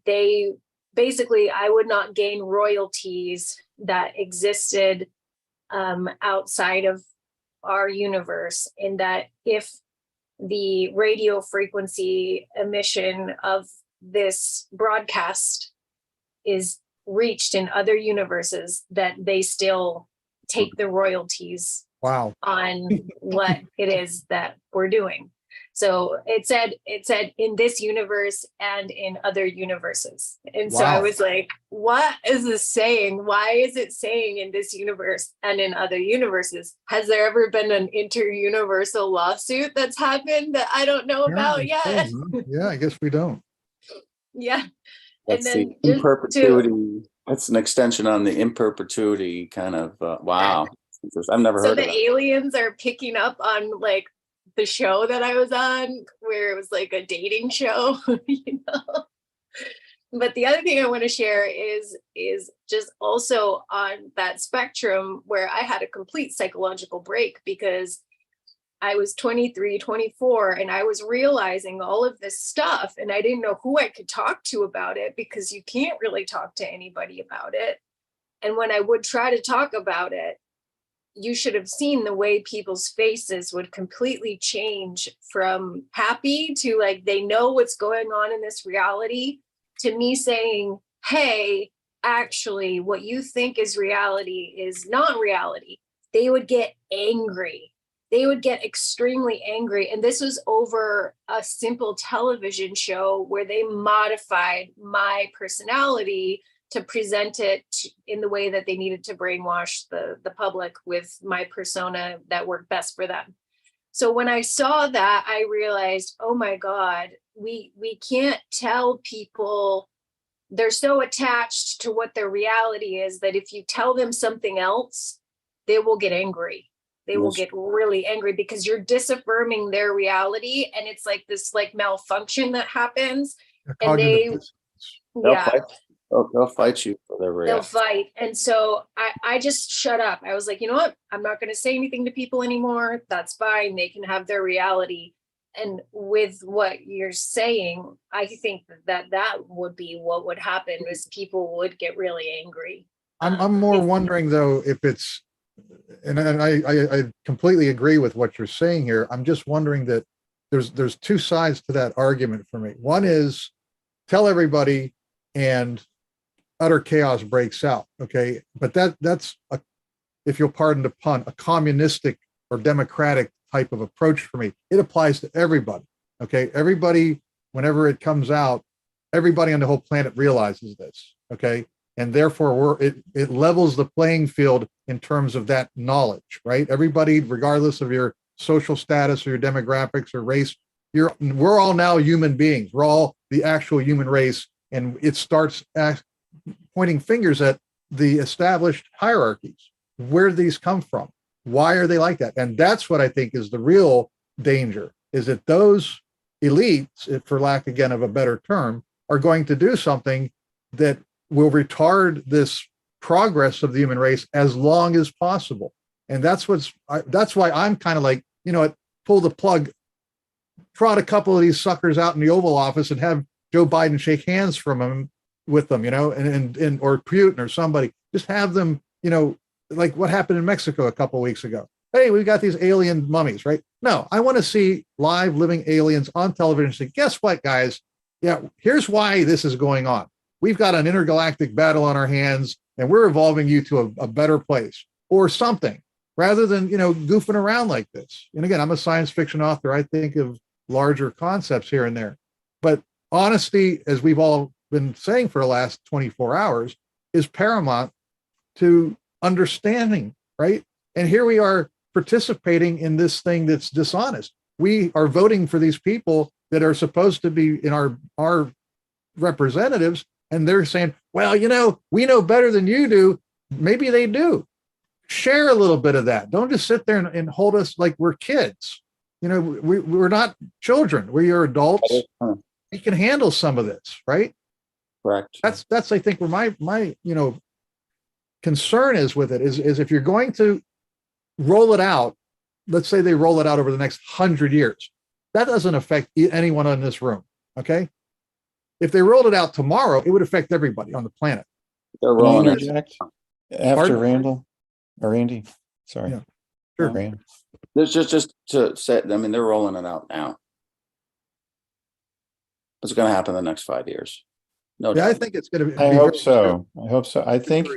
they basically, I would not gain royalties that existed outside of our universe, and that if the radio frequency emission of this broadcast is reached in other universes, that they still take the royalties on what it is that we're doing. So it said in this universe and in other universes. And so I was like, what is this saying? Why is it saying in this universe and in other universes? Has there ever been an inter-universal lawsuit that's happened that I don't know about yet? Yeah, I guess we don't. Yeah. That's and then the in perpetuity. That's an extension on the in perpetuity kind of, wow. I've never heard of that. So the aliens are picking up on like the show that I was on, where it was like a dating show, But the other thing I want to share is just also on that spectrum where I had a complete psychological break, because I was 23, 24, and I was realizing all of this stuff, and I didn't know who I could talk to about it, because you can't really talk to anybody about it. And when I would try to talk about it, you should have seen the way people's faces would completely change from happy to like they know what's going on in this reality to me saying, hey, actually what you think is reality is not reality. They would get angry. They would get extremely angry. And this was over a simple television show where they modified my personality to present it in the way that they needed to brainwash the public with my persona that worked best for them. So when I saw that, I realized, oh my God, we can't tell people. They're so attached to what their reality is that if you tell them something else, they will get angry. They will get really angry because you're disaffirming their reality. And it's like this like malfunction that happens. And Cognitive They'll yeah, fight. They'll fight you for their they'll reaction. fight. And so I just shut up. I was like, you know what? I'm not going to say anything to people anymore. That's fine. They can have their reality. And with what you're saying, I think that would be what would happen is people would get really angry. I'm more wondering though, if it's, and I completely agree with what you're saying here. I'm just wondering that there's two sides to that argument for me. One is tell everybody and utter chaos breaks out. Okay. But that's a, if you'll pardon the pun, a communistic or democratic type of approach for me. It applies to everybody. Okay. Everybody, whenever it comes out, everybody on the whole planet realizes this. Okay. And therefore it levels the playing field in terms of that knowledge, right? Everybody, regardless of your social status or your demographics or race, we're all now human beings. We're all the actual human race. And it starts pointing fingers at the established hierarchies. Where do these come from? Why are they like that? And that's what I think is the real danger, is that those elites, for lack again of a better term, are going to do something that will retard this progress of the human race as long as possible. And that's why I'm kind of like, you know what, pull the plug, trot a couple of these suckers out in the Oval Office and have Joe Biden shake hands with them, you know, and or Putin or somebody, just have them, you know, like what happened in Mexico a couple of weeks ago. Hey, we've got these alien mummies, right? No, I want to see live living aliens on television. Say, guess what, guys? Yeah, here's why this is going on. We've got an intergalactic battle on our hands, and we're evolving you to a better place or something, rather than, you know, goofing around like this. And again, I'm a science fiction author. I think of larger concepts here and there. But honesty, as we've all been saying for the last 24 hours, is paramount to understanding, right? And here we are participating in this thing that's dishonest. We are voting for these people that are supposed to be in our representatives, and they're saying, well, you know, we know better than you do. Maybe they do. Share a little bit of that. Don't just sit there and hold us like we're kids. You know, we're not children. We are adults. We can handle some of this, right? Correct. That's I think where my you know concern is with it is if you're going to roll it out, let's say they roll it out over the next 100 years, that doesn't affect anyone in this room. Okay. If they rolled it out tomorrow, it would affect everybody on the planet. They're Can I rolling it. interject after Pardon? Randall or Randy? Sorry. Yeah, sure. Rand. There's just to say, I mean, they're rolling it out now. What's going to happen in the next 5 years? No Yeah, I doubt. think it's going to be. I hope so. I hope so. I think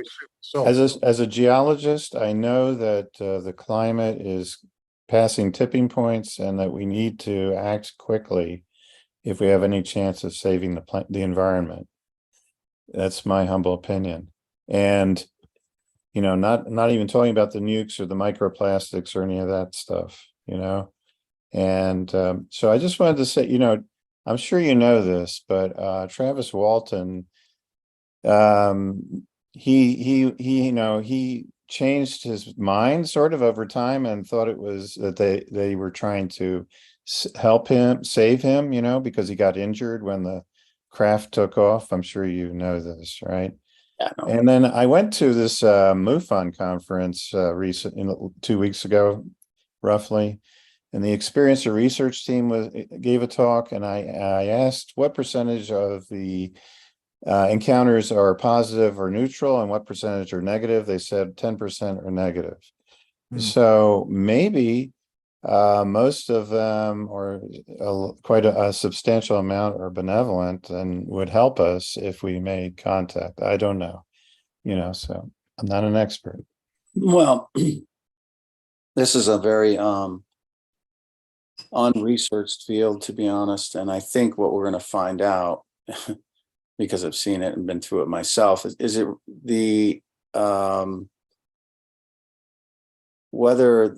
So as a geologist, I know that the climate is passing tipping points and that we need to act quickly if we have any chance of saving the environment. That's my humble opinion. And, you know, not even talking about the nukes or the microplastics or any of that stuff, you know. And so I just wanted to say, you know, I'm sure you know this, but Travis Walton, he you know, he changed his mind sort of over time and thought it was that they were trying to help him, save him, you know, because he got injured when the craft took off. I'm sure you know this, right? Yeah, no. And then I went to this MUFON conference 2 weeks ago, roughly. And the Experiencer research team gave a talk, and I asked what percentage of the encounters are positive or neutral and what percentage are negative. They said 10% are negative. So maybe most of them, or quite a substantial amount, are benevolent and would help us if we made contact. I don't know, so I'm not an expert. Well, this is a very unresearched field, to be honest. And I think what we're going to find out, because I've seen it and been through it myself, is it the whether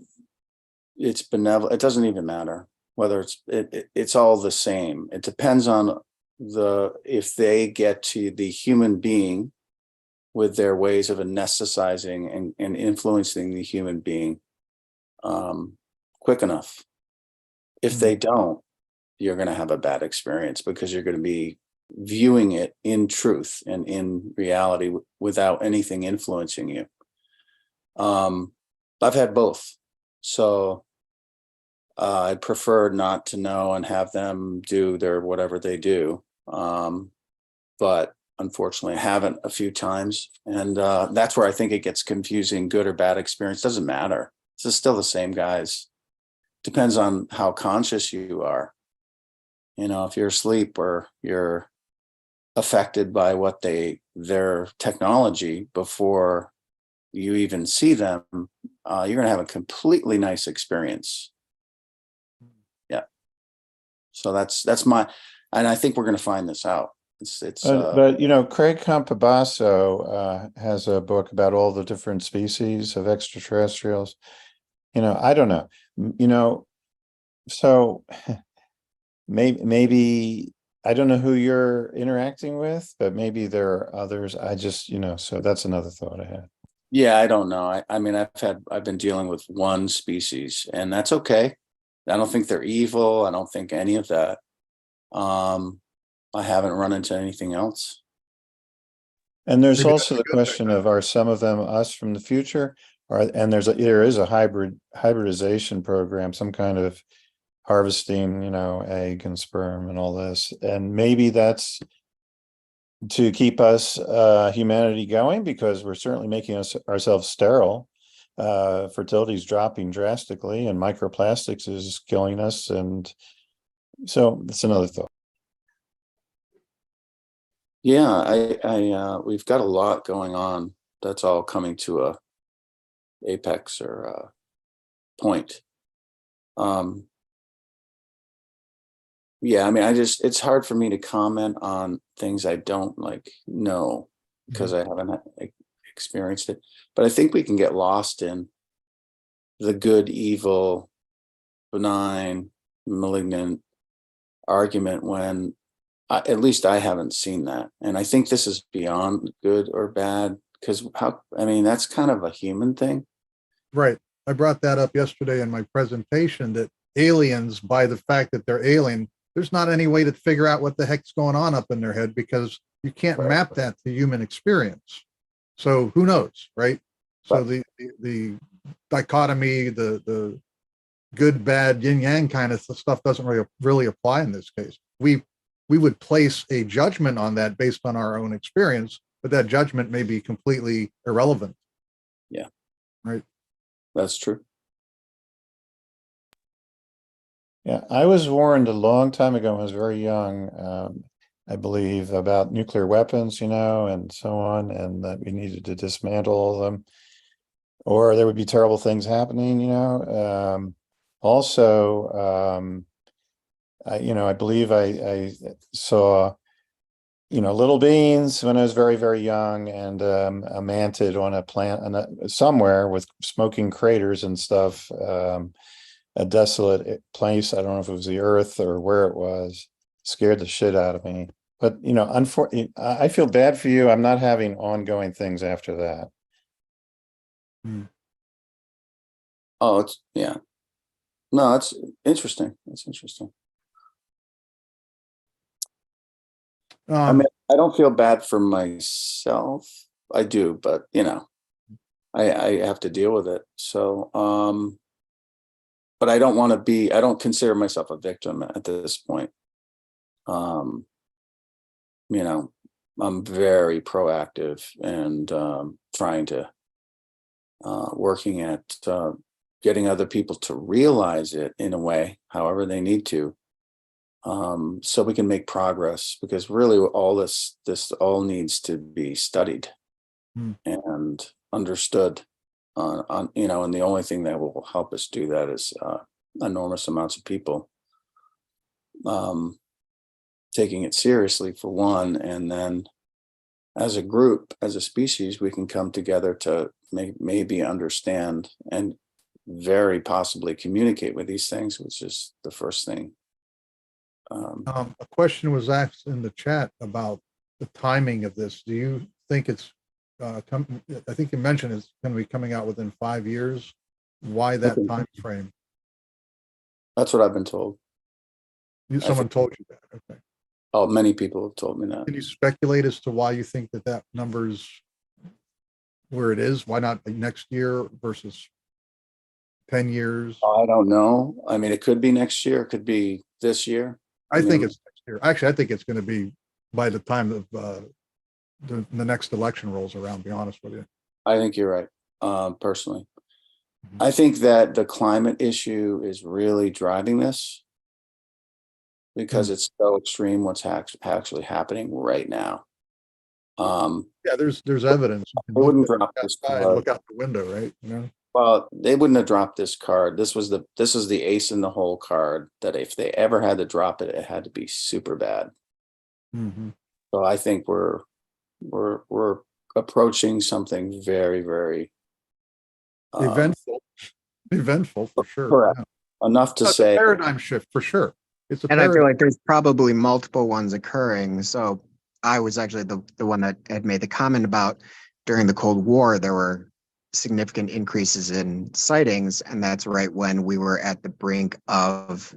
it's benevolent, it doesn't even matter whether it's all the same. It depends on if they get to the human being with their ways of anesthetizing and influencing the human being quick enough. If they don't, you're going to have a bad experience, because you're going to be viewing it in truth and in reality without anything influencing you. I've had both. So I'd prefer not to know and have them do their whatever they do. But unfortunately, I haven't a few times. And that's where I think it gets confusing. Good or bad experience doesn't matter. It's still the same guys. Depends on how conscious you are. If you're asleep or you're affected by what their technology before you even see them, you're going to have a completely nice experience. Yeah. So that's and I think we're going to find this out. But Craig Campobasso has a book about all the different species of extraterrestrials. I don't know. So maybe I don't know who you're interacting with, but maybe there are others. I just, so that's another thought I had. Yeah, I don't know. I mean, I've been dealing with one species, and that's okay. I don't think they're evil. I don't think any of that. I haven't run into anything else. And there's also the question of, are some of them us from the future? And there is a hybridization program, some kind of harvesting, egg and sperm and all this. And maybe that's to keep us, humanity going, because we're certainly making ourselves sterile. Fertility is dropping drastically, and microplastics is killing us. And so that's another thought. Yeah, we've got a lot going on. That's all coming to a apex or a point. Yeah, I mean, it's hard for me to comment on things I don't know, because I haven't experienced it. But I think we can get lost in the good, evil, benign, malignant argument when at least I haven't seen that. And I think this is beyond good or bad, because that's kind of a human thing. Right. I brought that up yesterday in my presentation, that aliens, by the fact that they're alien, there's not any way to figure out what the heck's going on up in their head, because you can't map that to human experience. So who knows, right? So the dichotomy, the good, bad, yin yang kind of stuff doesn't really apply in this case. We would place a judgment on that based on our own experience, but that judgment may be completely irrelevant. Yeah. Right. That's true. Yeah, I was warned a long time ago when I was very young, I believe, about nuclear weapons, and so on, and that we needed to dismantle all of them, or there would be terrible things happening, Also, I believe I saw, little beans when I was very, very young, and a mantid on a plant somewhere with smoking craters and stuff. A desolate place. I don't know if it was the earth or where it was. Scared the shit out of me. But unfortunately, I feel bad for you. I'm not having ongoing things after that. Oh, yeah. No, it's interesting. It's interesting. I mean, I don't feel bad for myself. I do, but I have to deal with it. So, but I don't consider myself a victim at this point. I'm very proactive and trying to working at getting other people to realize it in a way, however they need to, so we can make progress, because really all this all needs to be studied and understood on, you know, and the only thing that will help us do that is enormous amounts of people taking it seriously, for one, and then as a group, as a species, we can come together to maybe understand and very possibly communicate with these things, which is the first thing. A question was asked in the chat about the timing of this. Do you think it's I think you mentioned it's going to be coming out within 5 years. Why that time frame? That's what I've been told. Someone told you that. Okay. Oh, many people have told me that. Can you speculate as to why you think that number's where it is? Why not like next year versus 10 years? I don't know. I mean, it could be next year. It could be this year. I think it's next year. Actually, I think it's going to be by the time of the next election rolls around, to be honest with you. I think you're right, personally. I think that the climate issue is really driving this, because it's so extreme what's actually happening right now. Yeah, there's evidence. You They can wouldn't look drop this outside and card. look out the window, right? You know? Well, they wouldn't have dropped this card. This is the ace in the hole card, that if they ever had to drop it, it had to be super bad. So I think we're approaching something very, very eventful for sure. Correct. Yeah. Enough to It's a say paradigm shift for sure. It's a And I feel paradigm. like there's probably multiple ones occurring. So I was actually the one that had made the comment about during the Cold War, there were significant increases in sightings. And that's right when we were at the brink of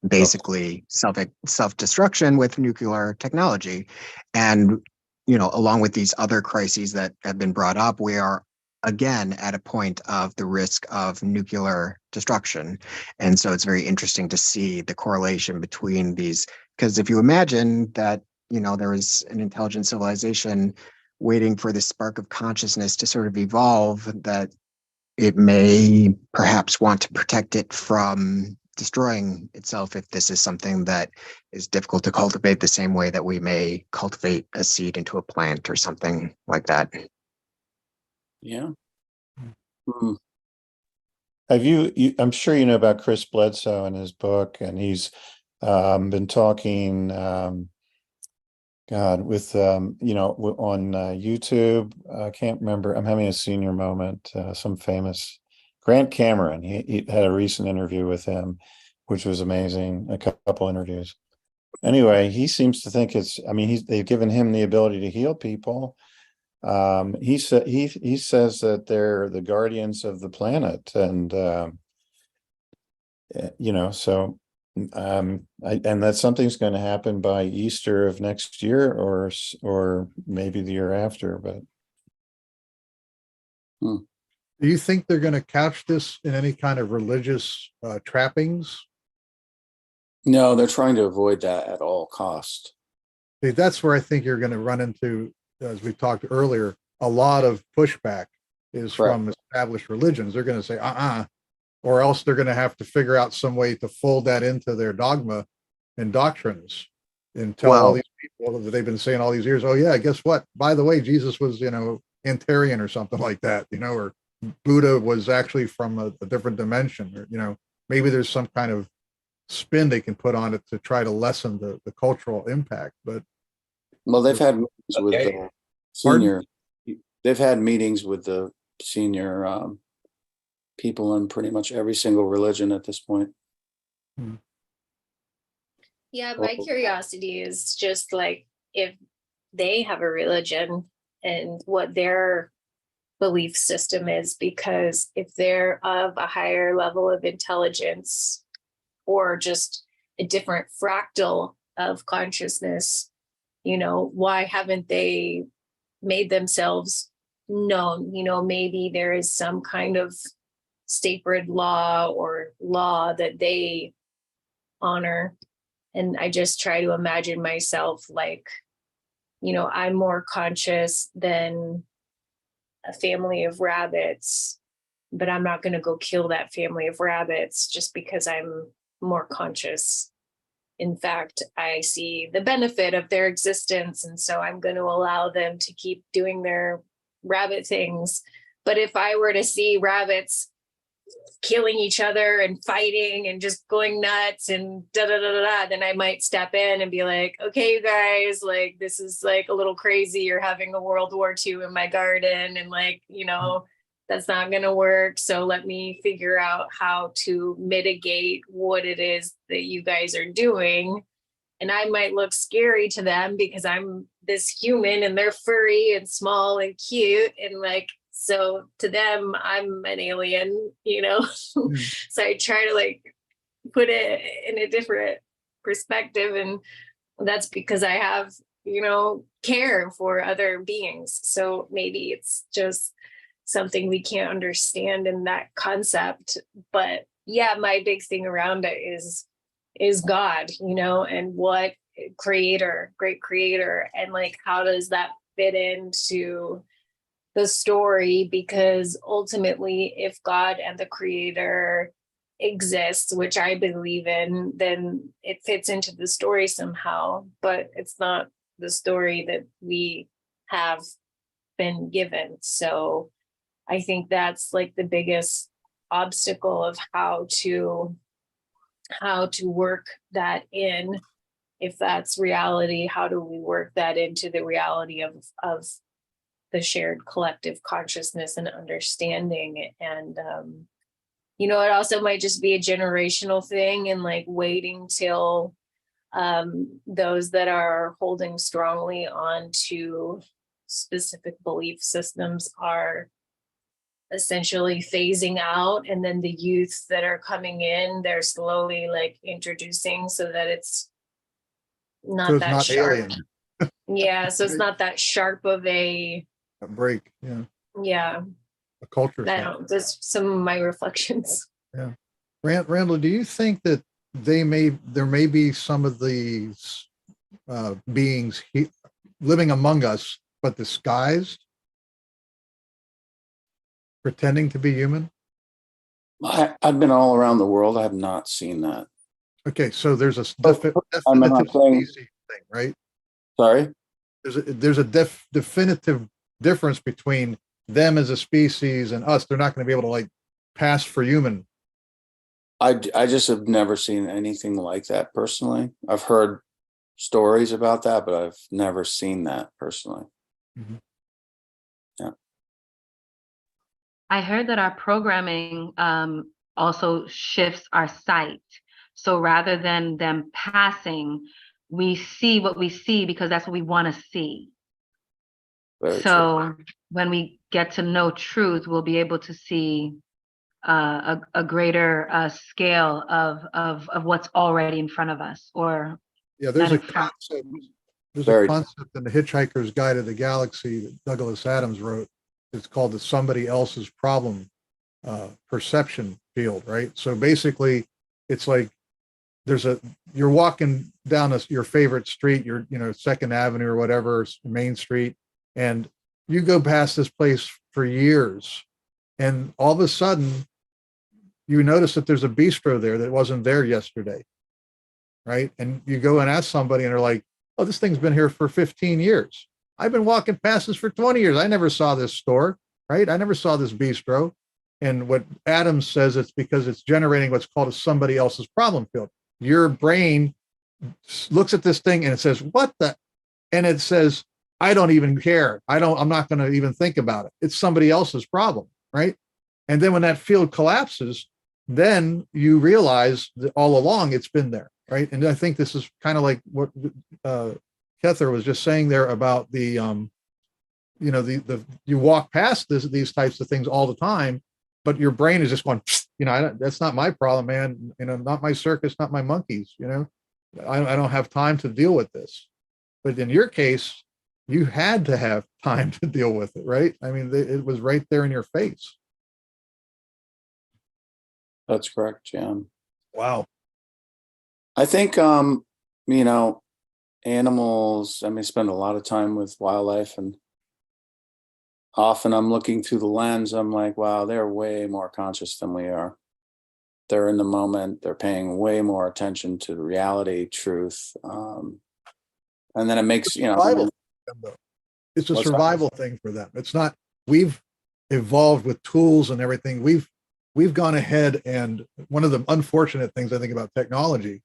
basically self-destruction with nuclear technology. And, you know, along with these other crises that have been brought up, we are again at a point of the risk of nuclear destruction. And so it's very interesting to see the correlation between these, because if you imagine that, you know, there is an intelligent civilization waiting for this spark of consciousness to sort of evolve, that it may perhaps want to protect it from destroying itself if this is something that is difficult to cultivate the same way that we may cultivate a seed into a plant or something like that. Yeah. Have you, I'm sure you know about Chris Bledsoe and his book, and he's been talking, with, you know, on YouTube. I can't remember. I'm having a senior moment. Some famous Grant Cameron. He had a recent interview with him, which was amazing. A couple interviews. Anyway, he seems to think I mean, they've given him the ability to heal people. He says that they're the guardians of the planet, and you know, so and that something's going to happen by Easter of next year, or maybe the year after. But do you think they're going to couch this in any kind of religious trappings? No, they're trying to avoid that at all cost. See, that's where I think you're going to run into, as we talked earlier, a lot of pushback is from established religions. They're going to say, or else they're going to have to figure out some way to fold that into their dogma and doctrines and tell all these people that they've been saying all these years, oh yeah, guess what? By the way, Jesus was, you know, Antarian or something like that, you know, or Buddha was actually from a different dimension, or, you know, maybe there's some kind of spin they can put on it to try to lessen the cultural impact. But well, they've had meetings with the senior. They've had meetings with the senior people in pretty much every single religion at this point. Yeah, my curiosity is just like if they have a religion and what their belief system is, because if they're of a higher level of intelligence or just a different fractal of consciousness, you know, why haven't they made themselves known? You know, maybe there is some kind of sacred law or law that they honor. And I just try to imagine myself like, you know, I'm more conscious than a family of rabbits. but I'm not going to go kill that family of rabbits just because I'm more conscious. In fact, I see the benefit of their existence, and so I'm going to allow them to keep doing their rabbit things. But if I were to see rabbits killing each other and fighting and just going nuts and da da da da da, then I might step in and be like, okay, you guys, like, this is like a little crazy. You're having a World War II in my garden, and like, you know, that's not going to work. So let me figure out how to mitigate what it is that you guys are doing. And I might look scary to them because I'm this human and they're furry and small and cute. And like, so to them, I'm an alien, you know? So I try to like put it in a different perspective. And that's because I have, you know, care for other beings. So maybe it's just something we can't understand in that concept. But yeah, my big thing around it is God, you know, and what creator, great creator, and like how does that fit into the story? Because ultimately, if God and the creator exists, which I believe in, then it fits into the story somehow, but it's not the story that we have been given. So I think that's like the biggest obstacle of how to work that in. If that's reality, how do we work that into the reality of the shared collective consciousness and understanding? And you know, it also might just be a generational thing, and like waiting till those that are holding strongly on to specific belief systems are essentially phasing out, and then the youth that are coming in, they're slowly like introducing so that it's not So it's that not sharp. alien. Yeah, so it's not that sharp of a Break. Yeah. yeah. A culture I shock. don't know, just some of my reflections. Yeah. Randall, do you think that there may be some of these beings living among us, but disguised, pretending to be human? I've been all around the world. I have not seen that. Okay, so there's a I'm not definitive saying, species thing, right? sorry? There's a definitive difference between them as a species and us. They're not going to be able to like pass for human. I just have never seen anything like that personally. I've heard stories about that, but I've never seen that personally. Mhm. Yeah. I heard that our programming also shifts our sight. So rather than them passing, we see what we see because that's what we want to see. Very So when we get to know truth, we'll be able to see a greater scale of what's already in front of us, or Yeah, there's a not in front. concept. There's Very a concept in the Hitchhiker's Guide to the Galaxy that Douglas Adams wrote. It's called the somebody else's problem perception field, right? So basically, it's like you're walking down your favorite street, your Second Avenue or whatever, Main Street, and you go past this place for years, and all of a sudden, you notice that there's a bistro there that wasn't there yesterday, right? And you go and ask somebody, and they're like, "Oh, this thing's been here for 15 years. I've been walking past this for 20 years. I never saw this store, right? I never saw this bistro." And what Adams says, it's because it's generating what's called a somebody else's problem field. Your brain looks at this thing and it says, "What the?" And it says, "I don't even care. I'm not going to even think about it. It's somebody else's problem," right? And then when that field collapses, then you realize that all along it's been there, right? And I think this is kind of like what Kether was just saying there about the you walk past these types of things all the time, but your brain is just going, that's not my problem, man. Not my circus, not my monkeys. I don't have time to deal with this. But in your case, you had to have time to deal with it, right? I mean, it was right there in your face. That's correct, Jan. Wow. I think, animals, I spend a lot of time with wildlife, and often I'm looking through the lens, I'm like, wow, they're way more conscious than we are. They're in the moment, they're paying way more attention to the reality, truth. And then it makes, you know, Survival. It's a What's that? survival thing for them. It's not, we've evolved with tools and everything. We've gone ahead, and one of the unfortunate things I think about technology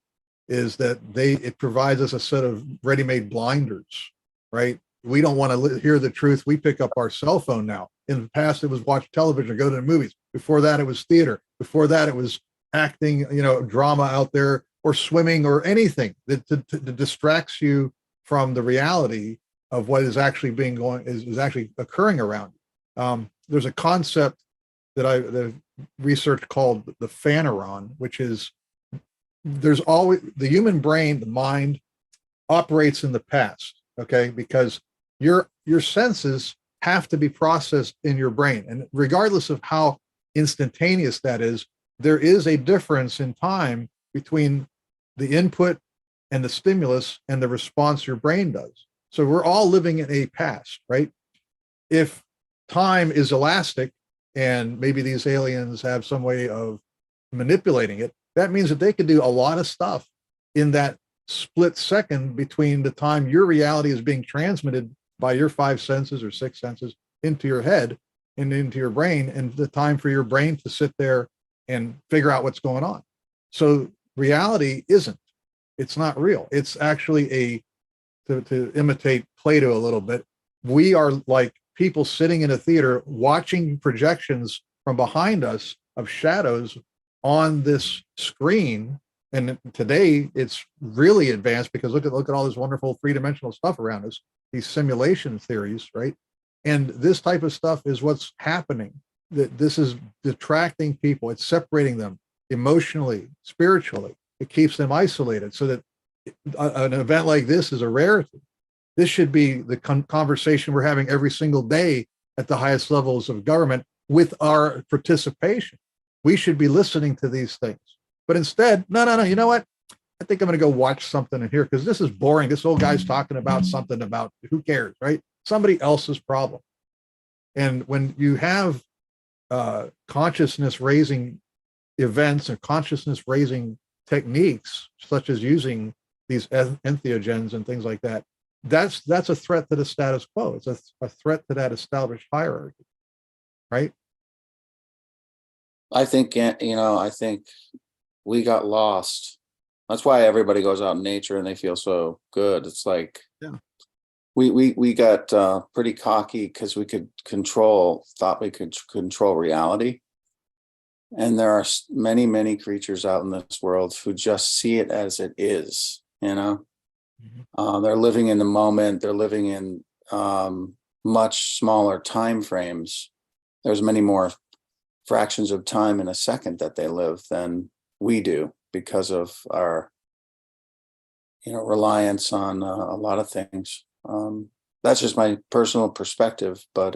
is that it provides us a set of ready-made blinders, right? We don't want to hear the truth. We pick up our cell phone now. In the past, it was watch television, go to the movies. Before that, it was theater. Before that, it was acting, drama out there, or swimming, or anything that distracts you from the reality of what is actually is actually occurring around you. There's a concept that I've researched called the phaneron, which is there's always the human brain, the mind operates in the past, okay? Because your senses have to be processed in your brain. And regardless of how instantaneous that is, there is a difference in time between the input and the stimulus and the response your brain does. So we're all living in a past, right? If time is elastic and maybe these aliens have some way of manipulating it, that means that they could do a lot of stuff in that split second between the time your reality is being transmitted by your 5 senses or 6 senses into your head and into your brain, and the time for your brain to sit there and figure out what's going on. So reality it's not real. It's actually to imitate Plato a little bit, we are like people sitting in a theater watching projections from behind us of shadows on this screen. And today it's really advanced because look at all this wonderful three-dimensional stuff around us, these simulation theories, right? And this type of stuff is what's happening. That this is detracting people. It's separating them emotionally, spiritually. It keeps them isolated, so that an event like this is a rarity. This should be the conversation we're having every single day at the highest levels of government with our participation. We should be listening to these things. But instead, no, you know what? I think I'm going to go watch something in here because this is boring. This old guy's talking about something about, who cares, right? Somebody else's problem. And when you have consciousness raising events and consciousness raising techniques, such as using these entheogens and things like that, that's a threat to the status quo. It's a threat to that established hierarchy, right? I think, I think we got lost. That's why everybody goes out in nature and they feel so good. It's like, yeah, we got pretty cocky because we thought we could control reality. And there are many, many creatures out in this world who just see it as it is, Mm-hmm. They're living in the moment. They're living in much smaller time frames. There's many more fractions of time in a second that they live than we do because of our, reliance on a lot of things. That's just my personal perspective, but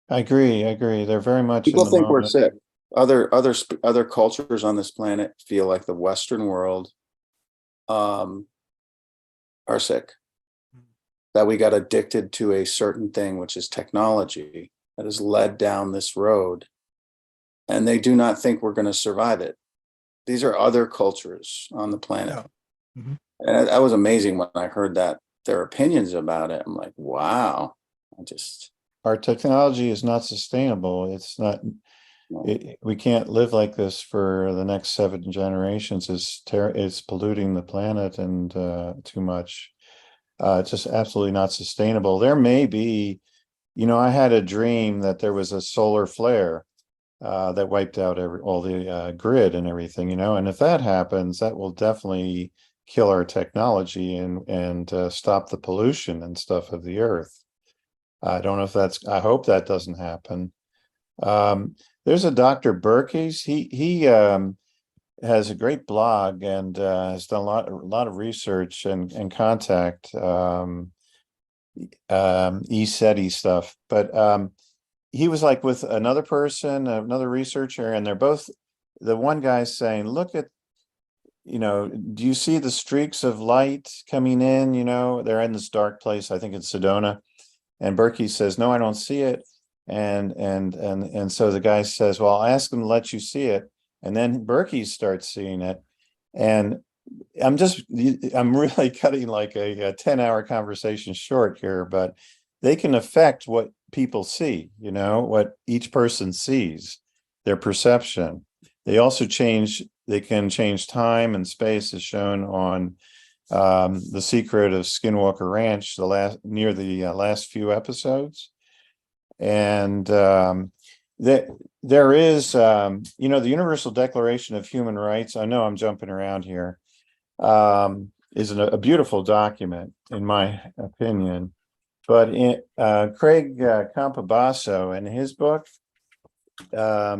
I agree. They're very much people in the think we're moment. sick. Other cultures on this planet feel like the Western world are sick, that we got addicted to a certain thing, which is technology, that has led down this road, and they do not think we're going to survive it. These are other cultures on the planet. Yeah. Mm-hmm. And that was amazing when I heard their opinions about it. I'm like, wow. Our technology is not sustainable. It's not. We can't live like this for the next 7 generations. It's polluting the planet and too much. It's just absolutely not sustainable. There may be, I had a dream that there was a solar flare that wiped out all the grid and everything, and if that happens, that will definitely kill our technology and stop the pollution and stuff of the earth. I don't know if I hope that doesn't happen. There's a Dr. Burke's. He has a great blog and has done a lot of research and contact ESETI stuff. But he was like with another person, another researcher, and they're both, the one guy's saying, look at, do you see the streaks of light coming in? They're in this dark place, I think it's Sedona. And Berkey says, no, I don't see it. And so the guy says, well, I'll ask him to let you see it. And then Berkey starts seeing it. And I'm really cutting like a 10-hour conversation short here, but they can affect what people see, you know, what each person sees, their perception. They also they can change time and space, as shown on The Secret of Skinwalker Ranch, near the last few episodes. And there is, you know, the Universal Declaration of Human Rights. I know I'm jumping around here. Is a beautiful document, in my opinion. But Craig Campobasso, in his book, there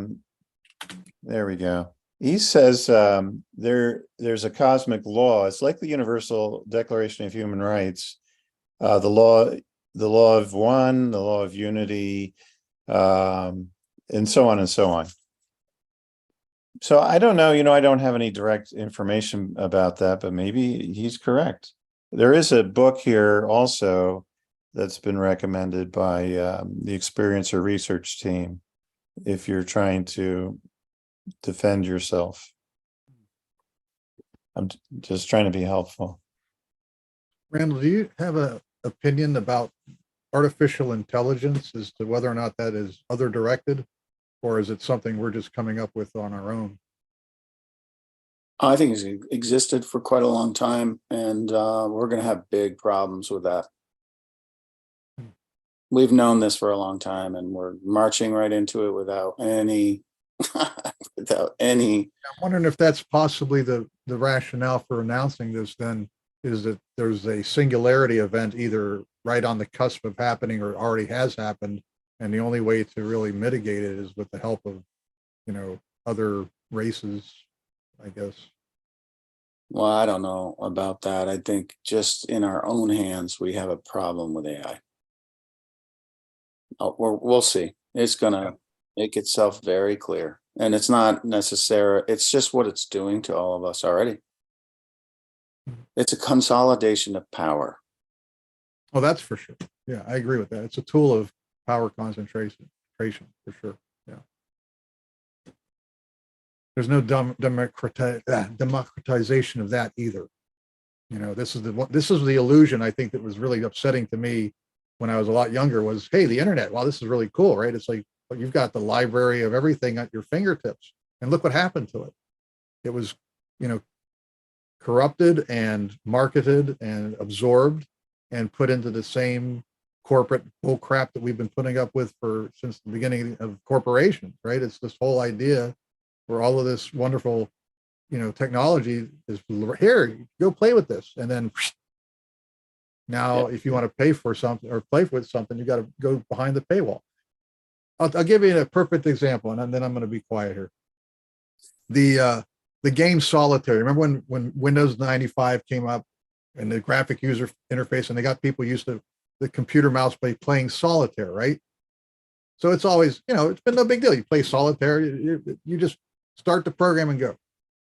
we go. He says there's a cosmic law. It's like the Universal Declaration of Human Rights, the law of one, the law of unity, and so on and so on. So I don't know, you know, I don't have any direct information about that, but maybe he's correct. There is a book here also that's been recommended by the Experiencer research team if you're trying to defend yourself. I'm just trying to be helpful. Randall, do you have an opinion about artificial intelligence as to whether or not that is other directed, or is it something we're just coming up with on our own? I think it's existed for quite a long time, and we're going to have big problems with that. We've known this for a long time, and we're marching right into it without any I'm wondering if that's possibly the rationale for announcing this then, is that there's a singularity event either right on the cusp of happening or already has happened, and the only way to really mitigate it is with the help of, you know, other races, I guess. Well, I don't know about that. I think just in our own hands, we have a problem with AI. We'll see. It's going to make itself very clear. And it's not necessary. It's just what it's doing to all of us already. It's a consolidation of power. Oh, that's for sure. Yeah, I agree with that. It's a tool of power concentration for sure. Yeah. There's no democratization of that either. You know, this is the illusion I think that was really upsetting to me when I was a lot younger was, hey, the internet, wow, this is really cool, right? It's like, well, you've got the library of everything at your fingertips, and look what happened to it. It was, you know, corrupted and marketed and absorbed and put into the same corporate bull crap that we've been putting up with since the beginning of corporations, right? It's this whole idea where all of this wonderful, you know, technology is here, go play with this. And then now, if you want to pay for something or play with something, you got to go behind the paywall. I'll give you a perfect example, and then I'm going to be quiet here. The game Solitaire. Remember when Windows 95 came up and the graphic user interface, and they got people used to the computer mouse by playing Solitaire, right? So it's always, you know, it's been no big deal. You play Solitaire, you just start the program and go.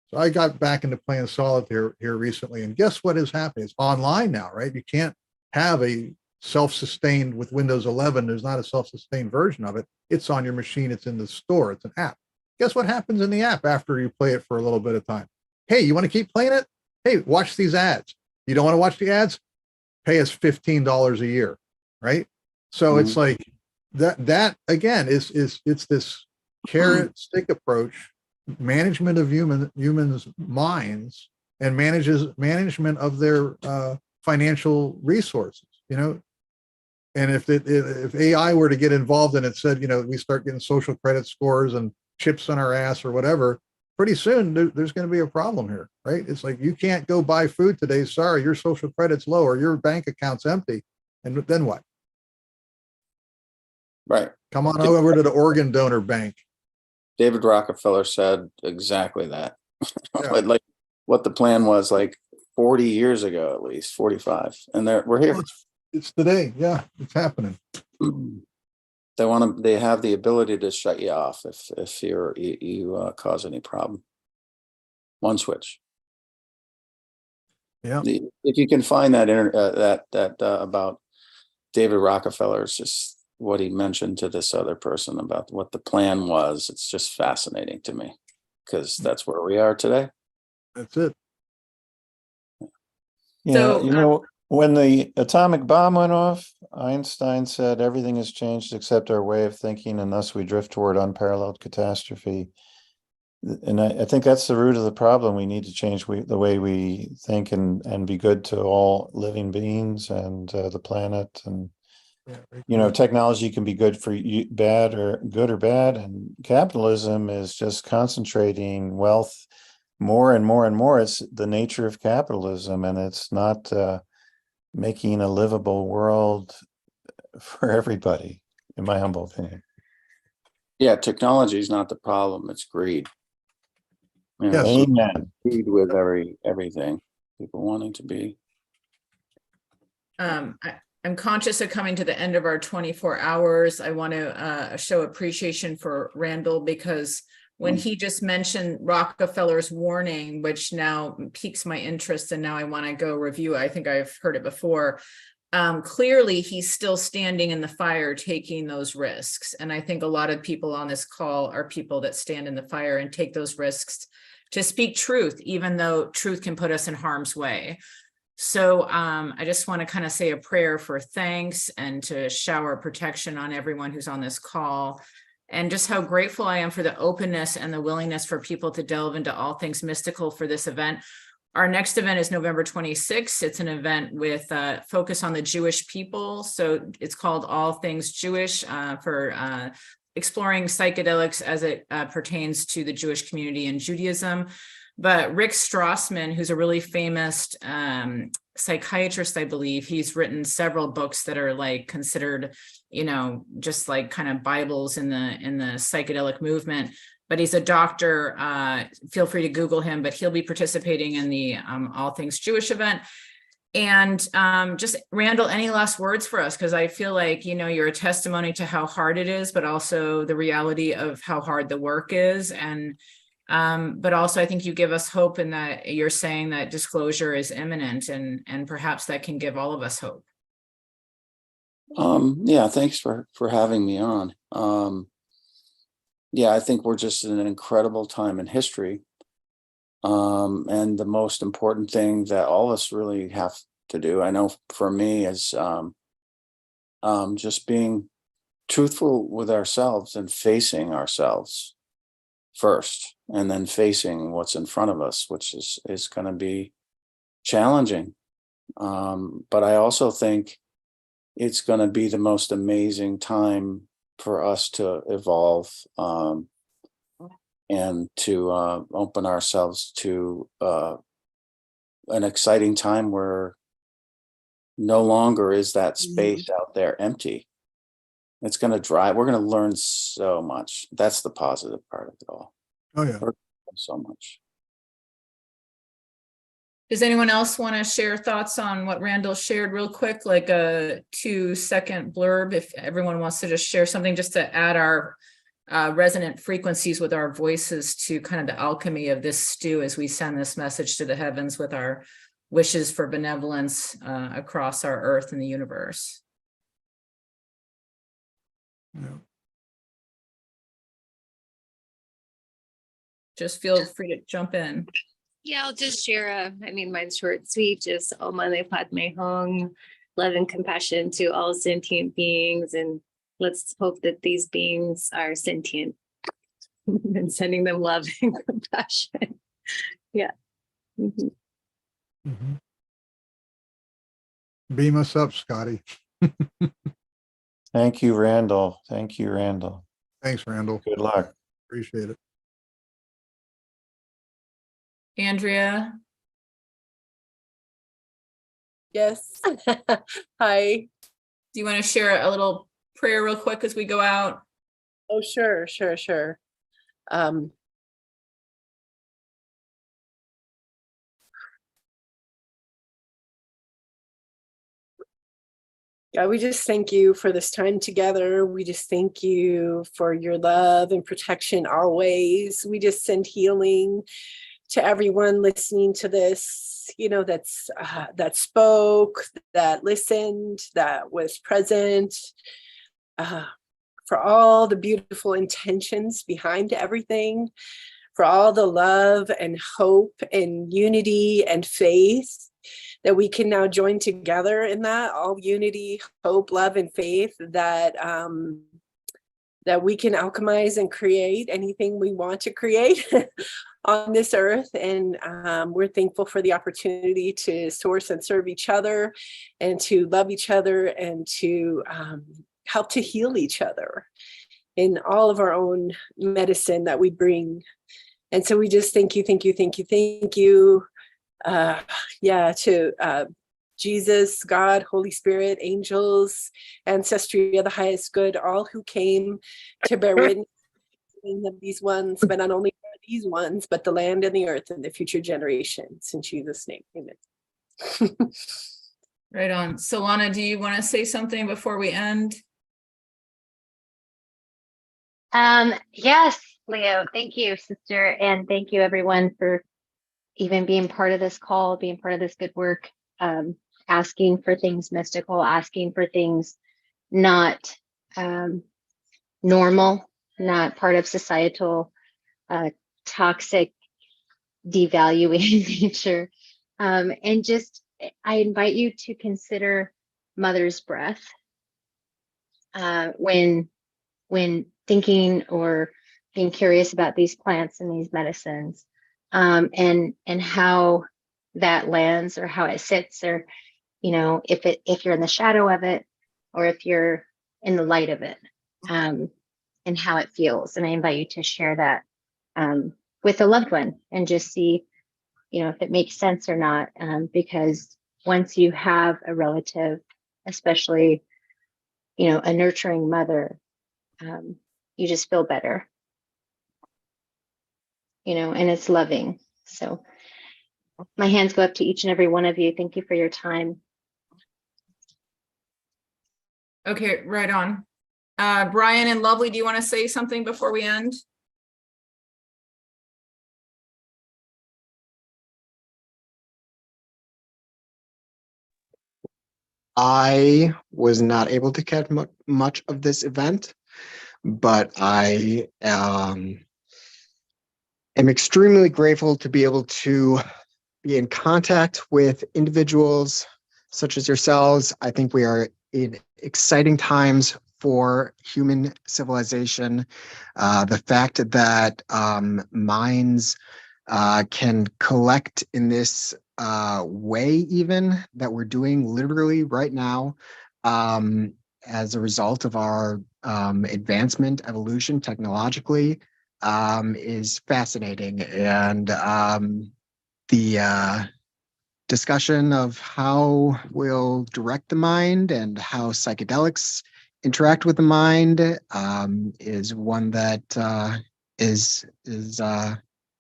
So I got back into playing Solitaire here recently, and guess what is happening? It's online now, right? You can't have a self-sustained with Windows 11. There's not a self-sustained version of it. It's on your machine. It's in the store. It's an app. Guess what happens in the app after you play it for a little bit of time? Hey, you want to keep playing it? Hey, watch these ads. You don't want to watch the ads? Pay us $15 a year, right? So it's like that again is it's this carrot stick approach, management of humans' minds, and management of their financial resources, you know. And if AI were to get involved and it said, you know, we start getting social credit scores and chips on our ass or whatever, pretty soon there's going to be a problem here, right? It's like, you can't go buy food today. Sorry, your social credit's low or your bank account's empty. And then what? Right. Come on over to the organ donor bank. David Rockefeller said exactly that. Yeah. Like what the plan was like 40 years ago, at least 45. And we're here. Well, it's today. Yeah, it's happening. They have the ability to shut you off if you cause any problem. One switch. Yeah. If you can find that about David Rockefeller is just what he mentioned to this other person about what the plan was. It's just fascinating to me because that's where we are today. That's it. Yeah, So, you know, when the atomic bomb went off, Einstein said everything has changed except our way of thinking, and thus we drift toward unparalleled catastrophe. And I think that's the root of the problem. We need to change the way we think and be good to all living beings and the planet. And you know, technology can be good for you, bad or good or bad, and capitalism is just concentrating wealth more and more and more. It's the nature of capitalism, and it's not making a livable world for everybody, in my humble opinion. Yeah, technology is not the problem. It's greed. You know, Yes. Amen. greed with everything. People wanting to be. I'm conscious of coming to the end of our 24 hours. I want to show appreciation for Randall, because when he just mentioned Rockefeller's warning, which now piques my interest, and now I want to go review, I think I've heard it before. Clearly, he's still standing in the fire, taking those risks. And I think a lot of people on this call are people that stand in the fire and take those risks to speak truth, even though truth can put us in harm's way. So I just want to kind of say a prayer for thanks and to shower protection on everyone who's on this call, and just how grateful I am for the openness and the willingness for people to delve into all things mystical for this event. Our next event is November 26th. It's an event with focus on the Jewish people. So it's called All Things Jewish, for exploring psychedelics as it pertains to the Jewish community and Judaism. But Rick Strassman, who's a really famous psychiatrist, I believe, he's written several books that are like considered, you know, just like kind of Bibles in the psychedelic movement. But he's a doctor. Feel free to Google him, but he'll be participating in the All Things Jewish event. And just Randall, any last words for us? Because I feel like, you know, you're a testimony to how hard it is, but also the reality of how hard the work is. And but also I think you give us hope in that you're saying that disclosure is imminent, and perhaps that can give all of us hope. Yeah, thanks for having me on. Yeah, I think we're just in an incredible time in history. And the most important thing that all of us really have to do, I know for me, is just being truthful with ourselves and facing ourselves first, and then facing what's in front of us, which is going to be challenging. But I also think it's going to be the most amazing time for us to evolve and to open ourselves to an exciting time where no longer is that space out there empty. It's going to drive. We're going to learn so much. That's the positive part of it all. Oh yeah. So much. Does anyone else want to share thoughts on what Randall shared real quick, like a 2-second blurb, if everyone wants to just share something, just to add our resonant frequencies with our voices to kind of the alchemy of this stew as we send this message to the heavens with our wishes for benevolence across our earth and the universe. Yeah. Just feel free to jump in. Yeah, I'll just share mine's short and sweet, just Omale Padme Hung, love and compassion to all sentient beings, and let's hope that these beings are sentient and sending them love and compassion. Yeah. Mm-hmm. Mm-hmm. Beam us up, Scotty. Thank you, Randall. Thank you, Randall. Thanks, Randall. Good luck. Appreciate it. Andrea? Yes. Hi. Do you want to share a little prayer real quick as we go out? Oh, sure. God, we just thank you for this time together. We just thank you for your love and protection always. We just send healing to everyone listening to this. that spoke, that listened, that was present, for all the beautiful intentions behind everything, for all the love and hope and unity and faith that we can now join together in that, all unity, hope, love, and faith, that that we can alchemize and create anything we want to create on this earth. And we're thankful for the opportunity to source and serve each other, and to love each other, and to help to heal each other in all of our own medicine that we bring. And so we just thank you, thank you, thank you, thank you. To Jesus, God, Holy Spirit, angels, ancestry of the highest good, all who came to bear witness of these ones, but not only these ones, but the land and the earth and the future generations. In Jesus' name, amen. Right on. Solana, do you want to say something before we end? Yes, Leo, thank you, sister. And thank you everyone for even being part of this call, being part of this good work, asking for things mystical, asking for things not normal, not part of societal, toxic, devaluing nature. And just, I invite you to consider mother's breath when thinking or being curious about these plants and these medicines, and how that lands, or how it sits, or if you're in the shadow of it, or if you're in the light of it, and how it feels. And I invite you to share that with a loved one, and just see if it makes sense or not, because once you have a relative, especially a nurturing mother, you just feel better, and it's loving. So my hands go up to each and every one of you. Thank you for your time. Okay, right on. Brian and Lovely, do you want to say something before we end? I was not able to catch much of this event, but I am extremely grateful to be able to be in contact with individuals such as yourselves. I think we are in exciting times for human civilization. The fact that minds can collect in this way, even that we're doing literally right now, as a result of our advancement, evolution technologically, is fascinating. And the discussion of how we'll direct the mind and how psychedelics interact with the mind is one that is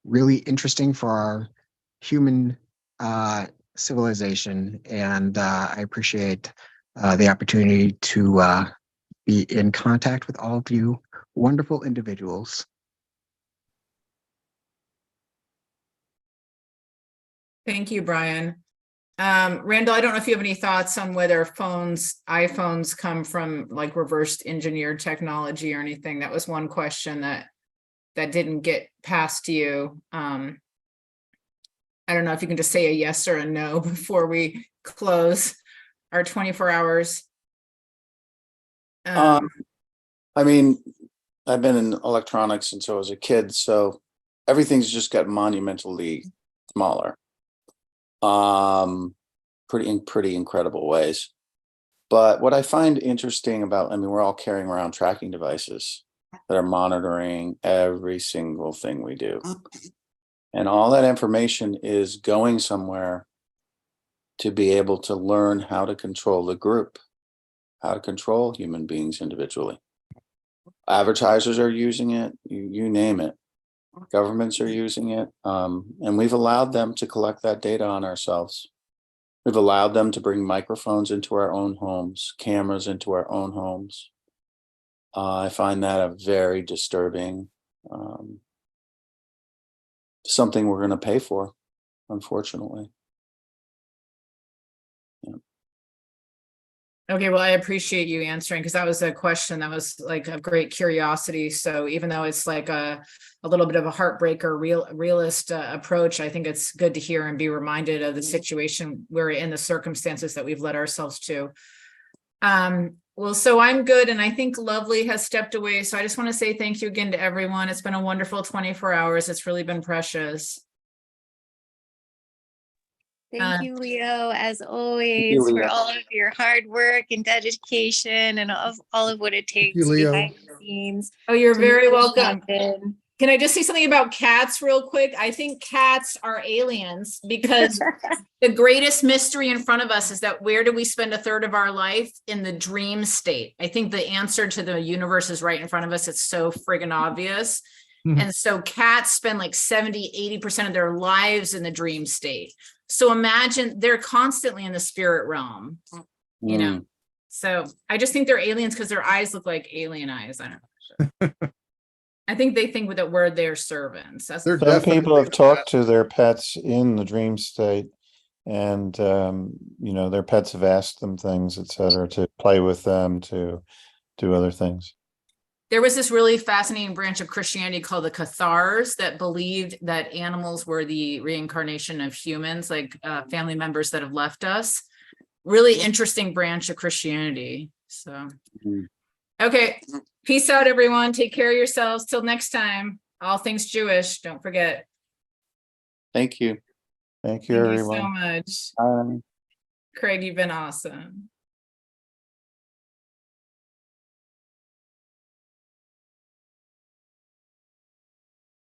really interesting for our human civilization. And I appreciate the opportunity to be in contact with all of you wonderful individuals. Thank you, Brian. Randall, I don't know if you have any thoughts on whether iPhones come from like reversed engineered technology or anything. That was one question that didn't get past you. I don't know if you can just say a yes or a no before we close our 24 hours. I mean, I've been in electronics since I was a kid, so everything's just got monumentally smaller. Pretty incredible ways. But what I find interesting about, we're all carrying around tracking devices that are monitoring every single thing we do. And all that information is going somewhere to be able to learn how to control the group, how to control human beings individually. Advertisers are using it, you name it. Governments are using it, and we've allowed them to collect that data on ourselves. We've allowed them to bring microphones into our own homes, cameras into our own homes. I find that a very disturbing, something we're going to pay for, unfortunately. Okay, well, I appreciate you answering because that was a question that was like of great curiosity. So even though it's like a little bit of a heartbreaker, realist approach, I think it's good to hear and be reminded of the situation we're in, the circumstances that we've led ourselves to. Well, so I'm good, and I think Lovely has stepped away. So I just want to say thank you again to everyone. It's been a wonderful 24 hours. It's really been precious. Thank you, Leo, as always, for Leo. all of your hard work and dedication and all of what it takes Leo. behind the scenes. Oh, you're to make very this welcome. happen. Can I just say something about cats real quick? I think cats are aliens because the greatest mystery in front of us is that where do we spend a third of our life? In the dream state. I think the answer to the universe is right in front of us. It's so friggin' obvious. And so cats spend like 70-80% of their lives in the dream state. So imagine they're constantly in the spirit realm, you know? So I just think they're aliens because their eyes look like alien eyes. I don't know. I think they think that we're their servants. That's They're Some people have definitely talked to their pets in the dream state, and you know, their pets have asked them things, etc., to play with them, to do other things. There was this really fascinating branch of Christianity called the Cathars that believed that animals were the reincarnation of humans, like family members that have left us. Really interesting branch of Christianity. So, okay. Peace out, everyone. Take care of yourselves. Till next time. All things Jewish. Don't forget. Thank you. Thank you, Thank you everyone. so much. Bye. Craig, you've been awesome.